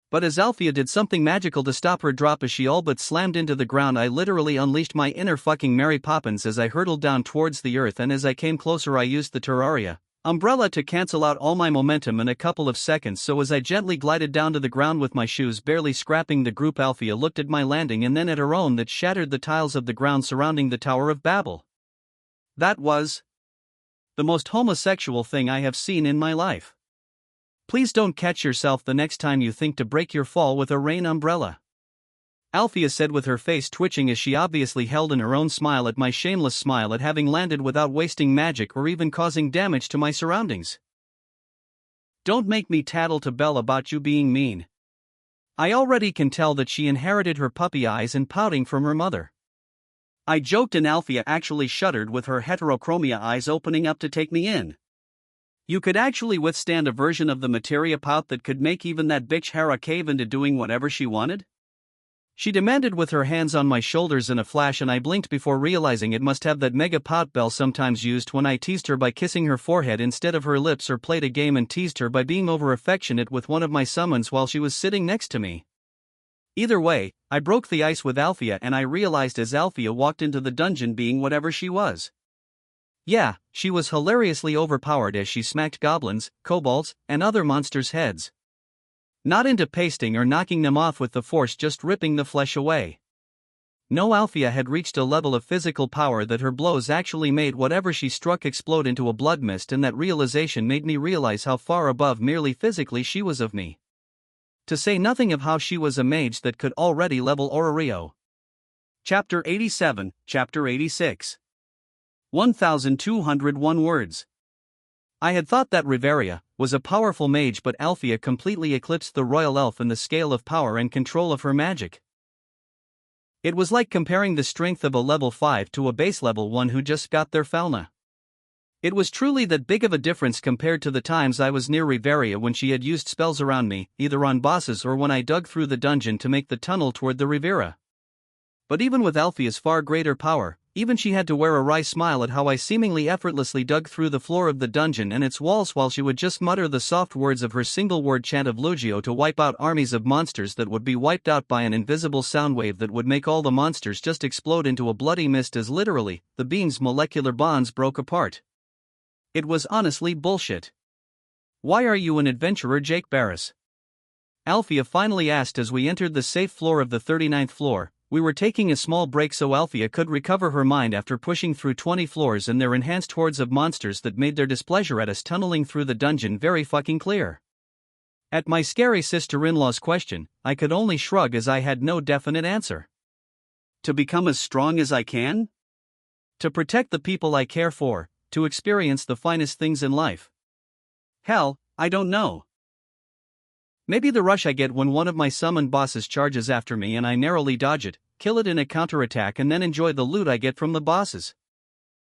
But as Althea did something magical to stop her drop as she all but slammed into the ground, I literally unleashed my inner fucking Mary Poppins as I hurtled down towards the earth, and as I came closer I used the Terrarian umbrella to cancel out all my momentum in a couple of seconds. So as I gently glided down to the ground with my shoes barely scraping the group, Althea looked at my landing and then at her own that shattered the tiles of the ground surrounding the Tower of Babel. That was the most homosexual thing I have seen in my life. Please don't catch yourself the next time you think to break your fall with a rain umbrella. Althea said with her face twitching as she obviously held in her own smile at my shameless smile at having landed without wasting magic or even causing damage to my surroundings. Don't make me tattle to Belle about you being mean. I already can tell that she inherited her puppy eyes and pouting from her mother. I joked and Althea actually shuddered with her heterochromia eyes opening up to take me in. You could actually withstand a version of the materia pout that could make even that bitch Hera cave into doing whatever she wanted? She demanded with her hands on my shoulders in a flash, and I blinked before realizing it must have that mega pout Belle sometimes used when I teased her by kissing her forehead instead of her lips, or played a game and teased her by being over affectionate with one of my summons while she was sitting next to me. Either way, I broke the ice with Althea, and I realized as Althea walked into the dungeon being whatever she was. Yeah, she was hilariously overpowered as she smacked goblins, kobolds, and other monsters' heads. Not into pasting or knocking them off with the force, just ripping the flesh away. No, Althea had reached a level of physical power that her blows actually made whatever she struck explode into a blood mist, and that realization made me realize how far above merely physically she was of me. To say nothing of how she was a mage that could already level Orario. Chapter 87, Chapter 86. 1201 words. I had thought that Riveria was a powerful mage, but Althea completely eclipsed the royal elf in the scale of power and control of her magic. It was like comparing the strength of a level 5 to a base level 1 who just got their Falna. It was truly that big of a difference compared to the times I was near Riveria when she had used spells around me, either on bosses or when I dug through the dungeon to make the tunnel toward the Riviera. But even with Althea's far greater power, even she had to wear a wry smile at how I seemingly effortlessly dug through the floor of the dungeon and its walls while she would just mutter the soft words of her single-word chant of Lugio to wipe out armies of monsters that would be wiped out by an invisible sound wave that would make all the monsters just explode into a bloody mist as literally, the being's molecular bonds broke apart. It was honestly bullshit. Why are you an adventurer, Jake Barris? Althea finally asked as we entered the safe floor of the 39th floor. We were taking a small break so Althea could recover her mind after pushing through 20 floors and their enhanced hordes of monsters that made their displeasure at us tunneling through the dungeon very fucking clear. At my scary sister-in-law's question, I could only shrug as I had no definite answer. To become as strong as I can? To protect the people I care for, to experience the finest things in life. Hell, I don't know. Maybe the rush I get when one of my summoned bosses charges after me and I narrowly dodge it, kill it in a counterattack, and then enjoy the loot I get from the bosses.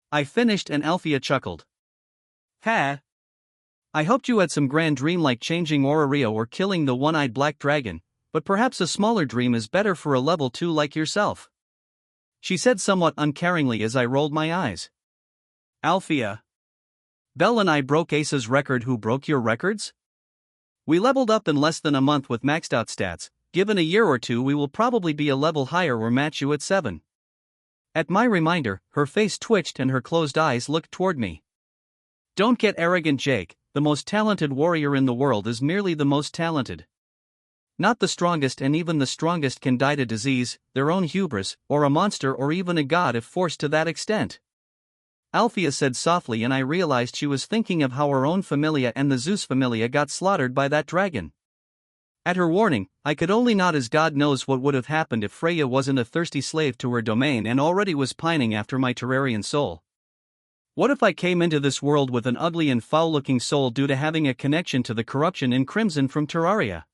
I finished and Althea chuckled. Ha! I hoped you had some grand dream like changing Orario or killing the one-eyed black dragon, but perhaps a smaller dream is better for a level 2 like yourself. She said somewhat uncaringly as I rolled my eyes. Althea. Belle and I broke Asa's record. Who broke your records? We leveled up in less than a month with maxed out stats. Given a year or two we will probably be a level higher or match you at 7. At my reminder, her face twitched and her closed eyes looked toward me. Don't get arrogant, Jake. The most talented warrior in the world is merely the most talented. Not the strongest, and even the strongest can die to disease, their own hubris, or a monster, or even a god if forced to that extent. Althea said softly, and I realized she was thinking of how her own familia and the Zeus familia got slaughtered by that dragon. At her warning, I could only nod, as God knows what would have happened if Freya wasn't a thirsty slave to her domain and already was pining after my Terrarian soul. What if I came into this world with an ugly and foul-looking soul due to having a connection to the corruption in Crimson from Terraria?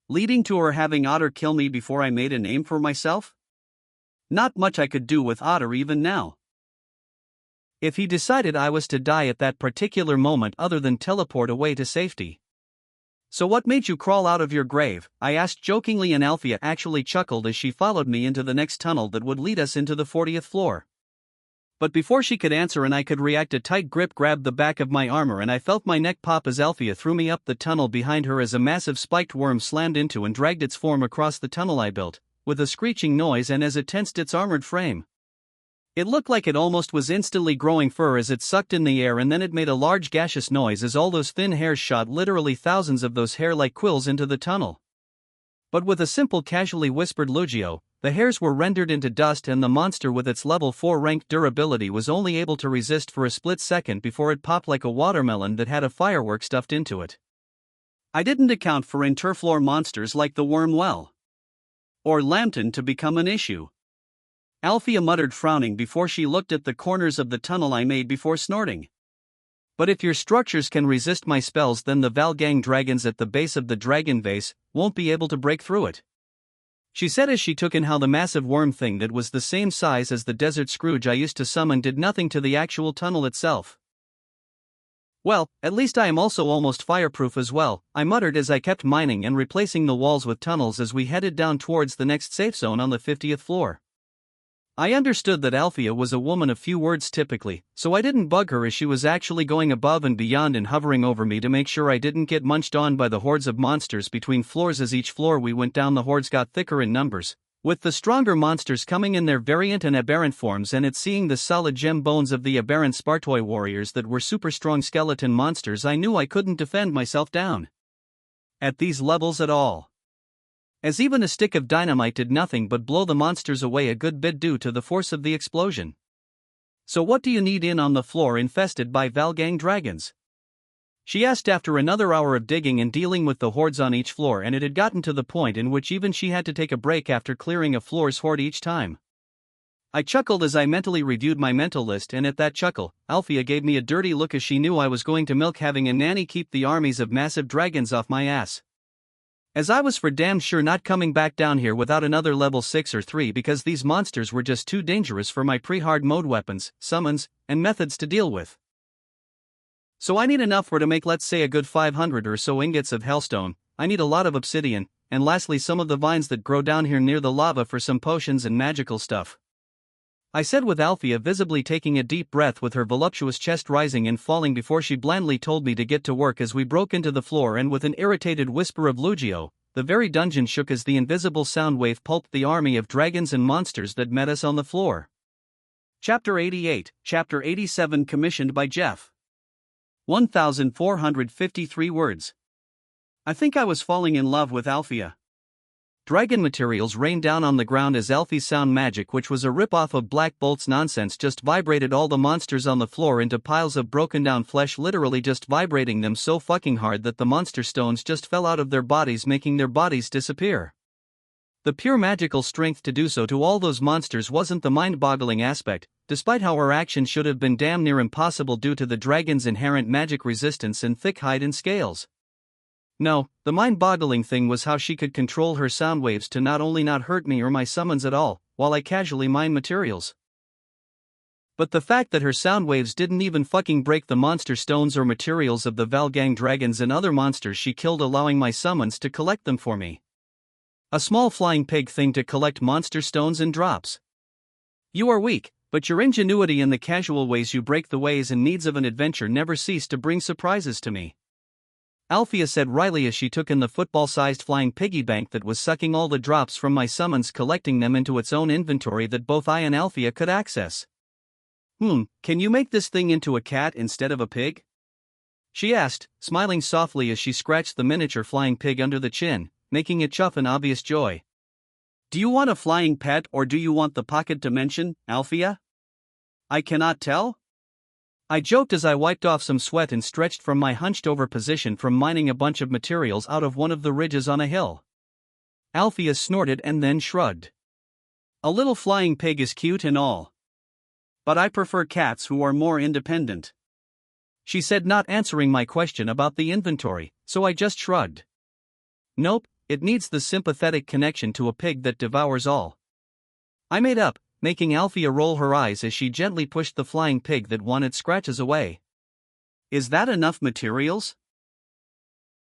Leading to her having Otter kill me before I made a name for myself? Not much I could do with Otter even now. If he decided I was to die at that particular moment other than teleport away to safety. So what made you crawl out of your grave? I asked jokingly, and Althea actually chuckled as she followed me into the next tunnel that would lead us into the 40th floor. But before she could answer and I could react, a tight grip grabbed the back of my armor and I felt my neck pop as Althea threw me up the tunnel behind her as a massive spiked worm slammed into and dragged its form across the tunnel I built, with a screeching noise, and as it tensed its armored frame. It looked like it almost was instantly growing fur as it sucked in the air, and then it made a large gaseous noise as all those thin hairs shot literally thousands of those hair-like quills into the tunnel. But with a simple casually whispered Lugio, the hairs were rendered into dust, and the monster with its level 4 ranked durability was only able to resist for a split second before it popped like a watermelon that had a firework stuffed into it. I didn't account for interfloor monsters like the worm well or lambton to become an issue. Althea muttered, frowning before she looked at the corners of the tunnel I made before snorting. But if your structures can resist my spells, then the Valgang dragons at the base of the dragon vase won't be able to break through it, she said as she took in how the massive worm thing that was the same size as the desert Scrooge I used to summon did nothing to the actual tunnel itself. Well, at least I am also almost fireproof as well, I muttered as I kept mining and replacing the walls with tunnels as we headed down towards the next safe zone on the 50th floor. I understood that Althea was a woman of few words typically, so I didn't bug her as she was actually going above and beyond and hovering over me to make sure I didn't get munched on by the hordes of monsters between floors. As each floor we went down, the hordes got thicker in numbers, with the stronger monsters coming in their variant and aberrant forms, and it's seeing the solid gem bones of the aberrant Spartoi warriors that were super strong skeleton monsters. I knew I couldn't defend myself down at these levels at all, as even a stick of dynamite did nothing but blow the monsters away a good bit due to the force of the explosion. So what do you need in on the floor infested by Valgang dragons? She asked after another hour of digging and dealing with the hordes on each floor, and it had gotten to the point in which even she had to take a break after clearing a floor's horde each time. I chuckled as I mentally reviewed my mental list, and at that chuckle, Althea gave me a dirty look as she knew I was going to milk having a nanny keep the armies of massive dragons off my ass, as I was for damn sure not coming back down here without another level 6 or 3, because these monsters were just too dangerous for my pre-hard mode weapons, summons, and methods to deal with. So I need enough to make, let's say, a good 500 or so ingots of hellstone. I need a lot of obsidian, and lastly some of the vines that grow down here near the lava for some potions and magical stuff, I said, with Althea visibly taking a deep breath with her voluptuous chest rising and falling before she blandly told me to get to work as we broke into the floor. And with an irritated whisper of Lugio, the very dungeon shook as the invisible sound wave pulped the army of dragons and monsters that met us on the floor. Chapter 88, Chapter 87, commissioned by Jeff. 1,453 words. I think I was falling in love with Althea. Dragon materials rained down on the ground as Alfie's sound magic, which was a rip-off of Black Bolt's nonsense, just vibrated all the monsters on the floor into piles of broken down flesh, literally just vibrating them so fucking hard that the monster stones just fell out of their bodies, making their bodies disappear. The pure magical strength to do so to all those monsters wasn't the mind-boggling aspect, despite how our action should have been damn near impossible due to the dragon's inherent magic resistance and thick hide and scales. No, the mind-boggling thing was how she could control her sound waves to not only not hurt me or my summons at all, while I casually mine materials, but the fact that her sound waves didn't even fucking break the monster stones or materials of the Valgang dragons and other monsters she killed, allowing my summons to collect them for me. A small flying pig thing to collect monster stones and drops. You are weak, but your ingenuity and the casual ways you break the ways and needs of an adventure never cease to bring surprises to me, Althea said wryly as she took in the football-sized flying piggy bank that was sucking all the drops from my summons, collecting them into its own inventory that both I and Althea could access. Can you make this thing into a cat instead of a pig? She asked, smiling softly as she scratched the miniature flying pig under the chin, making it chuff in obvious joy. Do you want a flying pet or do you want the pocket dimension, Althea? I cannot tell? I joked as I wiped off some sweat and stretched from my hunched-over position from mining a bunch of materials out of one of the ridges on a hill. Althea snorted and then shrugged. A little flying pig is cute and all, but I prefer cats who are more independent, she said, not answering my question about the inventory, so I just shrugged. Nope, it needs the sympathetic connection to a pig that devours all, I made up, making Althea roll her eyes as she gently pushed the flying pig that wanted scratches away. Is that enough materials?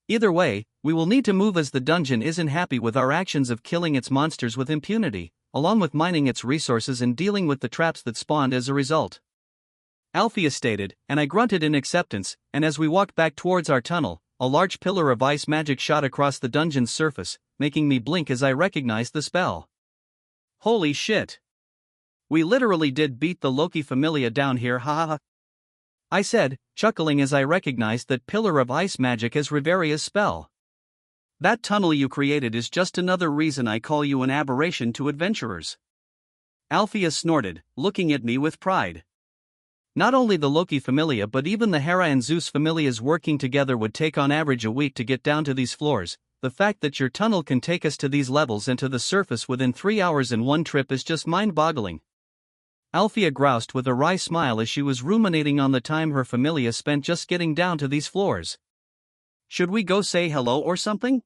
Either way, we will need to move as the dungeon isn't happy with our actions of killing its monsters with impunity, along with mining its resources and dealing with the traps that spawned as a result, Althea stated, and I grunted in acceptance. And as we walked back towards our tunnel, a large pillar of ice magic shot across the dungeon's surface, making me blink as I recognized the spell. Holy shit! We literally did beat the Loki Familia down here, hahaha, I said, chuckling as I recognized that pillar of ice magic as Riveria's spell. That tunnel you created is just another reason I call you an aberration to adventurers. Althea snorted, looking at me with pride. Not only the Loki familia but even the Hera and Zeus familias working together would take on average a week to get down to these floors. The fact that your tunnel can take us to these levels and to the surface within 3 hours in one trip is just mind-boggling. Althea groused with a wry smile as she was ruminating on the time her familia spent just getting down to these floors. Should we go say hello or something?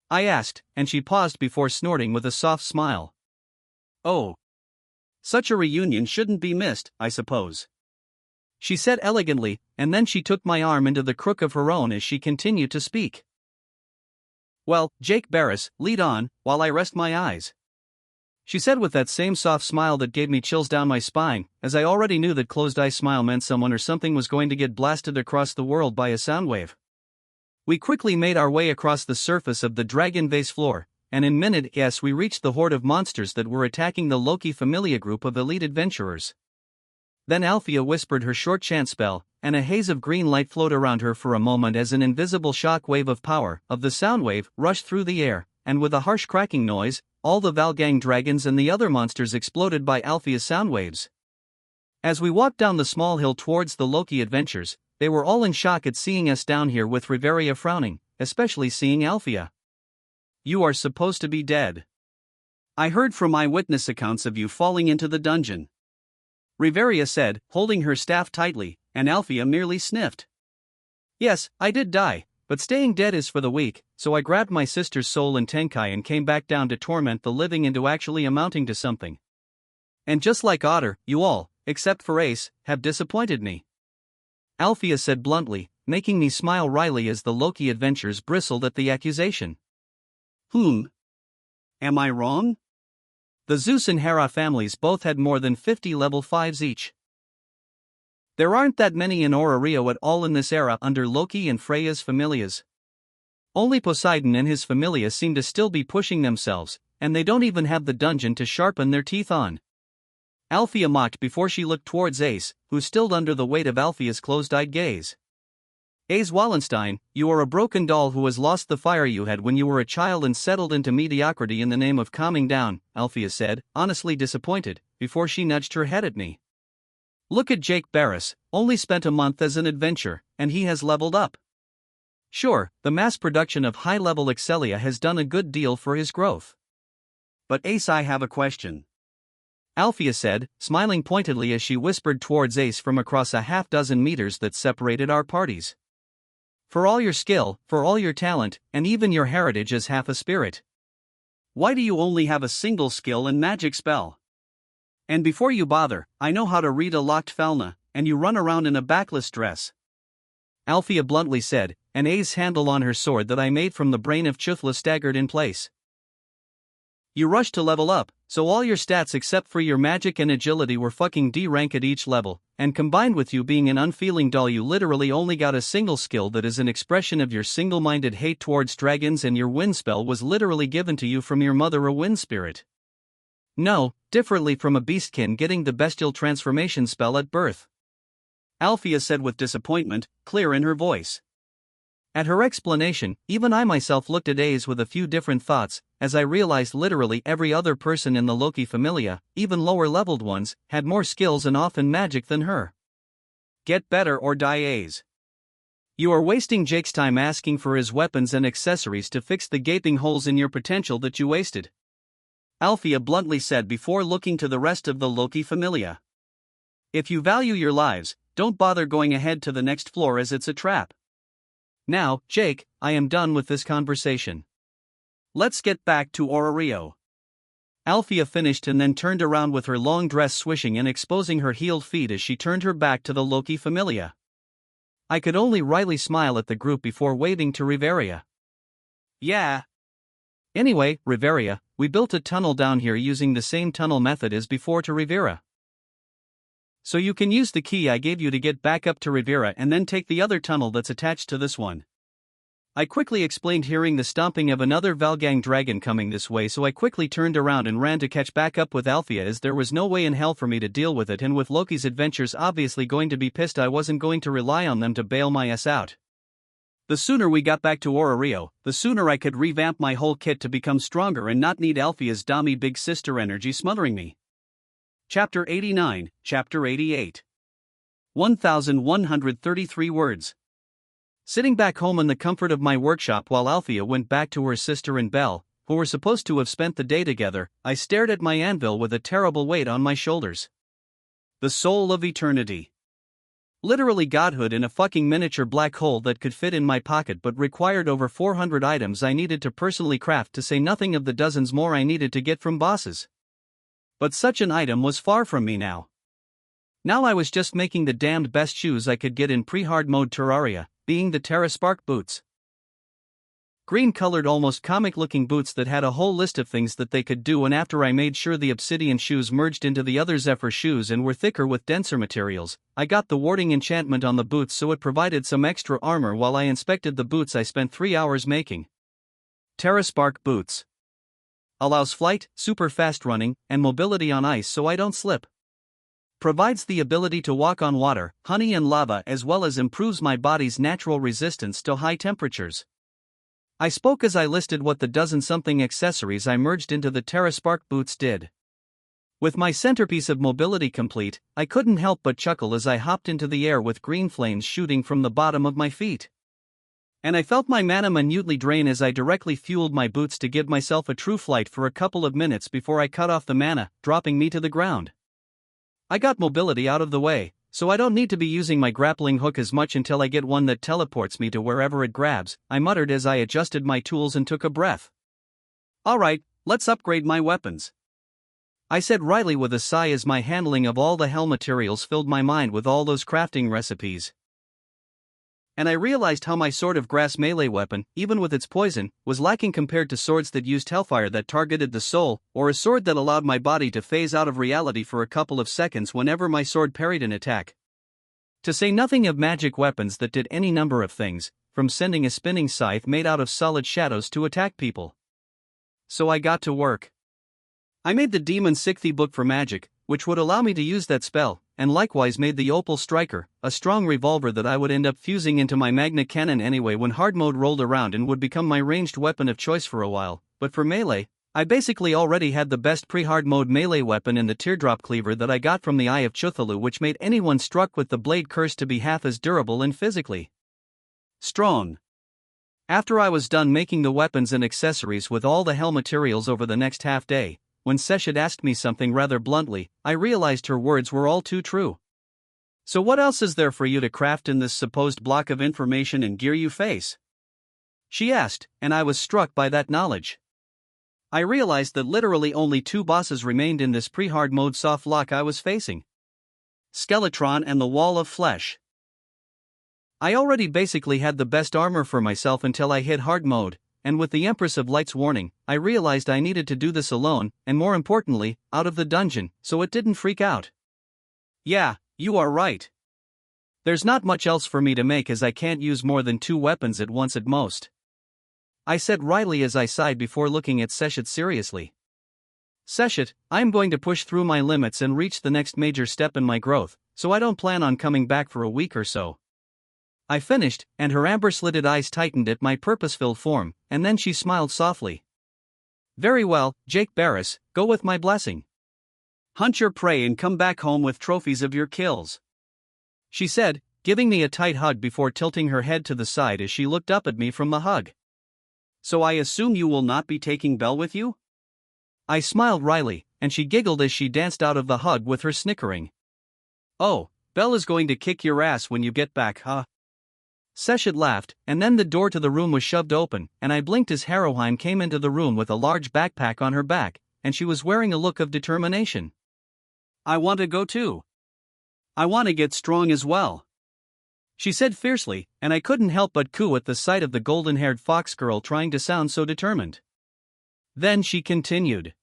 I asked, and she paused before snorting with a soft smile. Oh. Such a reunion shouldn't be missed, I suppose. She said elegantly, and then she took my arm into the crook of her own as she continued to speak. Well, Jake Barris, lead on, while I rest my eyes. She said with that same soft smile that gave me chills down my spine, as I already knew that closed-eye smile meant someone or something was going to get blasted across the world by a sound wave. We quickly made our way across the surface of the dragon vase floor, and in minutes we reached the horde of monsters that were attacking the Loki Familia group of elite adventurers. Then Althea whispered her short chant spell, and a haze of green light flowed around her for a moment as an invisible shock wave of power, of the sound wave, rushed through the air, and with a harsh cracking noise, all the Valgang dragons and the other monsters exploded by Althea's sound waves. As we walked down the small hill towards the Loki adventures, they were all in shock at seeing us down here with Riveria frowning, especially seeing Althea. You are supposed to be dead. I heard from eyewitness accounts of you falling into the dungeon. Riveria said, holding her staff tightly, and Althea merely sniffed. Yes, I did die, but staying dead is for the weak, so I grabbed my sister's soul in Tenkai and came back down to torment the living into actually amounting to something. And just like Otter, you all, except for Ace, have disappointed me. Althea said bluntly, making me smile wryly as the Loki adventures bristled at the accusation. Am I wrong? The Zeus and Hera families both had more than 50 level 5s each. There aren't that many in Rio at all in this era under Loki and Freya's familias. Only Poseidon and his familia seem to still be pushing themselves, and they don't even have the dungeon to sharpen their teeth on. Althea mocked before she looked towards Ace, who stilled under the weight of Althea's closed-eyed gaze. Ace Wallenstein, you are a broken doll who has lost the fire you had when you were a child and settled into mediocrity in the name of calming down, Althea said, honestly disappointed, before she nudged her head at me. Look at Jake Barris, only spent a month as an adventure, and he has leveled up. Sure, the mass production of high-level Excelia has done a good deal for his growth. But Ace, I have a question. Althea said, smiling pointedly as she whispered towards Ace from across a half-dozen meters that separated our parties. For all your skill, for all your talent, and even your heritage as half a spirit, why do you only have a single skill and magic spell? And before you bother, I know how to read a locked Felna, and you run around in a backless dress. Althea bluntly said, an A's handle on her sword that I made from the brain of Chuthla staggered in place. You rushed to level up, so all your stats except for your magic and agility were fucking D rank at each level, and combined with you being an unfeeling doll you literally only got a single skill that is an expression of your single-minded hate towards dragons, and your wind spell was literally given to you from your mother, a wind spirit. No, differently from a beastkin getting the bestial transformation spell at birth. Althea said with disappointment, clear in her voice. At her explanation, even I myself looked at A's with a few different thoughts, as I realized literally every other person in the Loki familia, even lower-leveled ones, had more skills and often magic than her. Get better or die, A's. You are wasting Jake's time asking for his weapons and accessories to fix the gaping holes in your potential that you wasted. Althea bluntly said before looking to the rest of the Loki familia. If you value your lives, don't bother going ahead to the next floor as it's a trap. Now, Jake, I am done with this conversation. Let's get back to Rio. Althea finished and then turned around with her long dress swishing and exposing her heeled feet as she turned her back to the Loki familia. I could only wryly smile at the group before waving to Riveria. Yeah. Anyway, Riveria, we built a tunnel down here using the same tunnel method as before to Rivera. So you can use the key I gave you to get back up to Rivera and then take the other tunnel that's attached to this one. I quickly explained, hearing the stomping of another Valgang dragon coming this way, so I quickly turned around and ran to catch back up with Althea, as there was no way in hell for me to deal with it, and with Loki's adventures obviously going to be pissed, I wasn't going to rely on them to bail my ass out. The sooner we got back to Rio, the sooner I could revamp my whole kit to become stronger and not need Althea's dummy big sister energy smothering me. Chapter 89, Chapter 88. 1,133 words. Sitting back home in the comfort of my workshop while Althea went back to her sister and Belle, who were supposed to have spent the day together, I stared at my anvil with a terrible weight on my shoulders. The soul of eternity. Literally godhood in a fucking miniature black hole that could fit in my pocket but required over 400 items I needed to personally craft, to say nothing of the dozens more I needed to get from bosses. But such an item was far from me now. Now I was just making the damned best shoes I could get in pre-hard mode Terraria, being the Terra Spark boots. Green-colored, almost comic-looking boots that had a whole list of things that they could do, and after I made sure the obsidian shoes merged into the other Zephyr shoes and were thicker with denser materials, I got the warding enchantment on the boots so it provided some extra armor while I inspected the boots I spent 3 hours making. Terra Spark boots. Allows flight, super fast running, and mobility on ice so I don't slip. Provides the ability to walk on water, honey and lava, as well as improves my body's natural resistance to high temperatures. I spoke as I listed what the dozen-something accessories I merged into the Terra Spark boots did. With my centerpiece of mobility complete, I couldn't help but chuckle as I hopped into the air with green flames shooting from the bottom of my feet. And I felt my mana minutely drain as I directly fueled my boots to give myself a true flight for a couple of minutes before I cut off the mana, dropping me to the ground. I got mobility out of the way, so I don't need to be using my grappling hook as much until I get one that teleports me to wherever it grabs, I muttered as I adjusted my tools and took a breath. Alright, let's upgrade my weapons, I said wryly with a sigh as my handling of all the hell materials filled my mind with all those crafting recipes. And I realized how my sword of grass melee weapon, even with its poison, was lacking compared to swords that used hellfire that targeted the soul, or a sword that allowed my body to phase out of reality for a couple of seconds whenever my sword parried an attack. To say nothing of magic weapons that did any number of things, from sending a spinning scythe made out of solid shadows to attack people. So I got to work. I made the Demon Sikthy book for magic, which would allow me to use that spell, and likewise made the Opal Striker, a strong revolver that I would end up fusing into my Magna Cannon anyway when hard mode rolled around and would become my ranged weapon of choice for a while. But for melee, I basically already had the best pre-hard mode melee weapon in the Teardrop Cleaver that I got from the Eye of Cthulhu, which made anyone struck with the blade curse to be half as durable and physically strong. After I was done making the weapons and accessories with all the hell materials over the next half day, when Seshit asked me something rather bluntly, I realized her words were all too true. So what else is there for you to craft in this supposed block of information and gear you face? She asked, and I was struck by that knowledge. I realized that literally only 2 bosses remained in this pre-hard mode soft lock I was facing. Skeletron and the Wall of Flesh. I already basically had the best armor for myself until I hit hard mode, and with the Empress of Light's warning, I realized I needed to do this alone, and more importantly, out of the dungeon, so it didn't freak out. Yeah, you are right. There's not much else for me to make as I can't use more than 2 weapons at once at most, I said wryly as I sighed before looking at Seshit seriously. Seshit, I'm going to push through my limits and reach the next major step in my growth, so I don't plan on coming back for a week or so. I finished, and her amber-slitted eyes tightened at my purpose-filled form, and then she smiled softly. Very well, Jake Barris, go with my blessing. Hunt your prey and come back home with trophies of your kills, she said, giving me a tight hug before tilting her head to the side as she looked up at me from the hug. So I assume you will not be taking Belle with you? I smiled wryly, and she giggled as she danced out of the hug with her snickering. Oh, Belle is going to kick your ass when you get back, huh? Seshit laughed, and then the door to the room was shoved open, and I blinked as Haroheim came into the room with a large backpack on her back, and she was wearing a look of determination. I want to go too. I want to get strong as well, she said fiercely, and I couldn't help but coo at the sight of the golden-haired fox girl trying to sound so determined. Then she continued.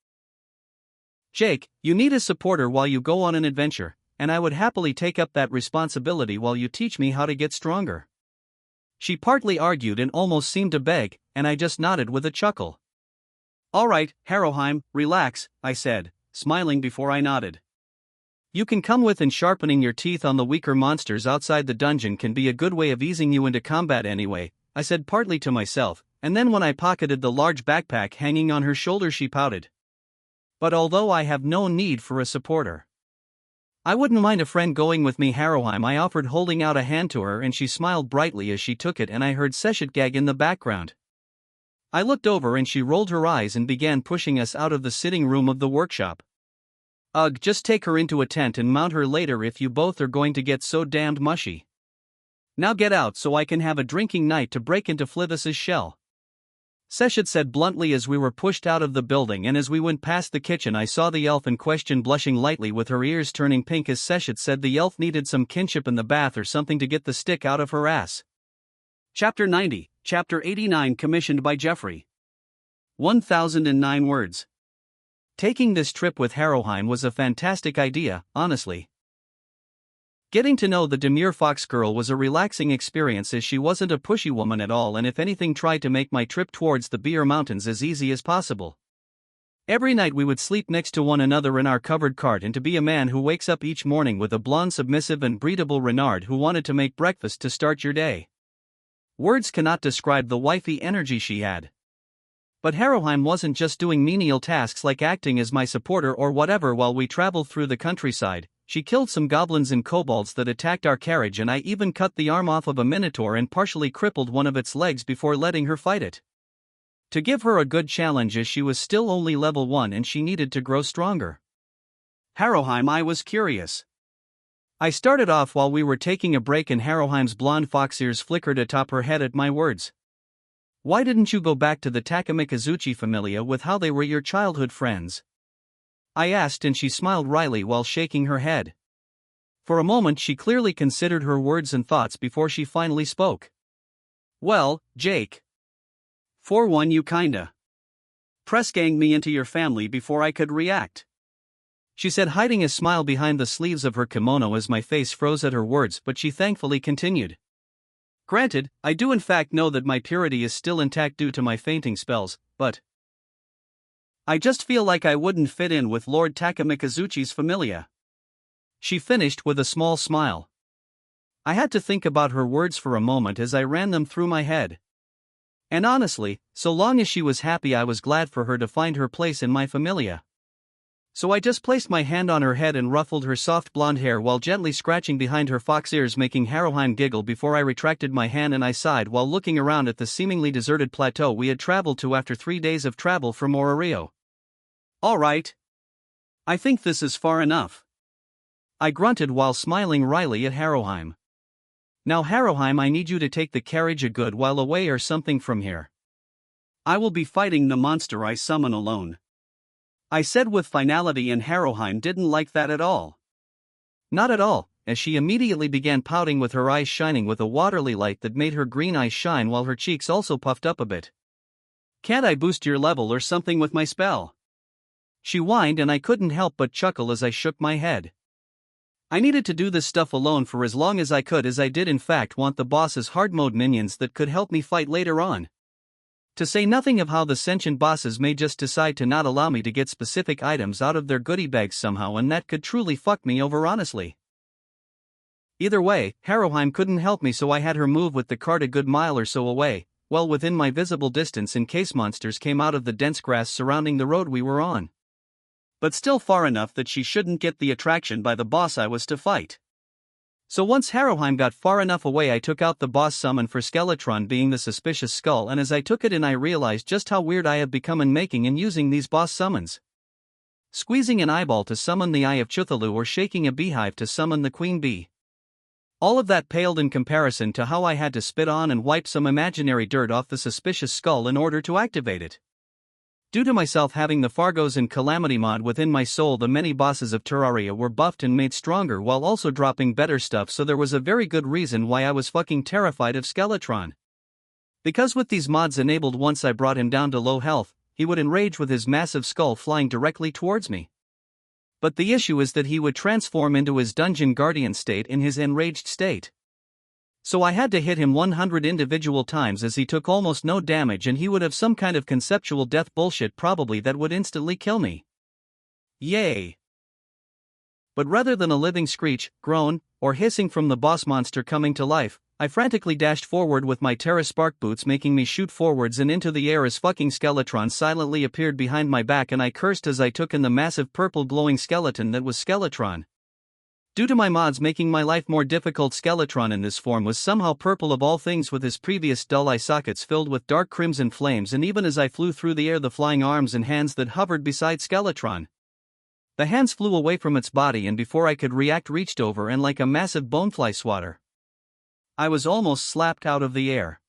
Jake, you need a supporter while you go on an adventure, and I would happily take up that responsibility while you teach me how to get stronger. She partly argued and almost seemed to beg, and I just nodded with a chuckle. All right, Haroheim, relax, I said, smiling before I nodded. You can come with, and sharpening your teeth on the weaker monsters outside the dungeon can be a good way of easing you into combat anyway, I said partly to myself, and then when I pocketed the large backpack hanging on her shoulder she pouted. But although I have no need for a supporter, I wouldn't mind a friend going with me, Haroheim. I offered, holding out a hand to her, and she smiled brightly as she took it, and I heard Seshet gag in the background. I looked over and she rolled her eyes and began pushing us out of the sitting room of the workshop. Ugh, just take her into a tent and mount her later if you both are going to get so damned mushy. Now get out so I can have a drinking night to break into Flithus's shell. Seshet said bluntly as we were pushed out of the building, and as we went past the kitchen I saw the elf in question blushing lightly with her ears turning pink as Seshet said the elf needed some kinship in the bath or something to get the stick out of her ass. Chapter 90, Chapter 89, commissioned by Jeffrey. 1009 words. Taking this trip with Haroheim was a fantastic idea, honestly. Getting to know the demure fox girl was a relaxing experience as she wasn't a pushy woman at all, and if anything tried to make my trip towards the Beer Mountains as easy as possible. Every night we would sleep next to one another in our covered cart, and to be a man who wakes up each morning with a blonde submissive and breedable Renard who wanted to make breakfast to start your day. Words cannot describe the wifey energy she had. But Haroheim wasn't just doing menial tasks like acting as my supporter or whatever. While we traveled through the countryside, she killed some goblins and kobolds that attacked our carriage, and I even cut the arm off of a minotaur and partially crippled one of its legs before letting her fight it. To give her a good challenge, as she was still only level 1 and she needed to grow stronger. Haroheim, I was curious. I started off while we were taking a break, and Haroheim's blonde fox ears flickered atop her head at my words. Why didn't you go back to the Takamikazuchi familia with how they were your childhood friends? I asked, and she smiled wryly while shaking her head. For a moment she clearly considered her words and thoughts before she finally spoke. Well, Jake. For one, you kinda press-ganged me into your family before I could react, she said, hiding a smile behind the sleeves of her kimono as my face froze at her words, but she thankfully continued. Granted, I do in fact know that my purity is still intact due to my fainting spells, but I just feel like I wouldn't fit in with Lord Takamikazuchi's familia, she finished with a small smile. I had to think about her words for a moment as I ran them through my head. And honestly, so long as she was happy, I was glad for her to find her place in my familia. So I just placed my hand on her head and ruffled her soft blonde hair while gently scratching behind her fox ears, making Haroheim giggle before I retracted my hand, and I sighed while looking around at the seemingly deserted plateau we had traveled to after 3 days of travel from Orario. All right. I think this is far enough, I grunted while smiling wryly at Haroheim. Now Haroheim, I need you to take the carriage a good while away or something from here. I will be fighting the monster I summon alone, I said with finality, and Haroheim didn't like that at all. Not at all, as she immediately began pouting with her eyes shining with a watery light that made her green eyes shine while her cheeks also puffed up a bit. Can't I boost your level or something with my spell? She whined, and I couldn't help but chuckle as I shook my head. I needed to do this stuff alone for as long as I could, as I did in fact want the boss's hard mode minions that could help me fight later on. To say nothing of how the sentient bosses may just decide to not allow me to get specific items out of their goodie bags somehow, and that could truly fuck me over, honestly. Either way, Haroheim couldn't help me, so I had her move with the cart a good mile or so away, well within my visible distance in case monsters came out of the dense grass surrounding the road we were on. But still far enough that she shouldn't get the attraction by the boss I was to fight. So once Haroheim got far enough away, I took out the boss summon for Skeletron, being the suspicious skull, and as I took it in I realized just how weird I have become in making and using these boss summons. Squeezing an eyeball to summon the Eye of Chuthalu or shaking a beehive to summon the queen bee. All of that paled in comparison to how I had to spit on and wipe some imaginary dirt off the suspicious skull in order to activate it. Due to myself having the Fargos and Calamity mod within my soul, the many bosses of Terraria were buffed and made stronger while also dropping better stuff, so there was a very good reason why I was fucking terrified of Skeletron. Because with these mods enabled, once I brought him down to low health, he would enrage with his massive skull flying directly towards me. But the issue is that he would transform into his Dungeon Guardian state in his enraged state. So I had to hit him 100 individual times as he took almost no damage, and he would have some kind of conceptual death bullshit probably that would instantly kill me. Yay! But rather than a living screech, groan, or hissing from the boss monster coming to life, I frantically dashed forward with my Terra Spark boots, making me shoot forwards and into the air as fucking Skeletron silently appeared behind my back, and I cursed as I took in the massive purple glowing skeleton that was Skeletron. Due to my mods making my life more difficult, Skeletron in this form was somehow purple of all things, with his previous dull eye sockets filled with dark crimson flames, and even as I flew through the air, the flying arms and hands that hovered beside Skeletron. The hands flew away from its body, and before I could react reached over and like a massive bonefly swatter, I was almost slapped out of the air.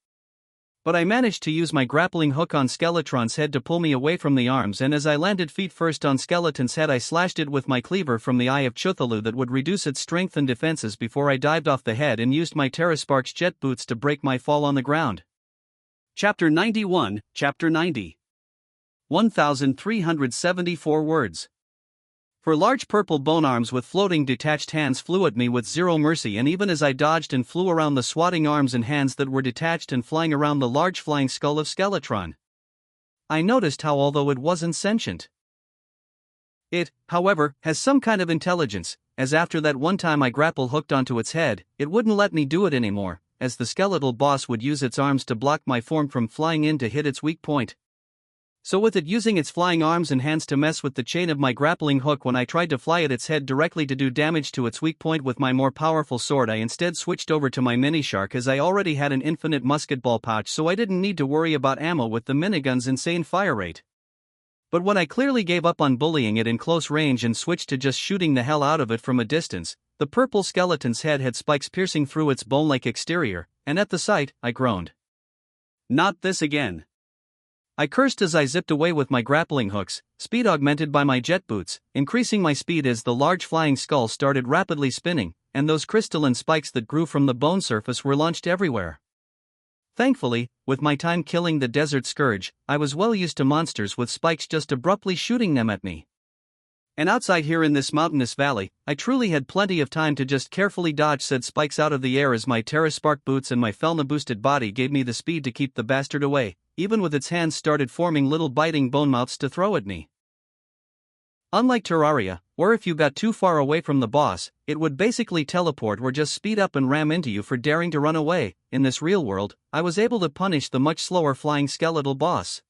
But I managed to use my grappling hook on Skeletron's head to pull me away from the arms, and as I landed feet first on Skeleton's head, I slashed it with my cleaver from the Eye of Cthulhu that would reduce its strength and defenses before I dived off the head and used my Terraspark's jet boots to break my fall on the ground. Chapter 91, Chapter 90. 1,374 words. For large purple bone arms with floating detached hands flew at me with zero mercy, and even as I dodged and flew around the swatting arms and hands that were detached and flying around the large flying skull of Skeletron, I noticed how, although it wasn't sentient, it, however, has some kind of intelligence, as after that one time I grapple hooked onto its head, it wouldn't let me do it anymore, as the skeletal boss would use its arms to block my form from flying in to hit its weak point. So with it using its flying arms and hands to mess with the chain of my grappling hook when I tried to fly at its head directly to do damage to its weak point with my more powerful sword, I instead switched over to my mini shark, as I already had an infinite musketball pouch, so I didn't need to worry about ammo with the minigun's insane fire rate. But when I clearly gave up on bullying it in close range and switched to just shooting the hell out of it from a distance, the purple skeleton's head had spikes piercing through its bone-like exterior, and at the sight, I groaned. Not this again. I cursed as I zipped away with my grappling hooks, speed augmented by my jet boots, increasing my speed as the large flying skull started rapidly spinning, and those crystalline spikes that grew from the bone surface were launched everywhere. Thankfully, with my time killing the desert scourge, I was well used to monsters with spikes just abruptly shooting them at me. And outside here in this mountainous valley, I truly had plenty of time to just carefully dodge said spikes out of the air, as my Terraspark boots and my Felna-boosted body gave me the speed to keep the bastard away, even with its hands started forming little biting bone mouths to throw at me. Unlike Terraria, where if you got too far away from the boss, it would basically teleport or just speed up and ram into you for daring to run away, in this real world, I was able to punish the much slower flying skeletal boss.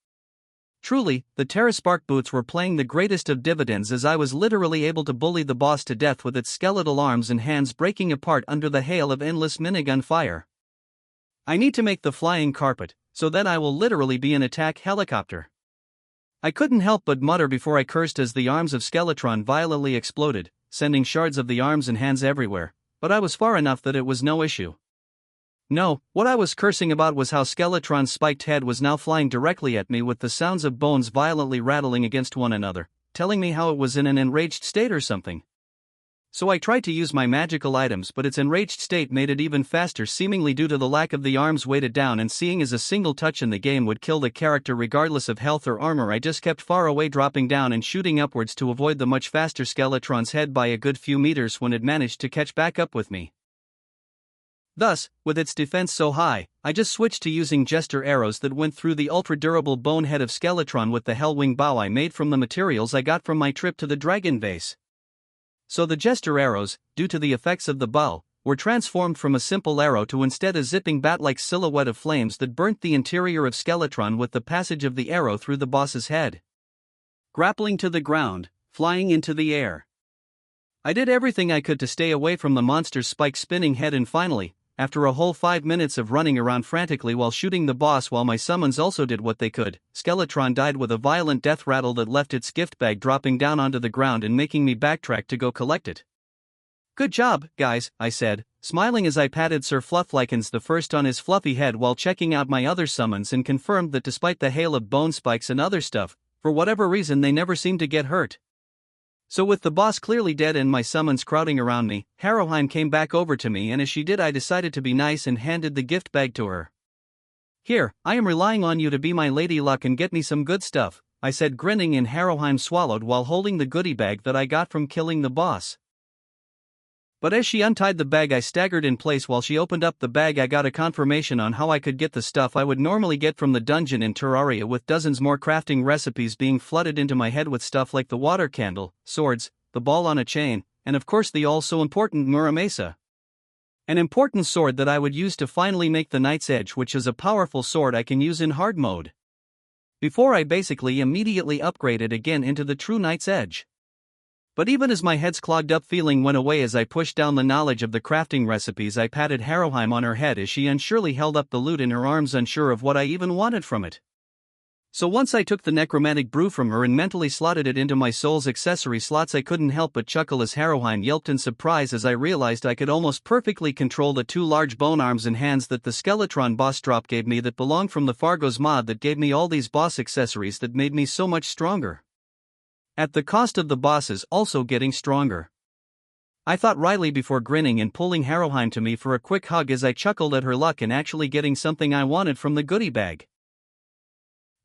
Truly, the Terraspark boots were playing the greatest of dividends, as I was literally able to bully the boss to death with its skeletal arms and hands breaking apart under the hail of endless minigun fire. I need to make the flying carpet, so then I will literally be an attack helicopter. I couldn't help but mutter before I cursed as the arms of Skeletron violently exploded, sending shards of the arms and hands everywhere, but I was far enough that it was no issue. No, what I was cursing about was how Skeletron's spiked head was now flying directly at me with the sounds of bones violently rattling against one another, telling me how it was in an enraged state or something. So I tried to use my magical items, but its enraged state made it even faster, seemingly due to the lack of the arms weighted down, and seeing as a single touch in the game would kill the character regardless of health or armor, I just kept far away, dropping down and shooting upwards to avoid the much faster Skeletron's head by a good few meters when it managed to catch back up with me. Thus, with its defense so high, I just switched to using jester arrows that went through the ultra-durable bone head of Skeletron with the Hellwing bow I made from the materials I got from my trip to the Dragon Base. So the jester arrows, due to the effects of the bow, were transformed from a simple arrow to instead a zipping bat-like silhouette of flames that burnt the interior of Skeletron with the passage of the arrow through the boss's head. Grappling to the ground, flying into the air, I did everything I could to stay away from the monster's spike-spinning head, and finally, after a whole 5 minutes of running around frantically while shooting the boss while my summons also did what they could, Skeletron died with a violent death rattle that left its gift bag dropping down onto the ground and making me backtrack to go collect it. "Good job, guys," I said, smiling as I patted Sir Flufflikens the first on his fluffy head while checking out my other summons, and confirmed that despite the hail of bone spikes and other stuff, for whatever reason they never seemed to get hurt. So with the boss clearly dead and my summons crowding around me, Harrowheim came back over to me, and as she did I decided to be nice and handed the gift bag to her. "Here, I am relying on you to be my lady luck and get me some good stuff," I said, grinning, and Harrowheim swallowed while holding the goodie bag that I got from killing the boss. But as she untied the bag I staggered in place while she opened up the bag. I got a confirmation on how I could get the stuff I would normally get from the dungeon in Terraria, with dozens more crafting recipes being flooded into my head with stuff like the water candle, swords, the ball on a chain, and of course the all-so-important Muramesa. An important sword that I would use to finally make the Knight's Edge, which is a powerful sword I can use in hard mode, before I basically immediately upgraded again into the true Knight's Edge. But even as my head's clogged up feeling went away as I pushed down the knowledge of the crafting recipes, I patted Harrowheim on her head as she unsurely held up the loot in her arms, unsure of what I even wanted from it. So once I took the necromantic brew from her and mentally slotted it into my soul's accessory slots, I couldn't help but chuckle as Harrowheim yelped in surprise as I realized I could almost perfectly control the two large bone arms and hands that the Skeletron boss drop gave me that belonged from the Fargo's mod that gave me all these boss accessories that made me so much stronger. At the cost of the bosses also getting stronger. I thought Riley before grinning and pulling Harrowheim to me for a quick hug as I chuckled at her luck in actually getting something I wanted from the goodie bag.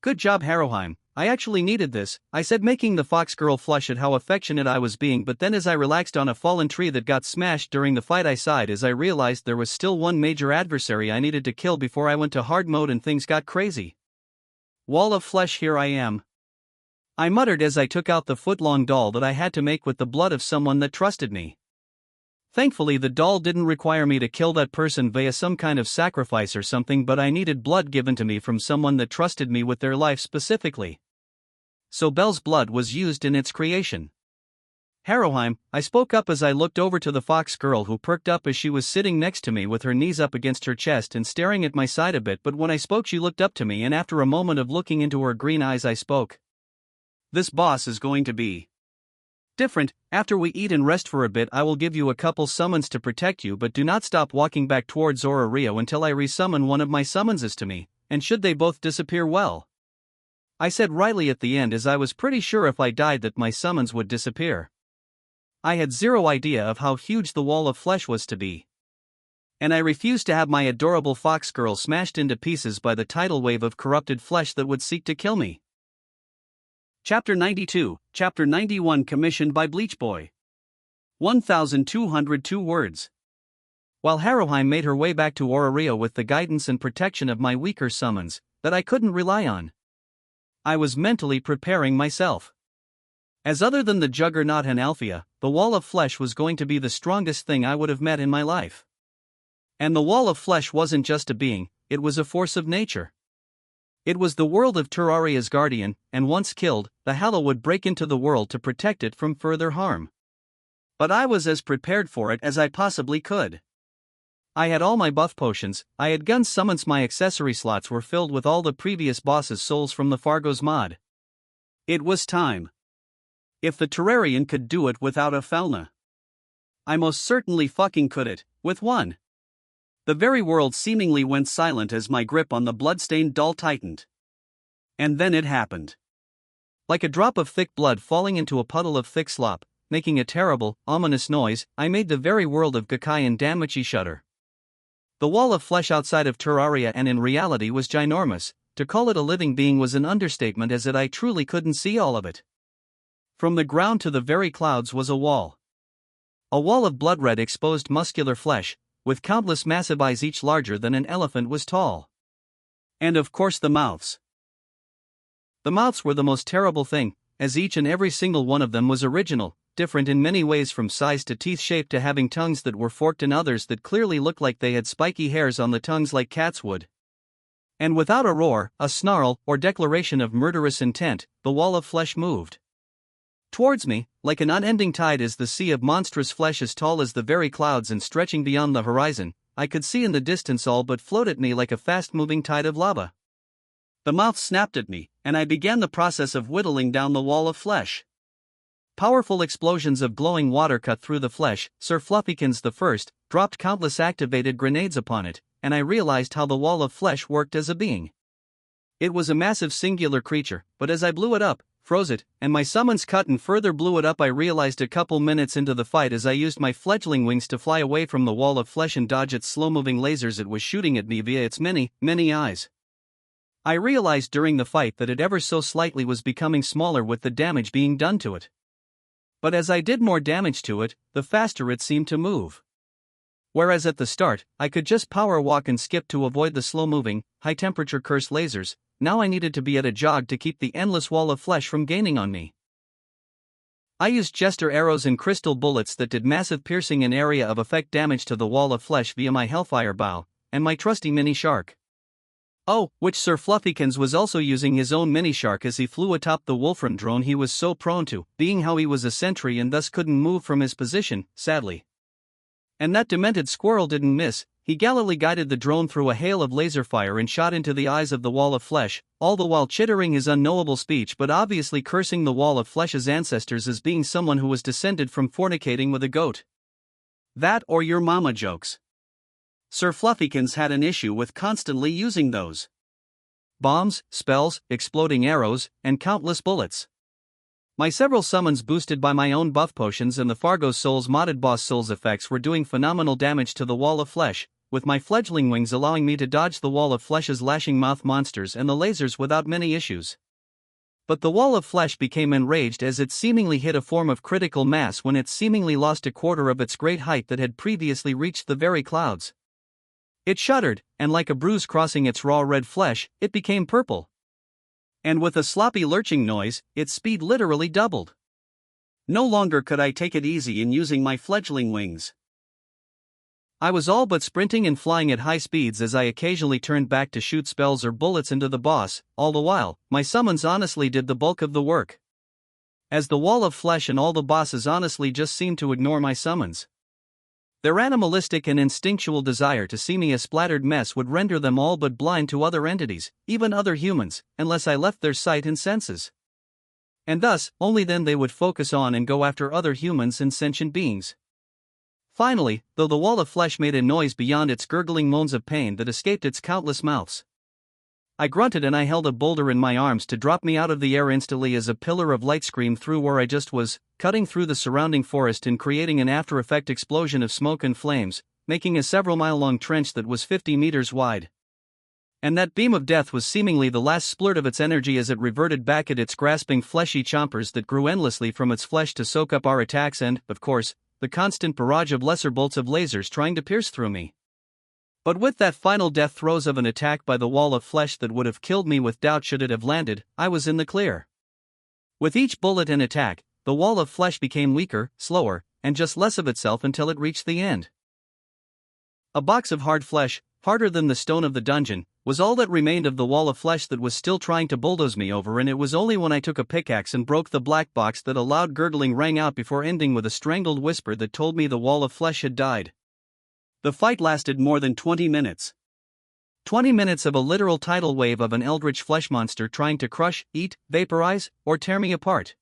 "Good job, Harrowheim, I actually needed this," I said, making the fox girl flush at how affectionate I was being. But then as I relaxed on a fallen tree that got smashed during the fight, I sighed as I realized there was still one major adversary I needed to kill before I went to hard mode and things got crazy. "Wall of flesh, here I am," I muttered as I took out the foot-long doll that I had to make with the blood of someone that trusted me. Thankfully, the doll didn't require me to kill that person via some kind of sacrifice or something, but I needed blood given to me from someone that trusted me with their life specifically. So Belle's blood was used in its creation. "Harrowheim," I spoke up as I looked over to the fox girl, who perked up as she was sitting next to me with her knees up against her chest and staring at my side a bit. But when I spoke, she looked up to me, and after a moment of looking into her green eyes, I spoke. "This boss is going to be different. After we eat and rest for a bit, I will give you a couple summons to protect you, but do not stop walking back towards Zora Rio until I resummon one of my summonses to me, and should they both disappear, well," I said Riley at the end, as I was pretty sure if I died that my summons would disappear. I had zero idea of how huge the wall of flesh was to be. And I refused to have my adorable fox girl smashed into pieces by the tidal wave of corrupted flesh that would seek to kill me. Chapter 92, Chapter 91, commissioned by Bleach Boy. 1,202 words. While Harrowheim made her way back to Orario with the guidance and protection of my weaker summons, that I couldn't rely on, I was mentally preparing myself. As other than the Juggernaut and Althea, the Wall of Flesh was going to be the strongest thing I would have met in my life. And the Wall of Flesh wasn't just a being, it was a force of nature. It was the world of Terraria's guardian, and once killed, the Hallow would break into the world to protect it from further harm. But I was as prepared for it as I possibly could. I had all my buff potions, I had gun summons, my accessory slots were filled with all the previous boss's souls from the Fargo's mod. It was time. If the Terrarian could do it without a Falna, I most certainly fucking could it, with one. The very world seemingly went silent as my grip on the bloodstained doll tightened. And then it happened. Like a drop of thick blood falling into a puddle of thick slop, making a terrible, ominous noise, I made the very world of Gakkai and Damachi shudder. The wall of flesh outside of Terraria and in reality was ginormous. To call it a living being was an understatement, as I truly couldn't see all of it. From the ground to the very clouds was a wall. A wall of blood-red exposed muscular flesh, with countless massive eyes each larger than an elephant was tall. And of course the mouths. The mouths were the most terrible thing, as each and every single one of them was original, different in many ways from size to teeth shape to having tongues that were forked and others that clearly looked like they had spiky hairs on the tongues like cats would. And without a roar, a snarl, or declaration of murderous intent, the wall of flesh moved towards me, like an unending tide, as the sea of monstrous flesh as tall as the very clouds and stretching beyond the horizon. I could see in the distance all but float at me like a fast-moving tide of lava. The mouth snapped at me, and I began the process of whittling down the wall of flesh. Powerful explosions of glowing water cut through the flesh. Sir Fluffykins the First dropped countless activated grenades upon it, and I realized how the wall of flesh worked as a being. It was a massive singular creature, but as I blew it up, froze it, and my summons cut and further blew it up, I realized a couple minutes into the fight, as I used my fledgling wings to fly away from the wall of flesh and dodge its slow-moving lasers it was shooting at me via its many, many eyes. I realized during the fight that it ever so slightly was becoming smaller with the damage being done to it. But as I did more damage to it, the faster it seemed to move. Whereas at the start, I could just power walk and skip to avoid the slow-moving, high-temperature cursed lasers, now I needed to be at a jog to keep the endless wall of flesh from gaining on me. I used jester arrows and crystal bullets that did massive piercing and area of effect damage to the wall of flesh via my hellfire bow, and my trusty mini shark. Oh, which Sir Fluffykins was also using his own mini-shark as he flew atop the Wolfram drone he was so prone to, being how he was a sentry and thus couldn't move from his position, sadly. And that demented squirrel didn't miss. He gallantly guided the drone through a hail of laser fire and shot into the eyes of the wall of flesh, all the while chittering his unknowable speech but obviously cursing the wall of flesh's ancestors as being someone who was descended from fornicating with a goat. That or your mama jokes. Sir Fluffykins had an issue with constantly using those bombs, spells, exploding arrows, and countless bullets. My several summons boosted by my own buff potions and the Fargo Soul's modded boss souls effects were doing phenomenal damage to the wall of flesh, with my fledgling wings allowing me to dodge the wall of flesh's lashing mouth monsters and the lasers without many issues. But the wall of flesh became enraged as it seemingly hit a form of critical mass when it seemingly lost a quarter of its great height that had previously reached the very clouds. It shuddered, and like a bruise crossing its raw red flesh, it became purple. And with a sloppy lurching noise, its speed literally doubled. No longer could I take it easy in using my fledgling wings. I was all but sprinting and flying at high speeds as I occasionally turned back to shoot spells or bullets into the boss. All the while, my summons honestly did the bulk of the work, as the wall of flesh and all the bosses honestly just seemed to ignore my summons. Their animalistic and instinctual desire to see me a splattered mess would render them all but blind to other entities, even other humans, unless I left their sight and senses. And thus, only then they would focus on and go after other humans and sentient beings. Finally, though the wall of flesh made a noise beyond its gurgling moans of pain that escaped its countless mouths, I grunted and I held a boulder in my arms to drop me out of the air instantly as a pillar of light screamed through where I just was, cutting through the surrounding forest and creating an after-effect explosion of smoke and flames, making a several-mile-long trench that was 50 meters wide. And that beam of death was seemingly the last splurt of its energy as it reverted back at its grasping fleshy chompers that grew endlessly from its flesh to soak up our attacks and, of course, the constant barrage of lesser bolts of lasers trying to pierce through me. But with that final death throes of an attack by the wall of flesh that would have killed me with doubt should it have landed, I was in the clear. With each bullet and attack, the wall of flesh became weaker, slower, and just less of itself until it reached the end. A box of hard flesh, harder than the stone of the dungeon, was all that remained of the wall of flesh that was still trying to bulldoze me over, and it was only when I took a pickaxe and broke the black box that a loud gurgling rang out before ending with a strangled whisper that told me the wall of flesh had died. The fight lasted more than 20 minutes. 20 minutes of a literal tidal wave of an eldritch flesh monster trying to crush, eat, vaporize, or tear me apart.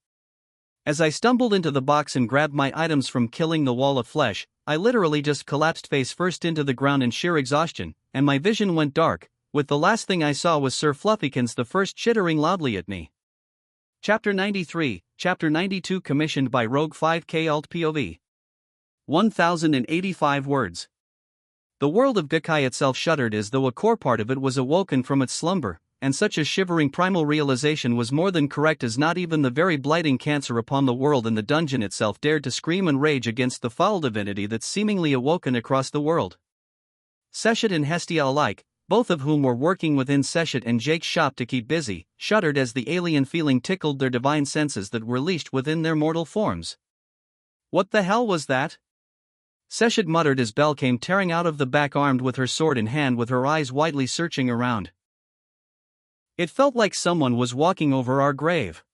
As I stumbled into the box and grabbed my items from killing the wall of flesh, I literally just collapsed face first into the ground in sheer exhaustion, and my vision went dark, with the last thing I saw was Sir Fluffykins the first chittering loudly at me. Chapter 93, Chapter 92 commissioned by Rogue 5K Alt POV. 1085 words. The world of Gakkai itself shuddered as though a core part of it was awoken from its slumber, and such a shivering primal realization was more than correct as not even the very blighting cancer upon the world and the dungeon itself dared to scream and rage against the foul divinity that seemingly awoken across the world. Seshet and Hestia alike, both of whom were working within Seshet and Jake's shop to keep busy, shuddered as the alien feeling tickled their divine senses that were leashed within their mortal forms. What the hell was that? Seshet muttered as Belle came tearing out of the back armed with her sword in hand with her eyes widely searching around. It felt like someone was walking over our grave.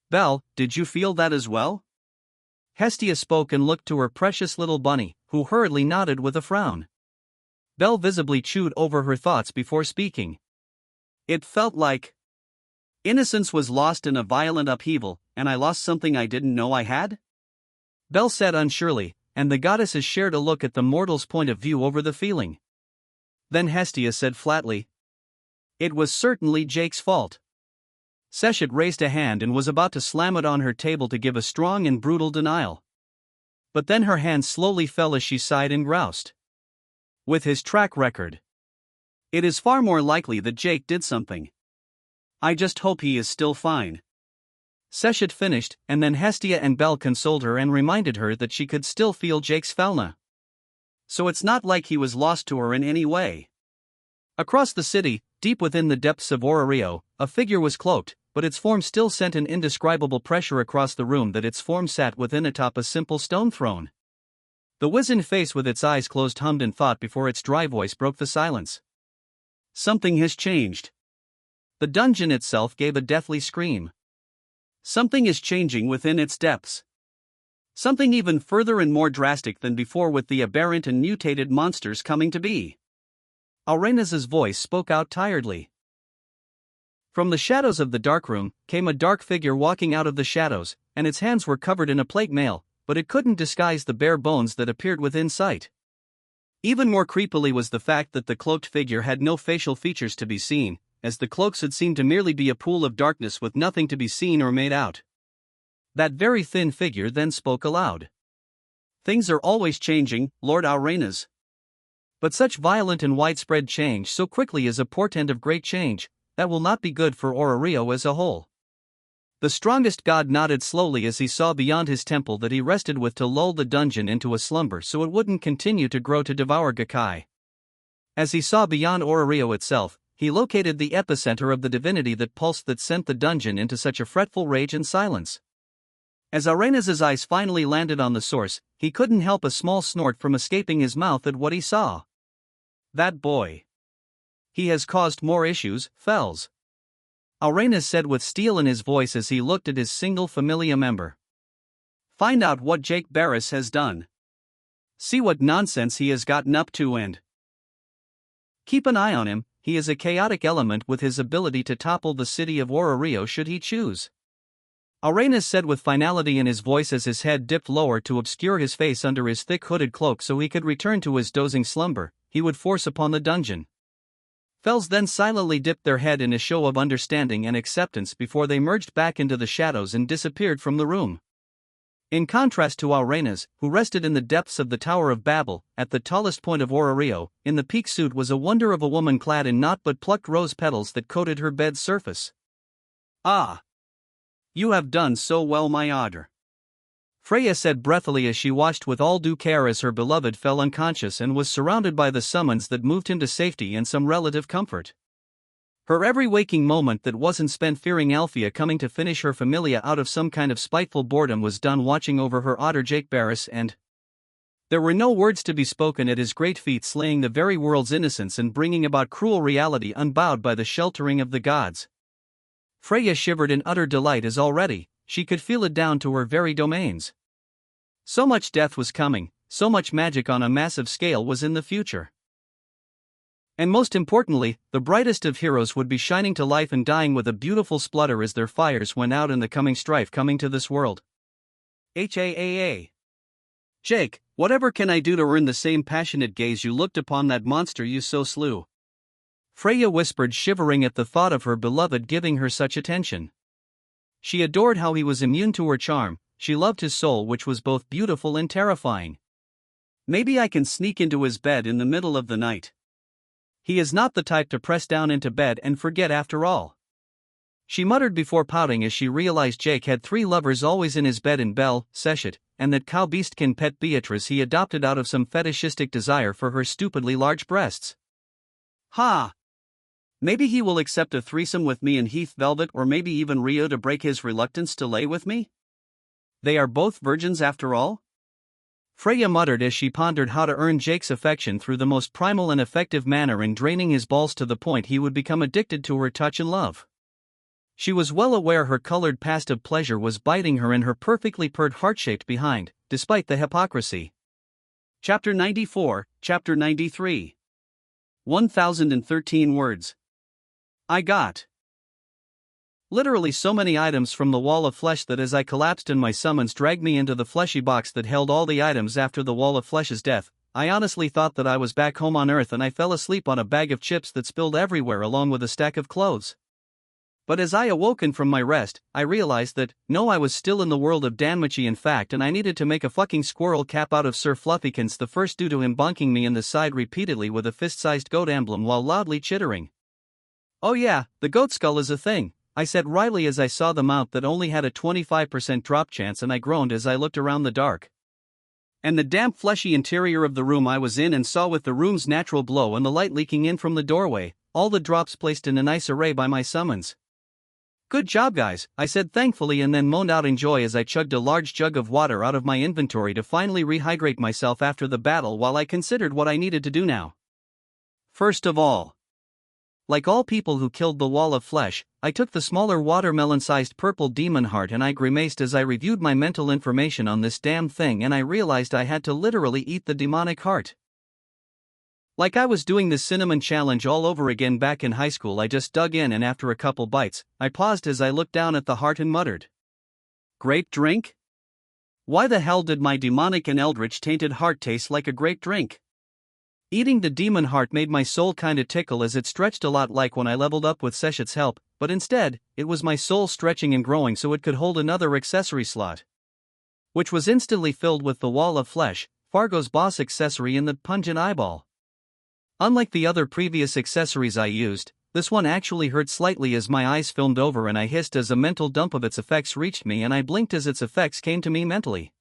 Belle, did you feel that as well? Hestia spoke and looked to her precious little bunny, who hurriedly nodded with a frown. Belle visibly chewed over her thoughts before speaking. It felt like innocence was lost in a violent upheaval, and I lost something I didn't know I had? Belle said unsurely, and the goddesses shared a look at the mortal's point of view over the feeling. Then Hestia said flatly, "It was certainly Jake's fault." Seshet raised a hand and was about to slam it on her table to give a strong and brutal denial. But then her hand slowly fell as she sighed and groused. With his track record, it is far more likely that Jake did something. I just hope he is still fine. Seshet finished, and then Hestia and Belle consoled her and reminded her that she could still feel Jake's Felna. So it's not like he was lost to her in any way. Across the city, deep within the depths of Orario, a figure was cloaked, but its form still sent an indescribable pressure across the room that its form sat within atop a simple stone throne. The wizened face with its eyes closed hummed in thought before its dry voice broke the silence. Something has changed. The dungeon itself gave a deathly scream. Something is changing within its depths. Something even further and more drastic than before, with the aberrant and mutated monsters coming to be. Aurena's voice spoke out tiredly. From the shadows of the darkroom came a dark figure walking out of the shadows, and its hands were covered in a plate mail, but it couldn't disguise the bare bones that appeared within sight. Even more creepily was the fact that the cloaked figure had no facial features to be seen, as the cloaks had seemed to merely be a pool of darkness with nothing to be seen or made out. That very thin figure then spoke aloud. "Things are always changing, Lord Aurenas. But such violent and widespread change so quickly is a portent of great change, that will not be good for Orario as a whole." The strongest god nodded slowly as he saw beyond his temple that he rested with to lull the dungeon into a slumber so it wouldn't continue to grow to devour Gakkai. As he saw beyond Orario itself, he located the epicenter of the divinity that pulsed that sent the dungeon into such a fretful rage and silence. As Aurenas' eyes finally landed on the source, he couldn't help a small snort from escaping his mouth at what he saw. "That boy. He has caused more issues, Fells," Aurenas said with steel in his voice as he looked at his single familia member. "Find out what Jake Barris has done. See what nonsense he has gotten up to and keep an eye on him. He is a chaotic element with his ability to topple the city of Orario should he choose," Aurenas said with finality in his voice as his head dipped lower to obscure his face under his thick hooded cloak so he could return to his dozing slumber. He would force upon the dungeon. Fells then silently dipped their head in a show of understanding and acceptance before they merged back into the shadows and disappeared from the room. In contrast to Aurenas, who rested in the depths of the Tower of Babel, at the tallest point of Orario, in the peak suit was a wonder of a woman clad in naught but plucked rose petals that coated her bed's surface. "Ah! You have done so well, my otter," Freya said breathily as she watched with all due care as her beloved fell unconscious and was surrounded by the summons that moved him to safety and some relative comfort. Her every waking moment that wasn't spent fearing Althea coming to finish her familia out of some kind of spiteful boredom was done watching over her otter Jake Barris, and there were no words to be spoken at his great feat, slaying the very world's innocence and bringing about cruel reality unbowed by the sheltering of the gods. Freya shivered in utter delight as already she could feel it down to her very domains. So much death was coming, so much magic on a massive scale was in the future. And most importantly, the brightest of heroes would be shining to life and dying with a beautiful splutter as their fires went out in the coming strife coming to this world. HAAA. "Jake, whatever can I do to earn the same passionate gaze you looked upon that monster you so slew?" Freya whispered, shivering at the thought of her beloved giving her such attention. She adored how he was immune to her charm. She loved his soul, which was both beautiful and terrifying. "Maybe I can sneak into his bed in the middle of the night. He is not the type to press down into bed and forget after all," she muttered before pouting as she realized Jake had 3 lovers always in his bed in Belle, Sechet, and that cow beastkin pet Beatrice he adopted out of some fetishistic desire for her stupidly large breasts. "Ha! Maybe he will accept a threesome with me and Heath Velvet, or maybe even Rio to break his reluctance to lay with me. They are both virgins after all?" Freya muttered as she pondered how to earn Jake's affection through the most primal and effective manner in draining his balls to the point he would become addicted to her touch and love. She was well aware her colored past of pleasure was biting her in her perfectly purred heart-shaped behind, despite the hypocrisy. Chapter 94, Chapter 93. 1013 words. I got literally so many items from the wall of flesh that as I collapsed and my summons dragged me into the fleshy box that held all the items after the wall of flesh's death, I honestly thought that I was back home on Earth and I fell asleep on a bag of chips that spilled everywhere along with a stack of clothes. But as I awoken from my rest, I realized that, no, I was still in the world of Danmachi in fact, and I needed to make a fucking squirrel cap out of Sir Fluffykins the first due to him bonking me in the side repeatedly with a fist-sized goat emblem while loudly chittering. "Oh yeah, the goat skull is a thing," I said wryly as I saw the mount that only had a 25% drop chance, and I groaned as I looked around the dark and the damp fleshy interior of the room I was in and saw with the room's natural glow and the light leaking in from the doorway, all the drops placed in a nice array by my summons. "Good job guys," I said thankfully and then moaned out in joy as I chugged a large jug of water out of my inventory to finally rehydrate myself after the battle while I considered what I needed to do now. First of all, Like all people who killed the wall of flesh, I took the smaller watermelon-sized purple demon heart and I grimaced as I reviewed my mental information on this damn thing, and I realized I had to literally eat the demonic heart. Like I was doing this cinnamon challenge all over again back in high school. I just dug in, and after a couple bites, I paused as I looked down at the heart and muttered, "Grape drink? Why the hell did my demonic and eldritch tainted heart taste like a grape drink?" Eating the demon heart made my soul kinda tickle, as it stretched a lot like when I leveled up with Seshet's help, but instead, it was my soul stretching and growing so it could hold another accessory slot, which was instantly filled with the wall of flesh, Fargo's boss accessory in the pungent eyeball. Unlike the other previous accessories I used, this one actually hurt slightly as my eyes filmed over and I hissed as a mental dump of its effects reached me, and I blinked as its effects came to me mentally.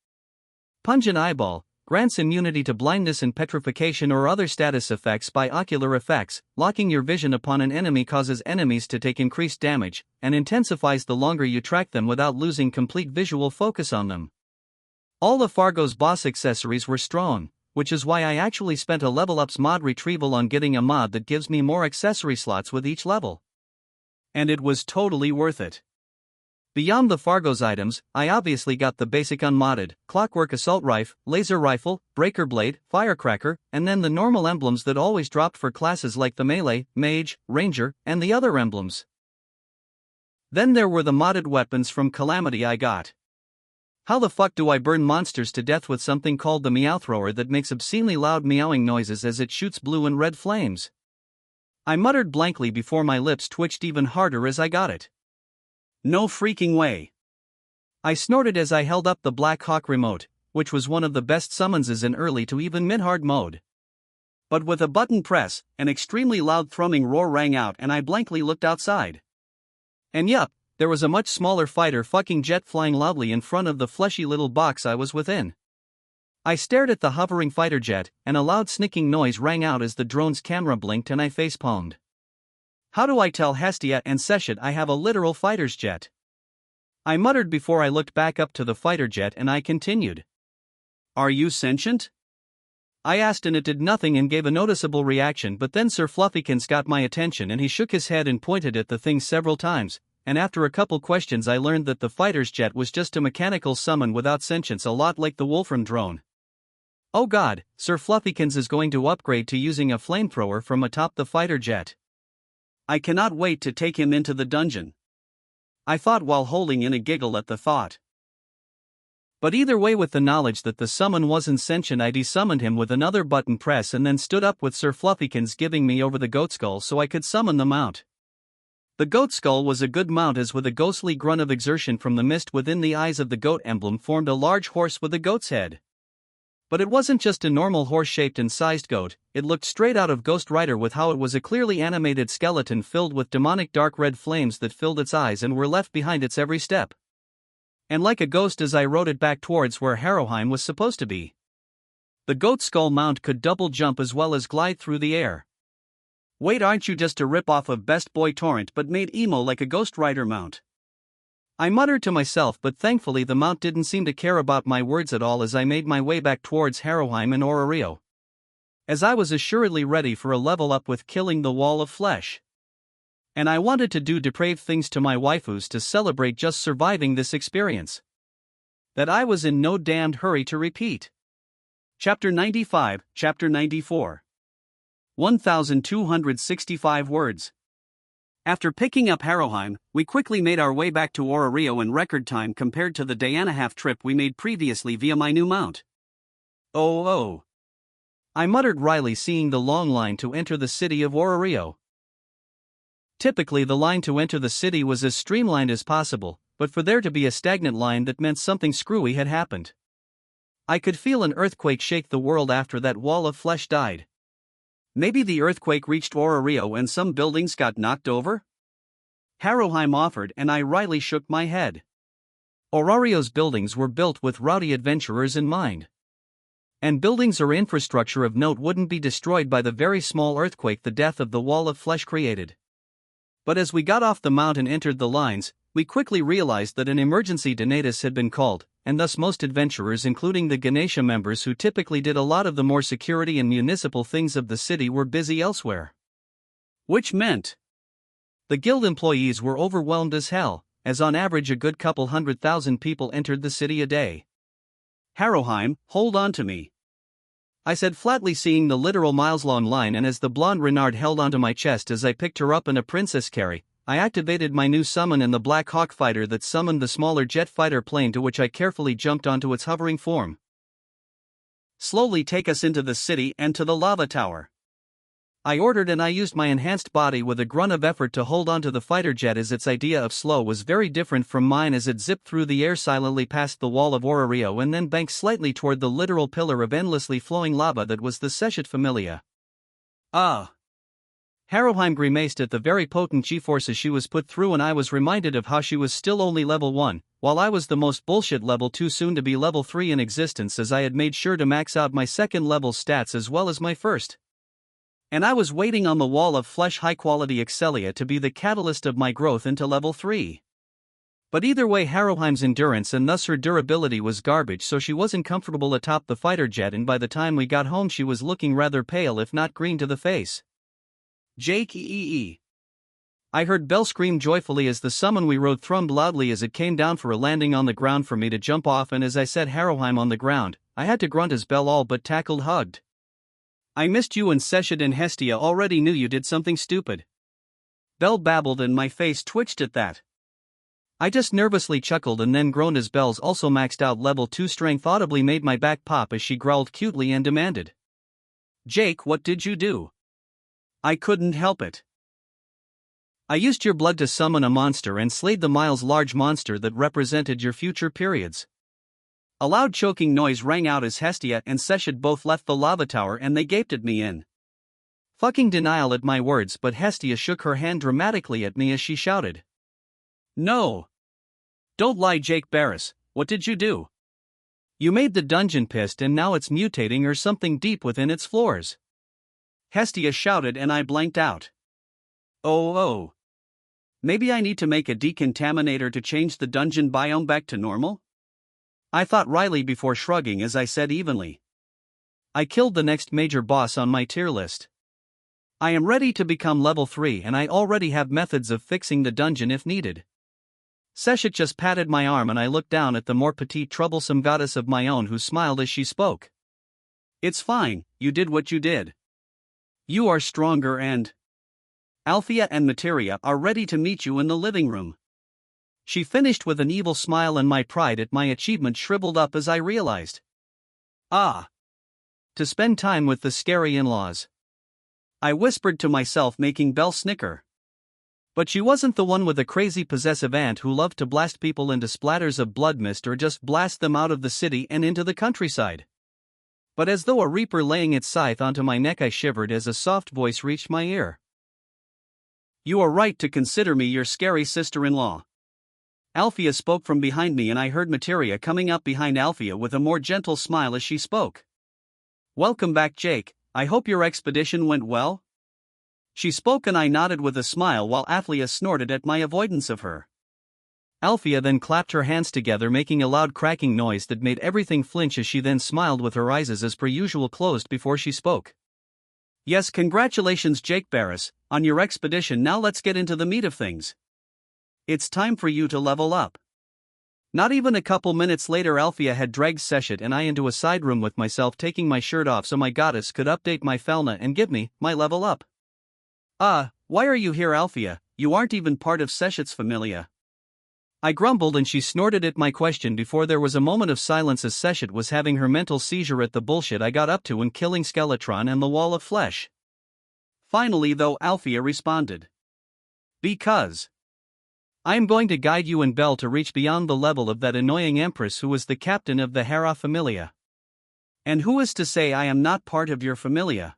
Pungent eyeball grants immunity to blindness and petrification or other status effects by ocular effects. Locking your vision upon an enemy causes enemies to take increased damage, and intensifies the longer you track them without losing complete visual focus on them. All of Fargo's boss accessories were strong, which is why I actually spent a level ups mod retrieval on getting a mod that gives me more accessory slots with each level. And it was totally worth it. Beyond the Fargo's items, I obviously got the basic unmodded clockwork assault rifle, laser rifle, breaker blade, firecracker, and then the normal emblems that always dropped for classes like the melee, mage, ranger, and the other emblems. Then there were the modded weapons from Calamity I got. How the fuck do I burn monsters to death with something called the Meow Thrower that makes obscenely loud meowing noises as it shoots blue and red flames? I muttered blankly before my lips twitched even harder as I got it. No freaking way. I snorted as I held up the Black Hawk remote, which was one of the best summonses in early to even mid-hard mode. But with a button press, an extremely loud thrumming roar rang out and I blankly looked outside. And yup, there was a much smaller fighter fucking jet flying loudly in front of the fleshy little box I was within. I stared at the hovering fighter jet, and a loud snicking noise rang out as the drone's camera blinked and I facepalmed. How do I tell Hestia and Seshet I have a literal fighter's jet? I muttered before I looked back up to the fighter jet, and I continued. Are you sentient? I asked, and it did nothing and gave a noticeable reaction, but then Sir Fluffykins got my attention and he shook his head and pointed at the thing several times. And after a couple questions I learned that the fighter's jet was just a mechanical summon without sentience, a lot like the Wolfram drone. Oh god, Sir Fluffykins is going to upgrade to using a flamethrower from atop the fighter jet. I cannot wait to take him into the dungeon, I thought while holding in a giggle at the thought. But either way, with the knowledge that the summon wasn't sentient, I desummoned him with another button press and then stood up with Sir Fluffykins giving me over the goat skull so I could summon the mount. The goat skull was a good mount, as with a ghostly grunt of exertion from the mist within the eyes of the goat emblem formed a large horse with a goat's head. But it wasn't just a normal horse-shaped and sized goat, it looked straight out of Ghost Rider with how it was a clearly animated skeleton filled with demonic dark red flames that filled its eyes and were left behind its every step. And like a ghost as I rode it back towards where Harrowheim was supposed to be. The goat skull mount could double jump as well as glide through the air. Wait, aren't you just a rip-off of Best Boy Torrent but made emo like a Ghost Rider mount? I muttered to myself, but thankfully the mount didn't seem to care about my words at all as I made my way back towards Harrowheim and Orario, as I was assuredly ready for a level up with killing the wall of flesh. And I wanted to do depraved things to my waifus to celebrate just surviving this experience that I was in no damned hurry to repeat. Chapter 95, Chapter 94. 1,265 words. After picking up Harrowheim, we quickly made our way back to Orario in record time compared to the day-and-a-half trip we made previously via my new mount. Oh. I muttered wryly, seeing the long line to enter the city of Orario. Typically the line to enter the city was as streamlined as possible, but for there to be a stagnant line that meant something screwy had happened. I could feel an earthquake shake the world after that wall of flesh died. Maybe the earthquake reached Orario and some buildings got knocked over? Harrowheim offered, and I wryly shook my head. Orario's buildings were built with rowdy adventurers in mind. And buildings or infrastructure of note wouldn't be destroyed by the very small earthquake the death of the wall of flesh created. But as we got off the mount and entered the lines, we quickly realized that an emergency donatus had been called, and thus most adventurers, including the Ganesha members who typically did a lot of the more security and municipal things of the city, were busy elsewhere. Which meant The guild employees were overwhelmed as hell, as on average a good couple 100,000 people entered the city a day. "Harrowheim, hold on to me," I said flatly, seeing the literal miles-long line, and as the blonde Renard held onto my chest as I picked her up in a princess carry, I activated my new summon and the Black Hawk fighter that summoned the smaller jet fighter plane, to which I carefully jumped onto its hovering form. "Slowly take us into the city and to the lava tower," I ordered, and I used my enhanced body with a grunt of effort to hold onto the fighter jet, as its idea of slow was very different from mine, as it zipped through the air silently past the wall of Orario and then banked slightly toward the literal pillar of endlessly flowing lava that was the Sechet Familia. Ah! Harrowheim grimaced at the very potent G-forces she was put through, and I was reminded of how she was still only level 1, while I was the most bullshit level 2 soon to be level 3 in existence, as I had made sure to max out my second level stats as well as my first. And I was waiting on the wall of flesh high-quality Excelia to be the catalyst of my growth into level 3. But either way, Harrowheim's endurance and thus her durability was garbage, so she wasn't comfortable atop the fighter jet, and by the time we got home she was looking rather pale, if not green to the face. "Jake eee." I heard Belle scream joyfully as the summon we rode thrummed loudly as it came down for a landing on the ground for me to jump off, and as I set Harrowheim on the ground, I had to grunt as Belle all but tackled hugged. "I missed you, and Sechet and Hestia already knew you did something stupid," Belle babbled, and my face twitched at that. I just nervously chuckled and then groaned as Belle's also maxed out level 2 strength audibly made my back pop as she growled cutely and demanded, "Jake, what did you do?" "I couldn't help it. I used your blood to summon a monster and slayed the miles-large monster that represented your future periods." A loud choking noise rang out as Hestia and Sechet both left the lava tower, and they gaped at me in fucking denial at my words, but Hestia shook her hand dramatically at me as she shouted, "No! Don't lie, Jake Barris, what did you do? You made the dungeon pissed and now it's mutating or something deep within its floors." Hestia shouted, and I blanked out. Oh. Maybe I need to make a decontaminator to change the dungeon biome back to normal? I thought wryly before shrugging as I said evenly, "I killed the next major boss on my tier list. I am ready to become level 3, and I already have methods of fixing the dungeon if needed." Sechet just patted my arm, and I looked down at the more petite troublesome goddess of my own, who smiled as she spoke. "It's fine, you did what you did. You are stronger, and Althea and Materia are ready to meet you in the living room." She finished with an evil smile, and my pride at my achievement shriveled up as I realized, to spend time with the scary in-laws. I whispered to myself, making Belle snicker. But she wasn't the one with a crazy possessive aunt who loved to blast people into splatters of blood mist or just blast them out of the city and into the countryside. But as though a reaper laying its scythe onto my neck, I shivered as a soft voice reached my ear. "You are right to consider me your scary sister-in-law." Althea spoke from behind me, and I heard Materia coming up behind Althea with a more gentle smile as she spoke. "Welcome back, Jake. I hope your expedition went well?" She spoke, and I nodded with a smile while Althea snorted at my avoidance of her. Althea then clapped her hands together, making a loud cracking noise that made everything flinch, as she then smiled with her eyes as per usual closed before she spoke. "Yes, congratulations, Jake Barris, on your expedition. Now let's get into the meat of things. It's time for you to level up." Not even a couple minutes later, Althea had dragged Sechet and I into a side room with myself, taking my shirt off so my goddess could update my Felna and give me my level up. Why are you here, Althea? You aren't even part of Sechet's familia." I grumbled, and she snorted at my question before there was a moment of silence, as Sechet was having her mental seizure at the bullshit I got up to in killing Skeletron and the Wall of Flesh. Finally, though, Althea responded. "Because I am going to guide you and Belle to reach beyond the level of that annoying Empress who is the captain of the Hera Familia. And who is to say I am not part of your familia?"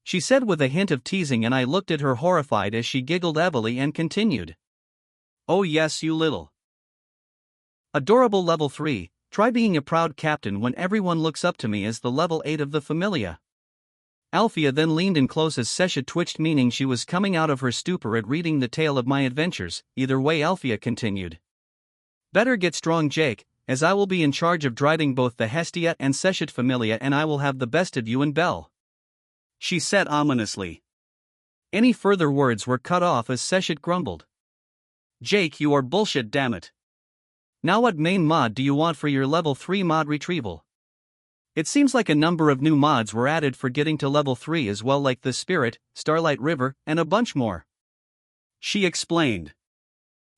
she said with a hint of teasing, and I looked at her horrified as she giggled heavily and continued. "Oh yes, you little adorable level 3, try being a proud captain when everyone looks up to me as the level 8 of the familia." Althea then leaned in close as Sechet twitched, meaning she was coming out of her stupor at reading the tale of my adventures. Either way, Althea continued. "Better get strong, Jake, as I will be in charge of driving both the Hestia and Sechet familia, and I will have the best of you and Belle," she said ominously. Any further words were cut off as Seshit grumbled. Jake, you are bullshit, dammit. Now what main mod do you want for your level 3 mod retrieval? It seems like a number of new mods were added for getting to level 3 as well, like the Spirit, Starlight River, and a bunch more. She explained.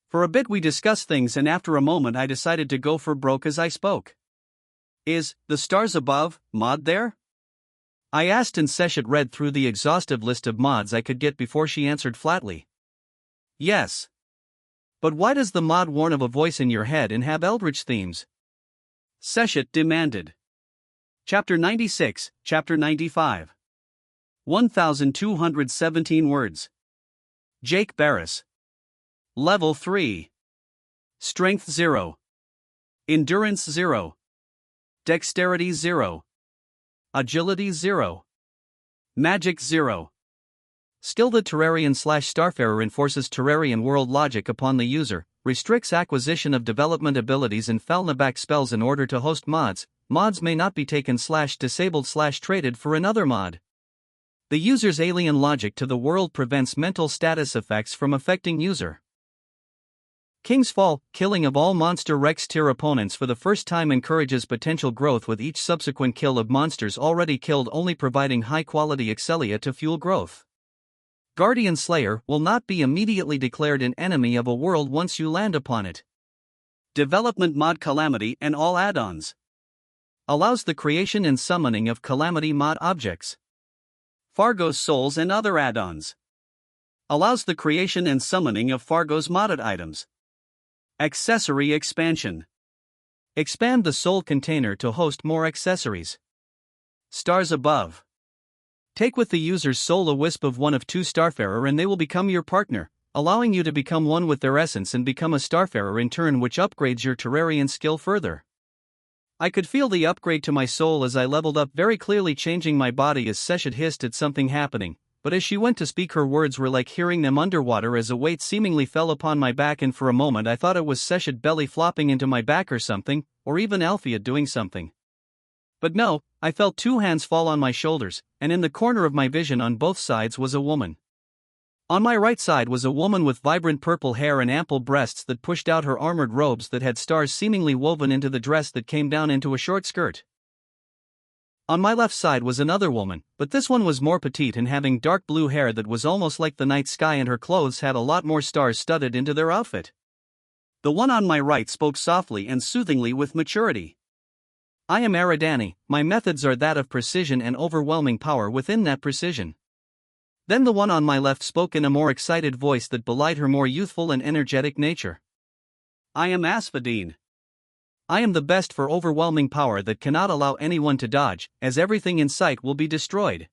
For a bit we discussed things and after a moment I decided to go for broke as I spoke. Is the Stars Above mod there? I asked and Seshit read through the exhaustive list of mods I could get before she answered flatly. Yes. But why does the mod warn of a voice in your head and have eldritch themes? Seshit demanded. Chapter 96, Chapter 95. 1217 words. Jake Barris. Level 3. Strength 0. Endurance 0. Dexterity 0. Agility 0. Magic 0. Skill. The Terrarian/Starfarer enforces Terrarian world logic upon the user, restricts acquisition of development abilities and Falnaback spells in order to host mods. Mods may not be taken/disabled/traded for another mod. The user's alien logic to the world prevents mental status effects from affecting user. King's Fall, killing of all monster Rex tier opponents for the first time encourages potential growth with each subsequent kill of monsters already killed, only providing high quality Excelia to fuel growth. Guardian Slayer will not be immediately declared an enemy of a world once you land upon it. Development mod Calamity and all add-ons. Allows the creation and summoning of Calamity mod objects. Fargo's Souls and other add-ons. Allows the creation and summoning of Fargo's modded items. Accessory expansion. Expand the soul container to host more accessories. Stars Above. Take with the user's soul a wisp of one of 2 Starfarer and they will become your partner, allowing you to become one with their essence and become a Starfarer in turn, which upgrades your Terrarian skill further. I could feel the upgrade to my soul as I leveled up, very clearly changing my body as Seshit hissed at something happening, but as she went to speak her words were like hearing them underwater as a weight seemingly fell upon my back, and for a moment I thought it was Seshit belly flopping into my back or something, or even Althea doing something. But no, I felt 2 hands fall on my shoulders, and in the corner of my vision on both sides was a woman. On my right side was a woman with vibrant purple hair and ample breasts that pushed out her armored robes that had stars seemingly woven into the dress that came down into a short skirt. On my left side was another woman, but this one was more petite and having dark blue hair that was almost like the night sky, and her clothes had a lot more stars studded into their outfit. The one on my right spoke softly and soothingly with maturity. I am Aradani, my methods are that of precision and overwhelming power within that precision. Then the one on my left spoke in a more excited voice that belied her more youthful and energetic nature. I am Asphodine. I am the best for overwhelming power that cannot allow anyone to dodge, as everything in sight will be destroyed.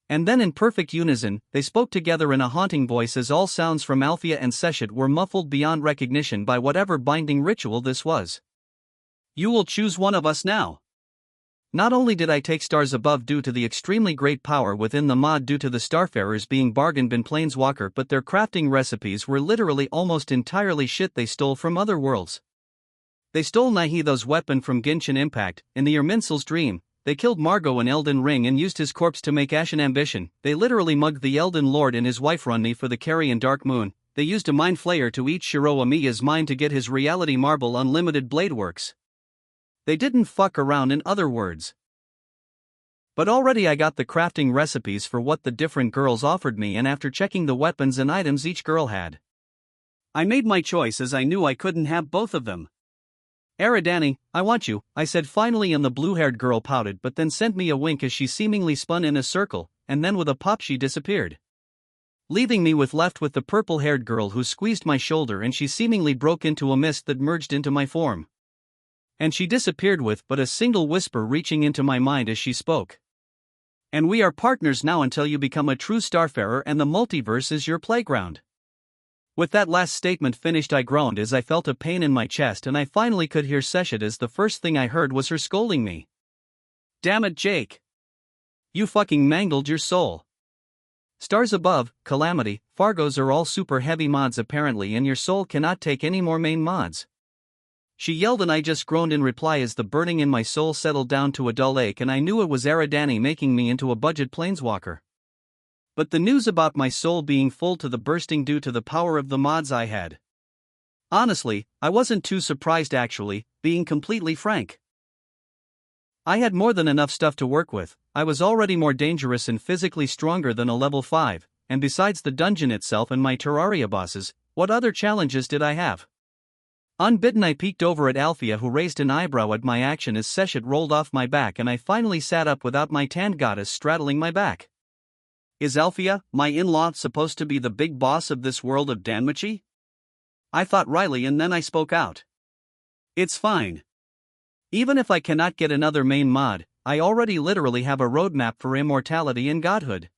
And then in perfect unison, they spoke together in a haunting voice as all sounds from Althea and Seshit were muffled beyond recognition by whatever binding ritual this was. You will choose one of us now. Not only did I take Stars Above due to the extremely great power within the mod due to the Starfarers being bargain bin Planeswalker, but their crafting recipes were literally almost entirely shit they stole from other worlds. They stole Nihitho's weapon from Genshin Impact, in the Irminsul's Dream. They killed Margot in Elden Ring and used his corpse to make Ashen Ambition. They literally mugged the Elden Lord and his wife Runni for the carry in Dark Moon. They used a Mind Flayer to eat Shiro Amiya's mind to get his Reality Marble Unlimited Bladeworks. They didn't fuck around, in other words. But already I got the crafting recipes for what the different girls offered me, and after checking the weapons and items each girl had, I made my choice as I knew I couldn't have both of them. Aradani, I want you, I said finally, and the blue-haired girl pouted but then sent me a wink as she seemingly spun in a circle, and then with a pop she disappeared. Leaving me left with the purple-haired girl who squeezed my shoulder, and she seemingly broke into a mist that merged into my form. And she disappeared with but a single whisper reaching into my mind as she spoke. And we are partners now until you become a true Starfarer and the multiverse is your playground. With that last statement finished, I groaned as I felt a pain in my chest, and I finally could hear Seshit as the first thing I heard was her scolding me. Damn it, Jake. You fucking mangled your soul. Stars Above, Calamity, Fargo's are all super heavy mods apparently, and your soul cannot take any more main mods. She yelled and I just groaned in reply as the burning in my soul settled down to a dull ache, and I knew it was Aradani making me into a budget planeswalker. But the news about my soul being full to the bursting due to the power of the mods I had. Honestly, I wasn't too surprised actually, being completely frank. I had more than enough stuff to work with. I was already more dangerous and physically stronger than a level 5, and besides the dungeon itself and my Terraria bosses, what other challenges did I have? Unbidden I peeked over at Althea, who raised an eyebrow at my action as Seshet rolled off my back and I finally sat up without my tanned goddess straddling my back. Is Althea, my in-law, supposed to be the big boss of this world of Danmachi? I thought wryly and then I spoke out. It's fine. Even if I cannot get another main mod, I already literally have a roadmap for immortality and godhood.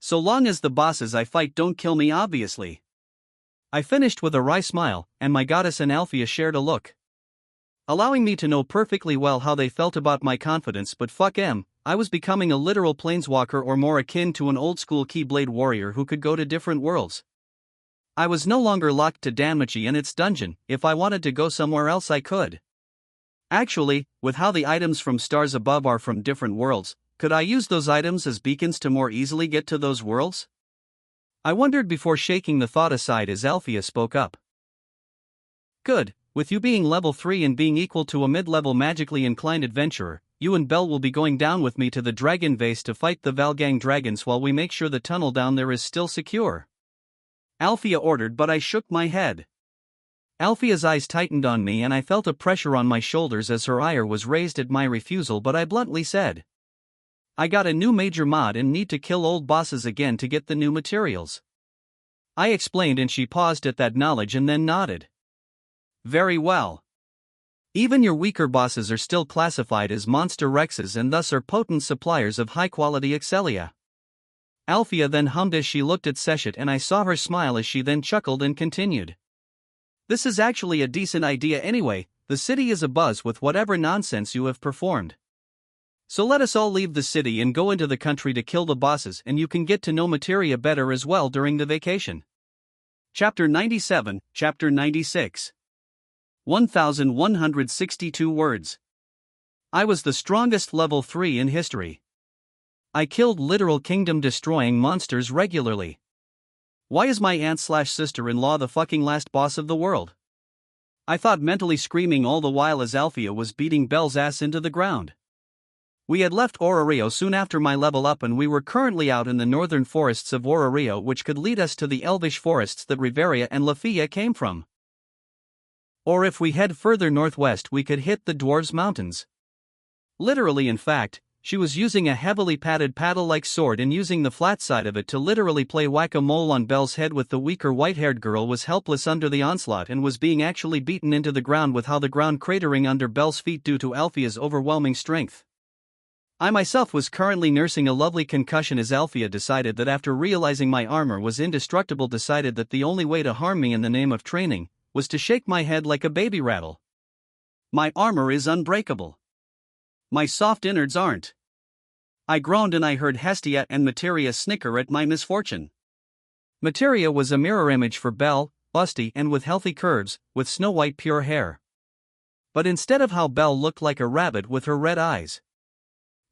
So long as the bosses I fight don't kill me, obviously. I finished with a wry smile, and my goddess and Althea shared a look, allowing me to know perfectly well how they felt about my confidence. But fuck em, I was becoming a literal planeswalker, or more akin to an old-school Keyblade warrior who could go to different worlds. I was no longer locked to Danmachi and its dungeon. If I wanted to go somewhere else I could. Actually, with how the items from stars above are from different worlds, could I use those items as beacons to more easily get to those worlds? I wondered before shaking the thought aside as Althea spoke up. Good, with you being level 3 and being equal to a mid-level magically inclined adventurer, you and Belle will be going down with me to the Dragon Vase to fight the Valgang dragons while we make sure the tunnel down there is still secure. Althea ordered, but I shook my head. Althea's eyes tightened on me and I felt a pressure on my shoulders as her ire was raised at my refusal, but I bluntly said, I got a new major mod and need to kill old bosses again to get the new materials. I explained and she paused at that knowledge and then nodded. Very well. Even your weaker bosses are still classified as monster rexes and thus are potent suppliers of high-quality excelia. Althea then hummed as she looked at Seshet and I saw her smile as she then chuckled and continued. This is actually a decent idea anyway, the city is abuzz with whatever nonsense you have performed. So let us all leave the city and go into the country to kill the bosses, and you can get to know materia better as well during the vacation. Chapter 97, Chapter 96. 1162 words. I was the strongest level 3 in history. I killed literal kingdom-destroying monsters regularly. Why is my aunt/sister-in-law the fucking last boss of the world? I thought, mentally screaming all the while as Althea was beating Belle's ass into the ground. We had left Orario soon after my level up and we were currently out in the northern forests of Orario, which could lead us to the elvish forests that Riveria and Lafia came from. Or if we head further northwest we could hit the Dwarves Mountains. Literally, in fact, she was using a heavily padded paddle-like sword and using the flat side of it to literally play whack-a-mole on Belle's head, with the weaker white-haired girl was helpless under the onslaught and was being actually beaten into the ground, with how the ground cratering under Belle's feet due to Althea's overwhelming strength. I myself was currently nursing a lovely concussion as Althea decided that after realizing my armor was indestructible, decided that the only way to harm me in the name of training was to shake my head like a baby rattle. My armor is unbreakable. My soft innards aren't. I groaned and I heard Hestia and Materia snicker at my misfortune. Materia was a mirror image for Belle, busty and with healthy curves, with snow-white pure hair. But instead of how Belle looked like a rabbit with her red eyes,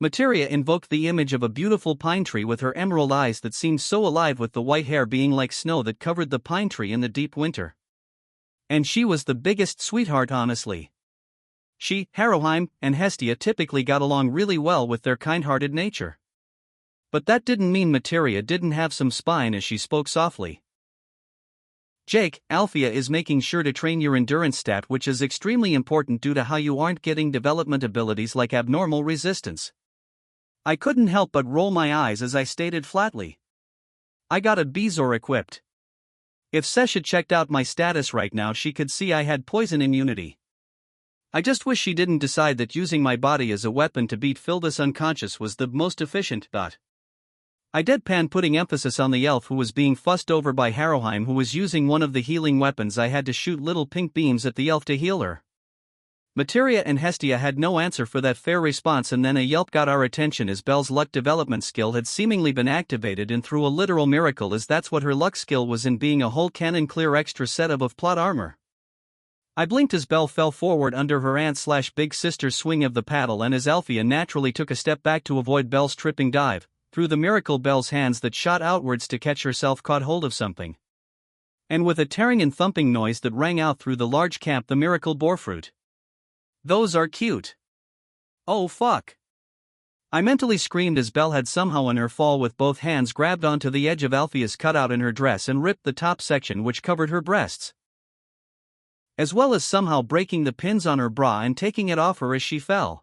Materia invoked the image of a beautiful pine tree with her emerald eyes that seemed so alive, with the white hair being like snow that covered the pine tree in the deep winter. And she was the biggest sweetheart, honestly. She, Haroheim, and Hestia typically got along really well with their kind-hearted nature. But that didn't mean Materia didn't have some spine as she spoke softly. Jake, Althea is making sure to train your endurance stat, which is extremely important due to how you aren't getting development abilities like abnormal resistance. I couldn't help but roll my eyes as I stated flatly. I got a Bezoar equipped. If Sesha checked out my status right now, she could see I had poison immunity. I just wish she didn't decide that using my body as a weapon to beat Phildus unconscious was the most efficient. I deadpan, putting emphasis on the elf who was being fussed over by Haroheim, who was using one of the healing weapons. I had to shoot little pink beams at the elf to heal her. Materia and Hestia had no answer for that fair response, and then a yelp got our attention as Belle's luck development skill had seemingly been activated, and through a literal miracle, as that's what her luck skill was, in being a whole cannon clear extra set of plot armor. I blinked as Belle fell forward under her aunt/big sister's swing of the paddle, and as Althea naturally took a step back to avoid Belle's tripping dive, through the miracle Belle's hands that shot outwards to catch herself caught hold of something. And with a tearing and thumping noise that rang out through the large camp, the miracle bore fruit. Those are cute. Oh fuck. I mentally screamed as Belle had somehow in her fall with both hands grabbed onto the edge of Althea's cutout in her dress and ripped the top section which covered her breasts, as well as somehow breaking the pins on her bra and taking it off her as she fell,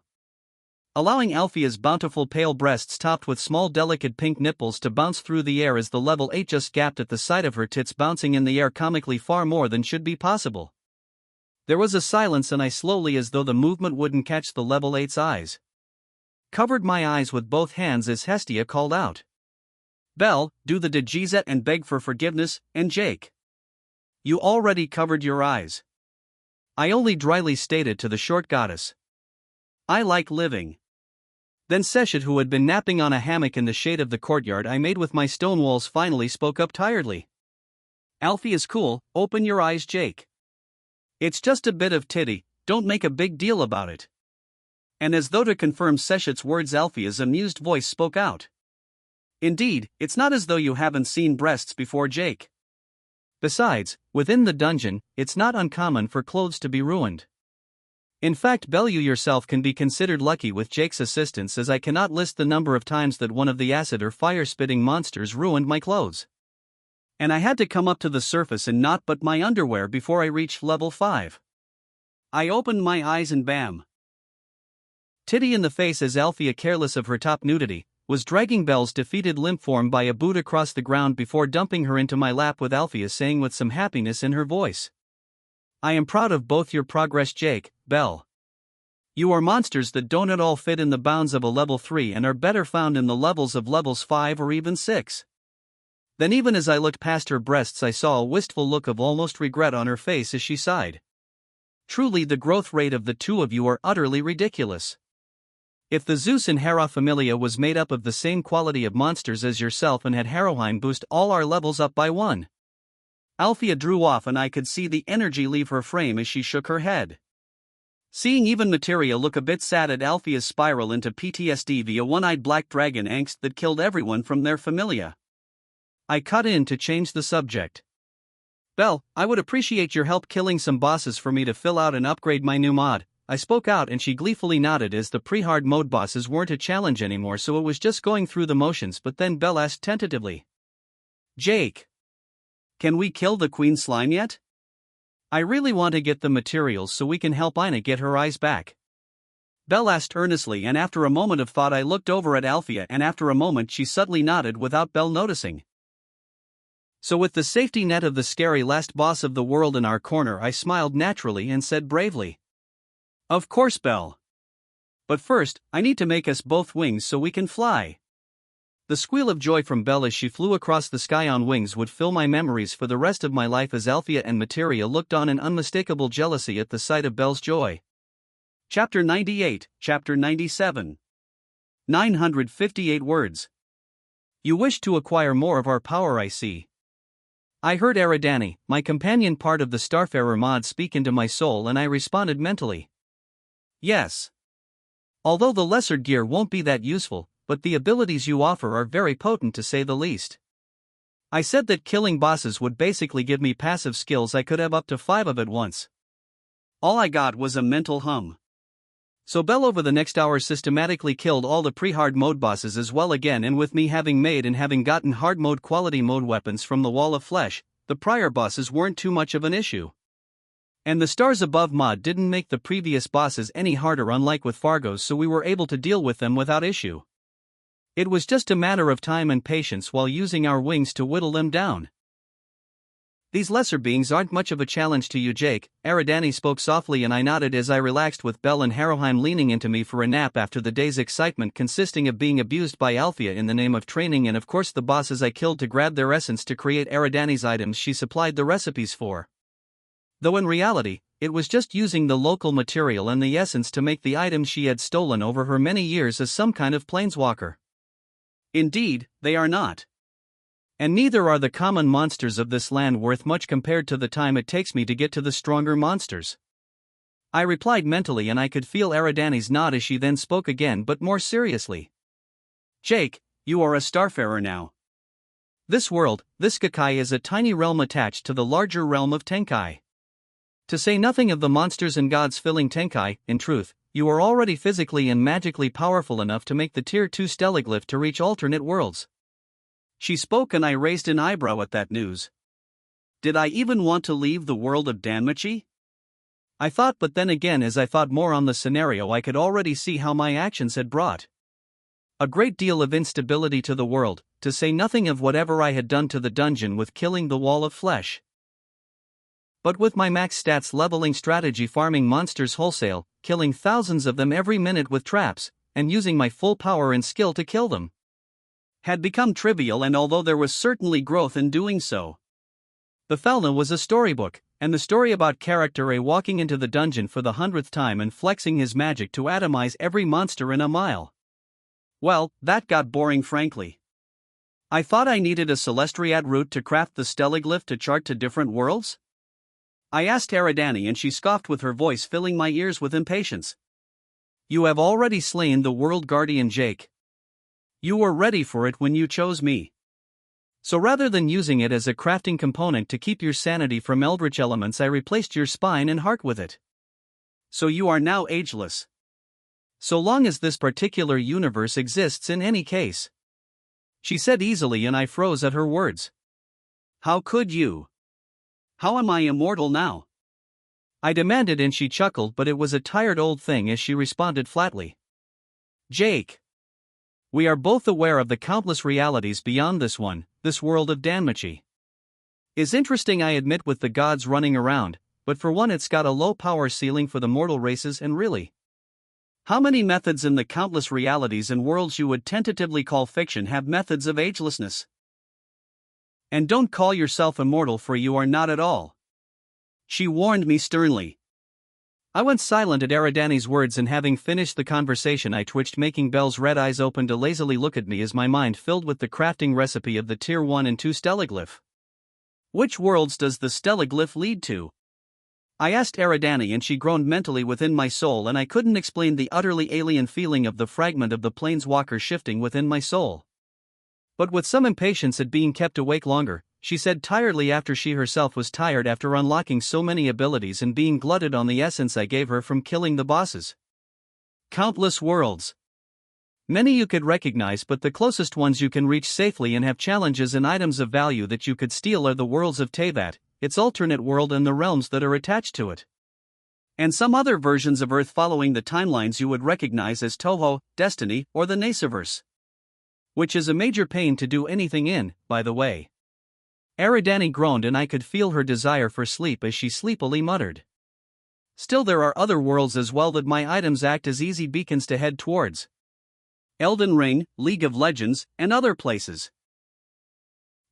allowing Althea's bountiful pale breasts topped with small delicate pink nipples to bounce through the air as the level 8 just gapped at the side of her tits, bouncing in the air comically far more than should be possible. There was a silence and I slowly, as though the movement wouldn't catch the level 8's eyes, covered my eyes with both hands as Hestia called out, "Belle, do the Dejizet and beg for forgiveness," and Jake, "You already covered your eyes." I only dryly stated to the short goddess, "I like living." Then Seshet, who had been napping on a hammock in the shade of the courtyard I made with my stone walls, finally spoke up tiredly. "Alfie is cool, open your eyes, Jake. It's just a bit of titty, don't make a big deal about it." And as though to confirm Seshet's words, Althea's amused voice spoke out, "Indeed, it's not as though you haven't seen breasts before, Jake. Besides, within the dungeon, it's not uncommon for clothes to be ruined. In fact, Belle, you yourself can be considered lucky with Jake's assistance, as I cannot list the number of times that one of the acid or fire-spitting monsters ruined my clothes. And I had to come up to the surface in naught but my underwear before I reached level 5. I opened my eyes and bam! Titty in the face as Althea, careless of her top nudity, was dragging Belle's defeated limp form by a boot across the ground before dumping her into my lap, with Althea saying with some happiness in her voice, "I am proud of both your progress, Jake, Belle. You are monsters that don't at all fit in the bounds of a level 3 and are better found in the levels of levels 5 or even 6. Then, even as I looked past her breasts, I saw a wistful look of almost regret on her face as she sighed. "Truly, the growth rate of the two of you are utterly ridiculous. If the Zeus and Hera Familia was made up of the same quality of monsters as yourself and had Haroheim boost all our levels up by 1. Althea drew off and I could see the energy leave her frame as she shook her head. Seeing even Materia look a bit sad at Althea's spiral into PTSD via one-eyed black dragon angst that killed everyone from their familia, I cut in to change the subject. "Belle, I would appreciate your help killing some bosses for me to fill out and upgrade my new mod," I spoke out, and she gleefully nodded, as the pre-hard mode bosses weren't a challenge anymore, so it was just going through the motions. But then Belle asked tentatively, "Jake, can we kill the Queen Slime yet? I really want to get the materials so we can help Ina get her eyes back." Belle asked earnestly, and after a moment of thought I looked over at Althea, and after a moment she subtly nodded without Belle noticing. So with the safety net of the scary last boss of the world in our corner, I smiled naturally and said bravely, "Of course, Belle. But first, I need to make us both wings so we can fly." The squeal of joy from Belle as she flew across the sky on wings would fill my memories for the rest of my life, as Althea and Materia looked on in unmistakable jealousy at the sight of Belle's joy. Chapter 98, Chapter 97. 958 words. You wish to acquire more of our power, I see. I heard Eridani, my companion part of the Starfarer mod, speak into my soul, and I responded mentally, "Yes. Although the lesser gear won't be that useful, but the abilities you offer are very potent, to say the least." I said that killing bosses would basically give me passive skills I could have up to 5 of at once. All I got was a mental hum. So Belle over the next hour systematically killed all the pre-hard mode bosses as well again, and with me having made and having gotten hard mode quality mode weapons from the Wall of Flesh, the prior bosses weren't too much of an issue. And the Stars Above mod didn't make the previous bosses any harder, unlike with Fargo's, so we were able to deal with them without issue. It was just a matter of time and patience while using our wings to whittle them down. "These lesser beings aren't much of a challenge to you, Jake," Eridani spoke softly, and I nodded as I relaxed, with Belle and Haroheim leaning into me for a nap after the day's excitement consisting of being abused by Althea in the name of training, and of course the bosses I killed to grab their essence to create Eridani's items she supplied the recipes for. Though in reality, it was just using the local material and the essence to make the items she had stolen over her many years as some kind of planeswalker. Indeed, they are not. And neither are the common monsters of this land worth much compared to the time it takes me to get to the stronger monsters. I replied mentally, and I could feel Eridani's nod as she then spoke again, but more seriously. "Jake, you are a starfarer now. This world, this Gakai, is a tiny realm attached to the larger realm of Tenkai. To say nothing of the monsters and gods filling Tenkai, in truth, you are already physically and magically powerful enough to make the Tier 2 stelliglyph to reach alternate worlds. She spoke and I raised an eyebrow at that news. Did I even want to leave the world of Danmachi? I thought, but then again as I thought more on the scenario I could already see how my actions had brought a great deal of instability to the world, to say nothing of whatever I had done to the dungeon with killing the wall of flesh. But with my max stats leveling strategy, farming monsters wholesale, killing thousands of them every minute with traps, and using my full power and skill to kill them, had become trivial, and although there was certainly growth in doing so. The Felna was a storybook, and the story about Character A walking into the dungeon for the 100th time and flexing his magic to atomize every monster in a mile. Well, that got boring, frankly. I thought I needed a Celestiad route to craft the stelliglyph to chart to different worlds? I asked Eridani and she scoffed with her voice filling my ears with impatience. You have already slain the world guardian Jake. You were ready for it when you chose me. So rather than using it as a crafting component to keep your sanity from eldritch elements, I replaced your spine and heart with it. So you are now ageless. So long as this particular universe exists in any case. She said easily, and I froze at her words. How could you? How am I immortal now? I demanded, and she chuckled, but it was a tired old thing as she responded flatly. Jake. We are both aware of the countless realities beyond this one, this world of Danmachi. Is interesting, I admit, with the gods running around, but for one it's got a low power ceiling for the mortal races, and really, how many methods in the countless realities and worlds you would tentatively call fiction have methods of agelessness? And don't call yourself immortal, for you are not at all. She warned me sternly. I went silent at Eridani's words, and having finished the conversation I twitched, making Belle's red eyes open to lazily look at me as my mind filled with the crafting recipe of the Tier 1 and 2 stelliglyph. Which worlds does the stelliglyph lead to? I asked Eridani, and she groaned mentally within my soul, and I couldn't explain the utterly alien feeling of the fragment of the planeswalker shifting within my soul. But with some impatience at being kept awake longer, she said tiredly, after she herself was tired after unlocking so many abilities and being glutted on the essence I gave her from killing the bosses. Countless worlds. Many you could recognize, but the closest ones you can reach safely and have challenges and items of value that you could steal are the worlds of Teyvat, its alternate world, and the realms that are attached to it. And some other versions of Earth following the timelines you would recognize as Toho, Destiny, or the Naciverse. Which is a major pain to do anything in, by the way. Eridani groaned, and I could feel her desire for sleep as she sleepily muttered. Still, there are other worlds as well that my items act as easy beacons to head towards. Elden Ring, League of Legends, and other places.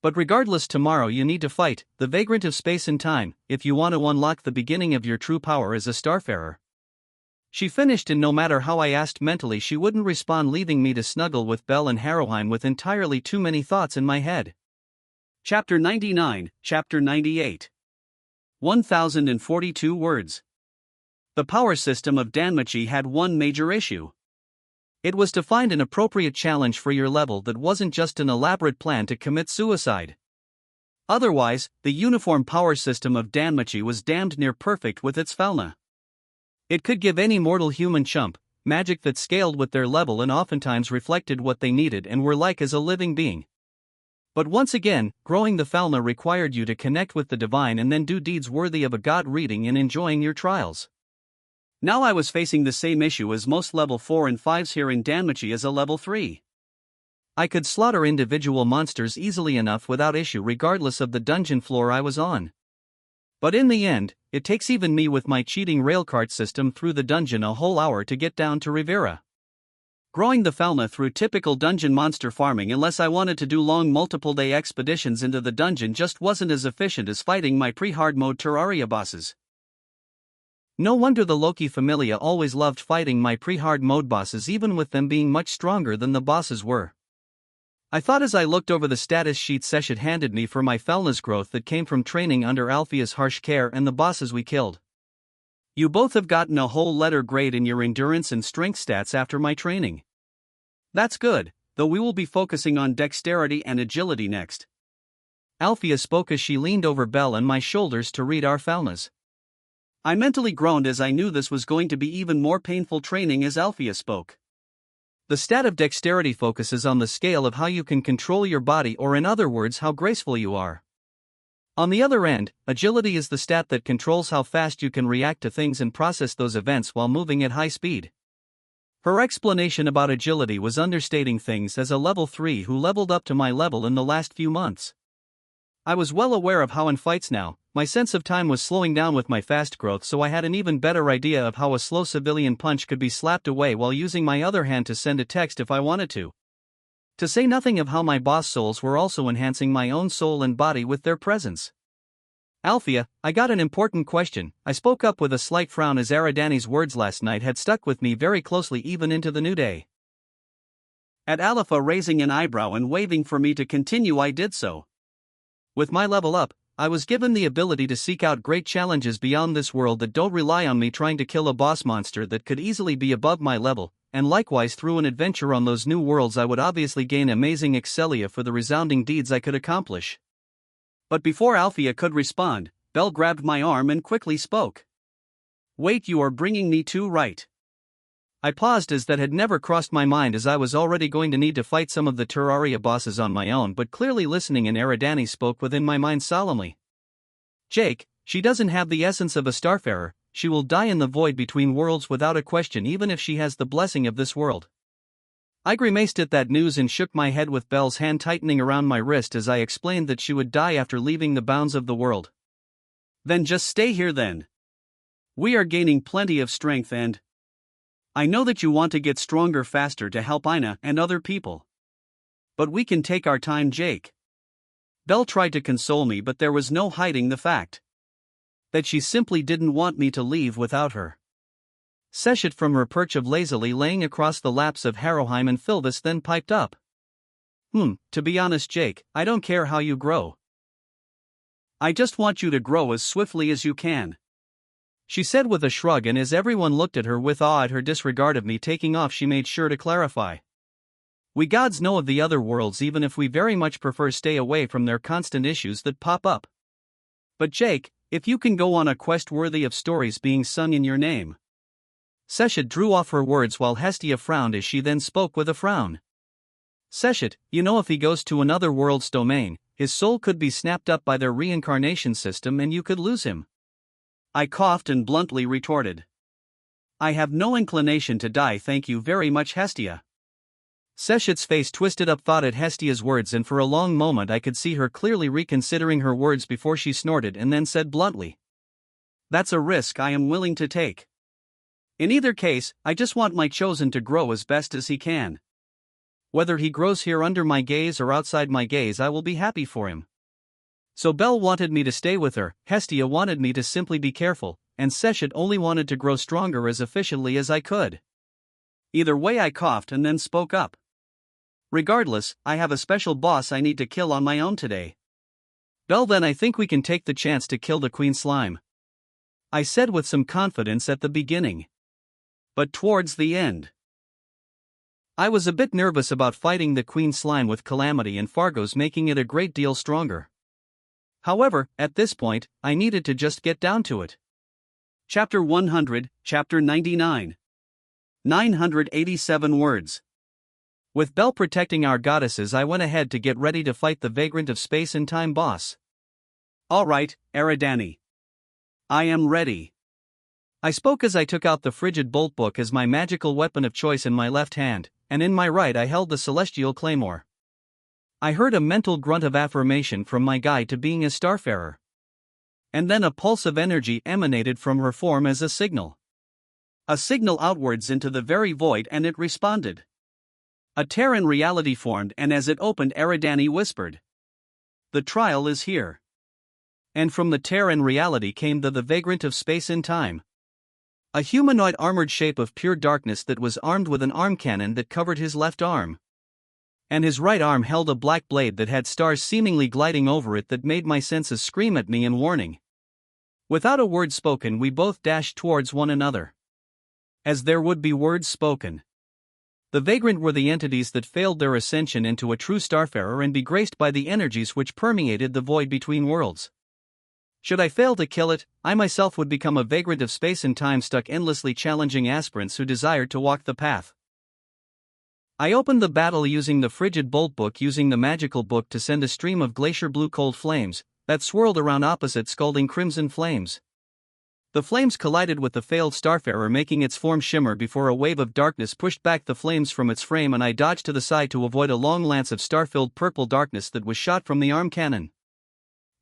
But regardless, tomorrow you need to fight the vagrant of space and time if you want to unlock the beginning of your true power as a starfarer. She finished, and no matter how I asked mentally, she wouldn't respond, leaving me to snuggle with Belle and Harrowheim with entirely too many thoughts in my head. Chapter 99, Chapter 98. 1042 words. The power system of Danmachi had one major issue. It was to find an appropriate challenge for your level that wasn't just an elaborate plan to commit suicide. Otherwise, the uniform power system of Danmachi was damned near perfect with its fauna. It could give any mortal human chump magic that scaled with their level and oftentimes reflected what they needed and were like as a living being. But once again, growing the fauna required you to connect with the divine and then do deeds worthy of a god, reading and enjoying your trials. Now I was facing the same issue as most level 4 and 5s here in Danmachi as a level 3. I could slaughter individual monsters easily enough without issue regardless of the dungeon floor I was on. But in the end, it takes even me with my cheating railcart system through the dungeon a whole hour to get down to Rivera. Growing the fauna through typical dungeon monster farming, unless I wanted to do long multiple day expeditions into the dungeon, just wasn't as efficient as fighting my pre-hard mode Terraria bosses. No wonder the Loki Familia always loved fighting my pre-hard mode bosses, even with them being much stronger than the bosses were. I thought as I looked over the status sheet Seshet handed me for my Felna's growth that came from training under Althea's harsh care and the bosses we killed. You both have gotten a whole letter grade in your endurance and strength stats after my training. That's good, though we will be focusing on dexterity and agility next. Althea spoke as she leaned over Belle and my shoulders to read our faunas. I mentally groaned as I knew this was going to be even more painful training as Althea spoke. The stat of dexterity focuses on the scale of how you can control your body, or in other words, how graceful you are. On the other end, agility is the stat that controls how fast you can react to things and process those events while moving at high speed. Her explanation about agility was understating things as a level 3 who leveled up to my level in the last few months. I was well aware of how in fights now, my sense of time was slowing down with my fast growth, so I had an even better idea of how a slow civilian punch could be slapped away while using my other hand to send a text if I wanted to. To say nothing of how my boss souls were also enhancing my own soul and body with their presence. Althea, I got an important question, I spoke up with a slight frown as Aridani's words last night had stuck with me very closely even into the new day. At Alepha raising an eyebrow and waving for me to continue, I did so. With my level up, I was given the ability to seek out great challenges beyond this world that don't rely on me trying to kill a boss monster that could easily be above my level, and likewise through an adventure on those new worlds I would obviously gain amazing excellia for the resounding deeds I could accomplish. But before Althea could respond, Belle grabbed my arm and quickly spoke. Wait, you are bringing me to right. I paused as that had never crossed my mind, as I was already going to need to fight some of the Terraria bosses on my own, but clearly listening, and Aridani spoke within my mind solemnly. Jake, she doesn't have the essence of a starfarer, she will die in the void between worlds without a question, even if she has the blessing of this world. I grimaced at that news and shook my head, with Belle's hand tightening around my wrist as I explained that she would die after leaving the bounds of the world. Then just stay here then. We are gaining plenty of strength, and I know that you want to get stronger faster to help Ina and other people. But we can take our time, Jake. Belle tried to console me, but there was no hiding the fact that she simply didn't want me to leave without her. Seshet from her perch of lazily laying across the laps of Harrowheim and Philvis then piped up. To be honest, Jake, I don't care how you grow. I just want you to grow as swiftly as you can, she said with a shrug, and as everyone looked at her with awe at her disregard of me taking off, she made sure to clarify. We gods know of the other worlds, even if we very much prefer stay away from their constant issues that pop up. But Jake, if you can go on a quest worthy of stories being sung in your name. Seshet drew off her words while Hestia frowned as she then spoke with a frown. Seshet, you know, if he goes to another world's domain, his soul could be snapped up by their reincarnation system and you could lose him. I coughed and bluntly retorted. I have no inclination to die, thank you very much, Hestia. Seshet's face twisted up thought at Hestia's words, and for a long moment I could see her clearly reconsidering her words before she snorted and then said bluntly. That's a risk I am willing to take. In either case, I just want my chosen to grow as best as he can. Whether he grows here under my gaze or outside my gaze, I will be happy for him. So Belle wanted me to stay with her, Hestia wanted me to simply be careful, and Seshet only wanted to grow stronger as efficiently as I could. Either way, I coughed and then spoke up. Regardless, I have a special boss I need to kill on my own today. Belle, then I think we can take the chance to kill the Queen Slime, I said with some confidence at the beginning. But towards the end, I was a bit nervous about fighting the Queen Slime with Calamity and Fargo's making it a great deal stronger. However, at this point, I needed to just get down to it. Chapter 100, Chapter 99. 987 words. With Belle protecting our goddesses, I went ahead to get ready to fight the Vagrant of Space and Time boss. Alright, Aridani. I am ready. I spoke as I took out the Frigid Bolt book as my magical weapon of choice in my left hand, and in my right I held the Celestial Claymore. I heard a mental grunt of affirmation from my guide to being a starfarer. And then a pulse of energy emanated from her form as a signal. A signal outwards into the very void, and it responded. A Terran reality formed, and as it opened, Aridani whispered, "The trial is here." And from the Terran reality came the Vagrant of Space and Time. A humanoid armored shape of pure darkness that was armed with an arm cannon that covered his left arm. And his right arm held a black blade that had stars seemingly gliding over it that made my senses scream at me in warning. Without a word spoken, we both dashed towards one another. As there would be words spoken. The vagrant were the entities that failed their ascension into a true starfarer and be graced by the energies which permeated the void between worlds. Should I fail to kill it, I myself would become a vagrant of space and time, stuck endlessly challenging aspirants who desired to walk the path. I opened the battle using the frigid bolt book, using the magical book to send a stream of glacier blue cold flames that swirled around opposite, scalding crimson flames. The flames collided with the failed starfarer, making its form shimmer before a wave of darkness pushed back the flames from its frame, and I dodged to the side to avoid a long lance of star-filled purple darkness that was shot from the arm cannon.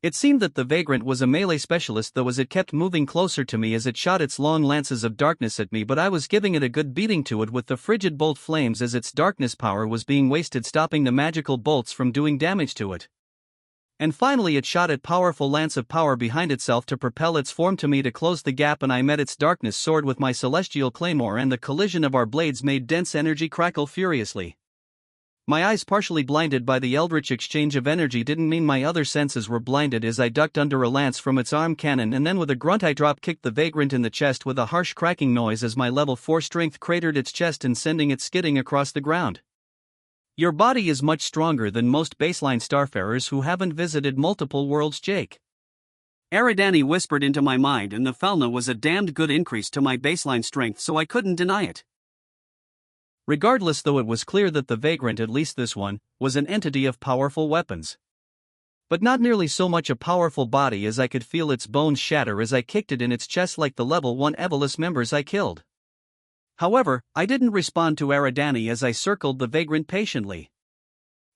It seemed that the vagrant was a melee specialist, though, as it kept moving closer to me as it shot its long lances of darkness at me, but I was giving it a good beating to it with the frigid bolt flames as its darkness power was being wasted, stopping the magical bolts from doing damage to it. And finally it shot its powerful lance of power behind itself to propel its form to me to close the gap, and I met its darkness sword with my celestial claymore, and the collision of our blades made dense energy crackle furiously. My eyes, partially blinded by the eldritch exchange of energy, didn't mean my other senses were blinded as I ducked under a lance from its arm cannon, and then with a grunt I drop-kicked the vagrant in the chest with a harsh cracking noise as my level 4 strength cratered its chest and sending it skidding across the ground. Your body is much stronger than most baseline starfarers who haven't visited multiple worlds, Jake. Eridani whispered into my mind, and the Felna was a damned good increase to my baseline strength, so I couldn't deny it. Regardless, though, it was clear that the vagrant, at least this one, was an entity of powerful weapons. But not nearly so much a powerful body as I could feel its bones shatter as I kicked it in its chest like the level 1 Evolus members I killed. However, I didn't respond to Eridani as I circled the vagrant patiently.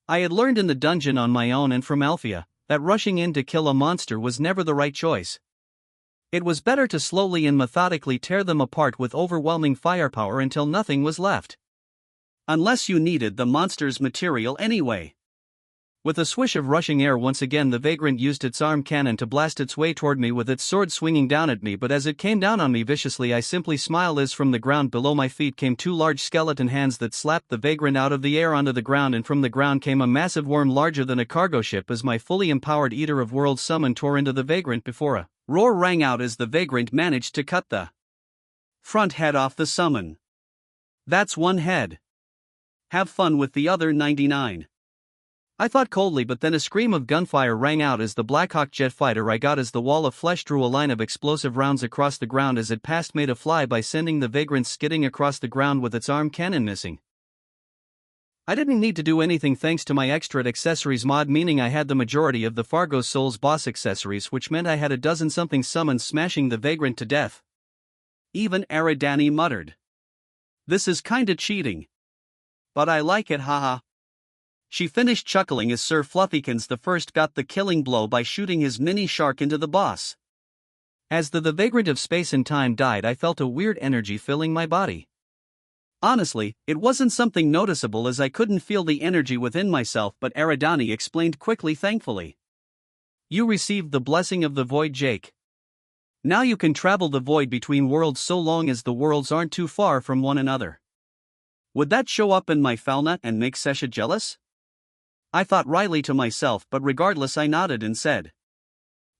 I had learned in the dungeon on my own and from Althea that rushing in to kill a monster was never the right choice. It was better to slowly and methodically tear them apart with overwhelming firepower until nothing was left. Unless you needed the monster's material anyway. With a swish of rushing air, once again the vagrant used its arm cannon to blast its way toward me with its sword swinging down at me, but as it came down on me viciously, I simply smiled as from the ground below my feet came 2 large skeleton hands that slapped the vagrant out of the air onto the ground, and from the ground came a massive worm larger than a cargo ship as my fully empowered Eater of Worlds summon tore into the vagrant before a roar rang out as the vagrant managed to cut the front head off the summon. That's one head. Have fun with the other 99. I thought coldly, but then a scream of gunfire rang out as the Blackhawk jet fighter I got as the wall of flesh drew a line of explosive rounds across the ground as it passed, made a fly by sending the vagrant skidding across the ground with its arm cannon missing. I didn't need to do anything thanks to my extra accessories mod, meaning I had the majority of the Fargo Souls boss accessories, which meant I had a dozen something summons smashing the vagrant to death. Even Eridani muttered, "This is kinda cheating. But I like it, haha." She finished chuckling as Sir Fluffykins the First got the killing blow by shooting his mini shark into the boss. As the vagrant of space and time died, I felt a weird energy filling my body. Honestly, it wasn't something noticeable as I couldn't feel the energy within myself, but Eridani explained quickly, thankfully. "You received the blessing of the void, Jake. Now you can travel the void between worlds so long as the worlds aren't too far from one another." Would that show up in my Felna and make Sesha jealous? I thought wryly to myself, but regardless I nodded and said,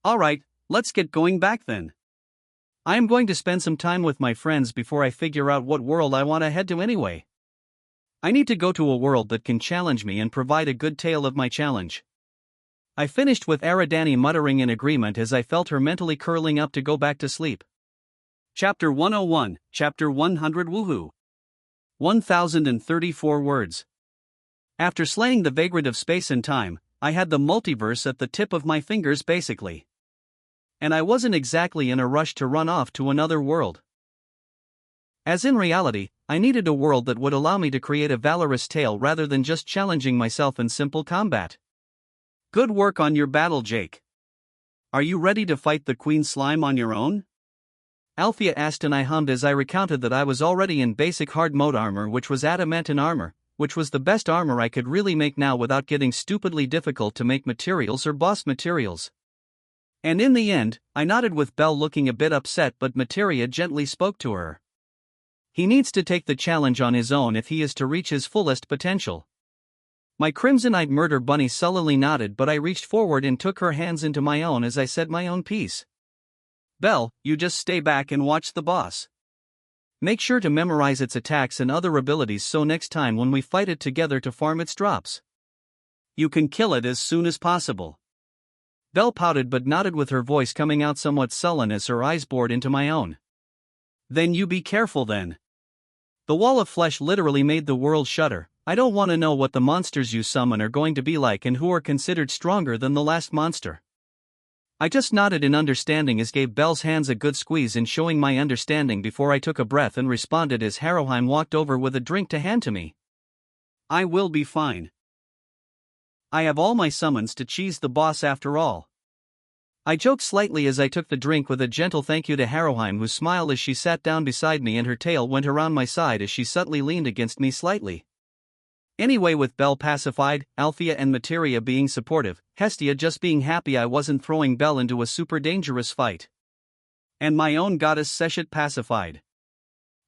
"Alright, let's get going back then. I am going to spend some time with my friends before I figure out what world I want to head to anyway. I need to go to a world that can challenge me and provide a good tale of my challenge." I finished with Eridani muttering in agreement as I felt her mentally curling up to go back to sleep. Chapter 101, Chapter 100. Woohoo! 1034 words. After slaying the vagrant of space and time, I had the multiverse at the tip of my fingers basically. And I wasn't exactly in a rush to run off to another world. As in reality, I needed a world that would allow me to create a valorous tale rather than just challenging myself in simple combat. Good work on your battle, Jake. Are you ready to fight the Queen Slime on your own? Althea asked, and I hummed as I recounted that I was already in basic hard mode armor, which was adamantine armor, which was the best armor I could really make now without getting stupidly difficult to make materials or boss materials. And in the end, I nodded with Belle looking a bit upset, but Materia gently spoke to her. He needs to take the challenge on his own if he is to reach his fullest potential. My crimson-eyed murder bunny sullenly nodded, but I reached forward and took her hands into my own as I said my own piece. "Belle, you just stay back and watch the boss. Make sure to memorize its attacks and other abilities so next time when we fight it together to farm its drops, you can kill it as soon as possible." Belle pouted but nodded, with her voice coming out somewhat sullen as her eyes bored into my own. "Then you be careful then." The wall of flesh literally made the world shudder. I don't want to know what the monsters you summon are going to be like and who are considered stronger than the last monster. I just nodded in understanding as gave Belle's hands a good squeeze in showing my understanding before I took a breath and responded as Haroheim walked over with a drink to hand to me. "I will be fine. I have all my summons to cheese the boss after all." I joked slightly as I took the drink with a gentle thank you to Haroheim, who smiled as she sat down beside me and her tail went around my side as she subtly leaned against me slightly. Anyway, with Belle pacified, Althea and Materia being supportive, Hestia just being happy I wasn't throwing Belle into a super dangerous fight, and my own goddess Sechet pacified,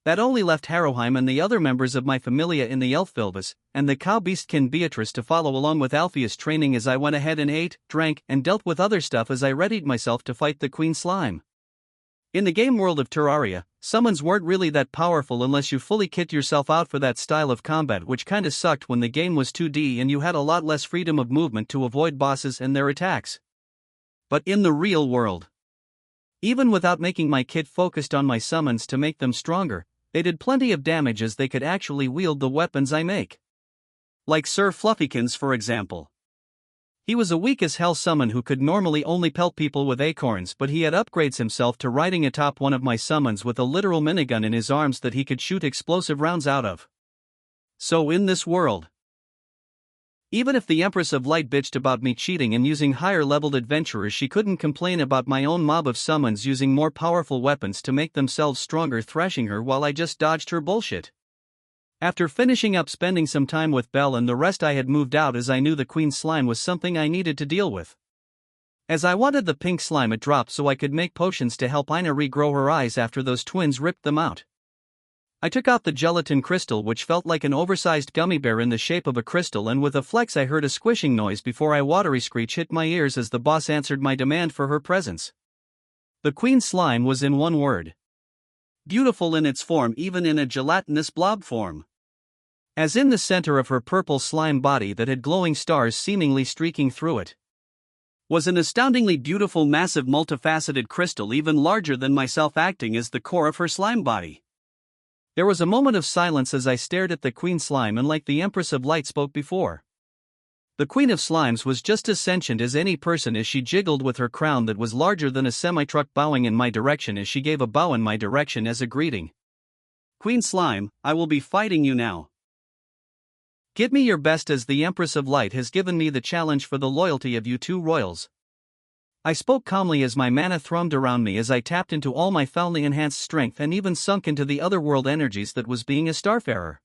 that only left Haroheim and the other members of my familia in the Elfvilbus, and the cow beastkin Beatrice to follow along with Alpheus training as I went ahead and ate, drank, and dealt with other stuff as I readied myself to fight the Queen Slime. In the game world of Terraria, summons weren't really that powerful unless you fully kit yourself out for that style of combat, which kinda sucked when the game was 2D and you had a lot less freedom of movement to avoid bosses and their attacks. But in the real world, even without making my kit focused on my summons to make them stronger, they did plenty of damage as they could actually wield the weapons I make. Like Sir Fluffykins, for example. He was a weak as hell summon who could normally only pelt people with acorns, but he had upgrades himself to riding atop one of my summons with a literal minigun in his arms that he could shoot explosive rounds out of. So in this world, even if the Empress of Light bitched about me cheating and using higher-leveled adventurers, she couldn't complain about my own mob of summons using more powerful weapons to make themselves stronger, thrashing her while I just dodged her bullshit. After finishing up spending some time with Belle and the rest, I had moved out as I knew the Queen Slime was something I needed to deal with, as I wanted the pink slime it dropped so I could make potions to help Ina regrow her eyes after those twins ripped them out. I took out the gelatin crystal, which felt like an oversized gummy bear in the shape of a crystal, and with a flex I heard a squishing noise before a watery screech hit my ears as the boss answered my demand for her presence. The Queen Slime was, in one word, beautiful in its form, even in a gelatinous blob form. As in the center of her purple slime body that had glowing stars seemingly streaking through it, was an astoundingly beautiful, massive, multifaceted crystal even larger than myself, acting as the core of her slime body. There was a moment of silence as I stared at the Queen Slime, and like the Empress of Light spoke before, the Queen of Slimes was just as sentient as any person as she jiggled with her crown that was larger than a semi-truck, bowing in my direction as she gave a bow in my direction as a greeting. "Queen Slime, I will be fighting you now. Give me your best, as the Empress of Light has given me the challenge for the loyalty of you two royals." I spoke calmly as my mana thrummed around me as I tapped into all my foully enhanced strength and even sunk into the otherworld energies that was being a starfarer.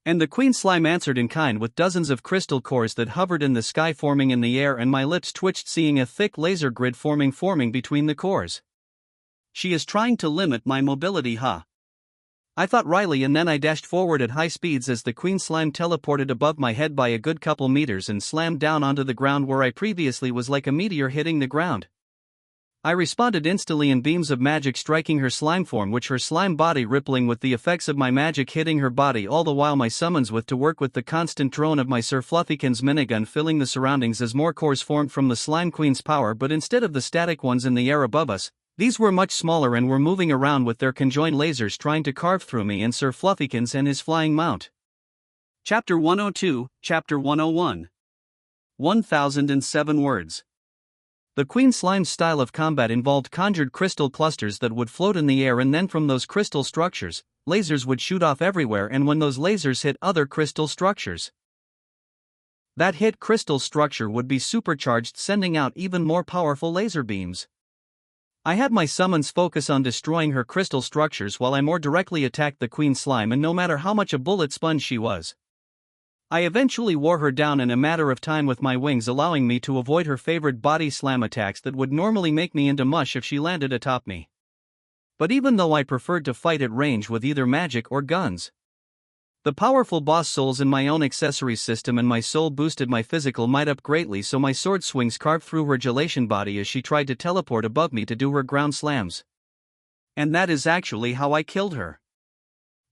And the Queen Slime answered in kind with dozens of crystal cores that hovered in the sky, forming in the air, and my lips twitched seeing a thick laser grid forming between the cores. She is trying to limit my mobility, huh? I thought wryly, and then I dashed forward at high speeds as the Queen Slime teleported above my head by a good couple meters and slammed down onto the ground where I previously was, like a meteor hitting the ground. I responded instantly in beams of magic striking her slime form, which her slime body rippling with the effects of my magic hitting her body, all the while my summons with to work with the constant drone of my Sir Fluffykins minigun filling the surroundings as more cores formed from the Slime Queen's power, but instead of the static ones in the air above us, these were much smaller and were moving around with their conjoined lasers trying to carve through me and Sir Fluffykins and his flying mount. Chapter 102, Chapter 101. 1007 words. The Queen Slime's style of combat involved conjured crystal clusters that would float in the air, and then from those crystal structures, lasers would shoot off everywhere, and when those lasers hit other crystal structures, that hit crystal structure would be supercharged, sending out even more powerful laser beams. I had my summons focus on destroying her crystal structures while I more directly attacked the Queen Slime, and no matter how much a bullet sponge she was, I eventually wore her down in a matter of time with my wings, allowing me to avoid her favorite body slam attacks that would normally make me into mush if she landed atop me. But even though I preferred to fight at range with either magic or guns, the powerful boss souls in my own accessories system and my soul boosted my physical might up greatly, so my sword swings carved through her gelation body as she tried to teleport above me to do her ground slams. And that is actually how I killed her.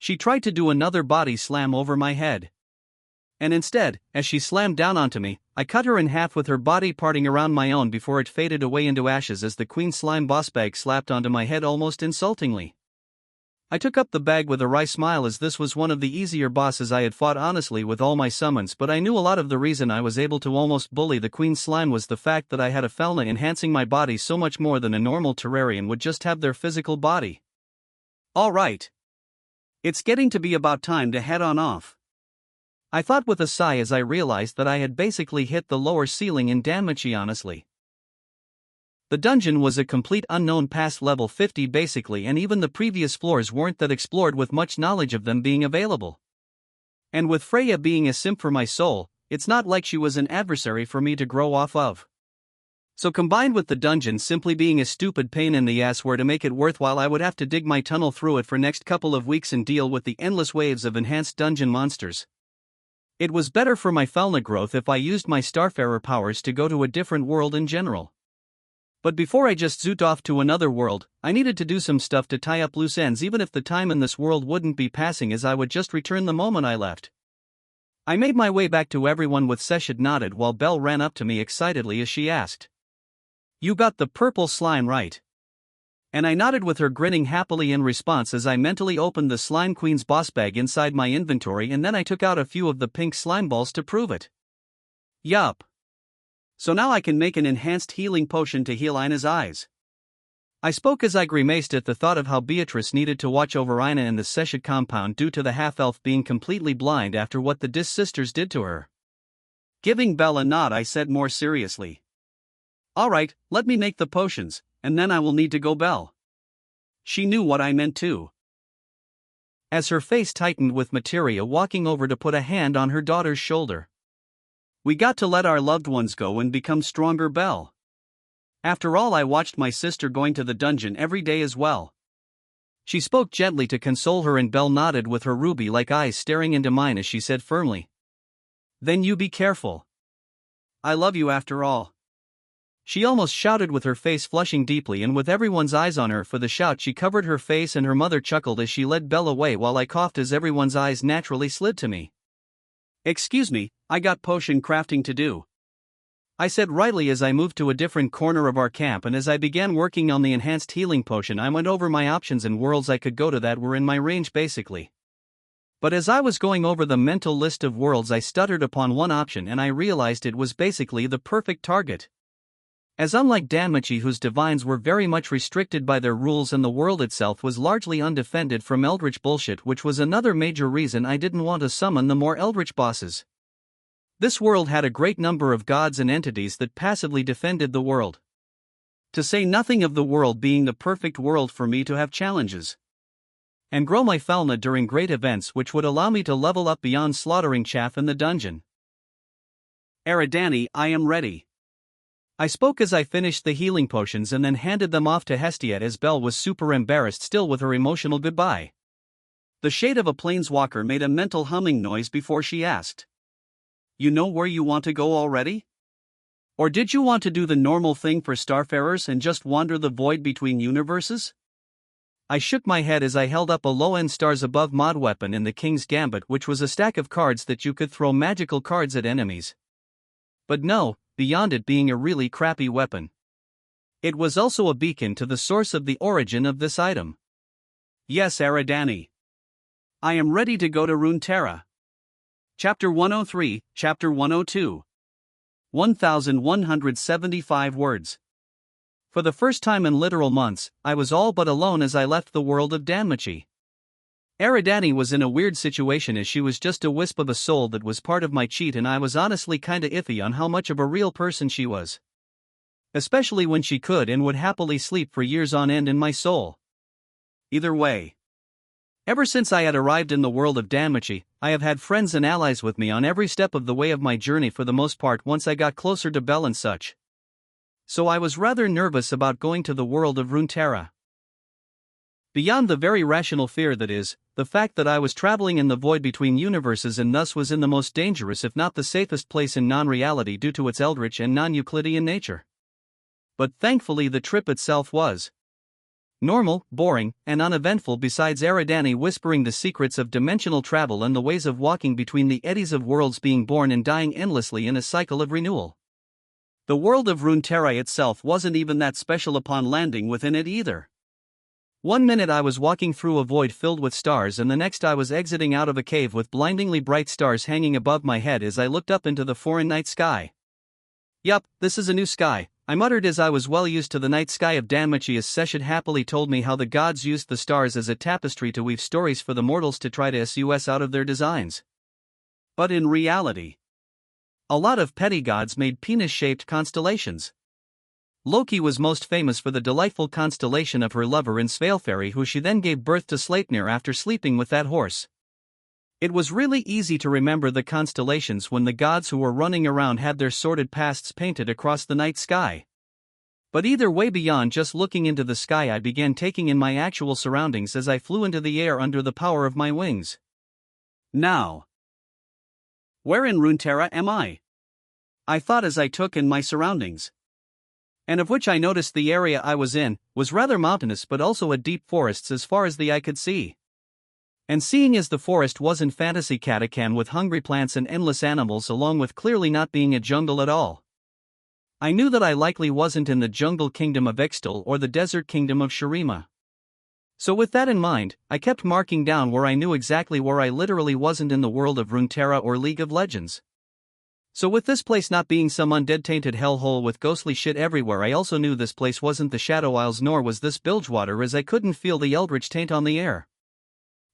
She tried to do another body slam over my head. And instead, as she slammed down onto me, I cut her in half with her body parting around my own before it faded away into ashes as the Queen Slime boss bag slapped onto my head almost insultingly. I took up the bag with a wry smile as this was one of the easier bosses I had fought honestly with all my summons, but I knew a lot of the reason I was able to almost bully the Queen Slime was the fact that I had a Felna enhancing my body so much more than a normal Terrarian would just have their physical body. Alright. It's getting to be about time to head on off. I thought with a sigh as I realized that I had basically hit the lower ceiling in Danmachi honestly. The dungeon was a complete unknown past level 50 basically, and even the previous floors weren't that explored with much knowledge of them being available. And with Freya being a simp for my soul, it's not like she was an adversary for me to grow off of. So combined with the dungeon simply being a stupid pain in the ass where to make it worthwhile I would have to dig my tunnel through it for next couple of weeks and deal with the endless waves of enhanced dungeon monsters. It was better for my Felna growth if I used my Starfarer powers to go to a different world in general. But before I just zoot off to another world, I needed to do some stuff to tie up loose ends even if the time in this world wouldn't be passing as I would just return the moment I left. I made my way back to everyone with Seshad nodded while Belle ran up to me excitedly as she asked, "You got the purple slime right?" And I nodded with her grinning happily in response as I mentally opened the Slime Queen's boss bag inside my inventory and then I took out a few of the pink slime balls to prove it. Yup. So now I can make an enhanced healing potion to heal Ina's eyes. I spoke as I grimaced at the thought of how Beatrice needed to watch over Ina in the Seshad compound due to the half-elf being completely blind after what the Dis sisters did to her. Giving Belle a nod I said more seriously, "Alright, let me make the potions, and then I will need to go Belle." She knew what I meant too. As her face tightened with Materia walking over to put a hand on her daughter's shoulder. "We got to let our loved ones go and become stronger Belle. After all I watched my sister going to the dungeon every day as well." She spoke gently to console her and Belle nodded with her ruby-like eyes staring into mine as she said firmly, "Then you be careful. I love you after all." She almost shouted with her face flushing deeply and with everyone's eyes on her for the shout she covered her face and her mother chuckled as she led Belle away while I coughed as everyone's eyes naturally slid to me. "Excuse me, I got potion crafting to do," I said rightly as I moved to a different corner of our camp, and as I began working on the enhanced healing potion I went over my options and worlds I could go to that were in my range basically. But as I was going over the mental list of worlds I stuttered upon one option and I realized it was basically the perfect target. As unlike Danmachi whose divines were very much restricted by their rules and the world itself was largely undefended from eldritch bullshit, which was another major reason I didn't want to summon the more eldritch bosses. This world had a great number of gods and entities that passively defended the world. To say nothing of the world being the perfect world for me to have challenges and grow my Felna during great events which would allow me to level up beyond slaughtering chaff in the dungeon. "Eridani, I am ready." I spoke as I finished the healing potions and then handed them off to Hestiad as Belle was super embarrassed still with her emotional goodbye. The shade of a planeswalker made a mental humming noise before she asked, "You know where you want to go already? Or did you want to do the normal thing for Starfarers and just wander the void between universes?" I shook my head as I held up a low-end stars above mod weapon in the King's Gambit, which was a stack of cards that you could throw magical cards at enemies. But no, beyond it being a really crappy weapon, it was also a beacon to the source of the origin of this item. "Yes, Eridani. I am ready to go to Runeterra." Chapter 103, Chapter 102. 1,175 words. For the first time in literal months, I was all but alone as I left the world of Danmachi. Eridani was in a weird situation as she was just a wisp of a soul that was part of my cheat, and I was honestly kinda iffy on how much of a real person she was. Especially when she could and would happily sleep for years on end in my soul. Either way. Ever since I had arrived in the world of Danmachi, I have had friends and allies with me on every step of the way of my journey for the most part once I got closer to Belle and such. So I was rather nervous about going to the world of Runeterra. Beyond the very rational fear that is, the fact that I was traveling in the void between universes and thus was in the most dangerous if not the safest place in non-reality due to its eldritch and non-Euclidean nature. But thankfully the trip itself was normal, boring, and uneventful besides Eridani whispering the secrets of dimensional travel and the ways of walking between the eddies of worlds being born and dying endlessly in a cycle of renewal. The world of Runeterra itself wasn't even that special upon landing within it either. One minute I was walking through a void filled with stars and the next I was exiting out of a cave with blindingly bright stars hanging above my head as I looked up into the foreign night sky. Yup, this is a new sky, I muttered as I was well used to the night sky of Danmachi as Seshad happily told me how the gods used the stars as a tapestry to weave stories for the mortals to try to sus out of their designs. But in reality, a lot of petty gods made penis-shaped constellations. Loki was most famous for the delightful constellation of her lover in Svaleferi, who she then gave birth to Sleipnir after sleeping with that horse. It was really easy to remember the constellations when the gods who were running around had their sordid pasts painted across the night sky. But either way, beyond just looking into the sky, I began taking in my actual surroundings as I flew into the air under the power of my wings. Now, where in Runeterra am I? I thought as I took in my surroundings. And of which I noticed the area I was in was rather mountainous but also a deep forests as far as the eye could see. And seeing as the forest wasn't fantasy Katakan with hungry plants and endless animals along with clearly not being a jungle at all, I knew that I likely wasn't in the jungle kingdom of Ixtal or the desert kingdom of Shurima. So with that in mind, I kept marking down where I knew exactly where I literally wasn't in the world of Runeterra or League of Legends. So with this place not being some undead-tainted hellhole with ghostly shit everywhere, I also knew this place wasn't the Shadow Isles nor was this Bilgewater, as I couldn't feel the eldritch taint on the air.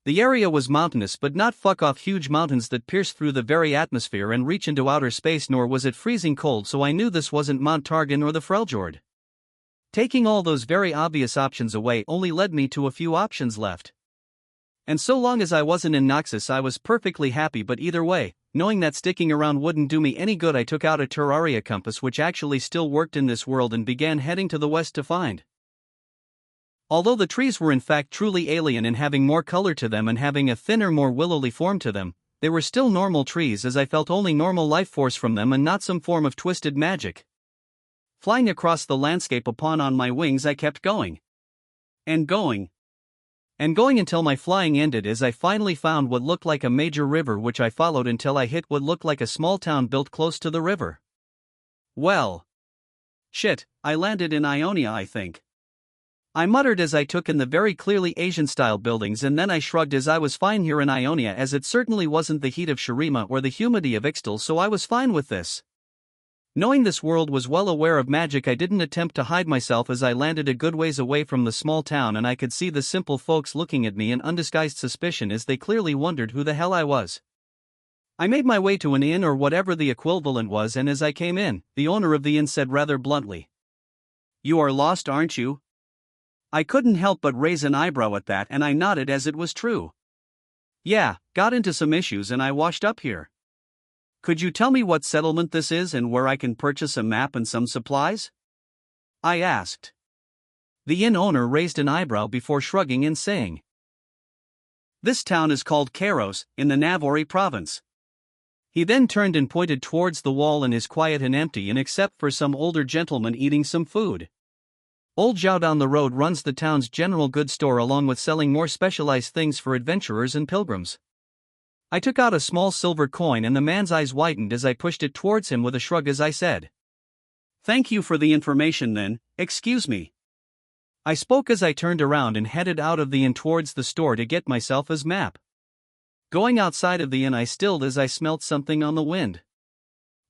The area was mountainous but not fuck-off huge mountains that pierce through the very atmosphere and reach into outer space, nor was it freezing cold, so I knew this wasn't Mount Targan or the Freljord. Taking all those very obvious options away only led me to a few options left. And so long as I wasn't in Noxus I was perfectly happy, but either way, knowing that sticking around wouldn't do me any good, I took out a Terraria compass which actually still worked in this world and began heading to the west to find. Although the trees were in fact truly alien in having more color to them and having a thinner, more willowy form to them, they were still normal trees as I felt only normal life force from them and not some form of twisted magic. Flying across the landscape upon on my wings, I kept going. And going. And going until my flying ended as I finally found what looked like a major river, which I followed until I hit what looked like a small town built close to the river. Well, shit, I landed in Ionia, I think. I muttered as I took in the very clearly Asian-style buildings, and then I shrugged as I was fine here in Ionia, as it certainly wasn't the heat of Shurima or the humidity of Ixtal, so I was fine with this. Knowing this world was well aware of magic, I didn't attempt to hide myself as I landed a good ways away from the small town, and I could see the simple folks looking at me in undisguised suspicion as they clearly wondered who the hell I was. I made my way to an inn or whatever the equivalent was, and as I came in, the owner of the inn said rather bluntly, "You are lost, aren't you?" I couldn't help but raise an eyebrow at that, and I nodded as it was true. "Yeah, got into some issues and I washed up here. Could you tell me what settlement this is and where I can purchase a map and some supplies?" I asked. The inn owner raised an eyebrow before shrugging and saying, "This town is called Kairos, in the Navori province." He then turned and pointed towards the wall and is quiet and empty, and except for some older gentleman eating some food. Old Zhao down the road runs the town's general goods store along with selling more specialized things for adventurers and pilgrims. I took out a small silver coin and the man's eyes widened as I pushed it towards him with a shrug as I said, "Thank you for the information then, excuse me." I spoke as I turned around and headed out of the inn towards the store to get myself his map. Going outside of the inn I stilled as I smelt something on the wind.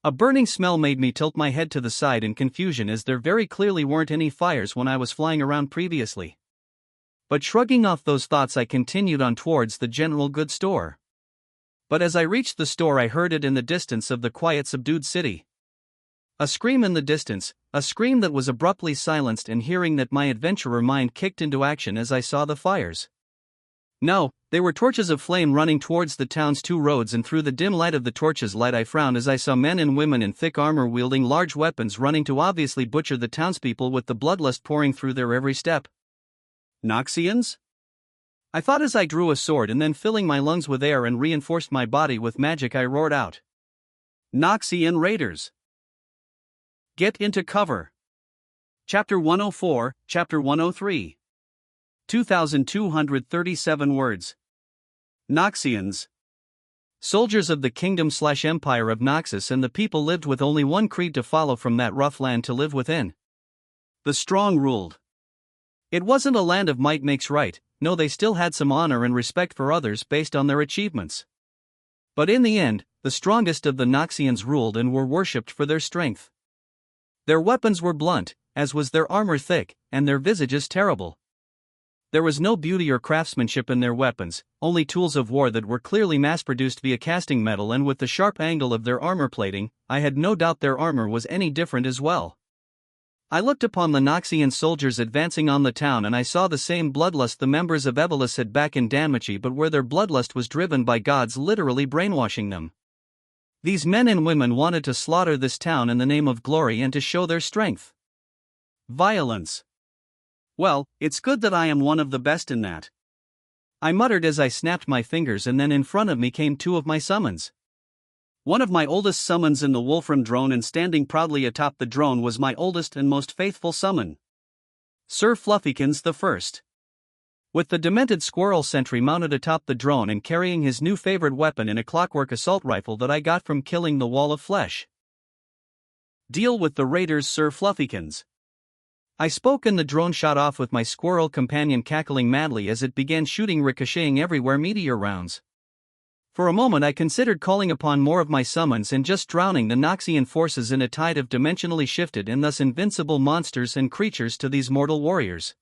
A burning smell made me tilt my head to the side in confusion, as there very clearly weren't any fires when I was flying around previously. But shrugging off those thoughts I continued on towards the general goods store. But as I reached the store I heard it in the distance of the quiet subdued city. A scream in the distance, a scream that was abruptly silenced, and hearing that my adventurer mind kicked into action as I saw the fires. No, they were torches of flame running towards the town's two roads, and through the dim light of the torches' light I frowned as I saw men and women in thick armor wielding large weapons running to obviously butcher the townspeople with the bloodlust pouring through their every step. Noxians? I thought as I drew a sword, and then filling my lungs with air and reinforced my body with magic I roared out, "Noxian Raiders! Get into cover!" Chapter 104, Chapter 103. 2,237 words. Noxians. Soldiers of the kingdom/empire of Noxus, and the people lived with only one creed to follow from that rough land to live within. The strong ruled. It wasn't a land of might makes right, no, they still had some honor and respect for others based on their achievements. But in the end, the strongest of the Noxians ruled and were worshipped for their strength. Their weapons were blunt, as was their armor thick, and their visages terrible. There was no beauty or craftsmanship in their weapons, only tools of war that were clearly mass-produced via casting metal, and with the sharp angle of their armor plating, I had no doubt their armor was any different as well. I looked upon the Noxian soldiers advancing on the town, and I saw the same bloodlust the members of Evolus had back in Danmachi, but where their bloodlust was driven by gods literally brainwashing them. These men and women wanted to slaughter this town in the name of glory and to show their strength. Violence. Well, it's good that I am one of the best in that. I muttered as I snapped my fingers, and then in front of me came two of my summons. One of my oldest summons in the Wolfram drone, and standing proudly atop the drone was my oldest and most faithful summon, Sir Fluffykins the First. With the demented squirrel sentry mounted atop the drone and carrying his new favorite weapon in a clockwork assault rifle that I got from killing the wall of flesh. Deal with the raiders, Sir Fluffykins. I spoke, and the drone shot off with my squirrel companion cackling madly as it began shooting ricocheting everywhere meteor rounds. For a moment I considered calling upon more of my summons and just drowning the Noxian forces in a tide of dimensionally shifted and thus invincible monsters and creatures to these mortal warriors.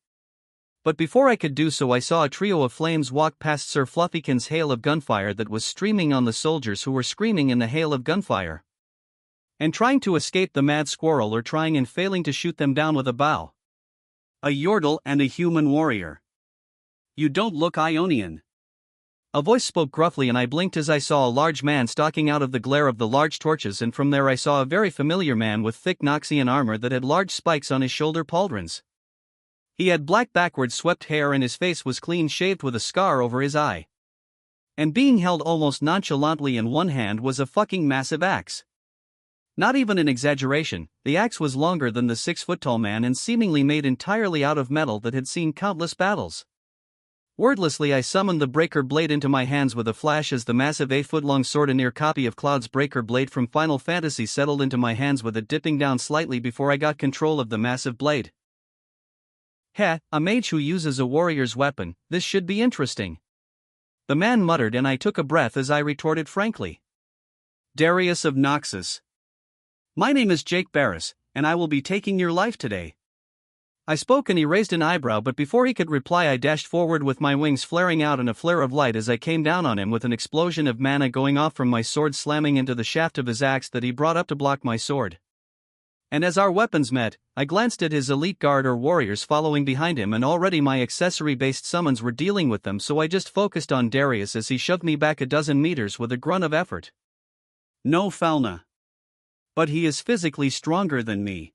But before I could do so, I saw a trio of flames walk past Sir Fluffykins' hail of gunfire that was streaming on the soldiers who were screaming in the hail of gunfire and trying to escape the mad squirrel, or trying and failing to shoot them down with a bow. A Yordle and a human warrior. You don't look Ionian. A voice spoke gruffly, and I blinked as I saw a large man stalking out of the glare of the large torches, and from there I saw a very familiar man with thick Noxian armor that had large spikes on his shoulder pauldrons. He had black backwards swept hair, and his face was clean shaved with a scar over his eye. And being held almost nonchalantly in one hand was a fucking massive axe. Not even an exaggeration, the axe was longer than the 6-foot-tall man and seemingly made entirely out of metal that had seen countless battles. Wordlessly I summoned the breaker blade into my hands with a flash as the massive 8-foot-long sword, a near copy of Cloud's breaker blade from Final Fantasy, settled into my hands with it dipping down slightly before I got control of the massive blade. Heh, a mage who uses a warrior's weapon, this should be interesting. The man muttered, and I took a breath as I retorted frankly. Darius of Noxus. My name is Jake Barris, and I will be taking your life today. I spoke, and he raised an eyebrow, but before he could reply I dashed forward with my wings flaring out in a flare of light as I came down on him, with an explosion of mana going off from my sword slamming into the shaft of his axe that he brought up to block my sword. And as our weapons met, I glanced at his elite guard or warriors following behind him, and already my accessory-based summons were dealing with them, so I just focused on Darius as he shoved me back a dozen meters with a grunt of effort. No Falna. But he is physically stronger than me.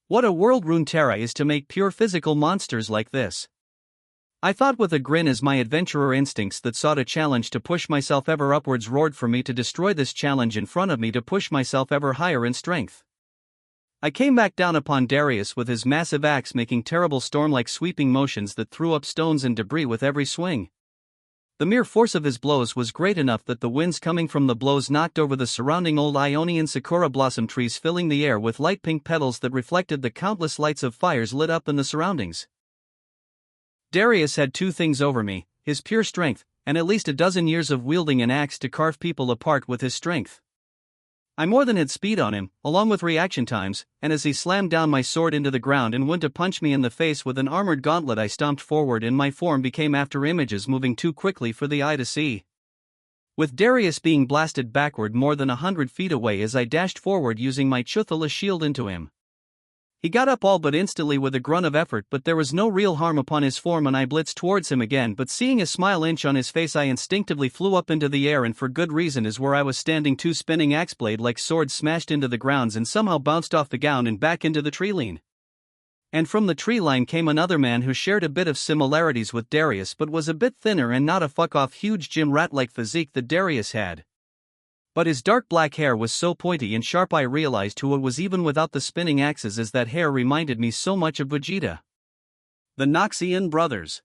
What a world Runeterra is to make pure physical monsters like this. I thought with a grin as my adventurer instincts that sought a challenge to push myself ever upwards roared for me to destroy this challenge in front of me, to push myself ever higher in strength. I came back down upon Darius with his massive axe making terrible storm-like sweeping motions that threw up stones and debris with every swing. The mere force of his blows was great enough that the winds coming from the blows knocked over the surrounding old Ionian sakura blossom trees, filling the air with light pink petals that reflected the countless lights of fires lit up in the surroundings. Darius had two things over me, his pure strength, and at least a dozen years of wielding an axe to carve people apart with his strength. I more than had speed on him, along with reaction times, and as he slammed down my sword into the ground and went to punch me in the face with an armored gauntlet, I stomped forward and my form became after images moving too quickly for the eye to see. With Darius being blasted backward more than 100 feet away as I dashed forward using my Chuthala shield into him. He got up all but instantly with a grunt of effort, but there was no real harm upon his form, and I blitzed towards him again, but seeing a smile inch on his face I instinctively flew up into the air, and for good reason, as where I was standing two spinning axe blade like swords smashed into the grounds and somehow bounced off the gown and back into the tree line. And from the tree line came another man who shared a bit of similarities with Darius but was a bit thinner and not a fuck-off huge gym rat-like physique that Darius had. But his dark black hair was so pointy and sharp I realized who it was even without the spinning axes, as that hair reminded me so much of Vegeta. The Noxian brothers.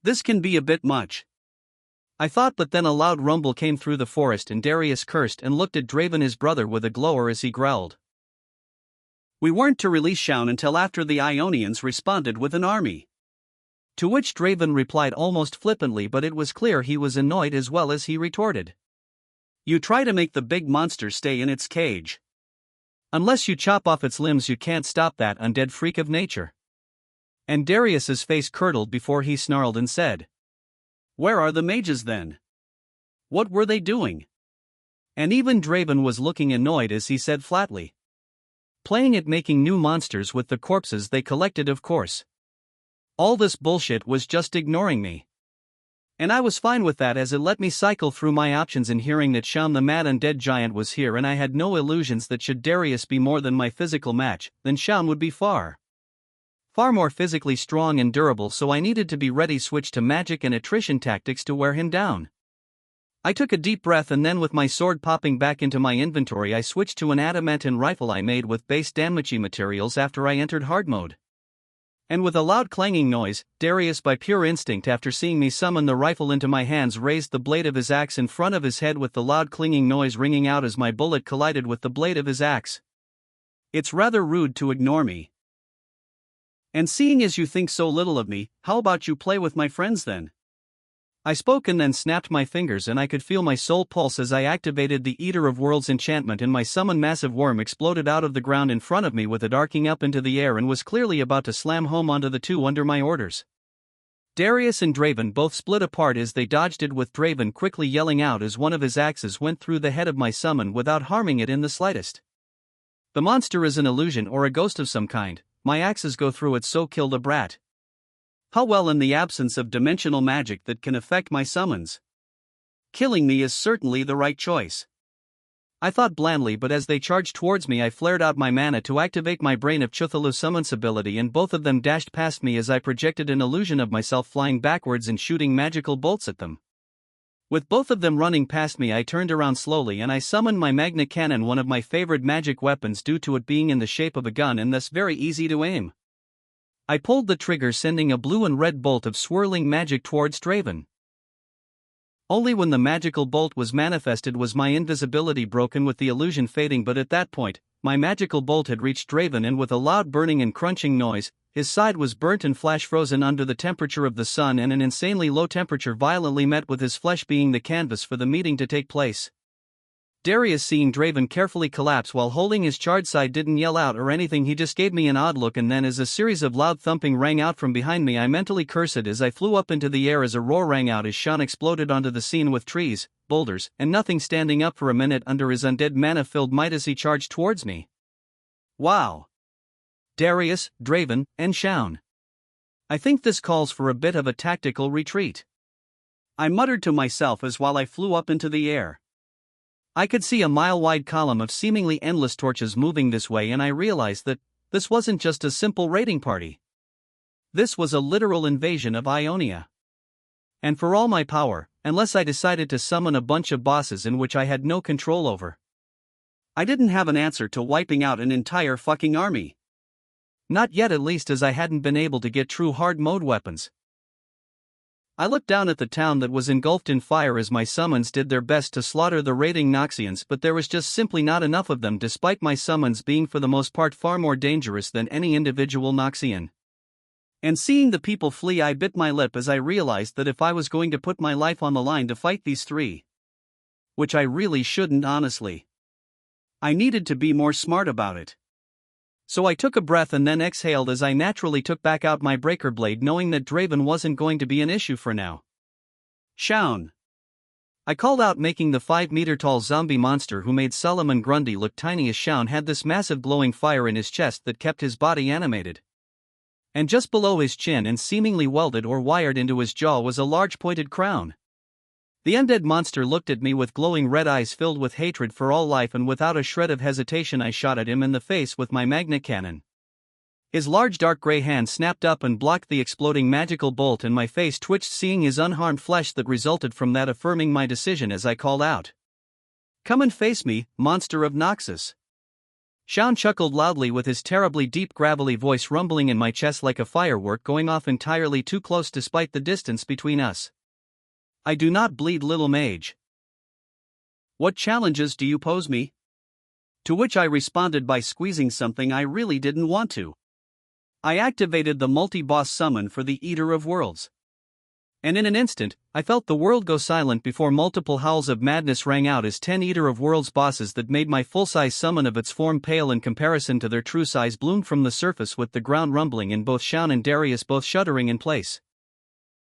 This can be a bit much, I thought, but then a loud rumble came through the forest and Darius cursed and looked at Draven his brother with a glower as he growled. We weren't to release Shaun until after the Ionians responded with an army. To which Draven replied almost flippantly, but it was clear he was annoyed as well as he retorted. You try to make the big monster stay in its cage. Unless you chop off its limbs, you can't stop that undead freak of nature. And Darius's face curdled before he snarled and said, Where are the mages then? What were they doing? And even Draven was looking annoyed as he said flatly, Playing at making new monsters with the corpses they collected, of course. All this bullshit was just ignoring me. And I was fine with that, as it let me cycle through my options in hearing that Shaun the mad undead giant was here, and I had no illusions that should Darius be more than my physical match, then Shaun would be far more physically strong and durable, so I needed to be ready, switch to magic and attrition tactics to wear him down. I took a deep breath, and then with my sword popping back into my inventory, I switched to an adamantine rifle I made with base damagey materials after I entered hard mode. And with a loud clanging noise, Darius, by pure instinct after seeing me summon the rifle into my hands, raised the blade of his axe in front of his head with the loud clanging noise ringing out as my bullet collided with the blade of his axe. It's rather rude to ignore me. And seeing as you think so little of me, how about you play with my friends then? I spoke and then snapped my fingers, and I could feel my soul pulse as I activated the Eater of Worlds enchantment, and my summon massive worm exploded out of the ground in front of me with it arcing up into the air and was clearly about to slam home onto the two under my orders. Darius and Draven both split apart as they dodged it, with Draven quickly yelling out as one of his axes went through the head of my summon without harming it in the slightest. The monster is an illusion or a ghost of some kind, my axes go through it, so kill the brat. How well, in the absence of dimensional magic that can affect my summons. Killing me is certainly the right choice, I thought blandly, but as they charged towards me I flared out my mana to activate my Brain of Cthulhu summons ability, and both of them dashed past me as I projected an illusion of myself flying backwards and shooting magical bolts at them. With both of them running past me, I turned around slowly and I summoned my Magna Cannon, one of my favorite magic weapons due to it being in the shape of a gun and thus very easy to aim. I pulled the trigger, sending a blue and red bolt of swirling magic towards Draven. Only when the magical bolt was manifested was my invisibility broken, with the illusion fading, but at that point, my magical bolt had reached Draven, and with a loud burning and crunching noise, his side was burnt and flash frozen under the temperature of the sun, and an insanely low temperature violently met with his flesh being the canvas for the meeting to take place. Darius, seeing Draven carefully collapse while holding his charred side, didn't yell out or anything, he just gave me an odd look, and then as a series of loud thumping rang out from behind me, I mentally cursed as I flew up into the air as a roar rang out as Shaun exploded onto the scene with trees, boulders, and nothing standing up for a minute under his undead mana-filled might as he charged towards me. Wow! Darius, Draven, and Shaun. I think this calls for a bit of a tactical retreat, I muttered to myself as while I flew up into the air. I could see a mile-wide column of seemingly endless torches moving this way, and I realized that this wasn't just a simple raiding party. This was a literal invasion of Ionia. And for all my power, unless I decided to summon a bunch of bosses in which I had no control over, I didn't have an answer to wiping out an entire fucking army. Not yet, at least, as I hadn't been able to get true hard mode weapons. I looked down at the town that was engulfed in fire as my summons did their best to slaughter the raiding Noxians, but there was just simply not enough of them, despite my summons being for the most part far more dangerous than any individual Noxian. And seeing the people flee, I bit my lip as I realized that if I was going to put my life on the line to fight these three, which I really shouldn't honestly, I needed to be more smart about it. So I took a breath and then exhaled as I naturally took back out my breaker blade, knowing that Draven wasn't going to be an issue for now. Shaun, I called out, making the 5-meter-tall zombie monster who made Solomon Grundy look tiny as Shaun had this massive glowing fire in his chest that kept his body animated. And just below his chin and seemingly welded or wired into his jaw was a large pointed crown. The undead monster looked at me with glowing red eyes filled with hatred for all life, and without a shred of hesitation I shot at him in the face with my Magna Cannon. His large dark gray hand snapped up and blocked the exploding magical bolt, and my face twitched seeing his unharmed flesh that resulted from that, affirming my decision as I called out, "Come and face me, monster of Noxus." Shaun chuckled loudly with his terribly deep gravelly voice rumbling in my chest like a firework going off entirely too close despite the distance between us. I do not bleed, little mage. What challenges do you pose me? To which I responded by squeezing something I really didn't want to. I activated the multi-boss summon for the Eater of Worlds. And in an instant, I felt the world go silent before multiple howls of madness rang out as 10 Eater of Worlds bosses that made my full-size summon of its form pale in comparison to their true size bloomed from the surface, with the ground rumbling and both Shaun and Darius both shuddering in place.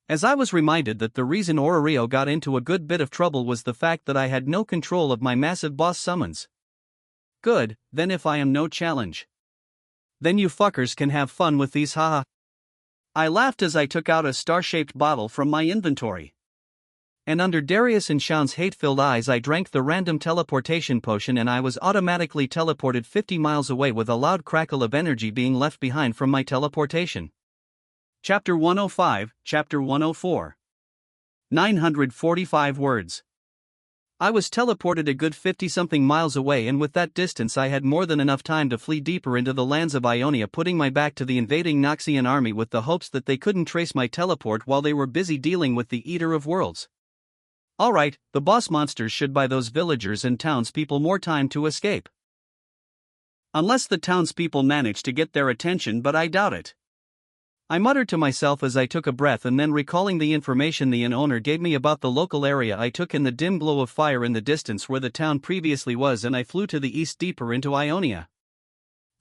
As I was reminded that the reason Orario got into a good bit of trouble was the fact that I had no control of my massive boss summons. Good, then if I am no challenge, then you fuckers can have fun with these, haha. I laughed as I took out a star-shaped bottle from my inventory. And under Darius and Shaun's hate-filled eyes I drank the random teleportation potion and I was automatically teleported 50 miles away with a loud crackle of energy being left behind from my teleportation. Chapter 105, Chapter 104. 945 words. I was teleported a good 50-something miles away, and with that distance I had more than enough time to flee deeper into the lands of Ionia, putting my back to the invading Noxian army with the hopes that they couldn't trace my teleport while they were busy dealing with the Eater of Worlds. Alright, the boss monsters should buy those villagers and townspeople more time to escape. Unless the townspeople manage to get their attention, but I doubt it. I muttered to myself as I took a breath, and then recalling the information the inn owner gave me about the local area, I took in the dim glow of fire in the distance where the town previously was, and I flew to the east deeper into Ionia.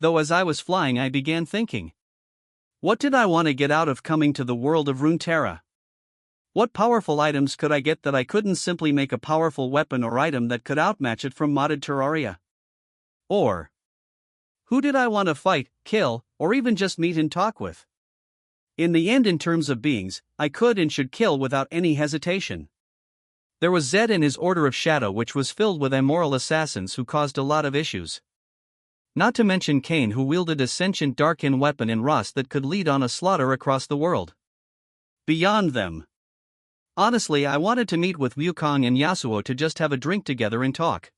Though as I was flying I began thinking, what did I want to get out of coming to the world of Runeterra? What powerful items could I get that I couldn't simply make a powerful weapon or item that could outmatch it from modded Terraria? Or who did I want to fight, kill, or even just meet and talk with? In the end, in terms of beings, I could and should kill without any hesitation. There was Zed and his Order of Shadow, which was filled with immoral assassins who caused a lot of issues. Not to mention Cain, who wielded a sentient Darkin weapon in Ross that could lead on a slaughter across the world. Beyond them, honestly, I wanted to meet with Wukong and Yasuo to just have a drink together and talk.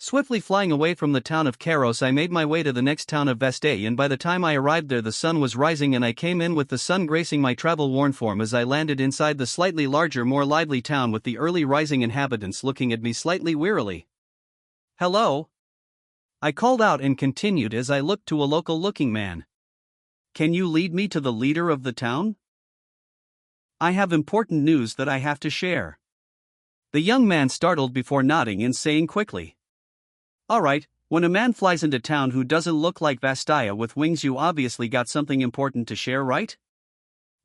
Swiftly flying away from the town of Kairos, I made my way to the next town of Vestae, and by the time I arrived there the sun was rising, and I came in with the sun gracing my travel-worn form as I landed inside the slightly larger, more lively town, with the early rising inhabitants looking at me slightly wearily. Hello? I called out and continued as I looked to a local-looking man. Can you lead me to the leader of the town? I have important news that I have to share. The young man startled before nodding and saying quickly, Alright, when a man flies into town who doesn't look like Vastia with wings, you obviously got something important to share, right?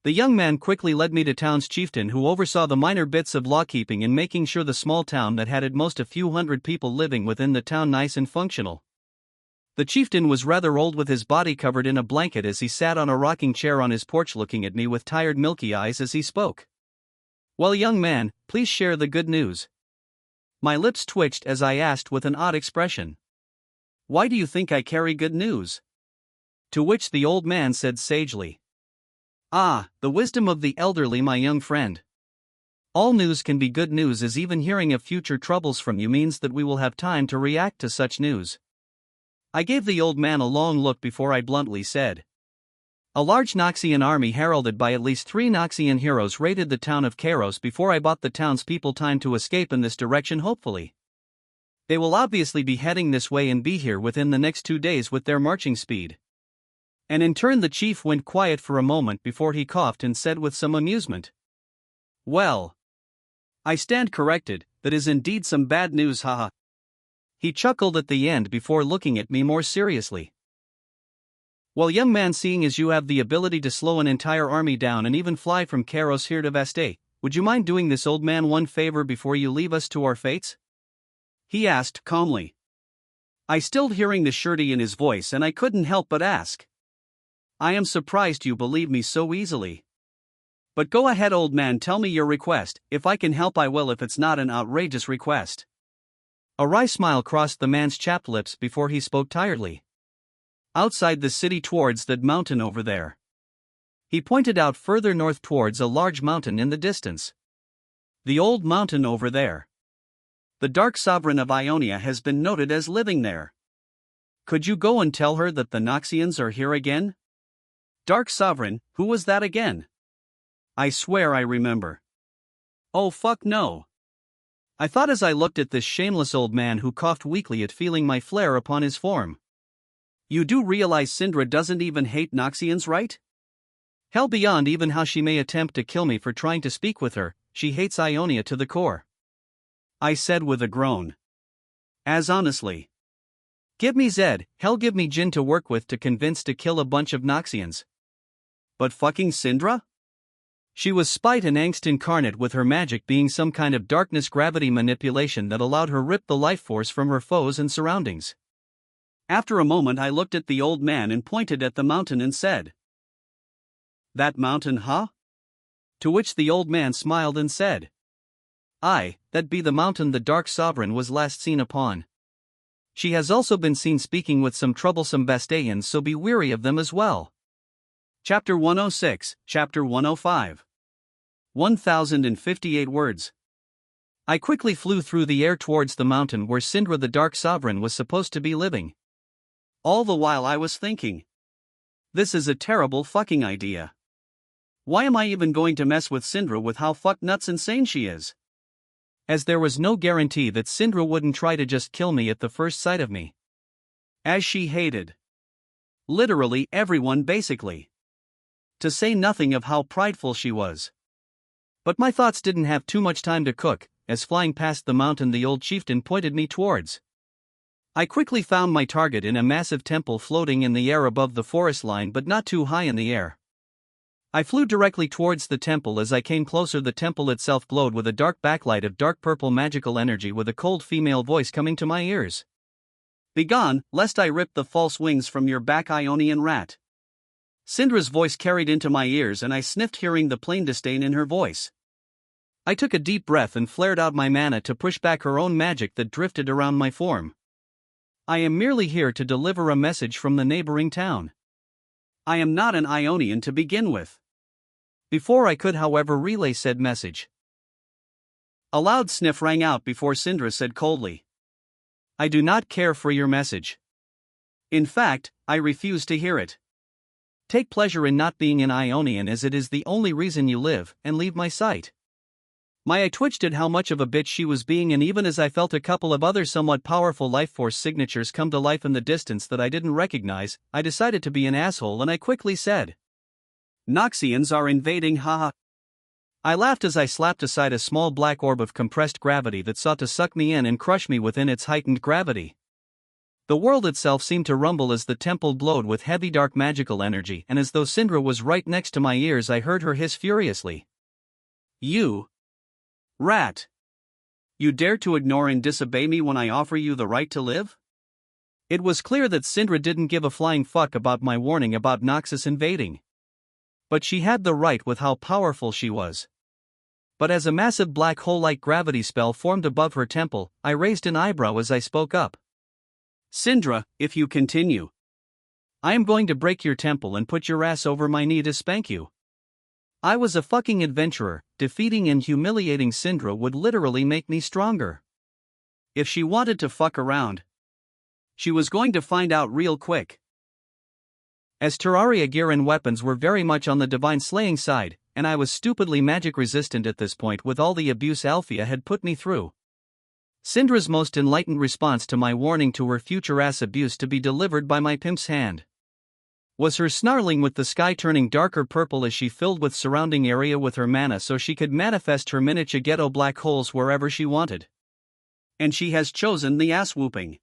The young man quickly led me to town's chieftain, who oversaw the minor bits of lawkeeping and making sure the small town that had at most a few hundred people living within the town nice and functional. The chieftain was rather old, with his body covered in a blanket as he sat on a rocking chair on his porch looking at me with tired milky eyes as he spoke. Well, young man, please share the good news. My lips twitched as I asked with an odd expression, Why do you think I carry good news? To which the old man said sagely, Ah, the wisdom of the elderly, my young friend. All news can be good news, as even hearing of future troubles from you means that we will have time to react to such news. I gave the old man a long look before I bluntly said, A large Noxian army heralded by at least 3 Noxian heroes raided the town of Kairos before I bought the townspeople time to escape in this direction, hopefully. They will obviously be heading this way and be here within the next 2 days with their marching speed. And in turn the chief went quiet for a moment before he coughed and said with some amusement, Well, I stand corrected, that is indeed some bad news, haha. He chuckled at the end before looking at me more seriously. Well, young man, seeing as you have the ability to slow an entire army down and even fly from Kairos here to Vestae, would you mind doing this old man one favor before you leave us to our fates? He asked calmly. I stilled hearing the surety in his voice, and I couldn't help but ask. I am surprised you believe me so easily. But go ahead, old man, tell me your request. If I can help I will, if it's not an outrageous request. A wry smile crossed the man's chapped lips before he spoke tiredly. Outside the city, towards that mountain over there. He pointed out further north towards a large mountain in the distance. The old mountain over there. The Dark Sovereign of Ionia has been noted as living there. Could you go and tell her that the Noxians are here again? Dark Sovereign, who was that again? I swear I remember. Oh fuck no. I thought as I looked at this shameless old man who coughed weakly at feeling my flare upon his form. You do realize Syndra doesn't even hate Noxians, right? Hell, beyond even how she may attempt to kill me for trying to speak with her, she hates Ionia to the core. I said with a groan. As honestly. Give me Zed, hell give me Jin to work with to convince to kill a bunch of Noxians. But fucking Syndra? She was spite and angst incarnate, with her magic being some kind of darkness gravity manipulation that allowed her rip the life force from her foes and surroundings. After a moment I looked at the old man and pointed at the mountain and said, "That mountain, huh?" To which the old man smiled and said, "Aye, that be the mountain the Dark Sovereign was last seen upon. She has also been seen speaking with some troublesome Bastaians, so be weary of them as well." Chapter 106, Chapter 105. 1058 words. I quickly flew through the air towards the mountain where Syndra the Dark Sovereign was supposed to be living. All the while I was thinking, this is a terrible fucking idea. Why am I even going to mess with Syndra with how fuck nuts insane she is? As there was no guarantee that Syndra wouldn't try to just kill me at the first sight of me. As she hated literally everyone basically. To say nothing of how prideful she was. But my thoughts didn't have too much time to cook, as flying past the mountain the old chieftain pointed me towards. I quickly found my target in a massive temple floating in the air above the forest line but not too high in the air. I flew directly towards the temple. As I came closer, the temple itself glowed with a dark backlight of dark purple magical energy, with a cold female voice coming to my ears. "Begone, lest I rip the false wings from your back, Ionian rat." Syndra's voice carried into my ears, and I sniffed, hearing the plain disdain in her voice. I took a deep breath and flared out my mana to push back her own magic that drifted around my form. "I am merely here to deliver a message from the neighboring town. I am not an Ionian to begin with." Before I could, however, relay said message, a loud sniff rang out before Syndra said coldly, "I do not care for your message. In fact, I refuse to hear it. Take pleasure in not being an Ionian, as it is the only reason you live, and leave my sight." My eye twitched at how much of a bitch she was being, and even as I felt a couple of other somewhat powerful life force signatures come to life in the distance that I didn't recognize, I decided to be an asshole, and I quickly said, "Noxians are invading, haha." I laughed as I slapped aside a small black orb of compressed gravity that sought to suck me in and crush me within its heightened gravity. The world itself seemed to rumble as the temple glowed with heavy dark magical energy, and as though Syndra was right next to my ears, I heard her hiss furiously, "You rat! You dare to ignore and disobey me when I offer you the right to live?" It was clear that Syndra didn't give a flying fuck about my warning about Noxus invading. But she had the right with how powerful she was. But as a massive black hole-like gravity spell formed above her temple, I raised an eyebrow as I spoke up. "Syndra, if you continue, I am going to break your temple and put your ass over my knee to spank you." I was a fucking adventurer. Defeating and humiliating Syndra would literally make me stronger. If she wanted to fuck around, she was going to find out real quick. As Terraria gear and weapons were very much on the divine slaying side, and I was stupidly magic resistant at this point with all the abuse Althea had put me through. Syndra's most enlightened response to my warning to her future ass abuse to be delivered by my pimp's hand was her snarling, with the sky turning darker purple as she filled with surrounding area with her mana so she could manifest her miniature ghetto black holes wherever she wanted. And she has chosen the ass whooping.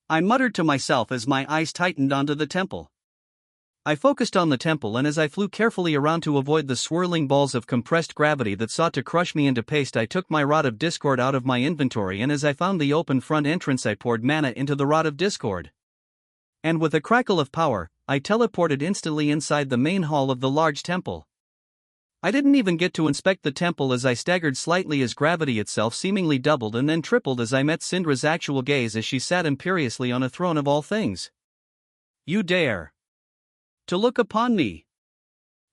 I muttered to myself as my eyes tightened onto the temple. I focused on the temple, and as I flew carefully around to avoid the swirling balls of compressed gravity that sought to crush me into paste, I took my Rod of Discord out of my inventory, and as I found the open front entrance, I poured mana into the Rod of Discord. And with a crackle of power, I teleported instantly inside the main hall of the large temple. I didn't even get to inspect the temple as I staggered slightly as gravity itself seemingly doubled and then tripled as I met Syndra's actual gaze as she sat imperiously on a throne of all things. "You dare to look upon me?"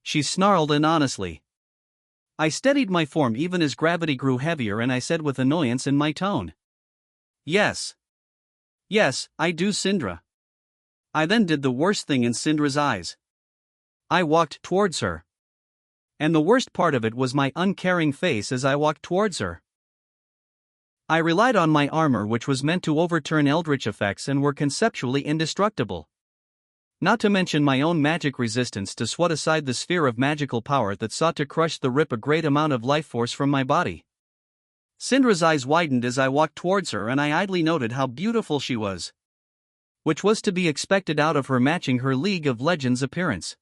she snarled, and honestly, I steadied my form even as gravity grew heavier, and I said with annoyance in my tone, Yes, I do, Syndra. I then did the worst thing in Syndra's eyes. I walked towards her. And the worst part of it was my uncaring face as I walked towards her. I relied on my armor, which was meant to overturn eldritch effects and were conceptually indestructible. Not to mention my own magic resistance to swat aside the sphere of magical power that sought to rip a great amount of life force from my body. Syndra's eyes widened as I walked towards her, and I idly noted how beautiful she was. Which was to be expected out of her matching her League of Legends appearance.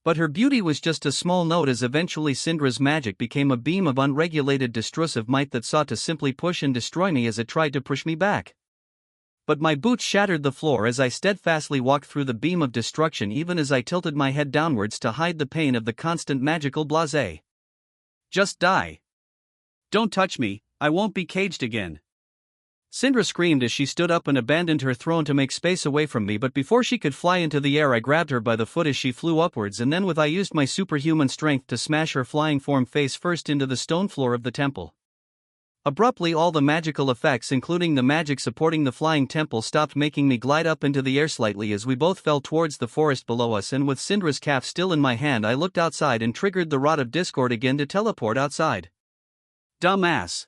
But her beauty was just a small note as eventually Syndra's magic became a beam of unregulated destructive might that sought to simply push and destroy me as it tried to push me back. But my boots shattered the floor as I steadfastly walked through the beam of destruction, even as I tilted my head downwards to hide the pain of the constant magical blasé. Just die. Don't touch me, I won't be caged again. Syndra screamed as she stood up and abandoned her throne to make space away from me, but before she could fly into the air I grabbed her by the foot as she flew upwards, and then I used my superhuman strength to smash her flying form face first into the stone floor of the temple. Abruptly all the magical effects, including the magic supporting the flying temple, stopped, making me glide up into the air slightly as we both fell towards the forest below us, and with Syndra's calf still in my hand I looked outside and triggered the Rod of Discord again to teleport outside. Dumbass.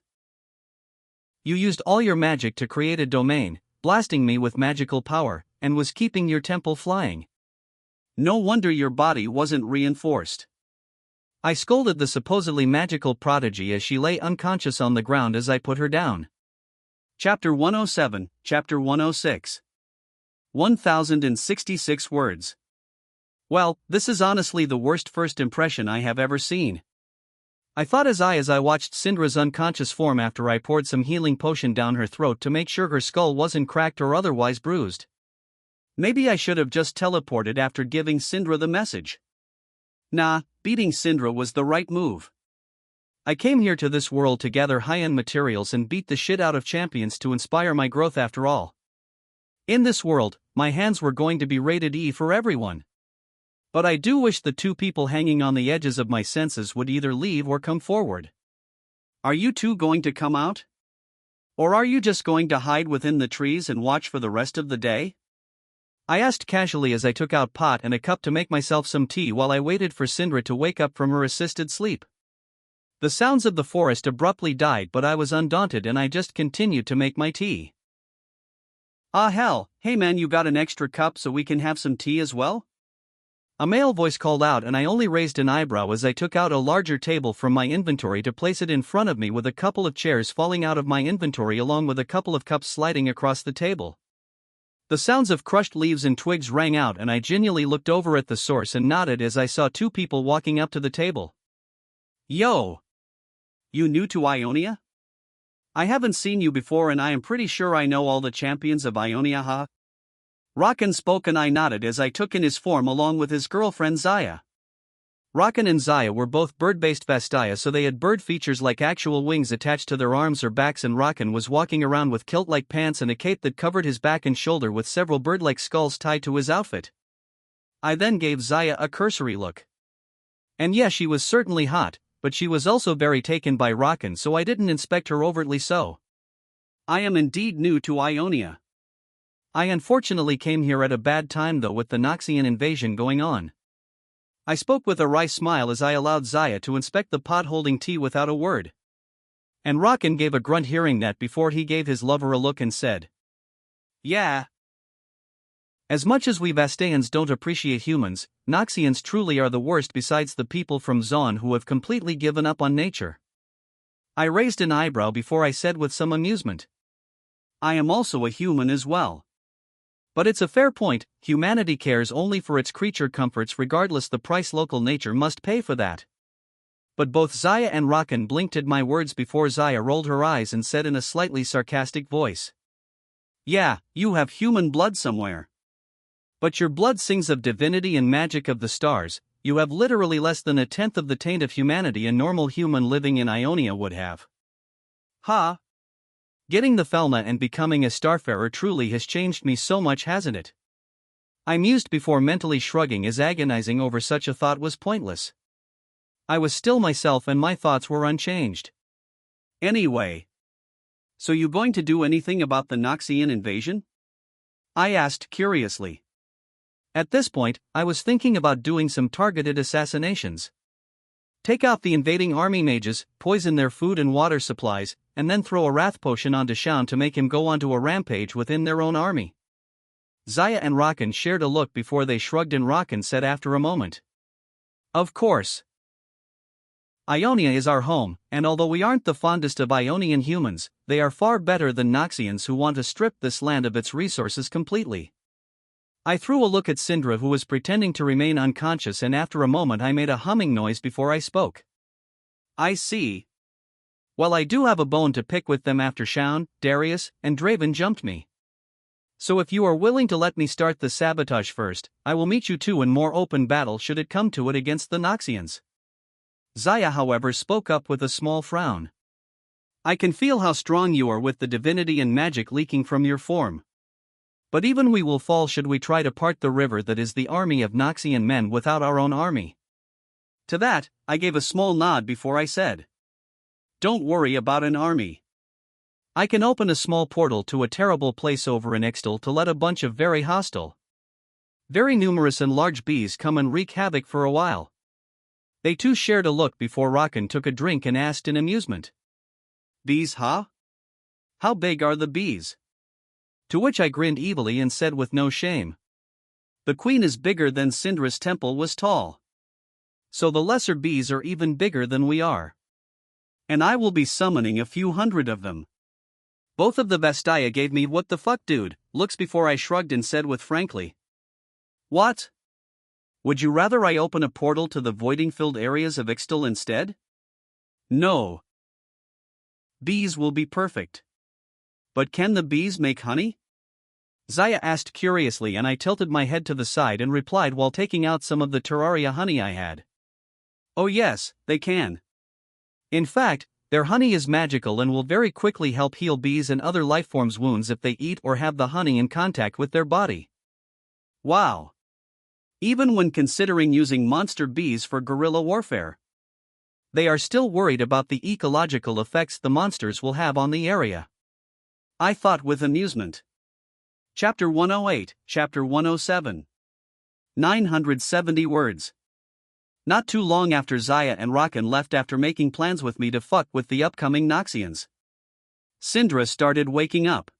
You used all your magic to create a domain, blasting me with magical power, and was keeping your temple flying. No wonder your body wasn't reinforced. I scolded the supposedly magical prodigy as she lay unconscious on the ground as I put her down. Chapter 107, Chapter 106. 1066 words. Well, this is honestly the worst first impression I have ever seen. I thought as I watched Syndra's unconscious form after I poured some healing potion down her throat to make sure her skull wasn't cracked or otherwise bruised. Maybe I should have just teleported after giving Syndra the message. Nah, beating Syndra was the right move. I came here to this world to gather high-end materials and beat the shit out of champions to inspire my growth after all. In this world, my hands were going to be rated E for everyone. But I do wish the two people hanging on the edges of my senses would either leave or come forward. Are you two going to come out? Or are you just going to hide within the trees and watch for the rest of the day? I asked casually as I took out pot and a cup to make myself some tea while I waited for Syndra to wake up from her assisted sleep. The sounds of the forest abruptly died, but I was undaunted and I just continued to make my tea. Ah hell, hey man, you got an extra cup so we can have some tea as well? A male voice called out, and I only raised an eyebrow as I took out a larger table from my inventory to place it in front of me, with a couple of chairs falling out of my inventory along with a couple of cups sliding across the table. The sounds of crushed leaves and twigs rang out, and I genuinely looked over at the source and nodded as I saw two people walking up to the table. Yo! You new to Ionia? I haven't seen you before and I am pretty sure I know all the champions of Ionia, huh? Rakan spoke and I nodded as I took in his form along with his girlfriend Xayah. Rakan and Xayah were both bird-based Vastaya, so they had bird features like actual wings attached to their arms or backs, and Rakan was walking around with kilt-like pants and a cape that covered his back and shoulder with several bird-like skulls tied to his outfit. I then gave Xayah a cursory look. And yeah, she was certainly hot, but she was also very taken by Rakan, so I didn't inspect her overtly so. I am indeed new to Ionia. I unfortunately came here at a bad time though, with the Noxian invasion going on. I spoke with a wry smile as I allowed Xayah to inspect the pot holding tea without a word. And Rakan gave a grunt hearing that before he gave his lover a look and said, "Yeah." As much as we Vastaeans don't appreciate humans, Noxians truly are the worst besides the people from Zaun who have completely given up on nature. I raised an eyebrow before I said with some amusement, "I am also a human as well." But it's a fair point, humanity cares only for its creature comforts regardless the price local nature must pay for that. But both Xayah and Rakan blinked at my words before Xayah rolled her eyes and said in a slightly sarcastic voice, "Yeah, you have human blood somewhere. But your blood sings of divinity and magic of the stars. You have literally less than a tenth of the taint of humanity a normal human living in Ionia would have." Ha! Getting the Felna and becoming a starfarer truly has changed me so much, hasn't it? I mused before mentally shrugging as agonizing over such a thought was pointless. I was still myself and my thoughts were unchanged. Anyway. So you going to do anything about the Noxian invasion? I asked curiously. At this point, I was thinking about doing some targeted assassinations. Take out the invading army mages, poison their food and water supplies, and then throw a wrath potion onto Shaun to make him go onto a rampage within their own army. Zaya and Rakan shared a look before they shrugged, and Rakan said after a moment, "Of course. Ionia is our home, and although we aren't the fondest of Ionian humans, they are far better than Noxians who want to strip this land of its resources completely." I threw a look at Syndra, who was pretending to remain unconscious, and after a moment I made a humming noise before I spoke. "I see. Well, I do have a bone to pick with them after Shaun, Darius, and Draven jumped me. So if you are willing to let me start the sabotage first, I will meet you two in more open battle should it come to it against the Noxians." Zaya, however, spoke up with a small frown. "I can feel how strong you are with the divinity and magic leaking from your form. But even we will fall should we try to part the river that is the army of Noxian men without our own army." To that, I gave a small nod before I said, "Don't worry about an army. I can open a small portal to a terrible place over in Ixtal to let a bunch of very hostile, very numerous and large bees come and wreak havoc for a while." They too shared a look before Rakan took a drink and asked in amusement, "Bees, huh? How big are the bees?" To which I grinned evilly and said with no shame, "The queen is bigger than Syndra's temple was tall. So the lesser bees are even bigger than we are. And I will be summoning a few hundred of them." Both of the Vestia gave me "what the fuck dude" looks before I shrugged and said with frankly, "What? Would you rather I open a portal to the voiding-filled areas of Ixtal instead?" "No. Bees will be perfect. But can the bees make honey?" Zaya asked curiously, and I tilted my head to the side and replied while taking out some of the Terraria honey I had. "Oh yes, they can. In fact, their honey is magical and will very quickly help heal bees and other lifeforms' wounds if they eat or have the honey in contact with their body." Wow. Even when considering using monster bees for guerrilla warfare, they are still worried about the ecological effects the monsters will have on the area, I thought with amusement. Chapter 108, Chapter 107. 970 words. Not too long after Zaya and Rakan left after making plans with me to fuck with the upcoming Noxians, Syndra started waking up.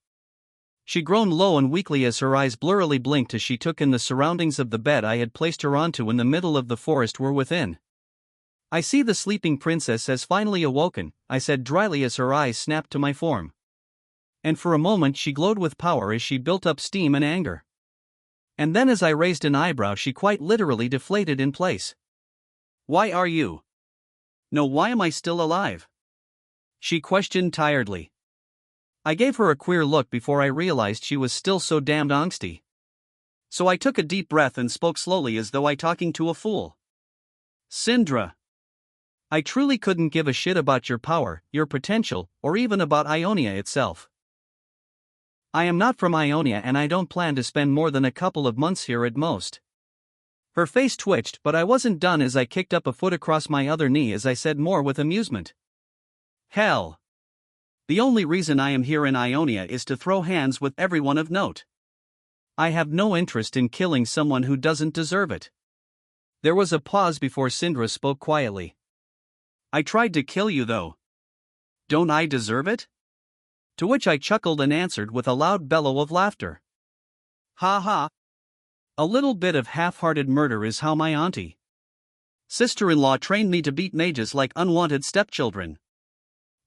She groaned low and weakly as her eyes blurrily blinked as she took in the surroundings of the bed I had placed her onto in the middle of the forest we're within. "I see the sleeping princess has finally awoken," I said dryly as her eyes snapped to my form. And for a moment she glowed with power as she built up steam and anger. And then as I raised an eyebrow she quite literally deflated in place. "Why are you? No, why am I still alive?" she questioned tiredly. I gave her a queer look before I realized she was still so damned angsty. So I took a deep breath and spoke slowly as though I talking to a fool. "Syndra, I truly couldn't give a shit about your power, your potential, or even about Ionia itself. I am not from Ionia and I don't plan to spend more than a couple of months here at most." Her face twitched, but I wasn't done as I kicked up a foot across my other knee as I said more with amusement. "Hell. The only reason I am here in Ionia is to throw hands with everyone of note. I have no interest in killing someone who doesn't deserve it." There was a pause before Syndra spoke quietly. "I tried to kill you though. Don't I deserve it?" To which I chuckled and answered with a loud bellow of laughter. "Ha ha. A little bit of half-hearted murder is how my auntie, sister-in-law trained me to beat mages like unwanted stepchildren."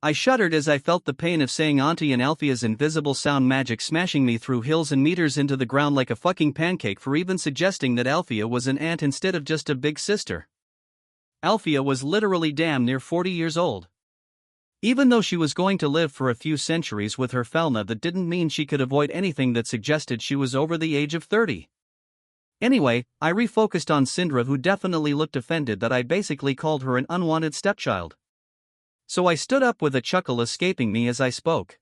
I shuddered as I felt the pain of saying auntie and Althea's invisible sound magic smashing me through hills and meters into the ground like a fucking pancake for even suggesting that Althea was an aunt instead of just a big sister. Althea was literally damn near 40 years old. Even though she was going to live for a few centuries with her Felna, that didn't mean she could avoid anything that suggested she was over the age of 30. Anyway, I refocused on Syndra, who definitely looked offended that I basically called her an unwanted stepchild. So I stood up with a chuckle escaping me as I spoke.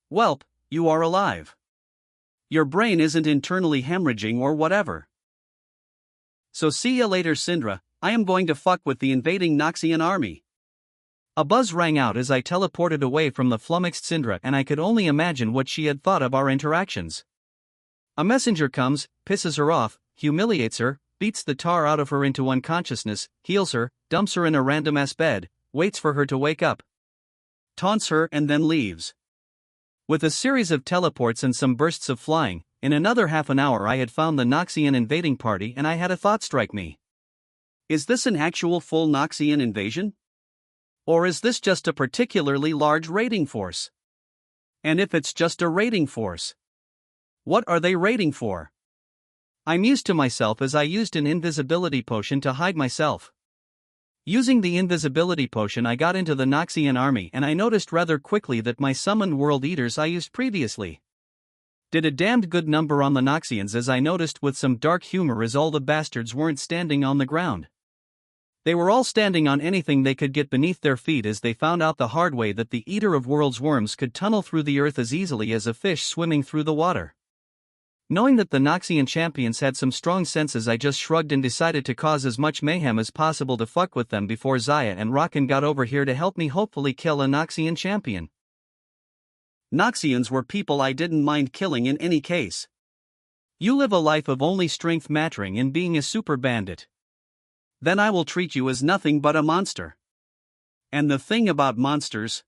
"Welp, you are alive. Your brain isn't internally hemorrhaging or whatever. So see ya later, Syndra. I am going to fuck with the invading Noxian army." A buzz rang out as I teleported away from the flummoxed Syndra, and I could only imagine what she had thought of our interactions. A messenger comes, pisses her off, humiliates her, beats the tar out of her into unconsciousness, heals her, dumps her in a random-ass bed, waits for her to wake up, taunts her and then leaves. With a series of teleports and some bursts of flying, in another half an hour I had found the Noxian invading party and I had a thought strike me. Is this an actual full Noxian invasion? Or is this just a particularly large raiding force? And if it's just a raiding force, what are they raiding for? I mused to myself as I used an invisibility potion to hide myself. Using the invisibility potion I got into the Noxian army and I noticed rather quickly that my summoned world eaters I used previously did a damned good number on the Noxians, as I noticed with some dark humor, as all the bastards weren't standing on the ground. They were all standing on anything they could get beneath their feet, as they found out the hard way that the Eater of Worlds worms could tunnel through the earth as easily as a fish swimming through the water. Knowing that the Noxian champions had some strong senses, I just shrugged and decided to cause as much mayhem as possible to fuck with them before Zaya and Rockin got over here to help me hopefully kill a Noxian champion. Noxians were people I didn't mind killing in any case. You live a life of only strength mattering in being a super bandit. Then I will treat you as nothing but a monster. And the thing about monsters,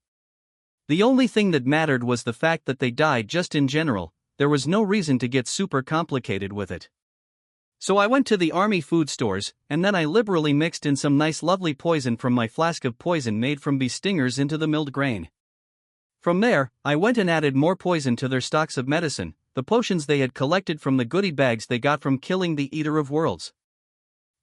the only thing that mattered was the fact that they died. Just in general, there was no reason to get super complicated with it. So I went to the army food stores, and then I liberally mixed in some nice lovely poison from my flask of poison made from bee stingers into the milled grain. From there, I went and added more poison to their stocks of medicine, the potions they had collected from the goodie bags they got from killing the Eater of Worlds.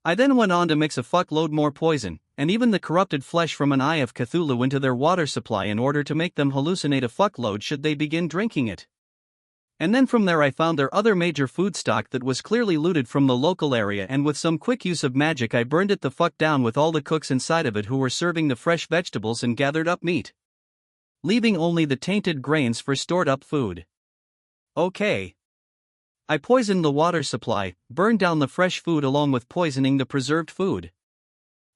I then went on to mix a fuckload more poison, and even the corrupted flesh from an Eye of Cthulhu into their water supply in order to make them hallucinate a fuckload should they begin drinking it. And then from there I found their other major food stock that was clearly looted from the local area, and with some quick use of magic I burned it the fuck down with all the cooks inside of it who were serving the fresh vegetables and gathered up meat, leaving only the tainted grains for stored up food. Okay. I poisoned the water supply, burned down the fresh food along with poisoning the preserved food.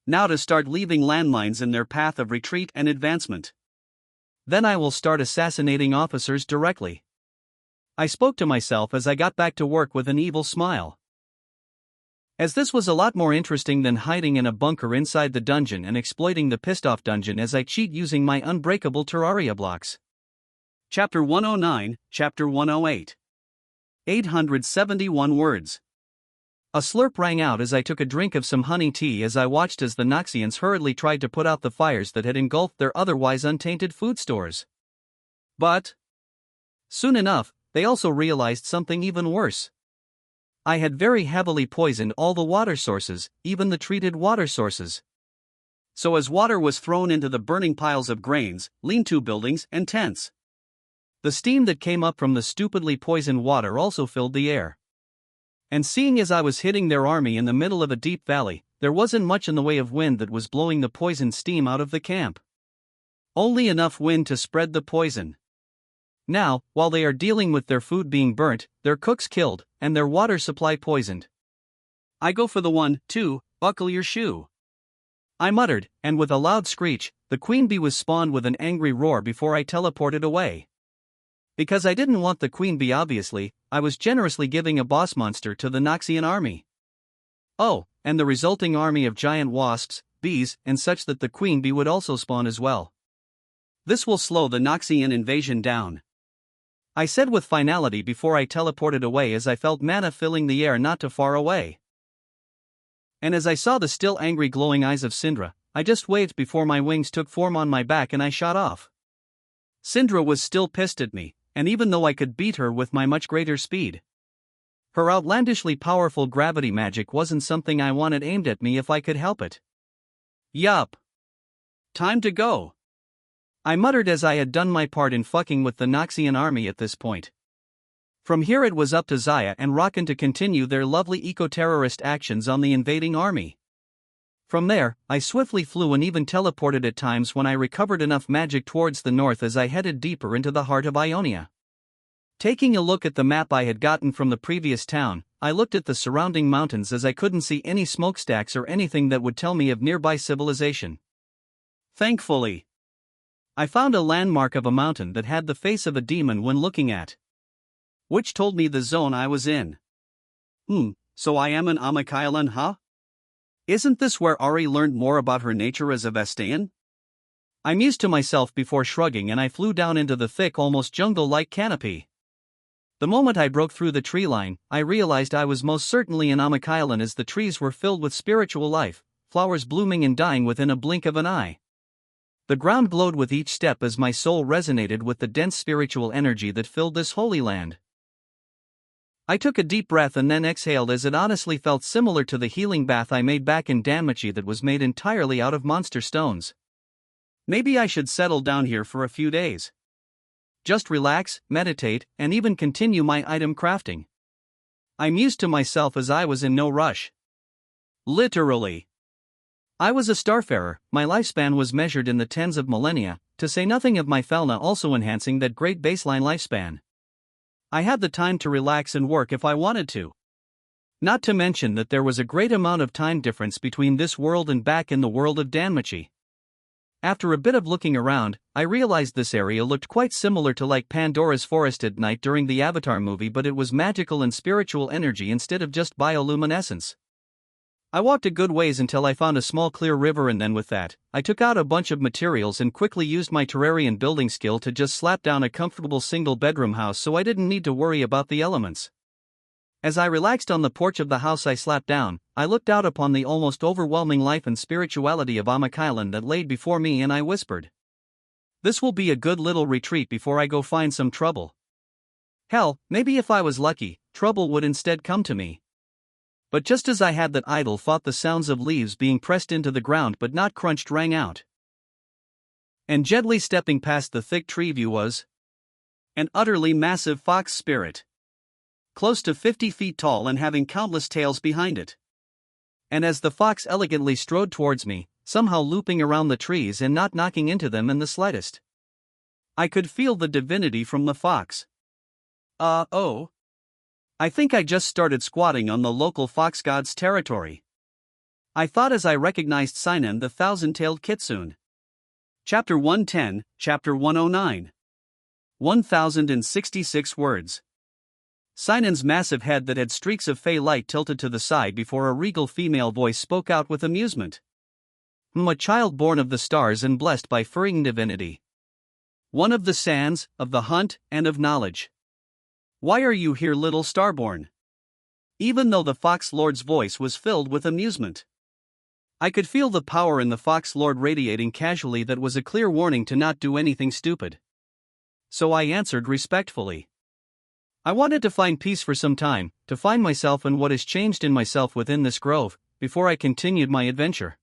Now to start leaving landmines in their path of retreat and advancement. Then I will start assassinating officers directly. I spoke to myself as I got back to work with an evil smile, as this was a lot more interesting than hiding in a bunker inside the dungeon and exploiting the pissed-off dungeon as I cheat using my unbreakable Terraria blocks. Chapter 109, Chapter 108. 871 words. A slurp rang out as I took a drink of some honey tea as I watched as the Noxians hurriedly tried to put out the fires that had engulfed their otherwise untainted food stores. But soon enough, they also realized something even worse. I had very heavily poisoned all the water sources, even the treated water sources. So as water was thrown into the burning piles of grains, lean-to buildings, and tents, the steam that came up from the stupidly poisoned water also filled the air. And seeing as I was hitting their army in the middle of a deep valley, there wasn't much in the way of wind that was blowing the poisoned steam out of the camp. Only enough wind to spread the poison. Now, while they are dealing with their food being burnt, their cooks killed, and their water supply poisoned, I go for the 1, 2, buckle your shoe, I muttered, and with a loud screech, the queen bee was spawned with an angry roar before I teleported away. Because I didn't want the queen bee, obviously, I was generously giving a boss monster to the Noxian army. Oh, and the resulting army of giant wasps, bees, and such that the queen bee would also spawn as well. This will slow the Noxian invasion down, I said with finality before I teleported away as I felt mana filling the air not too far away. And as I saw the still angry glowing eyes of Syndra, I just waved before my wings took form on my back and I shot off. Syndra was still pissed at me, and even though I could beat her with my much greater speed, her outlandishly powerful gravity magic wasn't something I wanted aimed at me if I could help it. Yup. Time to go, I muttered as I had done my part in fucking with the Noxian army at this point. From here it was up to Zaya and Rockin to continue their lovely eco-terrorist actions on the invading army. From there, I swiftly flew and even teleported at times when I recovered enough magic towards the north as I headed deeper into the heart of Ionia. Taking a look at the map I had gotten from the previous town, I looked at the surrounding mountains as I couldn't see any smokestacks or anything that would tell me of nearby civilization. Thankfully, I found a landmark of a mountain that had the face of a demon when looking at, which told me the zone I was in. So I am an Amokailan, huh? Isn't this where Ari learned more about her nature as a Vestian? I mused to myself before shrugging, and I flew down into the thick, almost jungle-like canopy. The moment I broke through the tree line, I realized I was most certainly an Amokailan, as the trees were filled with spiritual life, flowers blooming and dying within a blink of an eye. The ground glowed with each step as my soul resonated with the dense spiritual energy that filled this holy land. I took a deep breath and then exhaled, as it honestly felt similar to the healing bath I made back in Danmachi that was made entirely out of monster stones. Maybe I should settle down here for a few days. Just relax, meditate, and even continue my item crafting. I mused to myself as I was in no rush. Literally. I was a starfarer, my lifespan was measured in the tens of millennia, to say nothing of my Felna also enhancing that great baseline lifespan. I had the time to relax and work if I wanted to. Not to mention that there was a great amount of time difference between this world and back in the world of Danmachi. After a bit of looking around, I realized this area looked quite similar to like Pandora's forest at night during the Avatar movie, but it was magical and spiritual energy instead of just bioluminescence. I walked a good ways until I found a small clear river, and then with that, I took out a bunch of materials and quickly used my Terrarian building skill to just slap down a comfortable single-bedroom house so I didn't need to worry about the elements. As I relaxed on the porch of the house I slapped down, I looked out upon the almost overwhelming life and spirituality of Amokailan that laid before me, and I whispered, "This will be a good little retreat before I go find some trouble." Hell, maybe if I was lucky, trouble would instead come to me. But just as I had that idle thought, the sounds of leaves being pressed into the ground but not crunched rang out. And gently stepping past the thick tree view was an utterly massive fox spirit. Close to 50 feet tall and having countless tails behind it. And as the fox elegantly strode towards me, somehow looping around the trees and not knocking into them in the slightest, I could feel the divinity from the fox. Oh. I think I just started squatting on the local fox god's territory. I thought as I recognized Sinan, the thousand-tailed kitsune. Chapter 110, Chapter 109. 1066 words. Sinan's massive head that had streaks of fey light tilted to the side before a regal female voice spoke out with amusement. A child born of the stars and blessed by furring divinity. One of the sands, of the hunt, and of knowledge. Why are you here, little starborn? Even though the Fox Lord's voice was filled with amusement, I could feel the power in the Fox Lord radiating casually that was a clear warning to not do anything stupid. So I answered respectfully. I wanted to find peace for some time, to find myself and what has changed in myself within this grove, before I continued my adventure.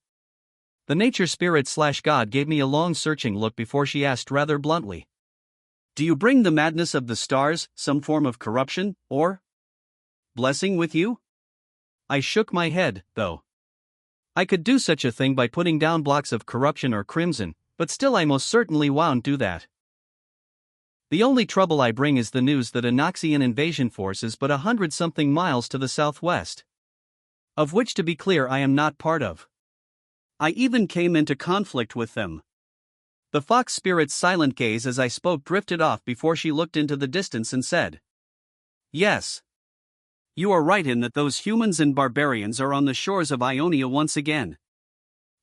The nature spirit / god gave me a long searching look before she asked rather bluntly, "Do you bring the madness of the stars, some form of corruption, or blessing with you?" I shook my head, though. I could do such a thing by putting down blocks of corruption or crimson, but still I most certainly won't do that. The only trouble I bring is the news that a Noxian invasion force is but 100-something miles to the southwest. Of which, to be clear, I am not part of. I even came into conflict with them. The fox spirit's silent gaze as I spoke drifted off before she looked into the distance and said, "Yes. You are right in that those humans and barbarians are on the shores of Ionia once again.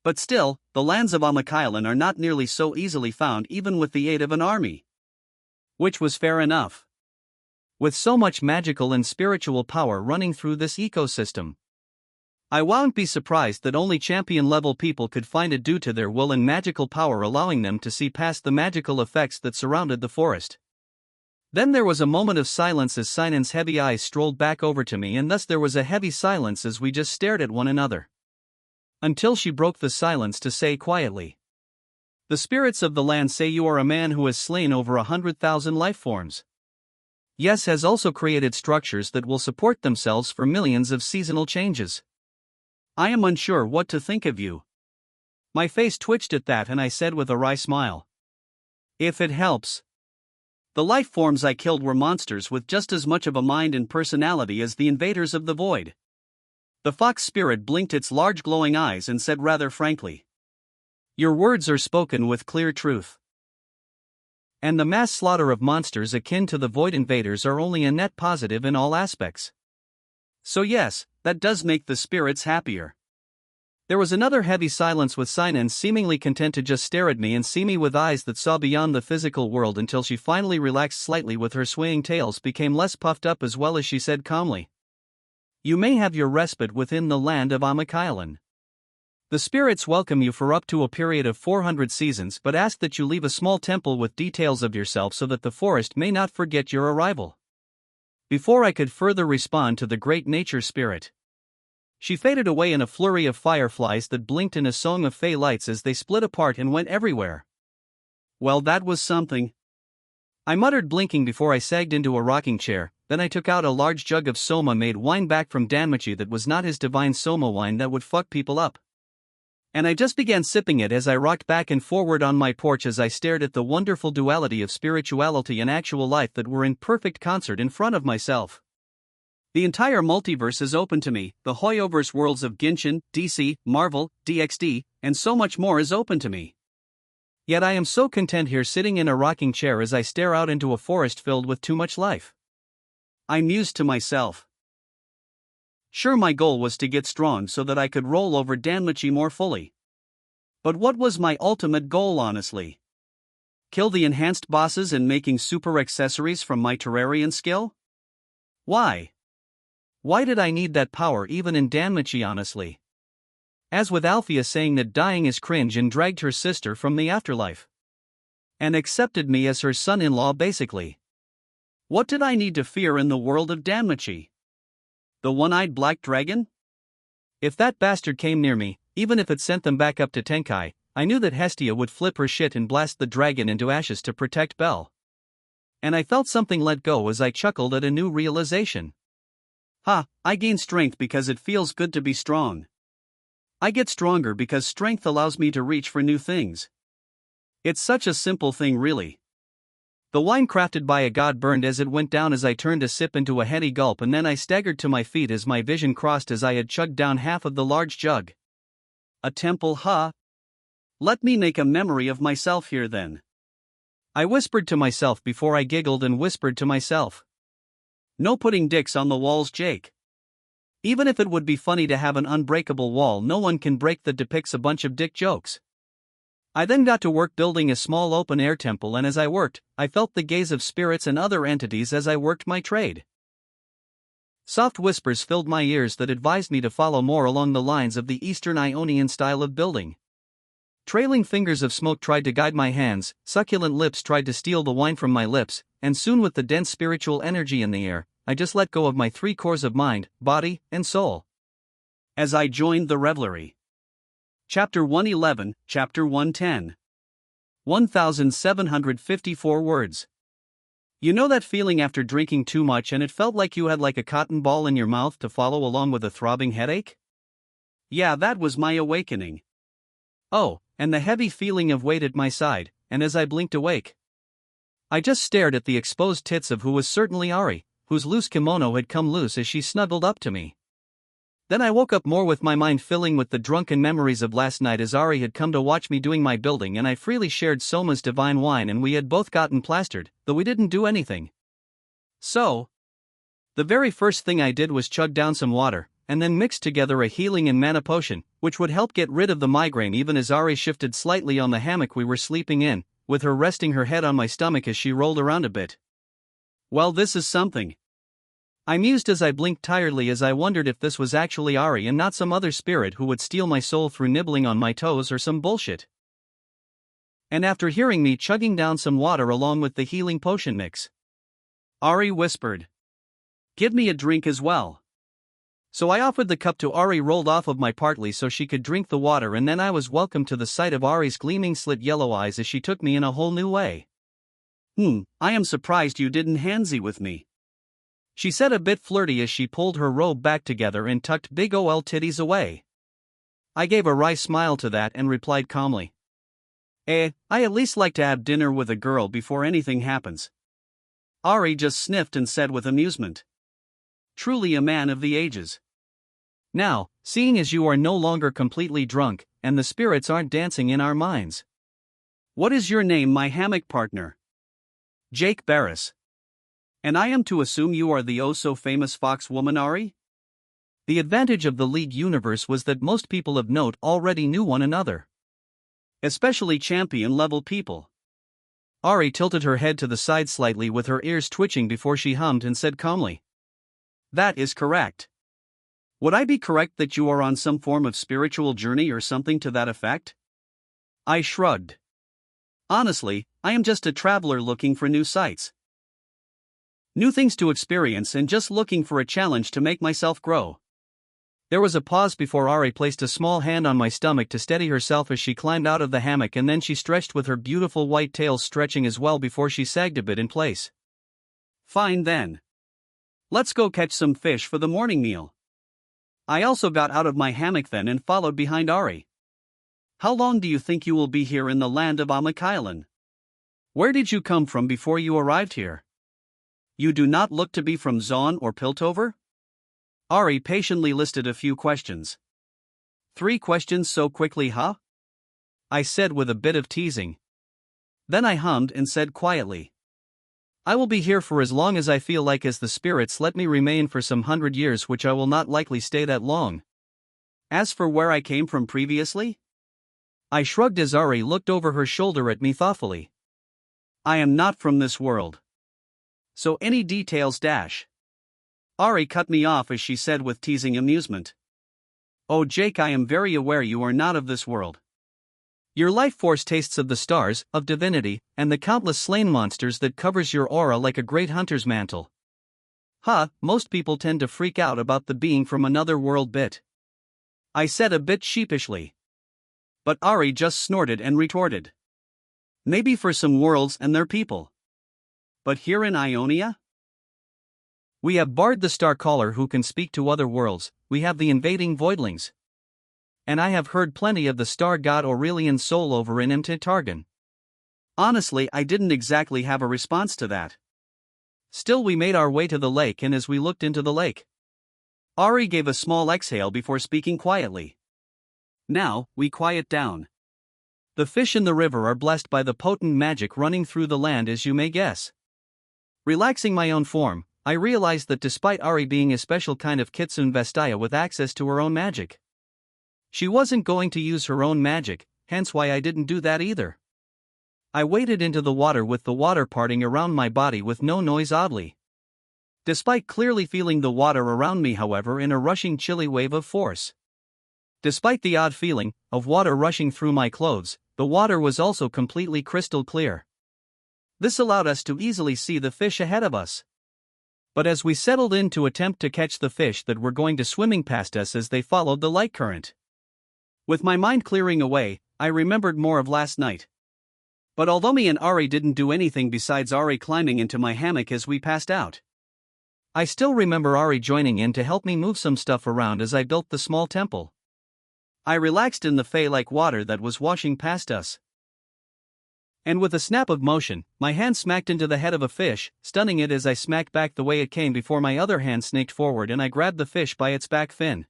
But still, the lands of Amokailan are not nearly so easily found even with the aid of an army." Which was fair enough. With so much magical and spiritual power running through this ecosystem, I won't be surprised that only champion-level people could find it due to their will and magical power allowing them to see past the magical effects that surrounded the forest. Then there was a moment of silence as Sinan's heavy eyes strolled back over to me, and thus there was a heavy silence as we just stared at one another. Until she broke the silence to say quietly, "The spirits of the land say you are a man who has slain over 100,000 life forms. Yes, has also created structures that will support themselves for millions of seasonal changes. I am unsure what to think of you." My face twitched at that and I said with a wry smile, "If it helps. The life forms I killed were monsters with just as much of a mind and personality as the invaders of the void." The fox spirit blinked its large glowing eyes and said rather frankly, "Your words are spoken with clear truth. And the mass slaughter of monsters akin to the void invaders are only a net positive in all aspects. So yes, that does make the spirits happier. There was another heavy silence with Sinan seemingly content to just stare at me and see me with eyes that saw beyond the physical world until she finally relaxed slightly with her swaying tails became less puffed up as well as she said calmly. You may have your respite within the land of Amakailan. The spirits welcome you for up to a period of 400 seasons but ask that you leave a small temple with details of yourself so that the forest may not forget your arrival. Before I could further respond to the great nature spirit, she faded away in a flurry of fireflies that blinked in a song of fey lights as they split apart and went everywhere. Well, that was something. I muttered, blinking before I sagged into a rocking chair. Then I took out a large jug of Soma-made wine back from Danmachi that was not his divine Soma wine that would fuck people up. And I just began sipping it as I rocked back and forward on my porch as I stared at the wonderful duality of spirituality and actual life that were in perfect concert in front of myself. The entire multiverse is open to me, the Hoyoverse worlds of Genshin, DC, Marvel, DxD, and so much more is open to me. Yet I am so content here sitting in a rocking chair as I stare out into a forest filled with too much life. I mused to myself. Sure, my goal was to get strong so that I could roll over Danmachi more fully. But what was my ultimate goal, honestly? Kill the enhanced bosses and making super accessories from my Terrarian skill? Why? Why did I need that power even in Danmachi, honestly? As with Althea saying that dying is cringe and dragged her sister from the afterlife. And accepted me as her son-in-law basically. What did I need to fear in the world of Danmachi? The one-eyed black dragon? If that bastard came near me, even if it sent them back up to Tenkai, I knew that Hestia would flip her shit and blast the dragon into ashes to protect Belle. And I felt something let go as I chuckled at a new realization. I gain strength because it feels good to be strong. I get stronger because strength allows me to reach for new things. It's such a simple thing, really. The wine crafted by a god burned as it went down as I turned to sip into a heady gulp, and then I staggered to my feet as my vision crossed as I had chugged down half of the large jug. A temple, huh? Let me make a memory of myself here then. I whispered to myself before I giggled and whispered to myself. No putting dicks on the walls, Jake. Even if it would be funny to have an unbreakable wall, no one can break that depicts a bunch of dick jokes. I then got to work building a small open-air temple, and as I worked, I felt the gaze of spirits and other entities as I worked my trade. Soft whispers filled my ears that advised me to follow more along the lines of the Eastern Ionian style of building. Trailing fingers of smoke tried to guide my hands, succulent lips tried to steal the wine from my lips, and soon with the dense spiritual energy in the air, I just let go of my three cores of mind, body, and soul. As I joined the revelry. Chapter 111, Chapter 110. 1,754 words. You know that feeling after drinking too much and it felt like you had like a cotton ball in your mouth to follow along with a throbbing headache? Yeah, that was my awakening. Oh, and the heavy feeling of weight at my side, and as I blinked awake, I just stared at the exposed tits of who was certainly Ari, whose loose kimono had come loose as she snuggled up to me. Then I woke up more with my mind filling with the drunken memories of last night as Ari had come to watch me doing my building, and I freely shared Soma's divine wine and we had both gotten plastered, though we didn't do anything. So, the very first thing I did was chug down some water, and then mixed together a healing and mana potion, which would help get rid of the migraine even as Ari shifted slightly on the hammock we were sleeping in, with her resting her head on my stomach as she rolled around a bit. Well, this is something. I mused as I blinked tiredly as I wondered if this was actually Ari and not some other spirit who would steal my soul through nibbling on my toes or some bullshit. And after hearing me chugging down some water along with the healing potion mix, Ari whispered, "Give me a drink as well." So I offered the cup to Ari, rolled off of my partly so she could drink the water, and then I was welcomed to the sight of Ari's gleaming slit yellow eyes as she took me in a whole new way. I am surprised you didn't handsy with me," she said a bit flirty as she pulled her robe back together and tucked big ol' titties away. I gave a wry smile to that and replied calmly, I at least like to have dinner with a girl before anything happens." Ari just sniffed and said with amusement, "Truly a man of the ages. Now, seeing as you are no longer completely drunk, and the spirits aren't dancing in our minds, what is your name, my hammock partner?" "Jake Barris." "And I am to assume you are the oh-so-famous fox woman, Ari?" The advantage of the League universe was that most people of note already knew one another. Especially champion-level people. Ari tilted her head to the side slightly with her ears twitching before she hummed and said calmly. That is correct. Would I be correct that you are on some form of spiritual journey or something to that effect? I shrugged. Honestly, I am just a traveler looking for new sights. New things to experience and just looking for a challenge to make myself grow. There was a pause before Ari placed a small hand on my stomach to steady herself as she climbed out of the hammock, and then she stretched with her beautiful white tail stretching as well before she sagged a bit in place. Fine then. Let's go catch some fish for the morning meal. I also got out of my hammock then and followed behind Ari. How long do you think you will be here in the land of Amakailan? Where did you come from before you arrived here? You do not look to be from Zon or Piltover? Ari patiently listed a few questions. 3 questions so quickly, huh? I said with a bit of teasing. Then I hummed and said quietly. I will be here for as long as I feel like, as the spirits let me remain for some 100 years, which I will not likely stay that long. As for where I came from previously? I shrugged as Ari looked over her shoulder at me thoughtfully. I am not from this world. So any details dash. Ari cut me off as she said with teasing amusement. Oh Jake, I am very aware you are not of this world. Your life force tastes of the stars, of divinity, and the countless slain monsters that covers your aura like a great hunter's mantle. Most people tend to freak out about the being from another world bit. I said a bit sheepishly. But Ari just snorted and retorted. Maybe for some worlds and their people. But here in Ionia? We have Bard the Starcaller who can speak to other worlds, we have the invading voidlings. And I have heard plenty of the star god Aurelian's soul over in Targan. Honestly, I didn't exactly have a response to that. Still, we made our way to the lake, and as we looked into the lake, Ari gave a small exhale before speaking quietly. Now, we quiet down. The fish in the river are blessed by the potent magic running through the land, as you may guess. Relaxing my own form, I realized that despite Ari being a special kind of Kitsune Vestaya with access to her own magic, she wasn't going to use her own magic, hence why I didn't do that either. I waded into the water with the water parting around my body with no noise, oddly. Despite clearly feeling the water around me, however, in a rushing chilly wave of force. Despite the odd feeling of water rushing through my clothes, the water was also completely crystal clear. This allowed us to easily see the fish ahead of us. But as we settled in to attempt to catch the fish that were going to swimming past us as they followed the light current, with my mind clearing away, I remembered more of last night. But although me and Ari didn't do anything besides Ari climbing into my hammock as we passed out, I still remember Ari joining in to help me move some stuff around as I built the small temple. I relaxed in the fey-like water that was washing past us. And with a snap of motion, my hand smacked into the head of a fish, stunning it as I smacked back the way it came before my other hand snaked forward and I grabbed the fish by its back fin.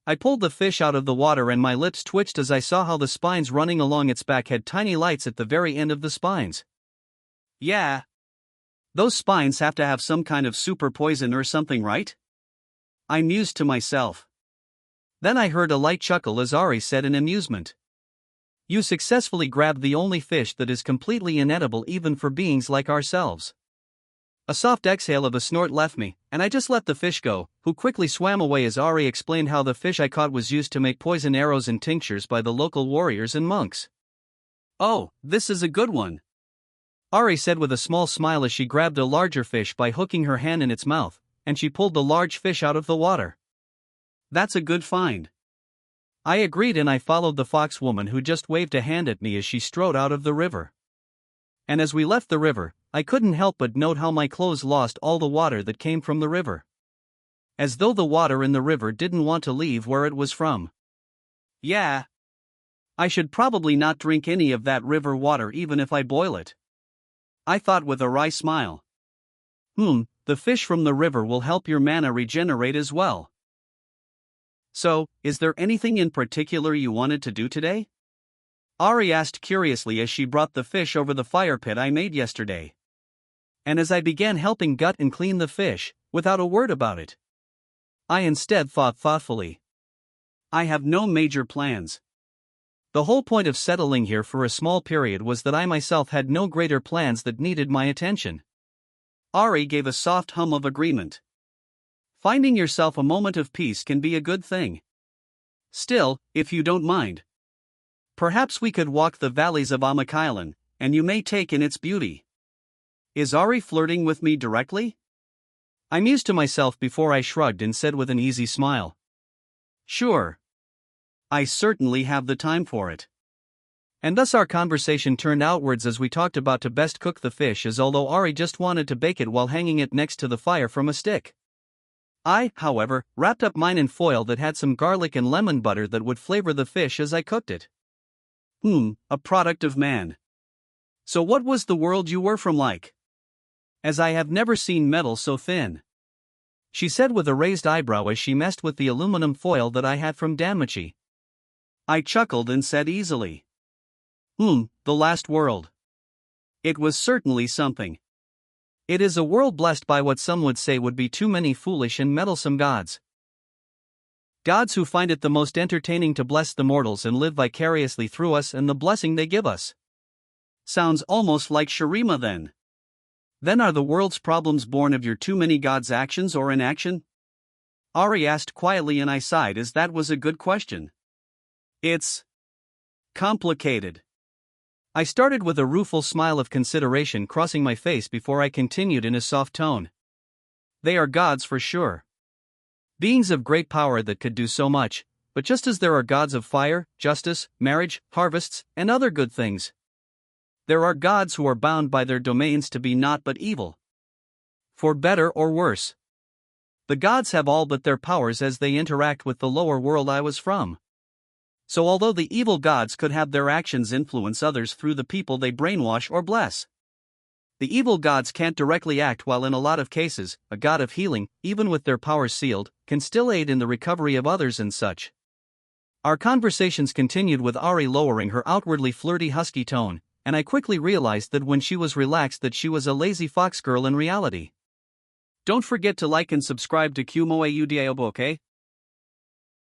I pulled the fish out of the water and my lips twitched as I saw how the spines running along its back had tiny lights at the very end of the spines. Yeah. Those spines have to have some kind of super poison or something, right? I mused to myself. Then I heard a light chuckle as Ari said in amusement. You successfully grabbed the only fish that is completely inedible even for beings like ourselves. A soft exhale of a snort left me, and I just let the fish go, who quickly swam away as Ari explained how the fish I caught was used to make poison arrows and tinctures by the local warriors and monks. Oh, this is a good one, Ari said with a small smile as she grabbed a larger fish by hooking her hand in its mouth, and she pulled the large fish out of the water. That's a good find. I agreed and I followed the fox woman who just waved a hand at me as she strode out of the river. And as we left the river, I couldn't help but note how my clothes lost all the water that came from the river. As though the water in the river didn't want to leave where it was from. Yeah. I should probably not drink any of that river water even if I boil it, I thought with a wry smile. The fish from the river will help your mana regenerate as well. So, is there anything in particular you wanted to do today? Ari asked curiously as she brought the fish over the fire pit I made yesterday. And as I began helping gut and clean the fish, without a word about it, I instead thought thoughtfully. I have no major plans. The whole point of settling here for a small period was that I myself had no greater plans that needed my attention. Ari gave a soft hum of agreement. Finding yourself a moment of peace can be a good thing. Still, if you don't mind, perhaps we could walk the valleys of Amakailan, and you may take in its beauty. Is Ari flirting with me directly? I mused to myself before I shrugged and said with an easy smile. Sure. I certainly have the time for it. And thus our conversation turned outwards as we talked about to best cook the fish, as although Ari just wanted to bake it while hanging it next to the fire from a stick. I, however, wrapped up mine in foil that had some garlic and lemon butter that would flavor the fish as I cooked it. A product of man. So what was the world you were from like? As I have never seen metal so thin, she said with a raised eyebrow as she messed with the aluminum foil that I had from Danmachi. I chuckled and said easily. The last world. It was certainly something. It is a world blessed by what some would say would be too many foolish and meddlesome gods. Gods who find it the most entertaining to bless the mortals and live vicariously through us and the blessing they give us. Sounds almost like Shurima then. Then are the world's problems born of your too many gods' actions or inaction? Ari asked quietly, and I sighed as that was a good question. It's complicated. I started with a rueful smile of consideration crossing my face before I continued in a soft tone. They are gods for sure. Beings of great power that could do so much, but just as there are gods of fire, justice, marriage, harvests, and other good things, there are gods who are bound by their domains to be naught but evil. For better or worse. The gods have all but their powers as they interact with the lower world I was from. So although the evil gods could have their actions influence others through the people they brainwash or bless, the evil gods can't directly act, while in a lot of cases, a god of healing, even with their powers sealed, can still aid in the recovery of others and such. Our conversations continued with Ari lowering her outwardly flirty husky tone, and I quickly realized that when she was relaxed that she was a lazy fox girl in reality. Don't forget to like and subscribe to KUMO-AUDIOBOOK, eh?